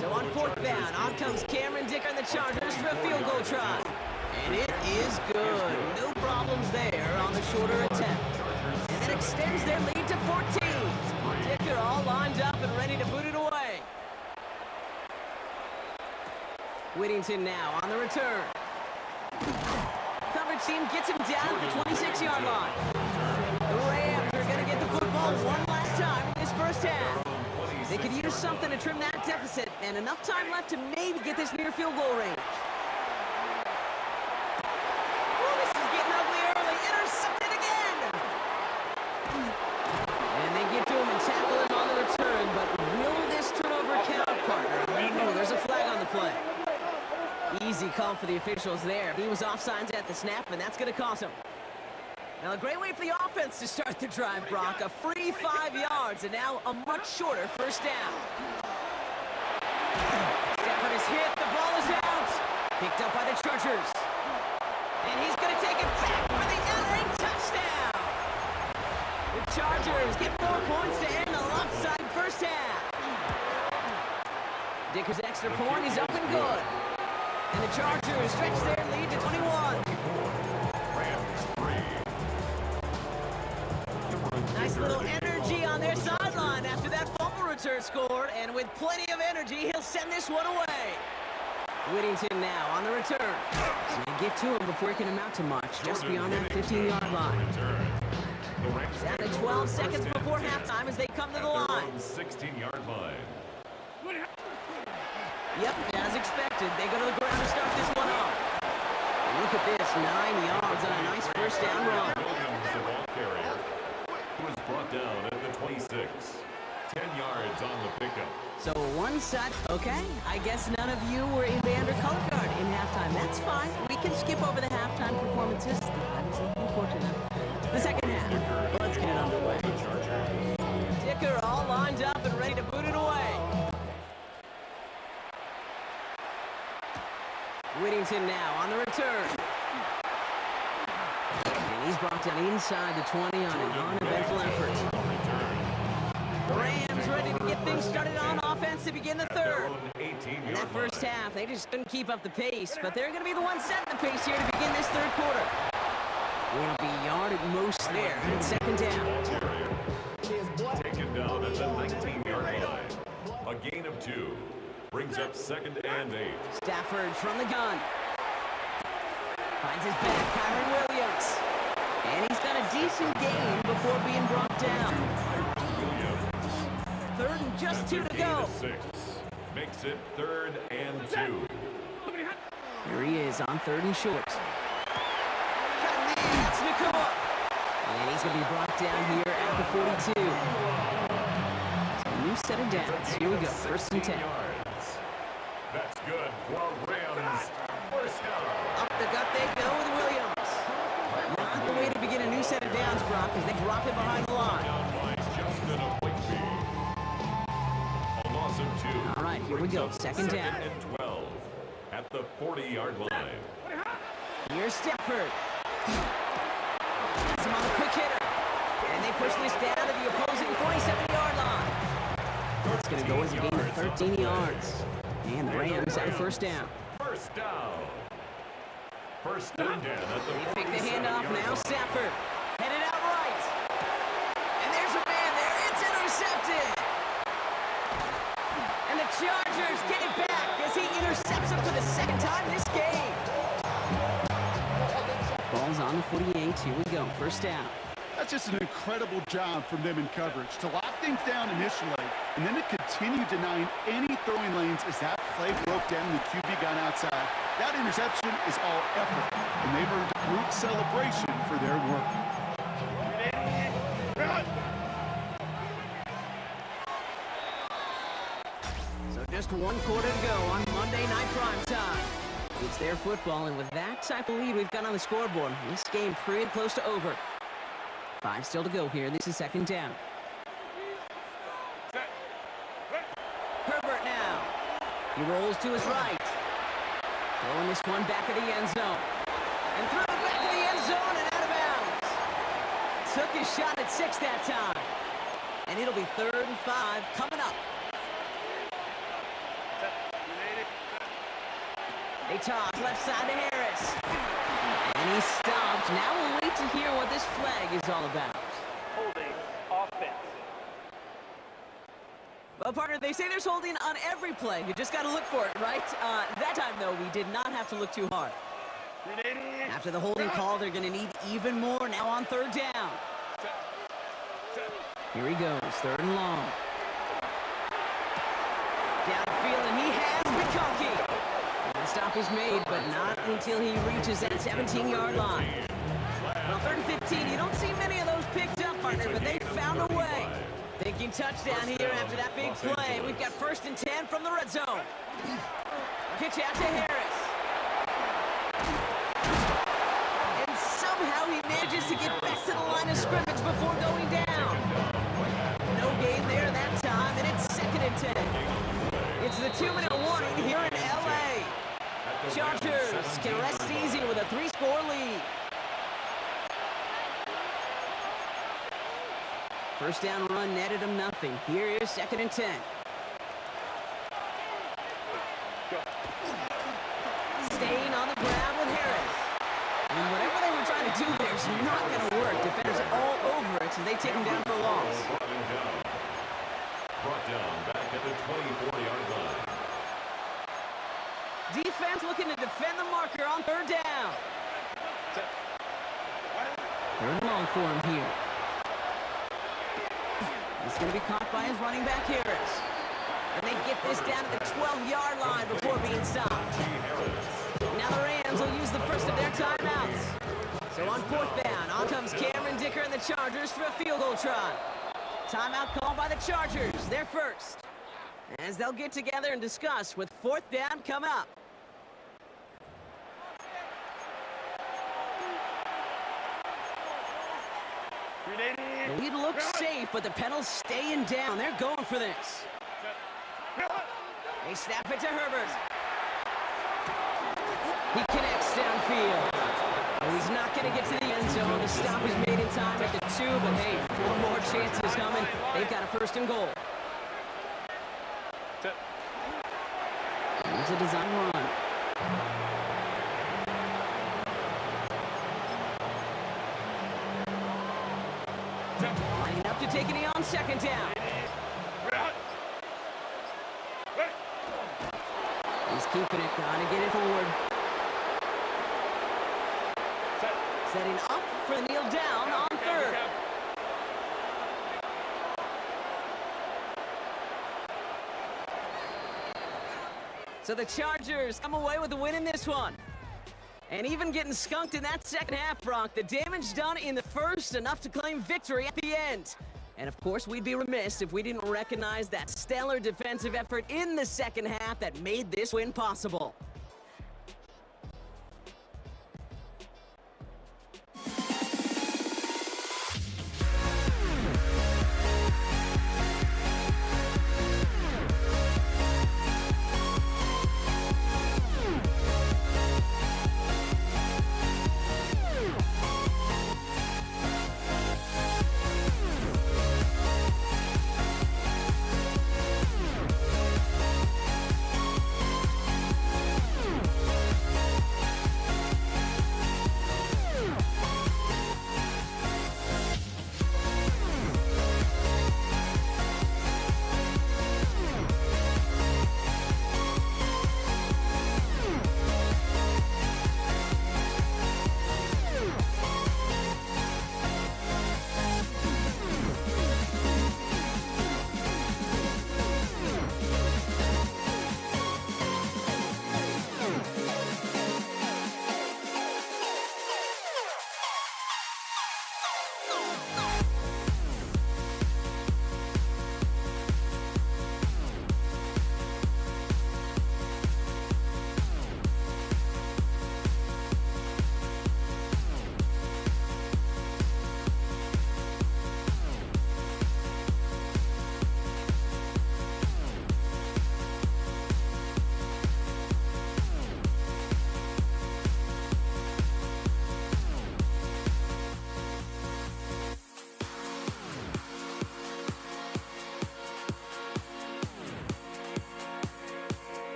So on 4th down, on comes Cameron Dicker and the Chargers for a field goal try. And it is good. No problems there on the shorter attempt. And that extends their lead to 14. Dicker all lined up and ready to boot it away. Whittington now on the return. Coverage team gets him down at the 26-yard line. The Rams are going to get the football one last time in this first half. They could use something to trim that deficit, and enough time left to maybe get this near field goal range. Oh, this is getting ugly early. Intercepted again. And they get to him and tackle him on the return, but will this turnover count, partner? I don't know. There's a flag on the play. Easy call for the officials there. He was offsides at the snap, and that's going to cost him. Now, a great way for the offense to start the drive, Brock. A free 5 yards, and now a much shorter first down. Stafford is hit. The ball is out. Picked up by the Chargers. And he's going to take it back for the LA touchdown. The Chargers get 4 points to end the lopsided first half. Dicker's extra point is up and good. And the Chargers stretch their lead to 21. Nice little energy on their sideline after that fumble return scored, and with plenty of energy, he'll send this one away. Whittington now on the return. They get to him before he can amount to much, just beyond that 15-yard line. Down to 12 seconds before halftime as they come to the line. 16-yard line. Yep, as expected, they go to the ground to start this one off. And look at this, 9 yards on a nice first down run. Williams, the ball carrier, who was brought down at the 26. 10 yards on the pickup. So one side, okay, I guess none of you were in Vander color guard in halftime. That's fine. We can skip over the halftime performances. I was looking forward to them. The second half, let's get it underway. Dicker all lined up and ready to boot it away. Whittington now on the return. And he's brought down inside the 20 on an uneventful effort. The Rams ready to get things started on offense to begin the third. In that first half, they just couldn't keep up the pace, but they're going to be the ones setting the pace here to begin this third quarter. Will be yard at most there at second down. Taken down at the 19-yard line. A gain of 2. Brings up 2nd and 8. Stafford from the gun. Finds his back, Kyron Williams. And he's got a decent gain before being brought down. Williams. Third and just 2 to go. 6. Makes it 3rd and 2. Here he is on 3rd and short. That's Nakua. And he's going to be brought down here at the 42. A new set of downs. Here we go, 1st and 10. That's good for Rams. First down. Up the gut they go with Williams. Not the way to begin a new set of downs, Brock, as they drop it behind the line. Down by Justin Oblique. A loss of 2. All right, here we go, 2nd down. 2nd and 12 at the 40-yard line. Here's Stafford. Gets him on the quick hitter. And they push this down to the opposing 47-yard line. That's going to go as a gain of 13 yards. And the Rams have a first down. First down. First and 10 at the They pick the handoff now. Stafford headed out right. And there's a man there. It's intercepted. And the Chargers get it back as he intercepts him for the 2nd time this game. Ball's on the 48. Here we go. First down. That's just an incredible job from them in coverage to lock things down initially and then to continue denying any throwing lanes as that play broke down and the QB got outside. That interception is all effort, and they've earned a group celebration for their work. So just 1 quarter to go on Monday Night Primetime. It's their football, and with that type of lead we've got on the scoreboard, this game pretty close to over. 5 still to go here. This is 2nd down. Herbert now. He rolls to his right. Throwing this one back of the end zone. And threw it back of the end zone and out of bounds. Took his shot at 6 that time. And it'll be 3rd and 5 coming up. They toss left side to Harris. And he stopped. Now we'll wait to hear what this flag is all about. Holding offense. Well, partner, they say there's holding on every play. You just got to look for it, right? That time, though, we did not have to look too hard. After the holding call, they're going to need even more now on 3rd down. Here he goes, 3rd and long. Downfield, and he has McConkey. The stop is made, but not until he reaches that 17-yard line. Well, 3rd and 15, you don't see many of those picked up, partner, but they found a way. Thinking touchdown here after that big play. We've got 1st and 10 from the red zone. Pitch out to Harris. And somehow he manages to get back line of scrimmage before going down. No gain there that time, and it's 2nd and 10. It's the 2-minute warning here in L.A. Chargers can rest easy with a 3-score lead. First down run netted them nothing. Here is 2nd and 10. Staying on the ground with Harris. And whatever they were trying to do there is not going to work. Defenders all over it, so they take him down for a loss. Brought down back at the 24-yard line. Defense looking to defend the marker on 3rd down. 3rd and long for him here. He's going to be caught by his running back, Harris. And they get this down to the 12-yard line before being stopped. Now the Rams will use the first of their timeouts. So on 4th down, on comes Cameron Dicker and the Chargers for a field goal try. Timeout called by the Chargers, their first. As they'll get together and discuss with 4th down coming up. The lead looks safe, but the Pedals staying down. They're going for this. They snap it to Herbert. He connects downfield. Well, he's not going to get to the end zone. The stop is made in time at the 2, but hey, 4 more chances coming. They've got a 1st and goal. Here's a design run. Lining up to take a knee on 2nd down. He's keeping it, trying to get it forward. Setting up for the kneel down on 3rd. So the Chargers come away with the win in this one. And even getting skunked in that 2nd half, Brock, the damage done in the first, enough to claim victory at the end. And of course, we'd be remiss if we didn't recognize that stellar defensive effort in the 2nd half that made this win possible.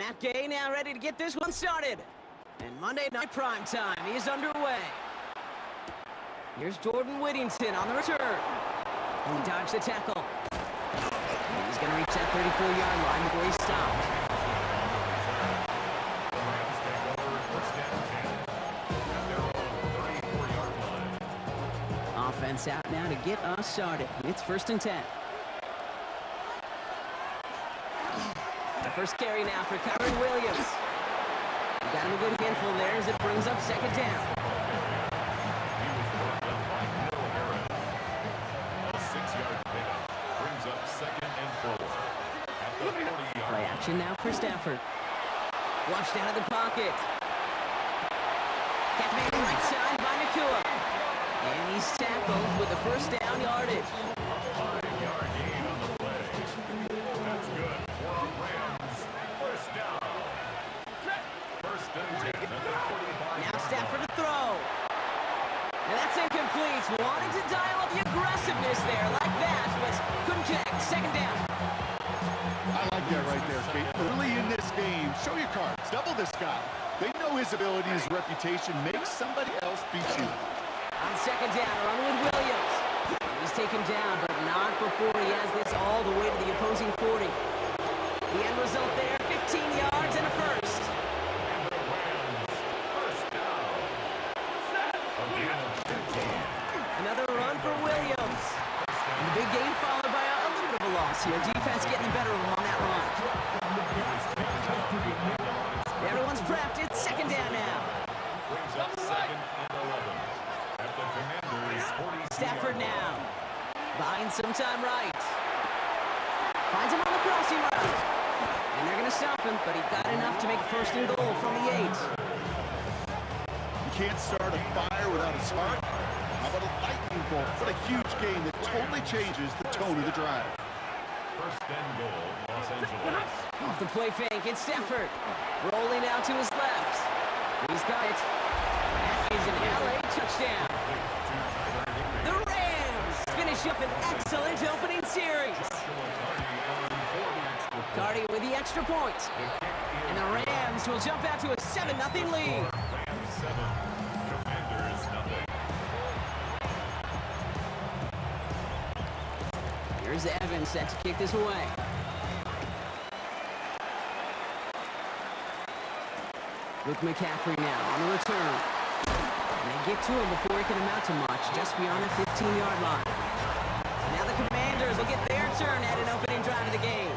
Matt Gay now ready to get this one started. And Monday Night Prime Time is underway. Here's Jordan Whittington on the return. He dodged the tackle. He's going to reach that 34-yard line before he's stopped. The Rams take over first down 10 at their own 34-yard line. Offense out now to get us started. It's 1st and 10. The first carry now for Kyron Williams. Got him a good handful there as it brings up 2nd down. He was brought down by Will Harris. A 6-yard pickup brings up 2nd and 4 at the 40-yard Play line. action now for Stafford. Flushed out of the pocket. Kept made right side by Nakua. And he's tackled with the first down yardage. 5-yard gain on the play. That's good for our Rams. First down. First and 10 at the 45. Now Stafford to throw. And that's incomplete. Wanted to dial up the aggressiveness there like that, but couldn't connect. 2nd down. I like that right there, Kate. Early in this game, show your cards. Double this guy. They know his ability, his reputation. Make somebody else beat you. On 2nd down, run with Williams. He's taken down, but not before he has this all the way to the opposing 40. The end result there, 15 yards and a first. And the Rams. First down. Again of 15. Another run for Williams. And the big gain followed by a little bit of a loss here. Defense getting the better of him on that run. Everyone's prepped. It's 2nd down now. Brings up 2nd and 11 at the Commanders' 40. Stafford now. Buying some time right. Finds him on the crossing route. And they're going to stop him, but he got enough to make 1st and goal from the 8. You can't start a fire without a spark. How about a lightning bolt? What a huge game that totally changes the tone of the drive. First and goal, Los Angeles. Off the play fake, it's Stafford. Rolling out to his left. He's got it. That is an LA touchdown. The Rams finish up an excellent opening series. Cardi with the extra point. And the Rams will jump out to a 7-0 lead. Rams 7, Commanders nothing. Here's Evans set to kick this away. Luke McCaffrey now on the return. And they get to him before he can amount to much, just beyond the 15-yard line. So now the Commanders will get their turn at an opening drive of the game.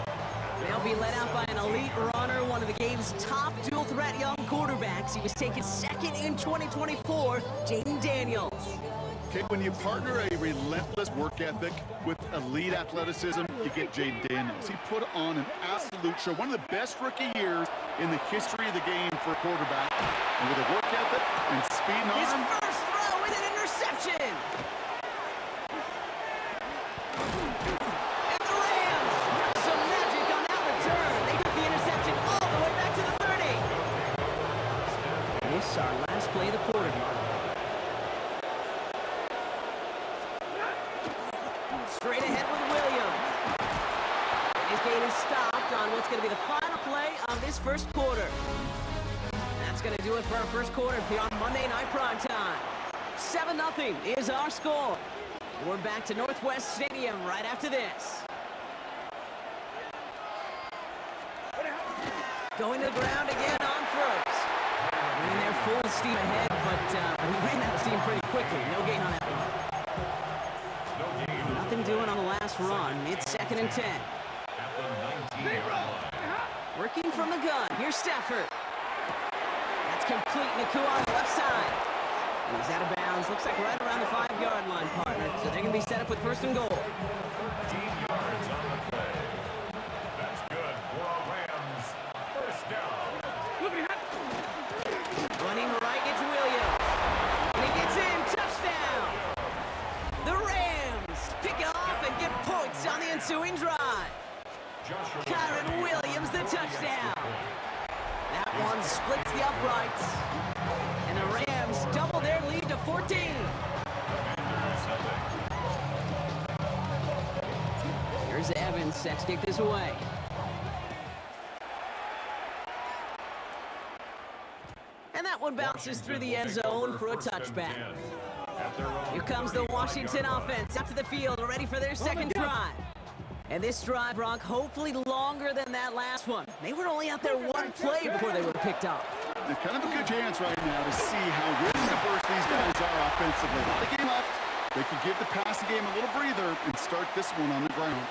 They'll be led out by an elite runner, one of the game's top dual-threat young quarterbacks. He was taken 2nd in 2024, Jaden Daniels. Okay, when you partner a relentless work ethic with elite athleticism, you get Jaden Daniels. He put on an absolute show. One of the best rookie years in the history of the game for a quarterback. And with a work ethic and speed and His arm, first throw is an interception. And the Rams have some magic on that return. They get the interception all the way back to the 30. This is our last play of the quarter. Straight ahead with Williams. And his gain is stopped on what's going to be the final play of this first quarter. That's going to do it for our first quarter here on Monday Night Prime Time. 7-0 is our score. We're back to Northwest Stadium right after this. Going to the ground again on first. And they're full steam ahead, but he ran out of steam pretty quickly. No gain on that one. Nothing doing on the last run. It's 2nd and 10. At the 19-yard line. Working from the gun. Here's Stafford. That's complete. Nakua on the left side. And he's out of bounds. Looks like right around the 5-yard line, partner. So they're going to be set up with 1st and goal. 15 yards on the play. That's good for our Rams. First down. Running right, it's Williams. And he gets in. Touchdown. The Rams pick off and get points on the ensuing drive. Kyron Williams, the touchdown. That one splits the uprights. And the Rams double their lead to 14. Here's Evans set to kick this away. one bounces through the end zone for a touchback. Here comes the Washington offense out to the field, ready for their second drive. And this drive, Brock, hopefully longer than that last one. They were only out there one play before they were picked off. They're kind of a good chance right now to see how risk-averse these guys are offensively. A lot of game left. They could give the passing game a little breather and start this one on the ground.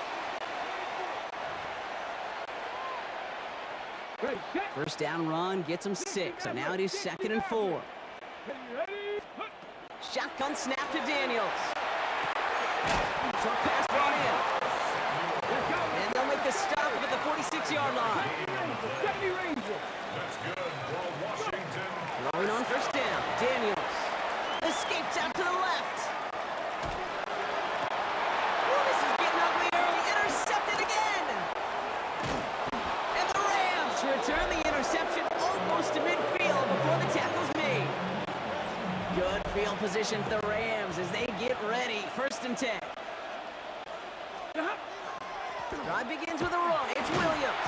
First down run gets them 6, so now it is 2nd and 4. Shotgun snap to Daniels. Short pass brought in. And they'll make the stop at the 46-yard line. That's good for Washington. Throwing on first down, Daniels escapes out to the left. Oh, this is getting ugly early. Intercepted again. And the Rams return the interception almost to midfield before the tackle's made. Good field position for the Rams as they get ready. 1st and 10. Drive begins with a run. It's Williams.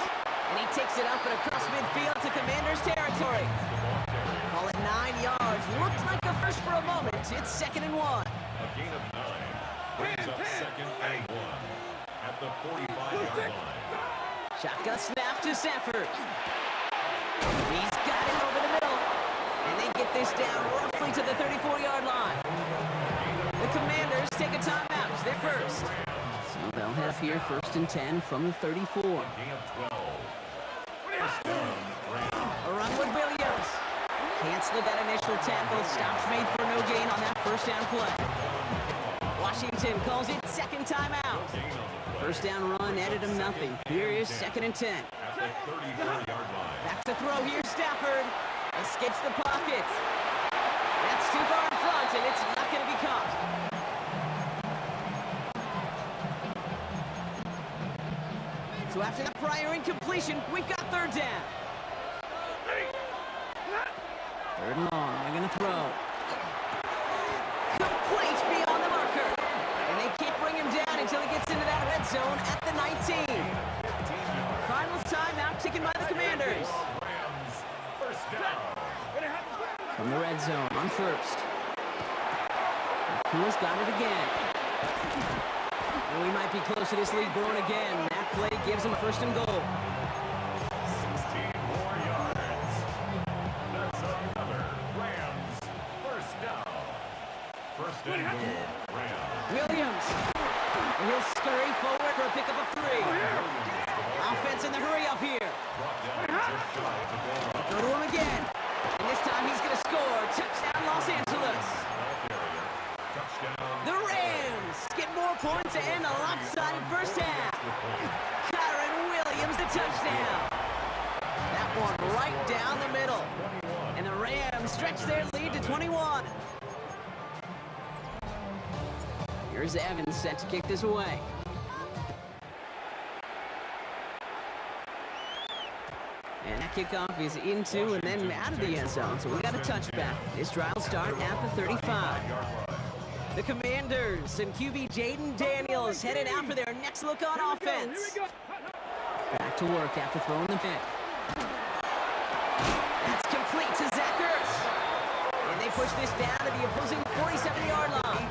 And he takes it up and across midfield to Commanders territory. Call it 9 yards. Looked like a first for a moment. It's 2nd and 1. A gain of 9 brings up 2nd and 1 at the 45-yard line. Shotgun snap to Sanford. He's got it over the middle. And they get this down roughly to the 34-yard line. The Commanders take a timeout. It's their first. So they'll head up here 1st and 10 from the 34. Gain of 12. First down, Rams. A run with Williams. Cancel that initial tackle. Stops made for no gain on that first down play. Washington calls it 2nd timeout. First down run netted him nothing. Here is 2nd and 10. At the 34-yard line. Back to throw here, Stafford. Escapes the pocket. That's too far in front, and it's not going to be caught. So after that prior incompletion, we've got 3rd down. 3rd and long, they're going to throw. Complete beyond the marker. And they can't bring him down until he gets into that red zone at the 19. Final timeout taken by the Commanders. Rams, first down. From the red zone on 1st. Kua's got it again. And we might be close to this lead growing again. That play gives him 1st and goal. 16 more yards. That's another Rams, first down. 1st and goal, Rams. Williams. And he'll scurry forward for a pickup of 3. Offense in the hurry up here. Brought down just shy of the goal line. Go to him again. And this time he's going to score. Touchdown, Los Angeles. Touchdown. The Rams get more points to end a lopsided first half. Kyron Williams, the touchdown. That one right down the middle. And the Rams stretch their lead to 21. Here's Evans set to kick this away. And that kickoff is into and then out of the end zone. So we got a touchback. This drive will start at the 35. The Commanders and QB Jaden Daniels headed out for their next look on offense. Back to work after throwing the pick. That's complete to Zach Ertz. And they push this down to the opposing 47-yard line.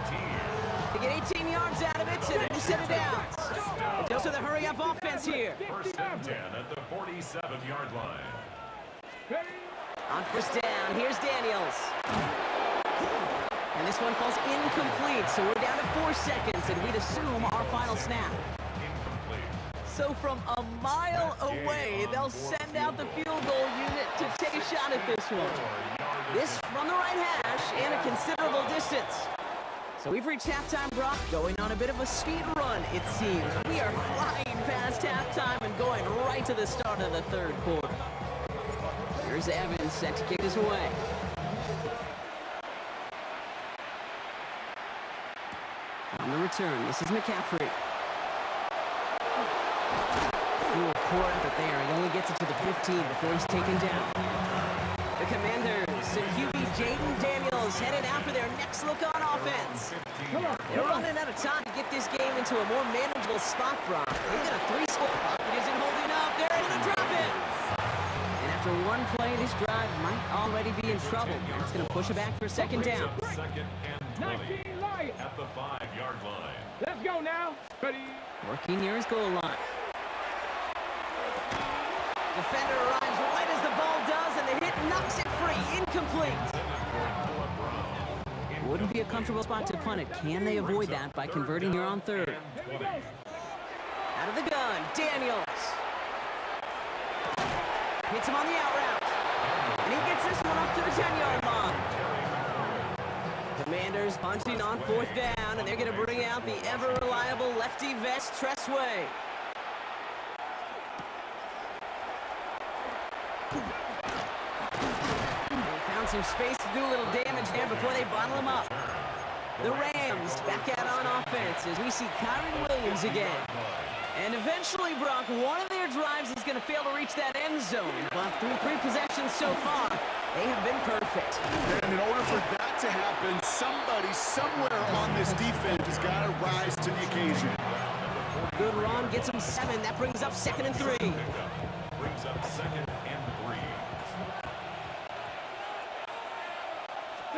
They get 18 yards out of it and a new set of downs. But those are the hurry-up offense here. 1st and 10 at the 47-yard line. On first down, here's Daniels. And this one falls incomplete, so we're down to 4 seconds, and we'd assume our final snap. Incomplete. So from a mile away, they'll send out the field goal unit to take a shot at this one. This from the right hash and a considerable distance. So we've reached halftime, Brock, going on a bit of a speed run, it seems. We are flying past halftime and going right to the start of the 3rd quarter. Here's Evans set to kick this away. On the return, this is McCaffrey. Ooh, poor effort there. He only gets it to the 15 before he's taken down. The Commanders and QB Jaden Daniels headed out for their next look on offense. They're running out of time to get this game into a more manageable spot, Brock. They've got a 3-score. Pocket isn't holding up. They're able to drop it. And after one play, this drive might already be in trouble. That's going to push it back for a second down. Second and 20 at the 5-yard line. Let's go now. Ready? Working near his goal line. Defender arrives right as the ball does, and the hit knocks it free. Incomplete. Wouldn't be a comfortable spot to punt it. Can they avoid that by converting here on third? Out of the gun, Daniels. Hits him on the out route. And he gets this one up to the 10-yard line. Commanders punting on fourth down, and they're going to bring out the ever-reliable lefty vest, Tressway. They found some space to do a little damage there before they bottle him up. The Rams back out on offense as we see Kyron Williams again. And eventually, Brock, one of their drives is going to fail to reach that end zone. But through 3 possessions so far, they have been perfect. And in order for that to happen, somebody somewhere on this defense has got to rise to the occasion. Good run, gets him 7. That brings up 2nd and 3. Brings up 2nd and 3.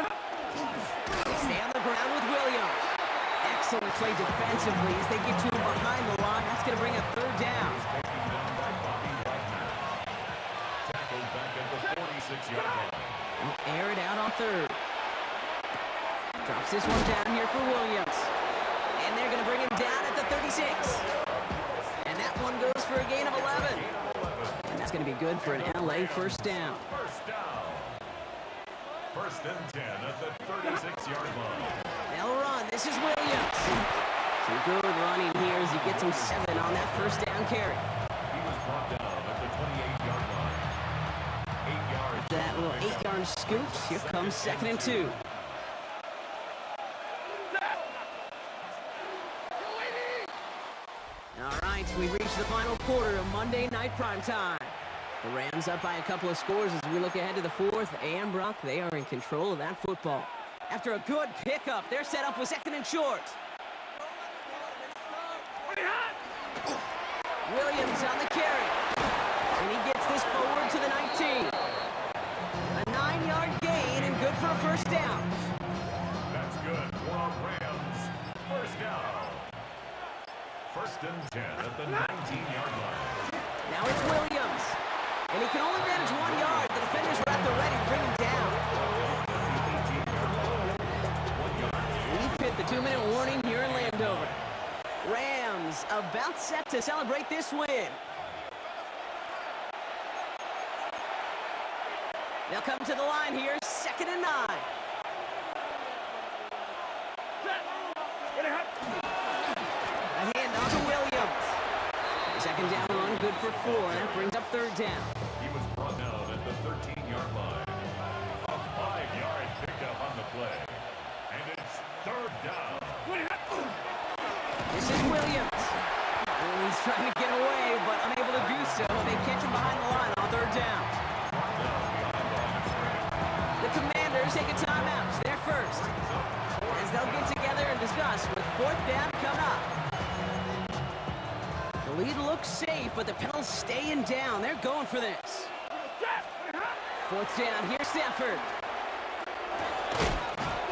They stay on the ground with Williams. Excellent play defensively as they get to him behind the line. That's going to bring a 3rd down. Tackled back at the 46-yard line. Air it out on 3rd. Drops this one down here for Williams. And they're going to bring him down at the 36. And that one goes for a gain of 11. And that's going to be good for an LA first down. First down. 1st and 10 at the 36-yard line. They'll run. This is Williams. Some good running here as he gets him 7 on that first down carry. He was brought down at the 28-yard line. 8 yards. After that little 8-yard scoot, here comes 2nd and 2. All right, we reach the final quarter of Monday Night Primetime. The Rams up by a couple of scores as we look ahead to the 4th. And Brock, they are in control of that football. After a good pickup, they're set up with 2nd and short. Williams on the carry. And he gets this forward to the 19. A 9-yard gain and good for a first down. That's good for the Rams. First down. 1st and 10 at the 19-yard line. Now it's Williams. And he can only manage 1 yard. The defenders are at the ready to bring him down. We've hit the 2-minute warning here in Landover. Rams about set to celebrate this win. They'll come to the line here, 2nd and 9. A handoff to Williams. Second down run, good for 4. That brings up 3rd down. He was brought down at the 13-yard line. A 5-yard pickup on the play. And it's 3rd down. This is Williams. Oh, he's trying to get away, but unable to do so. They catch him behind the line on 3rd down. The Commanders take a timeout. They're first. As they'll get together and discuss with 4th down coming up. The lead looks safe, but the Pels staying down. They're going for this. 4th down. Here's Stafford.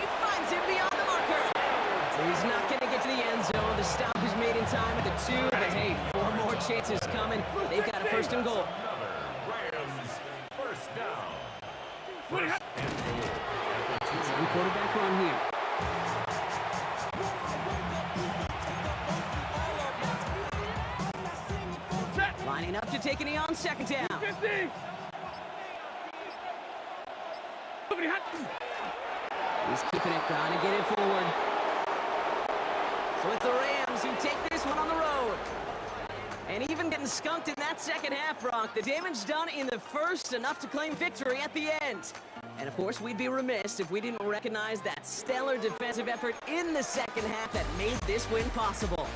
He finds him beyond the marker. So he's not going to get to the end zone. The stop is made in time at the 2, but hey, 4 more chances coming. They've got a 1st and goal. Rams. First down. First and goal. Same quarterback run here. Lining up to take a knee on 2nd down. He's keeping it, trying to get it forward. So it's the Rams who take this one on the road. And even getting skunked in that second half, Brock. The damage done in the first, enough to claim victory at the end. And of course, we'd be remiss if we didn't recognize that stellar defensive effort in the second half that made this win possible.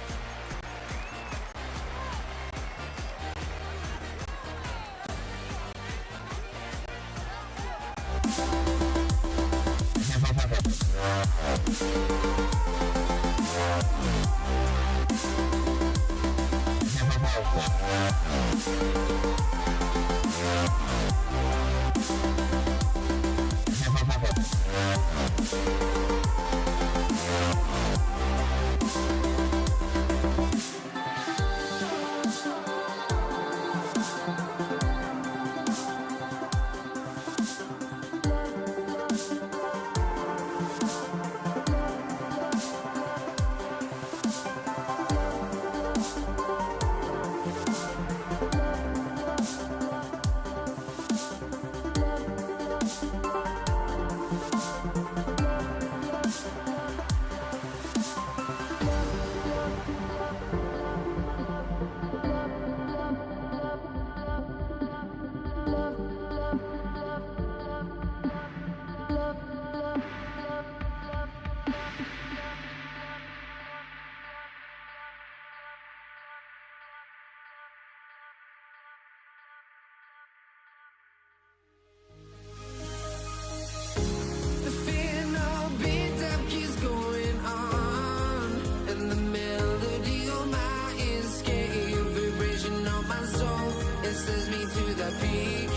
to the peak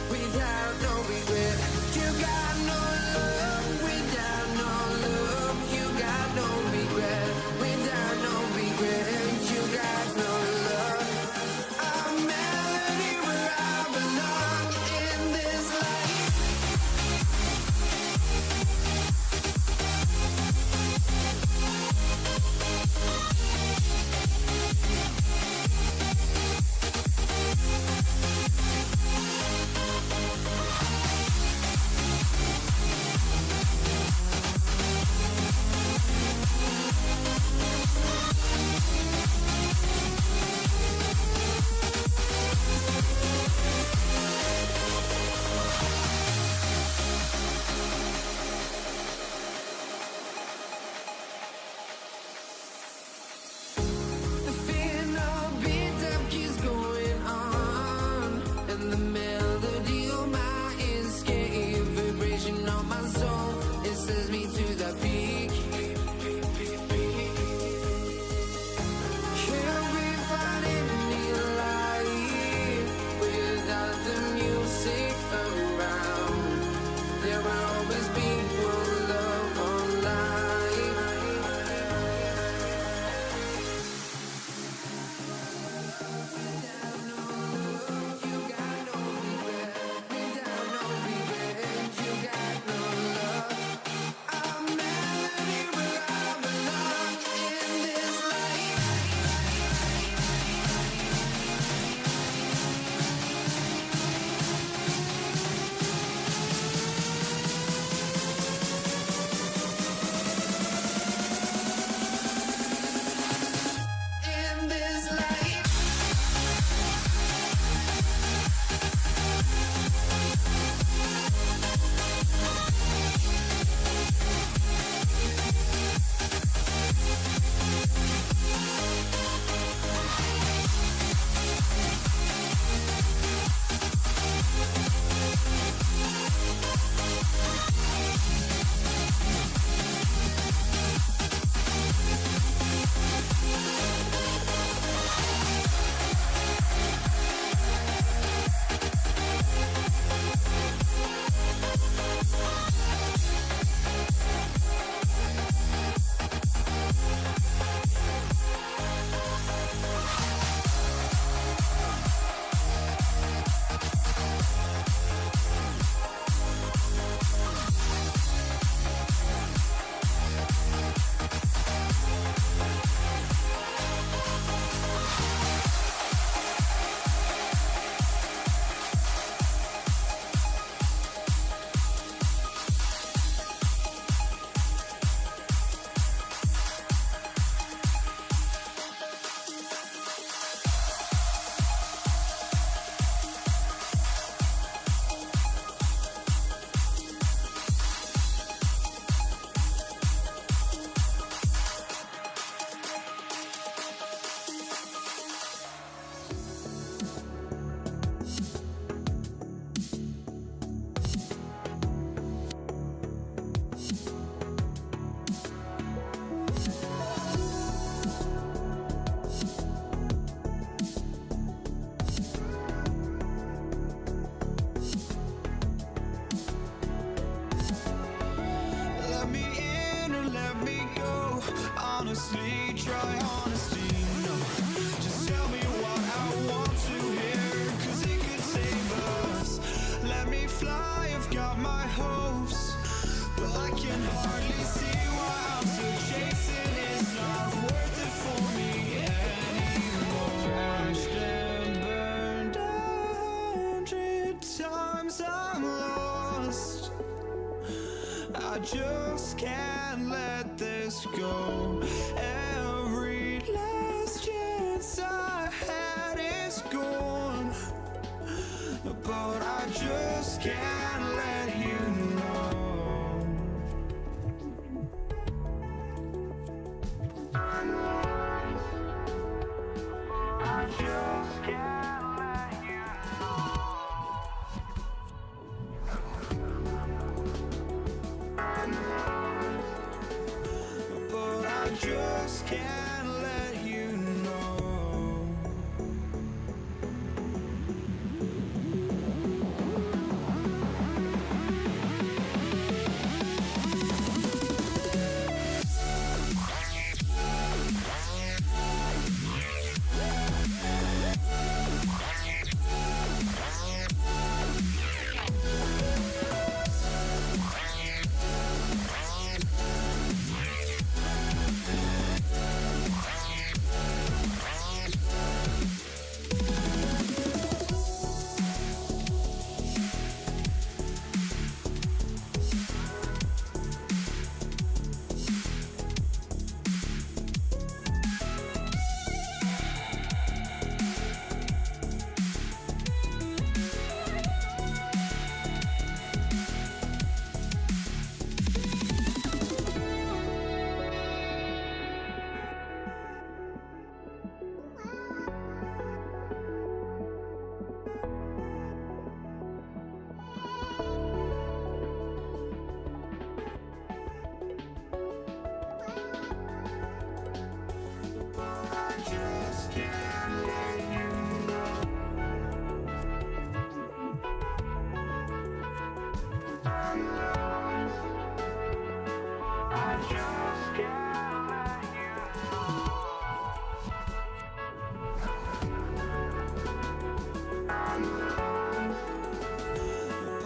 without no regret. You got no love without no love. You got no regret without no regret. You got no love. A melody where I belong in this life. The final beat up keeps going on, and the melody on my escape, vibration on my soul, it sends me to the peak. Can't we find any light without the music around? There will always be one love on life. You got no regret, without no regret. You got no love. A melody where I belong in this life. In this life. Let me in or let me go. Honestly, try honesty. No, just tell me what I want to hear, 'cause it could save us. Let me fly, I've got my hopes, but I can hardly see why I'm still chasing. It's not worth it for me anymore. Crashed and burned 100 times, I'm lost. I just can't let this go. Every last chance I had is gone, but I just can't let you know. I just can't let you but I just can't let you know. I just can't let you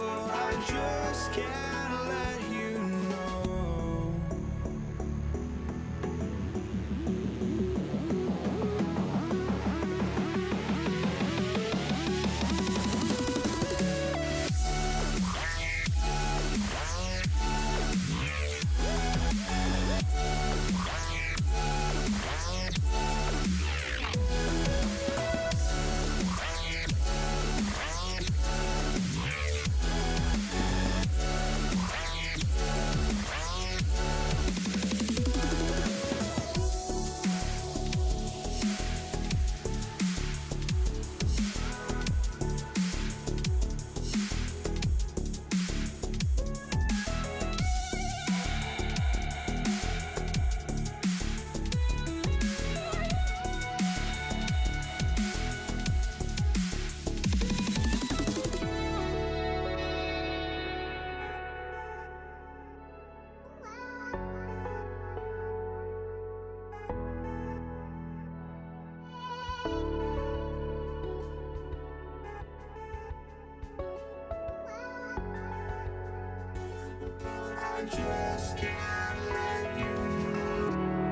oh, I just can't let you know. I just can't let you know.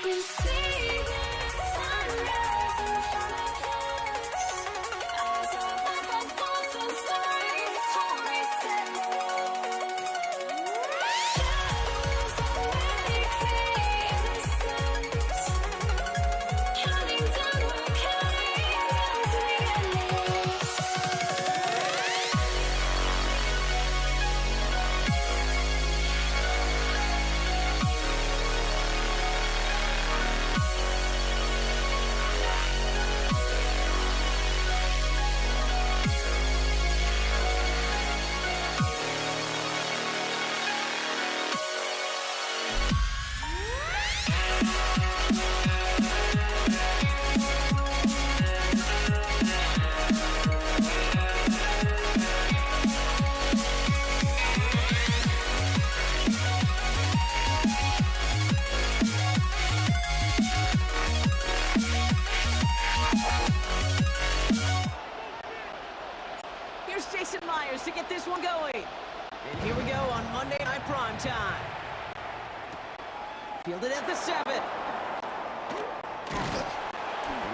You see the sunrise in front of us. Eyes are like golden stories to reset. Shadows already in the suns. Counting down, we're counting down to the endless. Here's Jason Myers to get this one going. And here we go on Monday Night Prime Time. Fielded at the 7. And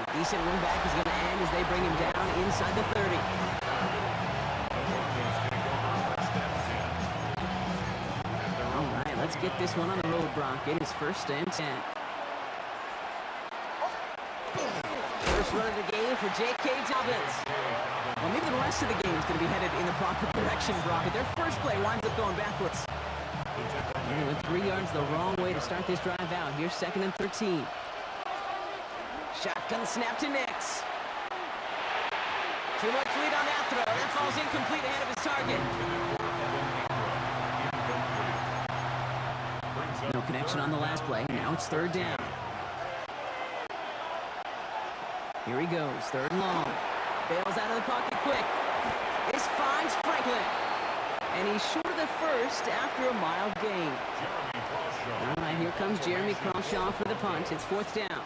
a decent win back is going to end as they bring him down inside the 30. All right, let's get this one on the road, Brock. It is 1st and 10. First run of the game for J.K. Dobbins. Well, maybe the rest of the game is going to be headed in the proper direction, Brock. But their first play winds up going backwards. And they went 3 yards the wrong way to start this drive out. Here's 2nd and 13. Shotgun snap to Nix. Too much lead on that throw. That falls incomplete ahead of his target. No connection on the last play. Now it's 3rd down. Here he goes. 3rd and long. Bails out of the pocket quick. This finds Franklin. And he's short of the first after a mild gain. All right, here comes Jeremy Crawshaw for the punt. It's 4th down.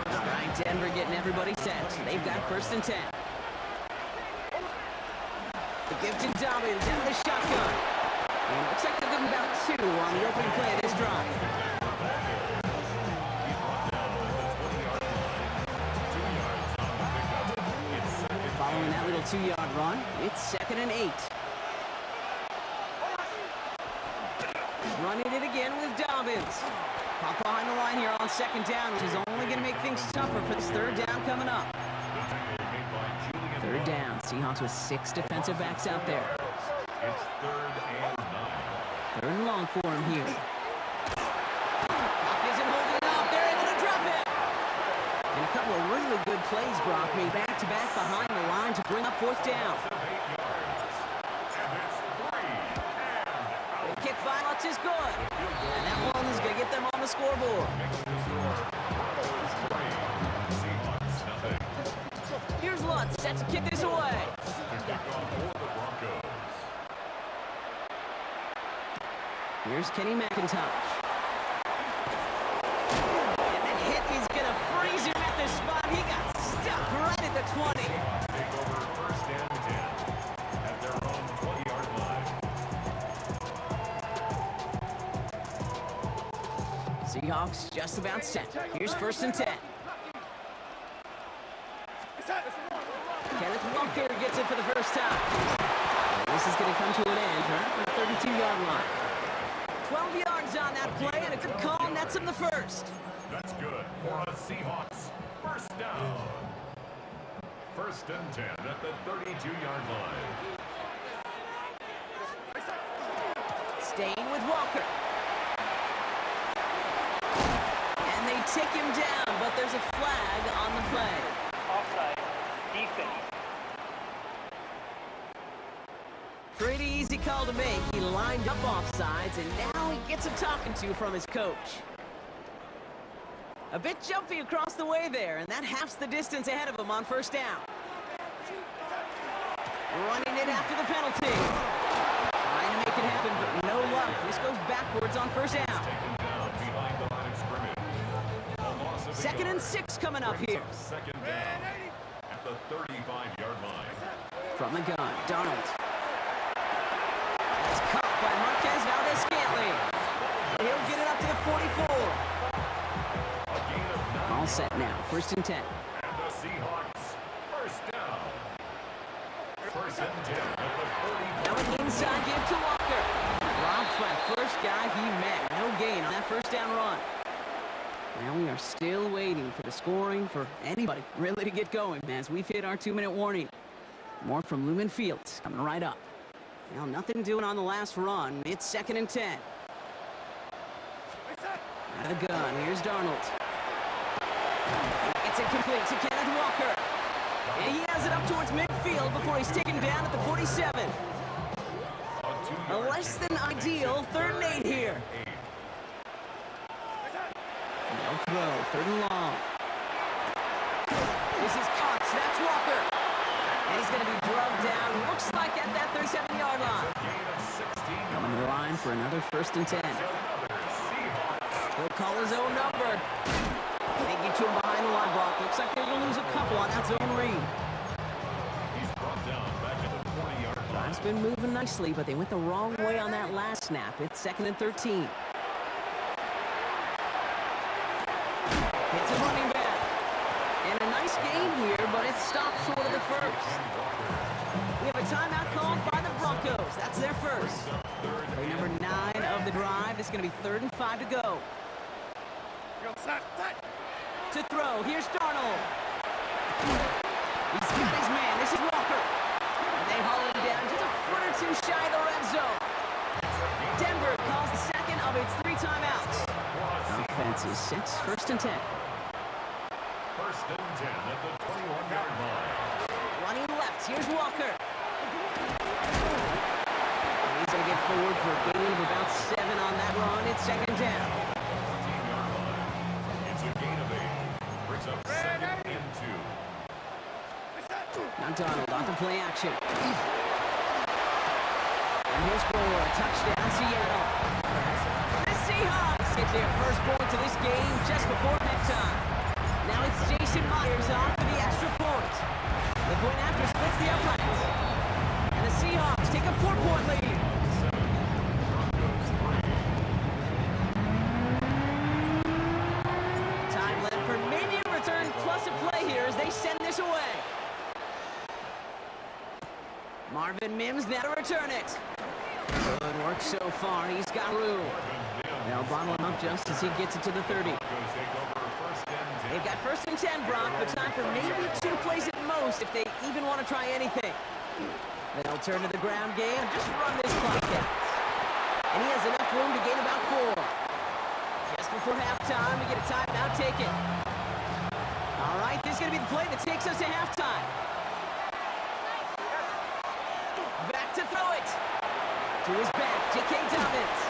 All right, Denver getting everybody set. They've got 1st and 10. The gifted Dobbins out of the shotgun. And it looks like they're getting about 2 on the opening play of this drive. Following that little 2-yard run, it's 2nd and 8. Running it again with Dobbins. Pop behind the line here on 2nd down, which is only going to make things tougher for this 3rd down coming up. 3rd down. Seahawks with 6 defensive backs out there. It's 3rd and 9. 3rd and long for him here. Brock isn't holding up. They're able to drop it. And a couple of really good plays, Brock made back-to-back behind the line to bring up 4th down. 8 yards. And it's 3 and The kick by Lutz is good. And that one is going to get them on the scoreboard. Here's Lutz set to kick this away. Here's Kenny McIntosh. And the hit is going to freeze him at the spot. He got stuck right at the 20. Take over 1st and 10 at their own 20-yard line. Seahawks just about set. Here's 1st and 10. Kenneth Walker gets it for the first time. And this is going to come to an end right at the 32-yard line. 12 yards on that play, and a good call, and that's him the first. That's good for a Seahawks 1st down. 1st and 10 at the 32-yard line. Staying with Walker. And they take him down, but there's a flag on the play. Offside. Defense. Pretty easy call to make. He lined up offsides, and now he gets a talking to from his coach. A bit jumpy across the way there, and that halves the distance ahead of him on first down. Running it after the penalty. Trying to make it happen, but no luck. This goes backwards on first down. Second and 6 coming up here. Second down at the 35-yard line. From the gun, Darnold. That's caught by Marquez Valdez-Scantling. He'll get it up to the 44. All set now, first and 10. And the Seahawks, first down. First and 10 at the 35. Now an inside give to Walker. Robbed by the first guy he met. No gain on that first down run. Now we are still waiting for the scoring for anybody really to get going as we've hit our 2-minute warning. More from Lumen Fields coming right up. Well, nothing doing on the last run. It's second and 10. Out of the gun, here's Darnold. It's incomplete to Kenneth Walker. And he has it up towards midfield before he's taken down at the 47. A less than ideal 3rd and 8 here. No throw, 3rd and long. This is Cox, that's Walker. And he's going to be drugged down, looks like at that 37-yard line. Coming to the line for another first and 10. He'll call his own number. They get to him behind the line block. Looks like they're going to lose a couple on that zone read. He's brought down back at the 40-yard line. Drive's been moving nicely, but they went the wrong way on that last snap. It's second and 13. It's a running back. And a nice game here, but it stopped short of the first. We have a timeout called by the Broncos. That's their first. Play number 9 of the drive. It's going to be 3rd and 5 to go. To throw, here's Darnold. He's got his man, this is Walker. And they haul him down just a foot or two shy of the red zone. Denver calls the second of its 3 timeouts. Offense is set, first and 10. First and 10 at the 21-yard line. Running left, here's Walker. And he's going to get forward for a gain of about 7 on that run. It's second down. Up second and 2. Now Donald on to play action. And he'll score a touchdown, Seattle. The Seahawks get their first point to this game just before halftime. Now it's Jason Myers on for the extra point. The point after splits the uprights. And the Seahawks take a 4-point lead. Time left for maybe a return plus a play here as they send this away. Marvin Mims now to return it. Good work so far. He's got room. They'll bottle him up just as he gets it to the 30. They've got first and 10, Brock, but time for maybe 2 plays at most if they even want to try anything. They'll turn to the ground game and just run this clock out. And he has enough room to gain about 4. Just before halftime, we get a timeout taken. All right, this is going to be the play that takes us to halftime. Back to throw it. To his back, J.K. Dobbins.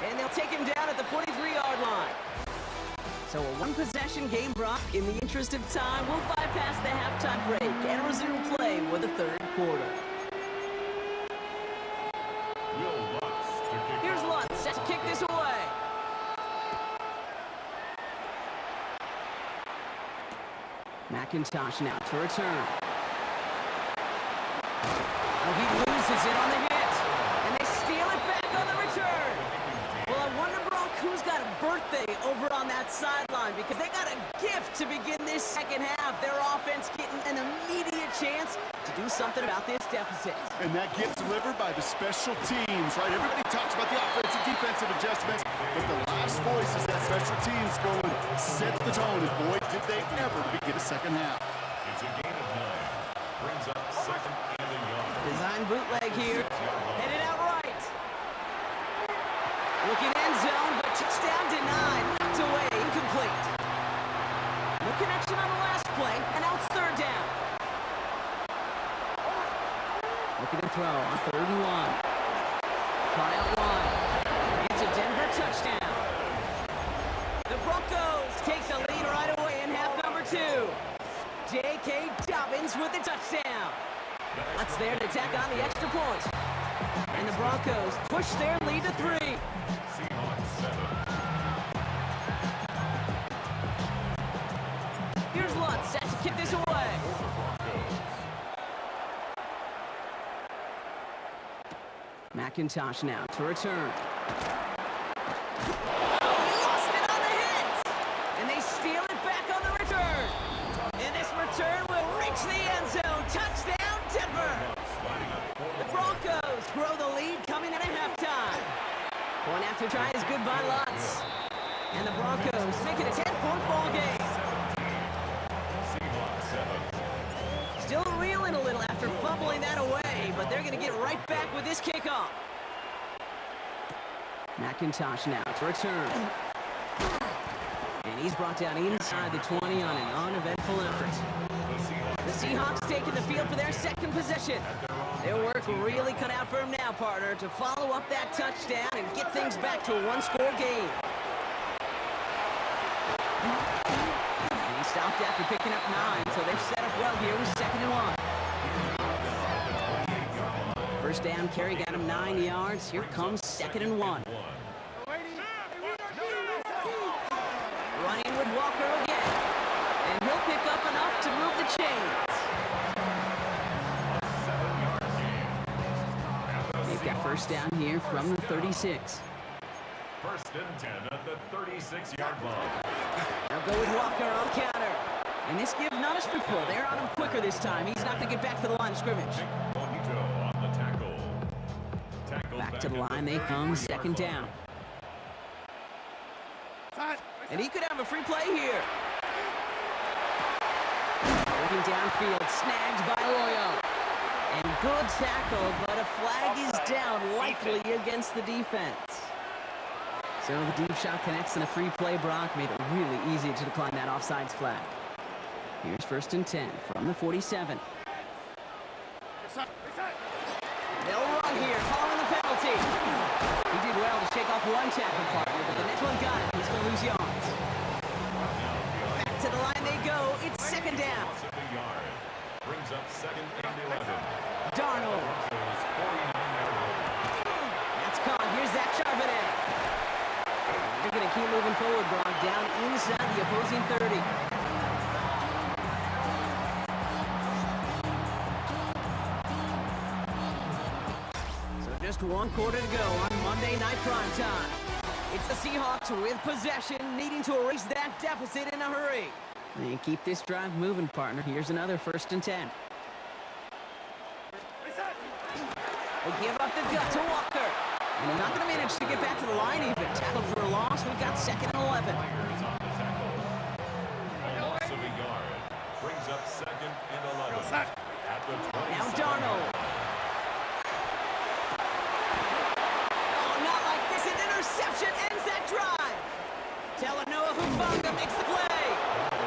And they'll take him down at the 43-yard line. So a 1-possession game, Brock. In the interest of time, we'll bypass the halftime break and resume play with the 3rd quarter. Here's Lutz set to kick this away. McIntosh now to return. Oh, he loses it on the hit. And they steal it back on the return. Well, I wonder, Brock, who's got a birthday over on that sideline because they got a gift to begin this second half. Their offense getting an immediate chance to do something about this deficit. And that gift delivered by the special teams, right? Everybody talks about the offensive, defensive adjustments, but the last voice is that special teams going set the tone, and boy, did they ever begin a second half. It's a gain of 9. Brings up second and a yard. Design bootleg here. Headed out right. Looking end zone, but touchdown denied. Knocked away incomplete. No connection on the last play, and now it's third down. Looking to throw on 3rd and 1. Caught out wide. It's a Denver touchdown. The Broncos take the lead right away in half number 2. J.K. Dobbins with the touchdown. That's there to tack on the extra point. And the Broncos push their lead to 3. Seahawks 7. Here's Lutz set to kick this away. McIntosh now to return. Oh, he lost it on the hit! And they steal it back on the return. And this return will reach the end zone. Touchdown, Denver! The Broncos grow the lead coming in at halftime. Point after try is good by Lutz. And the Broncos make it a 10-point ball game. Still reeling a little after fumbling that away, but they're going to get right back with this kickoff. McIntosh now to return. And he's brought down inside the 20 on an uneventful effort. The Seahawks taking the field for their second possession. Their work really cut out for him now, partner, to follow up that touchdown and get things back to a one-score game. And he stopped after picking up 9, so they've set up well here with 2nd and 1. First down carry got him 9 yards. Here comes 2nd and 1. Running with Walker again. And he'll pick up enough to move the chains. They've got first down here from the 36. 1st and 10 at the 36-yard line. They'll go with Walker on counter. And this gives not a strip pull. They're on him quicker this time. He's not going to get back to the line of scrimmage. Bonito on the tackle. Back to the line they come, 2nd down. And he could have a free play here. Looking downfield, snagged by Loyo. And good tackle, but a flag is down, likely against the defense. So the deep shot connects and a free play. Brock made it really easy to decline that offsides flag. Here's 1st and 10 from the 47. They'll run here, following the penalty. He did well to shake off one tackle partner, but the next one got it. He's going to lose yards. Back to the line they go. It's 2nd down. Brings up 2nd and 11. Darnold. That's caught. Here's Zach Charbonnet. They're going to keep moving forward, Brock, down inside the opposing 30. Just 1 quarter to go on Monday Night Primetime. It's the Seahawks with possession, needing to erase that deficit in a hurry. And keep this drive moving, partner. Here's another 1st and 10. They give up the gut to Walker. And he's not going to manage to get back to the line even. Tackled for a loss. We've got 2nd and 11. A loss of a yard. Brings up 2nd and 11. At the 27. Now Darnold. Interception ends that drive. Talanoa Hufanga makes the play.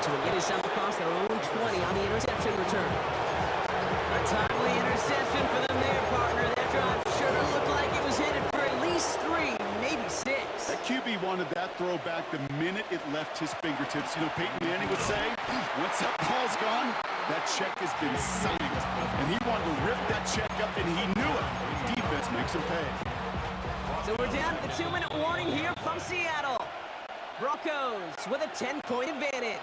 To get himself across their own 20 on the interception return. A timely interception for them there, partner. That drive sure looked like it was headed for at least 3, maybe 6. That QB wanted that throw back the minute it left his fingertips. You know, Peyton Manning would say, once that ball's gone, that check has been signed. And he wanted to rip that check up, and he knew it. Defense makes him pay. So we're down to the 2-minute warning here from Seattle. Broncos with a 10-point advantage.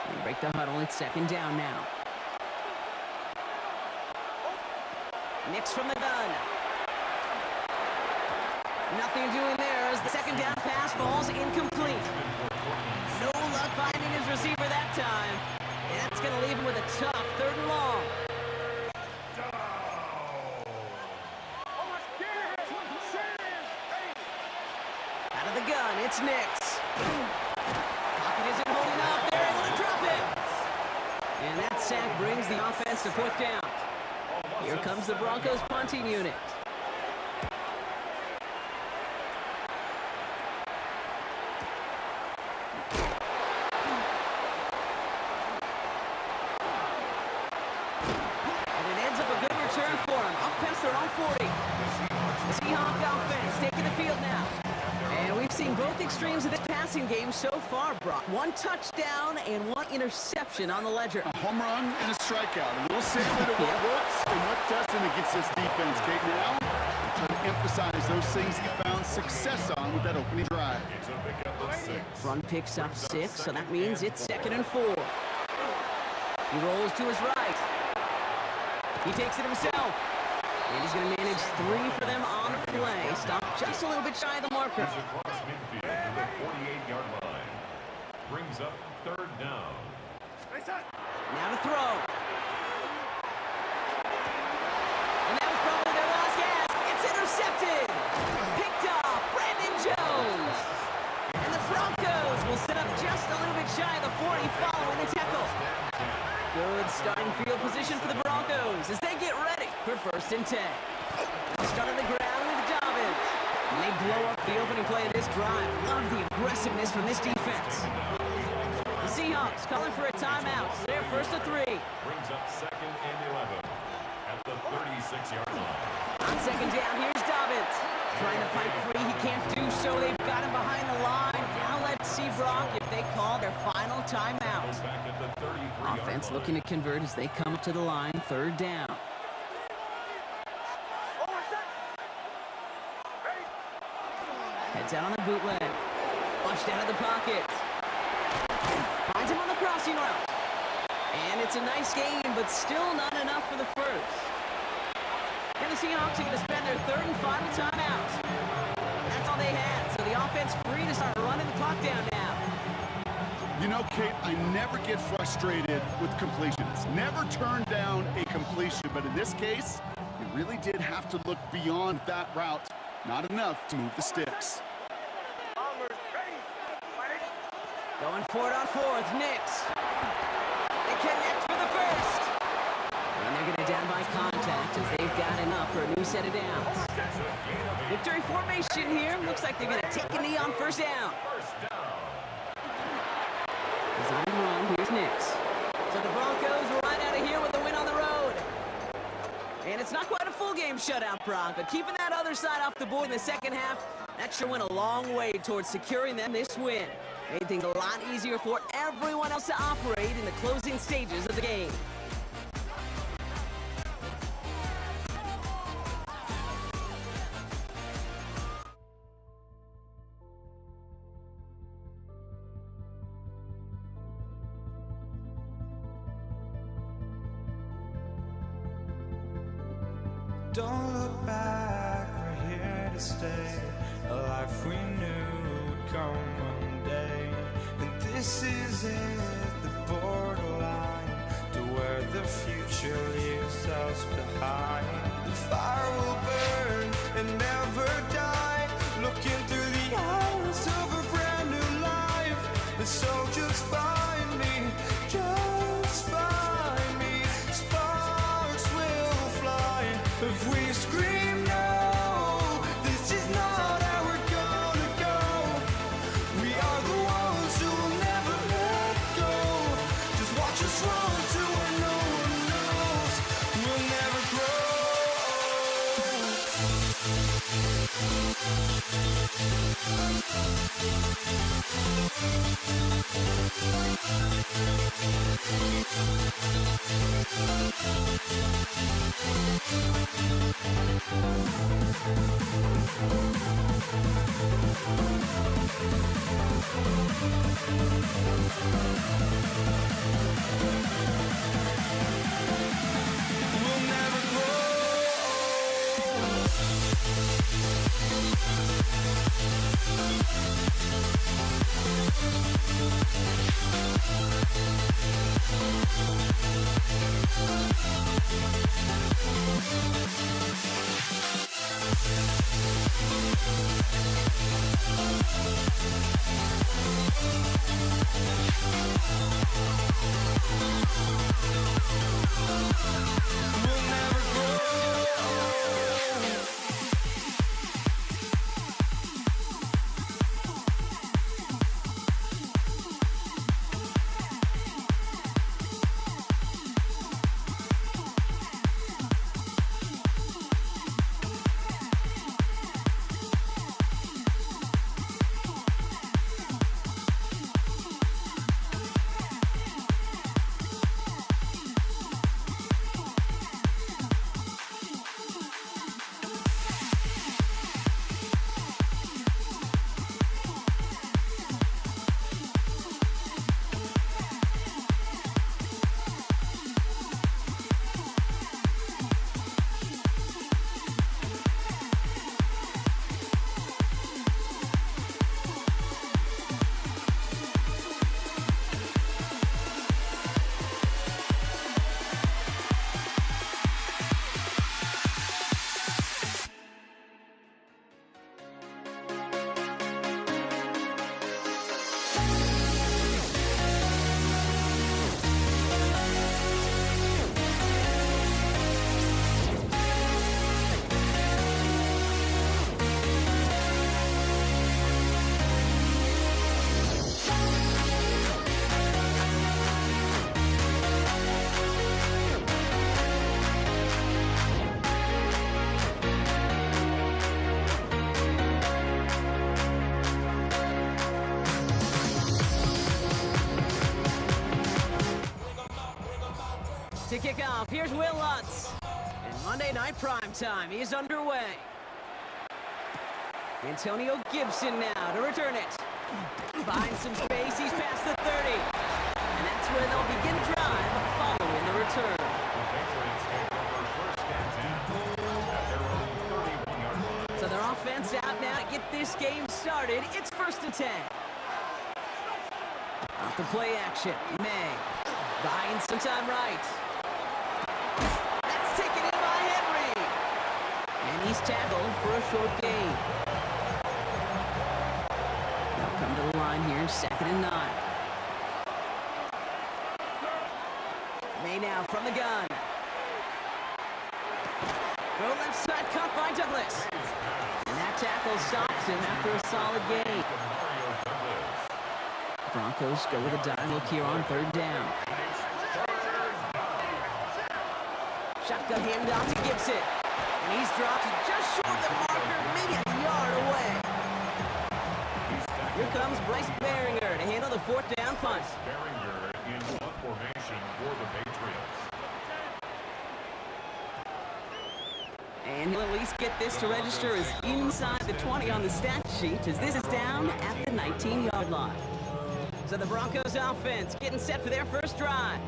They break the huddle. It's 2nd down now. Nix from the gun. Nothing doing there as the 2nd down pass falls incomplete. No luck finding his receiver that time. And that's going to leave him with a tough 3rd and long. Out of the gun, it's Nix. Pocket isn't holding up. They're able to drop it. And that sack brings the offense to 4th down. Here comes the Broncos punting unit. seen both extremes of this passing game so far, Brock. One touchdown and one interception on the ledger. A home run and a strikeout. A little sample of what works and what doesn't against this defense, Kate. Now, try to emphasize those things he found success on with that opening drive. It's a pickup of 6. Run picks up 6, so that means it's 2nd and 4. He rolls to his right. He takes it himself. And he's going to manage 3 for them on the play. Stop just a little bit shy of the marker. He's across midfield to the 48-yard line. Brings up 3rd down. Now to throw. And that was probably their last gasp. It's intercepted. Picked off. Brandon Jones. And the Broncos will set up just a little bit shy of the 40 following the tackle. Good starting field position for the Broncos as they get ready for 1st and 10. They'll start on the ground with Dobbins. And they blow up the opening play of this drive. Love the aggressiveness from this defense. The Seahawks calling for a timeout. So they're 1st and 3. Brings up 2nd and 11 at the 36-yard line. On 2nd down, here's Dobbins. Trying to fight free. He can't do so. They've got him behind the line. Now let's see, Brock, if they call their final timeout. Back at the 33-yard Offense line. looking to convert as they come up to the line. 3rd down. Heads out on the bootleg. Flushed out of the pocket. Finds him on the crossing route. And it's a nice game, but still not enough for the first. And the Seahawks are going to spend their 3rd and final timeout. That's all they had, so the offense free to start running the clock down now. You know, Kate, I never get frustrated with completions. Never turn down a completion, but in this case, you really did have to look beyond that route. Not enough to move the sticks. Going for it on 4th, Knicks. They connect for the first. And they're going to down by contact as they've got enough for a new set of downs. Victory formation here. Looks like they're going to take a knee on 1st down. He's on the run. Here's Knicks. So the Broncos will ride out of here with a win on the road. And it's not quite a full game shutout, Brock, but keeping that other side off the board in the 2nd half, that sure went a long way towards securing them this win. Made things a lot easier for everyone else to operate in the closing stages of the game. Don't look back, we're here to stay. A life we knew would come one day. And this is it, the borderline to where the future leaves us behind. The fire will burn and never die. Looking through the eyes of a brand new life. And so just find me, just find me. Sparks will fly if we scream no. This is not how we're gonna go. We are the ones who will never let go. Just watch us run to where no one knows. We'll never grow. We'll never grow. We'll never grow. off. Here's Will Lutz. And Monday Night Primetime is underway. Antonio Gibson now to return it. Finds some space. He's past the 30. And that's where they'll begin drive following the return. So their offense out now to get this game started. It's 1st and 10. Off the play action. May buying some time right. That's taken in by Henry. And he's tackled for a short gain. They'll come to the line here, 2nd and 9. May now from the gun. Go left side, caught by Douglas. And that tackle stops him after a solid gain. Broncos go with a dive look here on 3rd down. Shotgun handoff to Gibson. And he's dropped just short of the marker, maybe a yard away. Here comes Bryce Baringer to handle the 4th down punt. Baringer in punt formation for the Patriots. And he'll at least get this to register as inside the 20 on the stat sheet, as this is down at the 19-yard line. So the Broncos offense getting set for their first drive.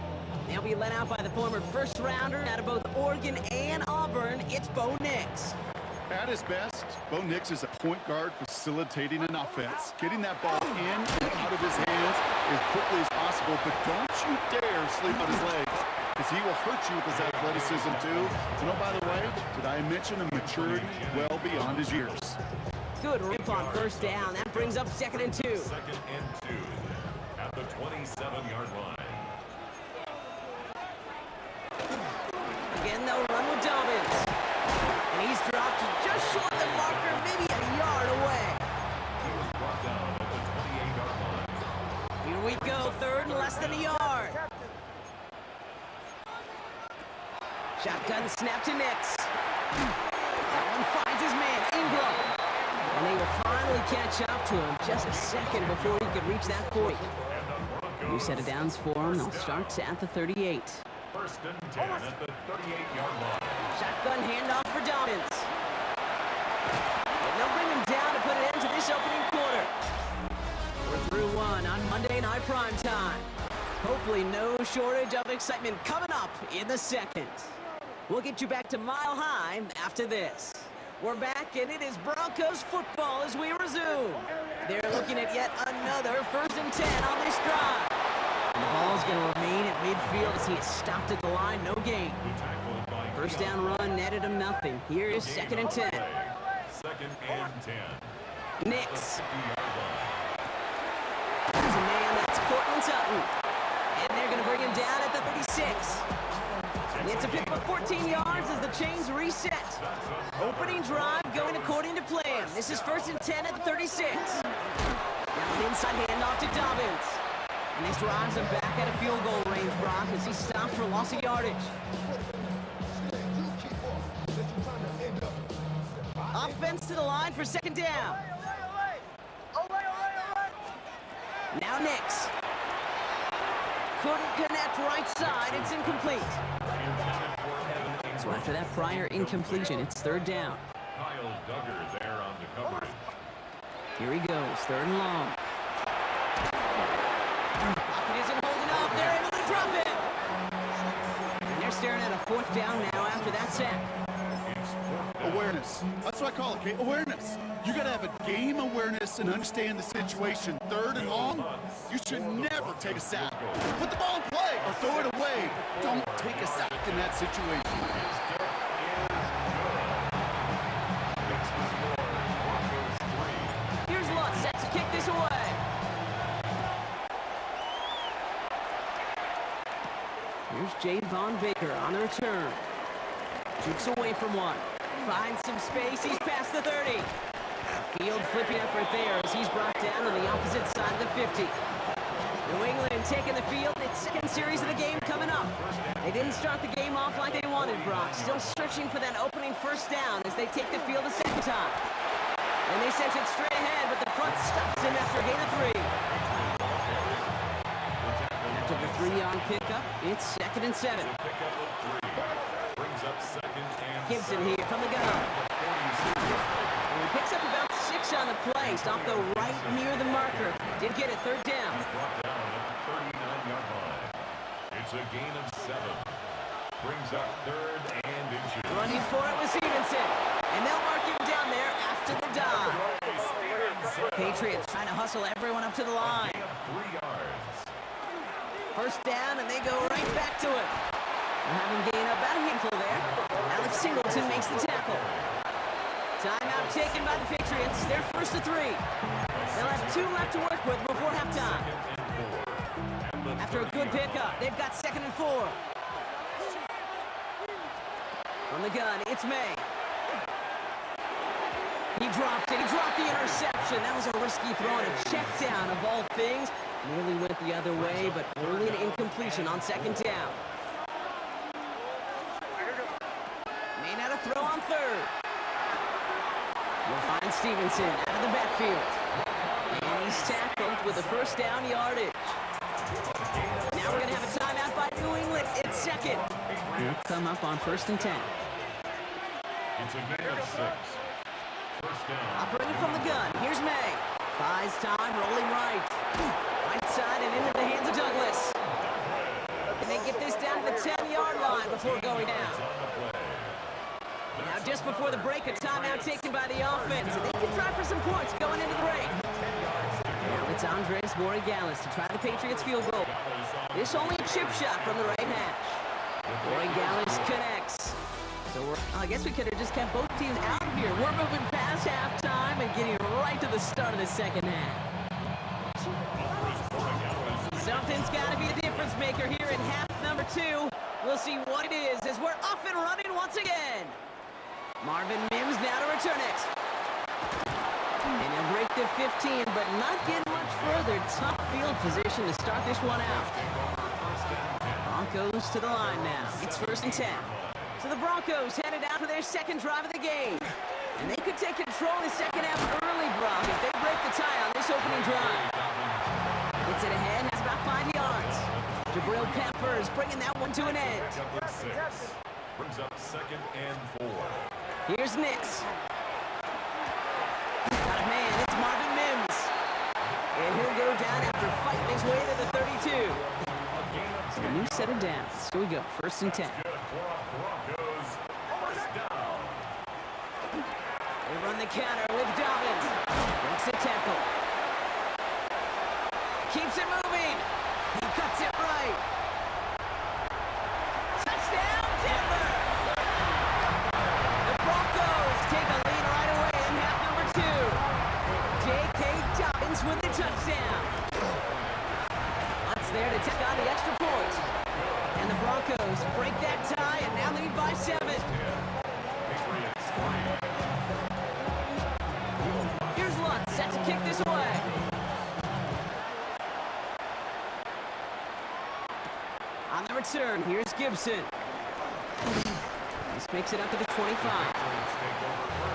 They'll be led out by the former first-rounder out of both Oregon and Auburn. It's Bo Nix. At his best, Bo Nix is a point guard facilitating an offense, getting that ball in and out of his hands as quickly as possible, but don't you dare sleep on his legs, because he will hurt you with his athleticism too. And oh, by the way, did I mention a maturity well beyond his years? Good rip on 1st down. That brings up 2nd and 2. 2nd and 2 at the 27-yard line. Again, they'll run with Dobbins. And he's dropped just short of the marker, maybe a yard away. He was brought down at the 28-yard line. Here we go, 3rd and less than a yard. Shotgun snap to Nix. That one finds his man, Ingram. And they will finally catch up to him just a second before he could reach that 40. New set of downs for him. They'll start at the 38. 1st and 10 at the 38-yard line. Shotgun handoff for Dobbins. And they'll bring him down to put an end to this opening quarter. We're through 1 on Monday Night Primetime. Hopefully no shortage of excitement coming up in the 2nd. We'll get you back to Mile High after this. We're back, and it is Broncos football as we resume. They're looking at yet another 1st and 10 on this drive. And the ball's going to remain at midfield as he is stopped at the line, no gain. 1st down run netted him nothing. Here is 2nd and 10. 2nd and 10. Nix. There's a man, that's Cortland Sutton. And they're going to bring him down at the 36. It's a pick of 14 yards as the chains reset. Opening drive going according to plan. This is 1st and 10 at the 36. Now an inside handoff to Dobbins. And this drives him back at a field goal range, Brock, as he stopped for loss of yardage. Offense to the line for 2nd down. Now Nix. Couldn't connect right side. It's incomplete. So after that prior incompletion, it's 3rd down. Kyle Duggar there on the coverage. Here he goes, 3rd and long. Pocket isn't holding up. They're able to drop it. And they're staring at a 4th down now after that sack. Awareness. That's what I call it, okay? Awareness. You got to have a game awareness and understand the situation. 3rd and long, you should never take a sack. Put the ball in play or throw it away. Don't take a sack in that situation. Here's Lutz set to kick this away. Here's Javon Baker on the return. Jukes away from one. Finds some space. He's past the 30. Field flipping effort there as he's brought down on the opposite side of the 50. New England taking the field. Its 2nd series of the game coming up. They didn't start the game off like they wanted, Brock. Still searching for that opening 1st down as they take the field a 2nd time. And they sent it straight ahead, but the front stops him after a gain of 3. After the 3-yard pickup, it's 2nd and 7. Gibson here from the gun. And he picks up about 6 on the play. Stopped though right near the marker. Did get it, third down. Brought down at the 39-yard line. It's a gain of 7. Brings up 3rd and inches. Running for it was Stevenson. And they'll mark him down there after the dive. Patriots trying to hustle everyone up to the line. 3 yards. First down, and they go right back to it. We'll have him gain about a handful there. Alex Singleton makes the tackle. Timeout taken by the Patriots. They're first to 3. They'll have 2 left to work with before halftime. After a good pickup, they've got 2nd and 4. From the gun, it's May. He dropped it. He dropped the interception. That was a risky throw and a check down of all things. Nearly went the other way, but only an incompletion on 2nd down. May not have throw on 3rd. We'll find Stevenson out of the backfield. And he's tackled with a first down yardage. Now we're going to have a timeout by New England. It's 2nd. He'll come up on 1st and 10. It's a gain of 6. First down. Operating from the gun. Here's May. Buys time, rolling right. Right side and into the hands of Douglas. And they get this down to the 10-yard line before going down. Now just before the break, a timeout taken by the offense. And they can try for some points going into the break. Now it's Andres Borregales to try the Patriots field goal. This only a chip shot from the right hash. Borregales connects. So I guess we could have just kept both teams out here. We're moving past halftime and getting right to the start of the 2nd half. Something's got to be the difference maker here in half number 2. We'll see what it is as we're off and running once again. Marvin Mims now to return it. And he'll break the 15, but not get much further. Tough field position to start this one out. Broncos to the line now. It's 1st and 10. So the Broncos headed out for their 2nd drive of the game. And they could take control in the 2nd half early, Brock, if they break the tie on this opening drive. Gets it ahead, has about 5 yards. Jabril Peppers bringing that one to an end. Brings up 2nd and 4. Here's Nix. Got a man, it's Marvin Mims. And he'll go down after fighting his way to the 32. So a new set of downs. Here we go, 1st and 10. Broncos. First down. They run the counter with Dobbins. Breaks the tackle. Keeps it moving. He cuts it right. Touchdown, Denver! The Broncos take a lead right away in half number 2. J.K. Dobbins with the touchdown. Hunt's there to take on the extra point. And the Broncos break that tie and now lead by 7. Here's Lutz set to kick this away. On the return, here's Gibson. This makes it up to the 25.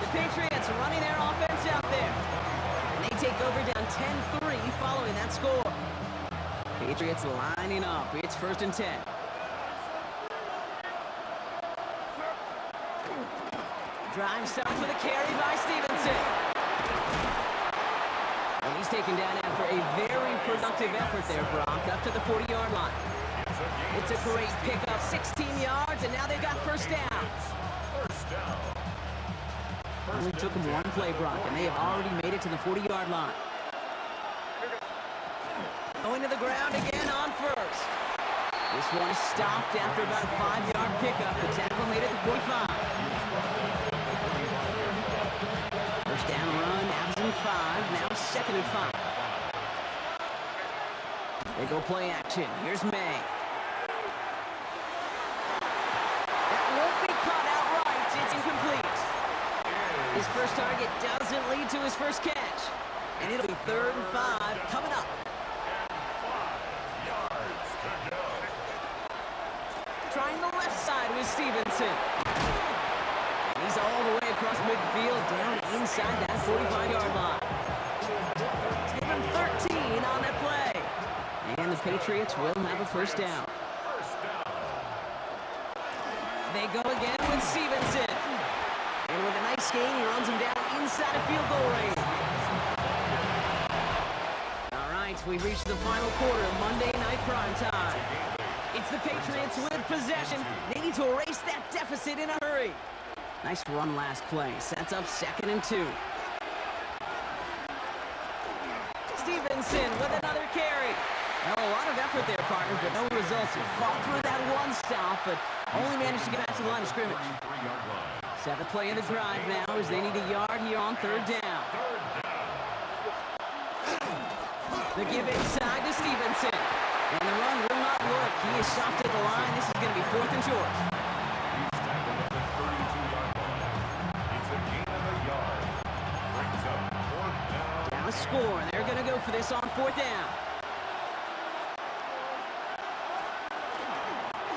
The Patriots running their offense out there. And they take over down 10-3 following that score. Patriots lining up. It's 1st and 10. Drive starts with a carry by Stevenson. And he's taken down after a very productive effort there, Brock, up to the 40-yard line. It's a great pickup, 16 yards, and now they've got 1st down. Only took them one play, Brock, and they have already made it to the 40-yard line. Going to the ground again on 1st. This one is stopped after about a 5-yard pickup. The tackle made it to 45. First down run, absent 5, now 2nd and 5. They go play action. Here's May. That won't be caught outright. It's incomplete. His first target doesn't lead to his first catch. And it'll be 3rd and 5 coming up. Trying the left side with Stevenson. And he's all the way across midfield, down inside that 45-yard line. Give him 13 on that play. And the Patriots will have a 1st down. They go again with Stevenson. scheme. He runs him down inside a field goal range. All right, we've reached the final quarter of Monday Night Primetime. It's the Patriots with possession. They need to erase that deficit in a hurry. Nice run last play. Sets up 2nd and 2. Stevenson with another carry. Well, a lot of effort there, partner, but no results. He fought through that one stop, but only managed to get back to the line of scrimmage. 7th play of the drive now as they need a yard here on 3rd down. The give inside to Stevenson. And the run will not work. He is soft at the line. This is going to be 4th and short. Down a score. They're going to go for this on 4th down.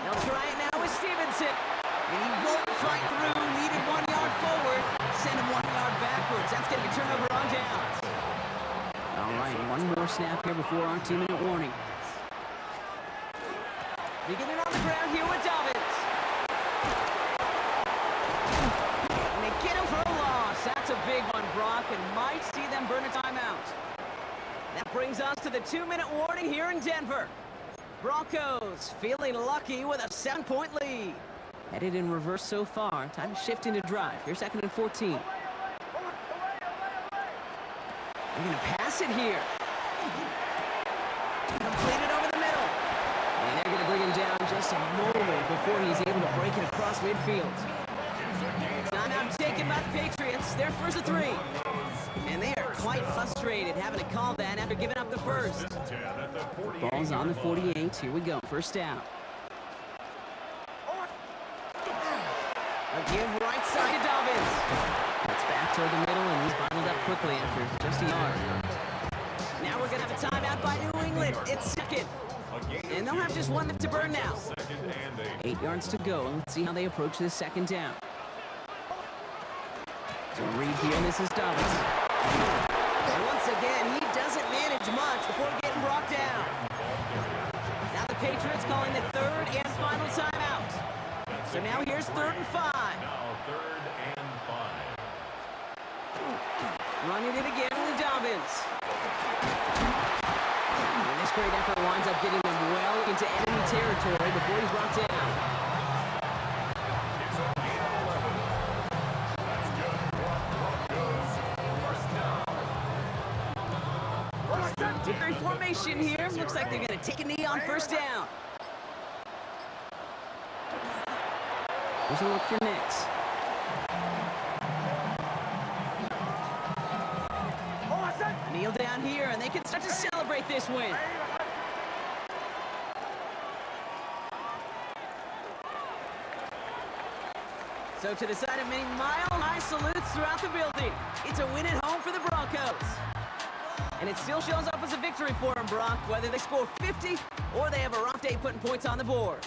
They'll try it now with Stevenson. And he won't fight through. Needed 1 yard forward. Send him 1 yard backwards. That's going to be turnover on downs. All right, one more snap here before our 2-minute warning. Beginning on the ground here with Dobbins. And they get him for a loss. That's a big one, Brock, and might see them burn a timeout. That brings us to the 2-minute warning here in Denver. Broncos feeling lucky with a 7-point lead. Headed in reverse so far. Time to shift into drive. Here's 2nd and 14. They're going to pass it here. Completed over the middle. And they're going to bring him down just a moment before he's able to break it across midfield. Timeout taken by the Patriots. They're 1st and 3. And they are quite frustrated having to call that after giving up the first. Ball's on the 48. Here we go. 1st down. A give right side to Dobbins. Cuts back toward the middle, and he's bottled up quickly after just a yard. Now we're going to have a timeout by New England. It's 2nd. And they'll have just 1 left to burn now. 8 yards to go, and let's see how they approach this 2nd down. So read here, and this is Dobbins. And once again, he doesn't manage much before getting brought down. Now the Patriots calling the 3rd and final timeout. So now here's 3rd and 5. Running it again with Dobbins. And this great effort winds up getting them well into enemy territory before he's brought down. Victory formation here. Looks like they're going to take a knee on 1st down. Here's a look for Nix. Kneel down here, and they can start to celebrate this win. So to the side of many mile-high salutes throughout the building, it's a win at home for the Broncos. And it still shows up as a victory for them, Brock, whether they score 50 or they have a rough day putting points on the board.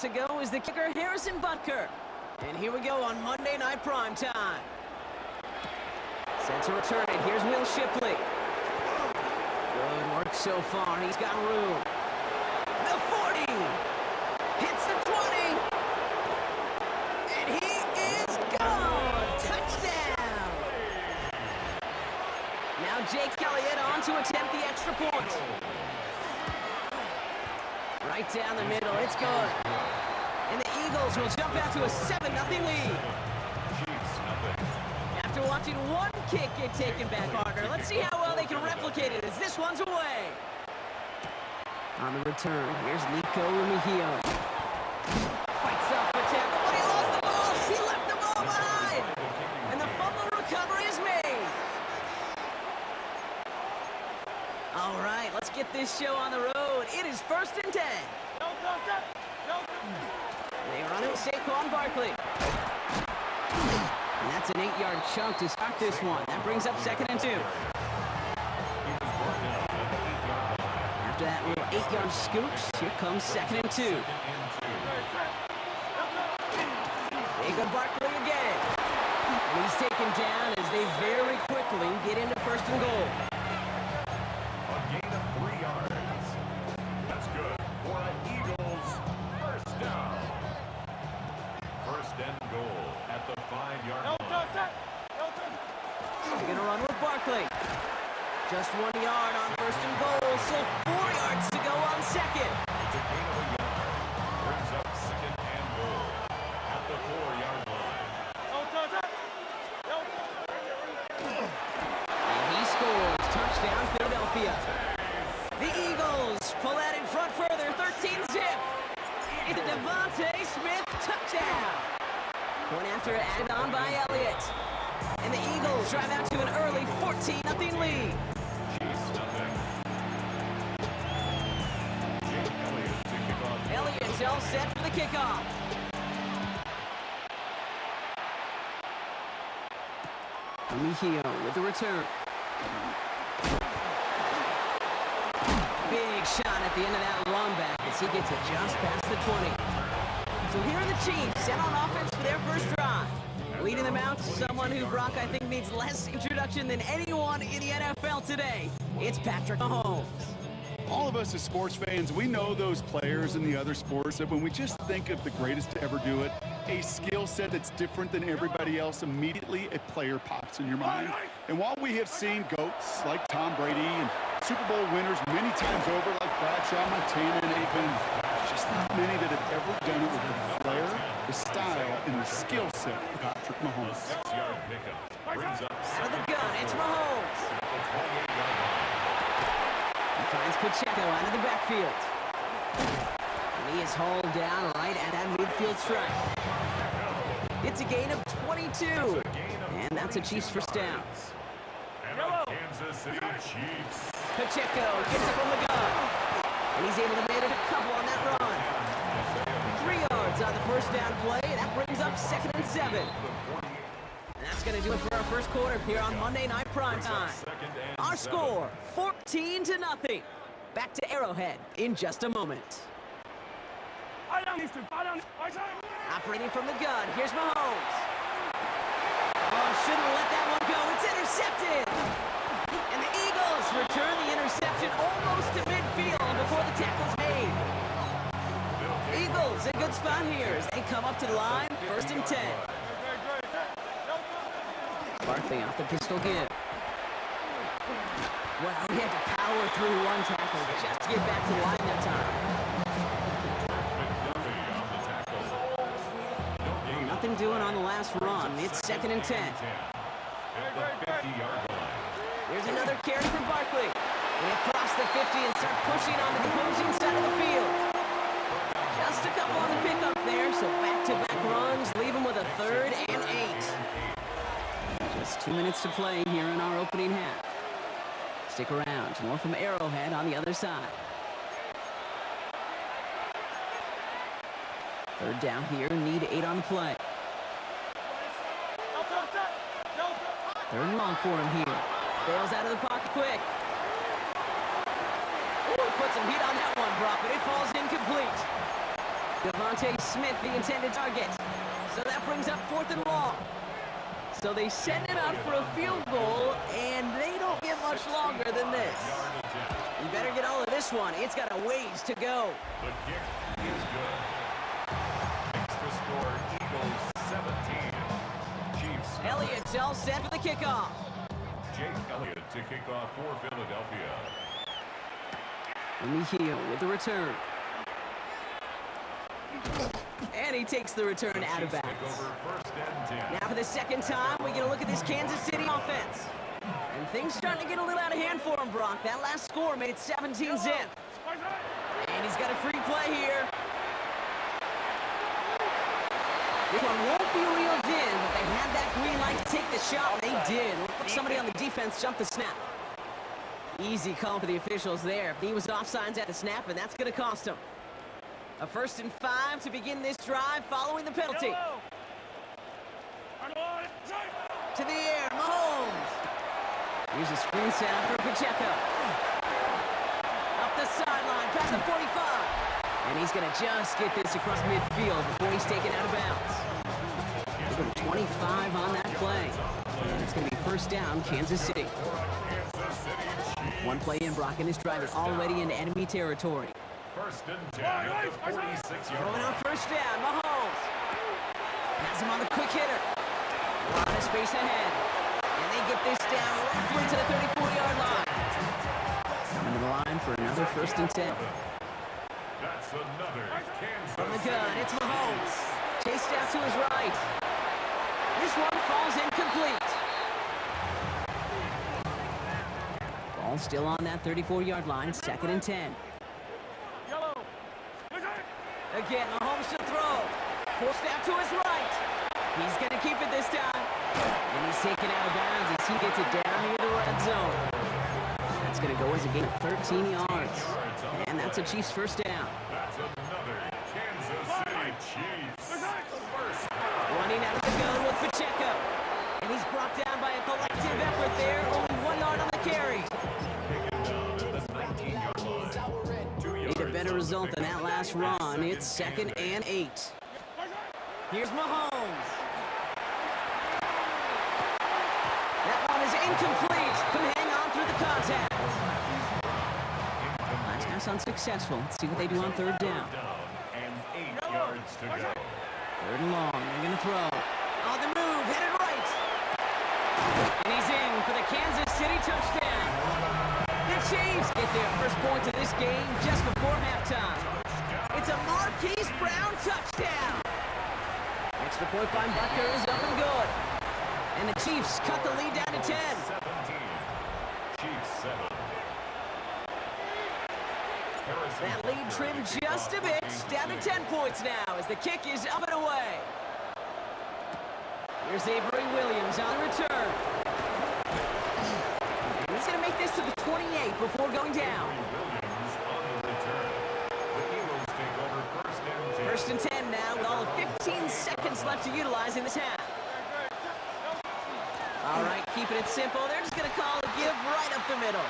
to go is the kicker, Harrison Butker. And here we go on Monday Night Primetime. Set to return it. Here's Will Shipley. Good work so far. He's got room. The 40. Hits the 20. And he is gone. Touchdown. Now Jake Elliott on to attempt the extra point. Right down the middle. It's good. And the Eagles will jump out to a 7-0 lead. After watching one kick get taken back, partner, let's see how well they can replicate it as this one's away. On the return, here's Nico Mejia. Fights up for tackle, but he lost the ball. He left the ball behind. And the fumble recovery is made. All right, let's get this show on the road. It is 1st and 10. They run it with Saquon Barkley. And that's an 8-yard chunk to start this one. That brings up 2nd and 2. After that little 8-yard scoops, here comes 2nd and 2. They go Barkley again. And he's taken down as they very quickly get into 1st and goal. A gain of 3 yards. That's good for an Eagles first down. 1st and goal at the 5-yard line. They're going to run with Barkley. Just 1 yard on 1st and goal, so 4 yards to go on 2nd. It's a gain of a yard. Brings up 2nd and goal at the 4-yard line. And he scores. Touchdown, Philadelphia. The Eagles pull out in front further, 13-zip. It's a Devontae Smith touchdown. Point after added on by Elliott. And the Eagles drive out to an early 14-0 lead. Elliott's all set for the kickoff. Mejia with the return. Big shot at the end of that run back as he gets it just past the 20. So here are the Chiefs set on offense for their first drive. Leading them out, someone who, Brock, I think needs less introduction than anyone in the NFL today. It's Patrick Mahomes. All of us as sports fans, we know those players in the other sports that when we just think of the greatest to ever do it, a skill set that's different than everybody else, immediately a player pops in your mind. And while we have seen GOATs like Tom Brady and Super Bowl winners many times over like Bradshaw, Montana, and Aikman, there's just not many that have ever done it with the flair, the style, and the skill set of Patrick Mahomes. 6-yard pickup. Brings up Out of the gun, it's Mahomes. He finds Pacheco out of the backfield. And he is hauled down right at that midfield stripe. It's a gain of 22. And that's a Chiefs first down. And the Kansas City Chiefs. Pacheco gets it from the gun. And he's able to make it a couple on that run. 3 yards on the first down play. That brings up 2nd and 7. And that's going to do it for our first quarter here on Monday Night Primetime. Our score, 14-0. Back to Arrowhead in just a moment. Operating from the gun, here's Mahomes. Oh, shouldn't let that one go. It's intercepted. And the Eagles return the interception almost to midfield before the tackle's made. Eagles in good spot here as they come up to the line, 1st and 10. Barkley off the pistol give. Well, he had to power through one tackle just to get back to the line that time. Nothing doing on the last run. It's 2nd and 10. Here's another carry for Barkley. And across the 50 and start pushing on the opposing side of the field. Just a couple on the pickup there, so back-to-back runs leave him with a 3rd and 8. Just 2 minutes to play here in our opening half. Stick around. More from Arrowhead on the other side. 3rd down here. Need 8 on the play. 3rd and long for him here. Bails out of the pocket quick. Ooh, put some heat on that one, Brock, but it falls incomplete. Devontae Smith, the intended target. So that brings up 4th and long. So they send it out for a field goal, and they don't get much longer than this. You better get all of this one. It's got a ways to go. The kick is good. Makes the score Eagles 17. Chiefs. Elliott's all set for the kickoff. Jake Elliott to kick off for Philadelphia. Mejia with the return. And he takes the return out of Chiefs bounds. take over 1st and 10. Now for the second time, we get a look at this Kansas City offense. And things starting to get a little out of hand for him, Brock. That last score made it 17 zip. And he's got a free play here. This one won't be reeled in, but they had that green light to take the shot. They did. Looked like somebody on the defense jumped the snap. Easy call for the officials there. He was offsides at the snap, and that's going to cost him. A 1st and 5 to begin this drive following the penalty. To the air, Mahomes. Here's a screen set for Pacheco. Up the sideline, past the 45. And he's going to just get this across midfield before he's taken out of bounds. They're going to 25 on that play. And it's going to be 1st down, Kansas City. One play in, Brock, and this drive is already into enemy territory. 1st and 10 at the 46-yard Going on line. 1st down, Mahomes. Has him on the quick hitter. A lot of space ahead. And they get this down roughly to the 34-yard line. Coming to the line for another 1st and 10. That's another Kansas From the gun, it's Mahomes. Chased out to his right. This one falls incomplete. Ball still on that 34-yard line, 2nd and 10. Again, Mahomes to throw. Forced out to his right. He's going to keep it this time. And he's taken out of bounds as he gets it down near the red zone. That's going to go as a gain of 13 yards. And that's a Chiefs 1st down. That's another Kansas City Chiefs. First Running out of the gun with Pacheco. And he's brought down by a collective effort there. Only 1 yard on the carry. taken down at the 19-yard line. 2 Need a yards better on the result than that pickup. last run. It's 2nd and 8. Here's Mahomes. That one is incomplete. Can hang on through the contact. Last pass unsuccessful. Let's see what they do on 3rd down. Down and 8 yards to go. 3rd and long. They're going to throw. On the move. Headed right. And he's in for the Kansas City touchdown. The Chiefs get their first points of this game just before halftime. It's a Marquise Brown touchdown. Extra point by Butker is up and good. And the Chiefs cut the lead down to 10. 17. Chiefs 7. Harrison That lead Butker trimmed to kick just a off bit. for Down to Kansas 10 points now as the kick is up and away. Here's Avery Williams on the return. And he's going to make this to the 28 before going down. Williams on the return. The Eagles take over 1st and 10. 1st and 10 now with all of 15 seconds left to utilize in this half. All right, keeping it simple. They're just going to call a give right up the middle.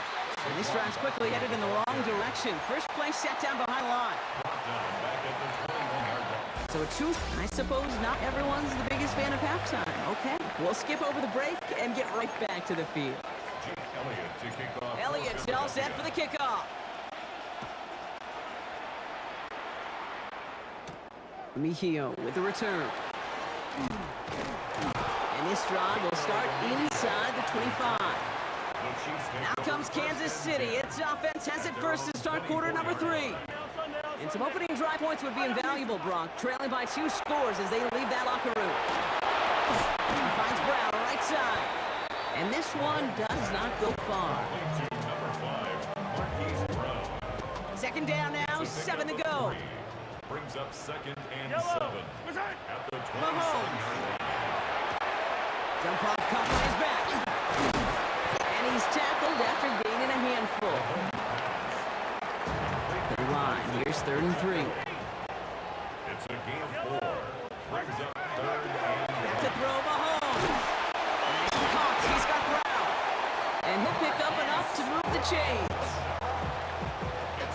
And this drive's quickly headed in the wrong direction. First play set down behind the line. Brought down back at the 21-yard line. So a truth, I suppose not everyone's the biggest fan of halftime. Okay, we'll skip over the break and get right back to the field. Jake Elliott to kick off. Elliott's all set for the kickoff. Mejia with the return. And this drive will start inside the 25. Now comes Kansas City. Its offense has it first to start quarter number 3. And some opening drive points would be invaluable, Brock, trailing by 2 scores as they leave that locker room. He finds Brown, right side. And this one does not go far. Number 5, Marquise Brown. 2nd down now, 7 to go. Brings up 2nd and 7 at the 27-yard Mahomes. line. Jump off, caught by his back. And he's tackled after gaining a handful. The line, here's 3rd and 3. It's a gain of 4. Brings up 3rd and Back to throw Mahomes. Nice and caught, he's got Brown. And he'll pick up enough to move the chains.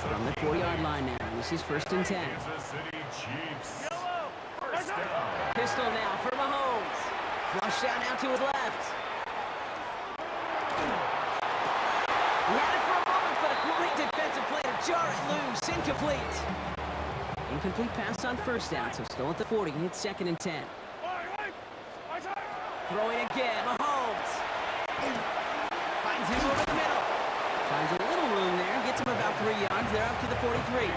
From the 4-yard line now, this is 1st and 10. Kansas City Chiefs. First down. Pistol now for Mahomes. Flush down now to his left. He had it for a moment, but a great defensive play to jar it loose. Incomplete. Incomplete pass on first down, so still at the 40. It's 2nd and 10. Throwing again, Mahomes. Finds him over the middle. Finds a little room there, gets him about 3 yards. They're up to the 43.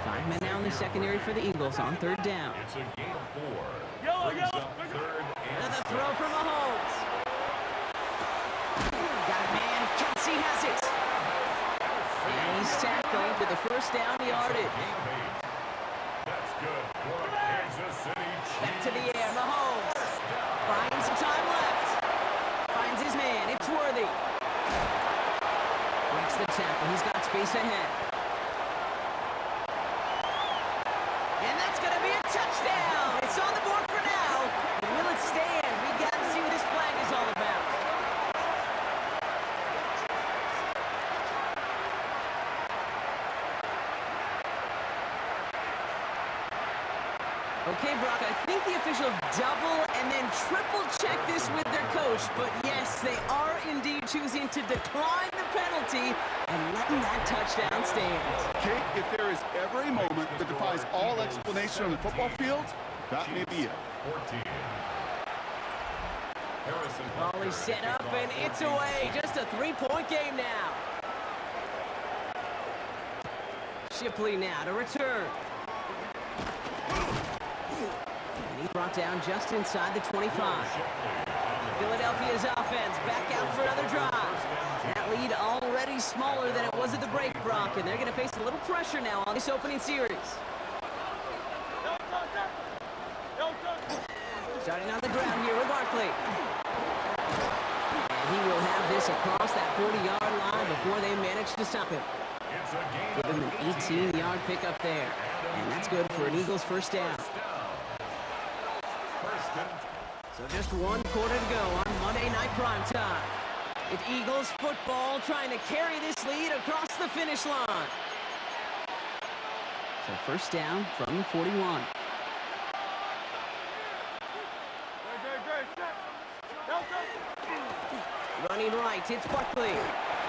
5 men now in the secondary for the Eagles on 3rd down. It's a gain of 4. Brings up 3rd and Another throw for Mahomes. Got a man, Kelsey has it. And he's tackled with the first down yardage. That's good for Kansas City Chiefs. Back to the air, Mahomes. Finds some time left. Finds his man, it's Worthy. Breaks the tackle, he's got space ahead. And that's going to be a touchdown. It's on the board for now. Will it stand? We got to see what this flag is all about. Okay, Brock, I think the official double and then triple check this with their coach, but yes, they are indeed choosing to decline the penalty and letting that touchdown stand. Kate, if there is ever a moment that defies all explanation on the football field, that may be it. 14. Harrison Ball is set up and it's away. Just a 3-point game now. Shipley now to return. And he's brought down just inside the 25. Philadelphia's offense back out for another drive. That lead already smaller than it was at the break, Brock, and they're going to face a little pressure now on this opening series. Starting on the ground here with Barkley. And he will have this across that 40-yard line before they manage to stop him. Give him an 18-yard pickup there. And that's good for an Eagles first down. So just 1 quarter to go on Monday Night Primetime. With Eagles football trying to carry this lead across the finish line. So first down from the 41. Running right, it's Barkley.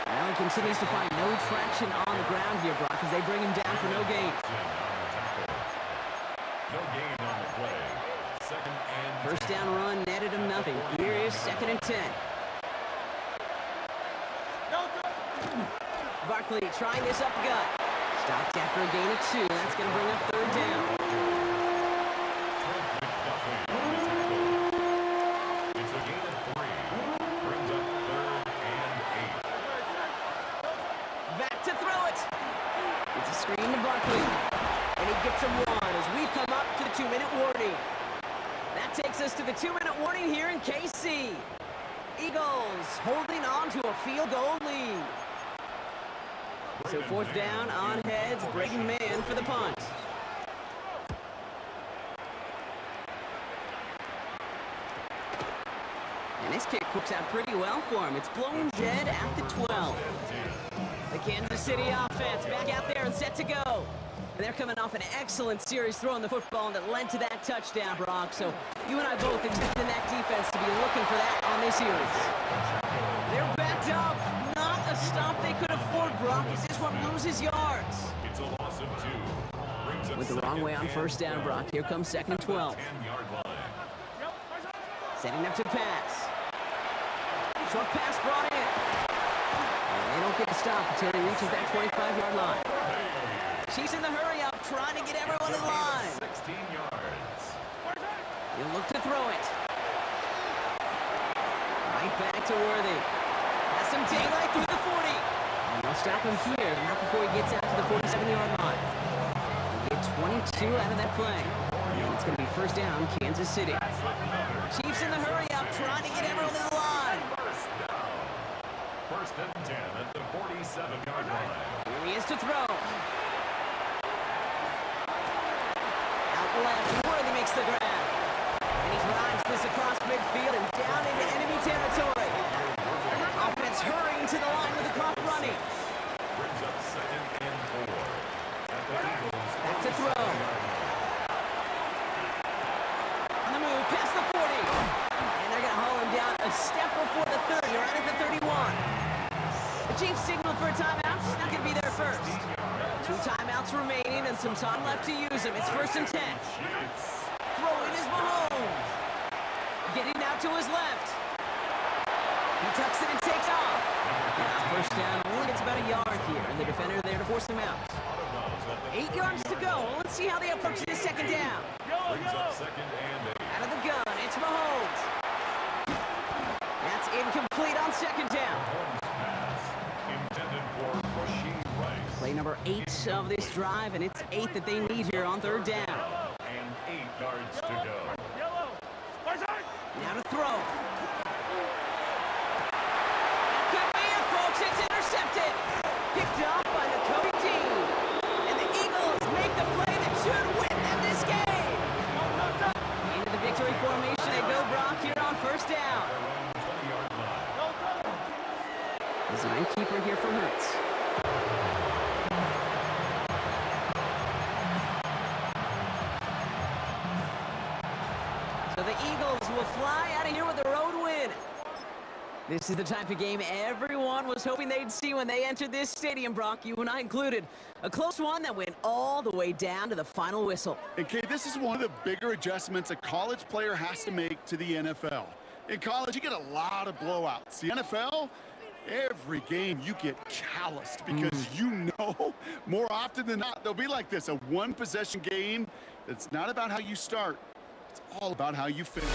Now he continues to find no traction on the ground here, Brock, as they bring him down for no gain. No gain on the play. 2nd and First down run netted him nothing. Here is 2nd and 10. Barkley trying this up gut. Stopped after a gain of 2. That's going to bring up 3rd down. It's a gain of 3. Brings up 3rd and 8. Back to throw it. It's a screen to Barkley. And he gets him 1 as we come up to the 2-minute warning. That takes us to the 2-minute warning here in KC. Eagles holding on to a field goal lead. So 4th down on heads, Braden Mann for the punt. And this kick works out pretty well for him. It's blown dead at the 12. The Kansas City offense back out there and set to go. And they're coming off an excellent series throwing the football that led to that touchdown, Brock. So you and I both expecting that defense to be looking for that on this series. They're backed up. Not a stop they could afford, Brock. Is this one loses yards? It's a loss of 2. Brings up With the wrong way on first down, Brock. Here comes 2nd and 12. 10-yard line. Setting up to pass. Short pass brought in. And they don't get to stop until he reaches that 25-yard line. Chiefs in the hurry up, trying to get everyone in line. 16 yards. He'll look to throw it. Right back to Worthy. Has some daylight through the 40. And they'll stop him here, not before he gets out to the 47-yard line. He'll get 22 out of that play. And it's going to be first down, Kansas City. Chiefs in the hurry up, trying to get everyone in the line. First and 10 at the 47-yard line. Here he is to throw. Out left, Worthy makes the grab. And he drives this across midfield and down into enemy territory. Offense hurrying to the line with the clock running. Brings up 2nd and 4. At the Eagles. Back to throw. 2 timeouts remaining and some time left to use them. It's 1st and 10. Throwing is Mahomes. Getting out to his left. He tucks it and takes off. Now 1st down, only gets about a yard here, and the defender there to force him out. 8 yards to go. Let's see how they approach this 2nd down. Out of the gun, it's Mahomes. That's incomplete on 2nd down. Play number 8 of this drive, and it's 8 that they need here on 3rd down. And 8 yards to go. Now to throw. Could be it, folks. It's intercepted. Picked up by Nakobe Dean. And the Eagles make the play that should win them this game. Into the victory formation they go, Brock, here on 1st down. Design keeper here for Hurts. So the Eagles will fly out of here with a road win. This is the type of game everyone was hoping they'd see when they entered this stadium, Brock, you and I included. A close one that went all the way down to the final whistle. And Kate, this is one of the bigger adjustments a college player has to make to the NFL. In college, you get a lot of blowouts. The NFL, every game you get calloused because you know more often than not they'll be like this, a one-possession game that's not about how you start. It's all about how you finish.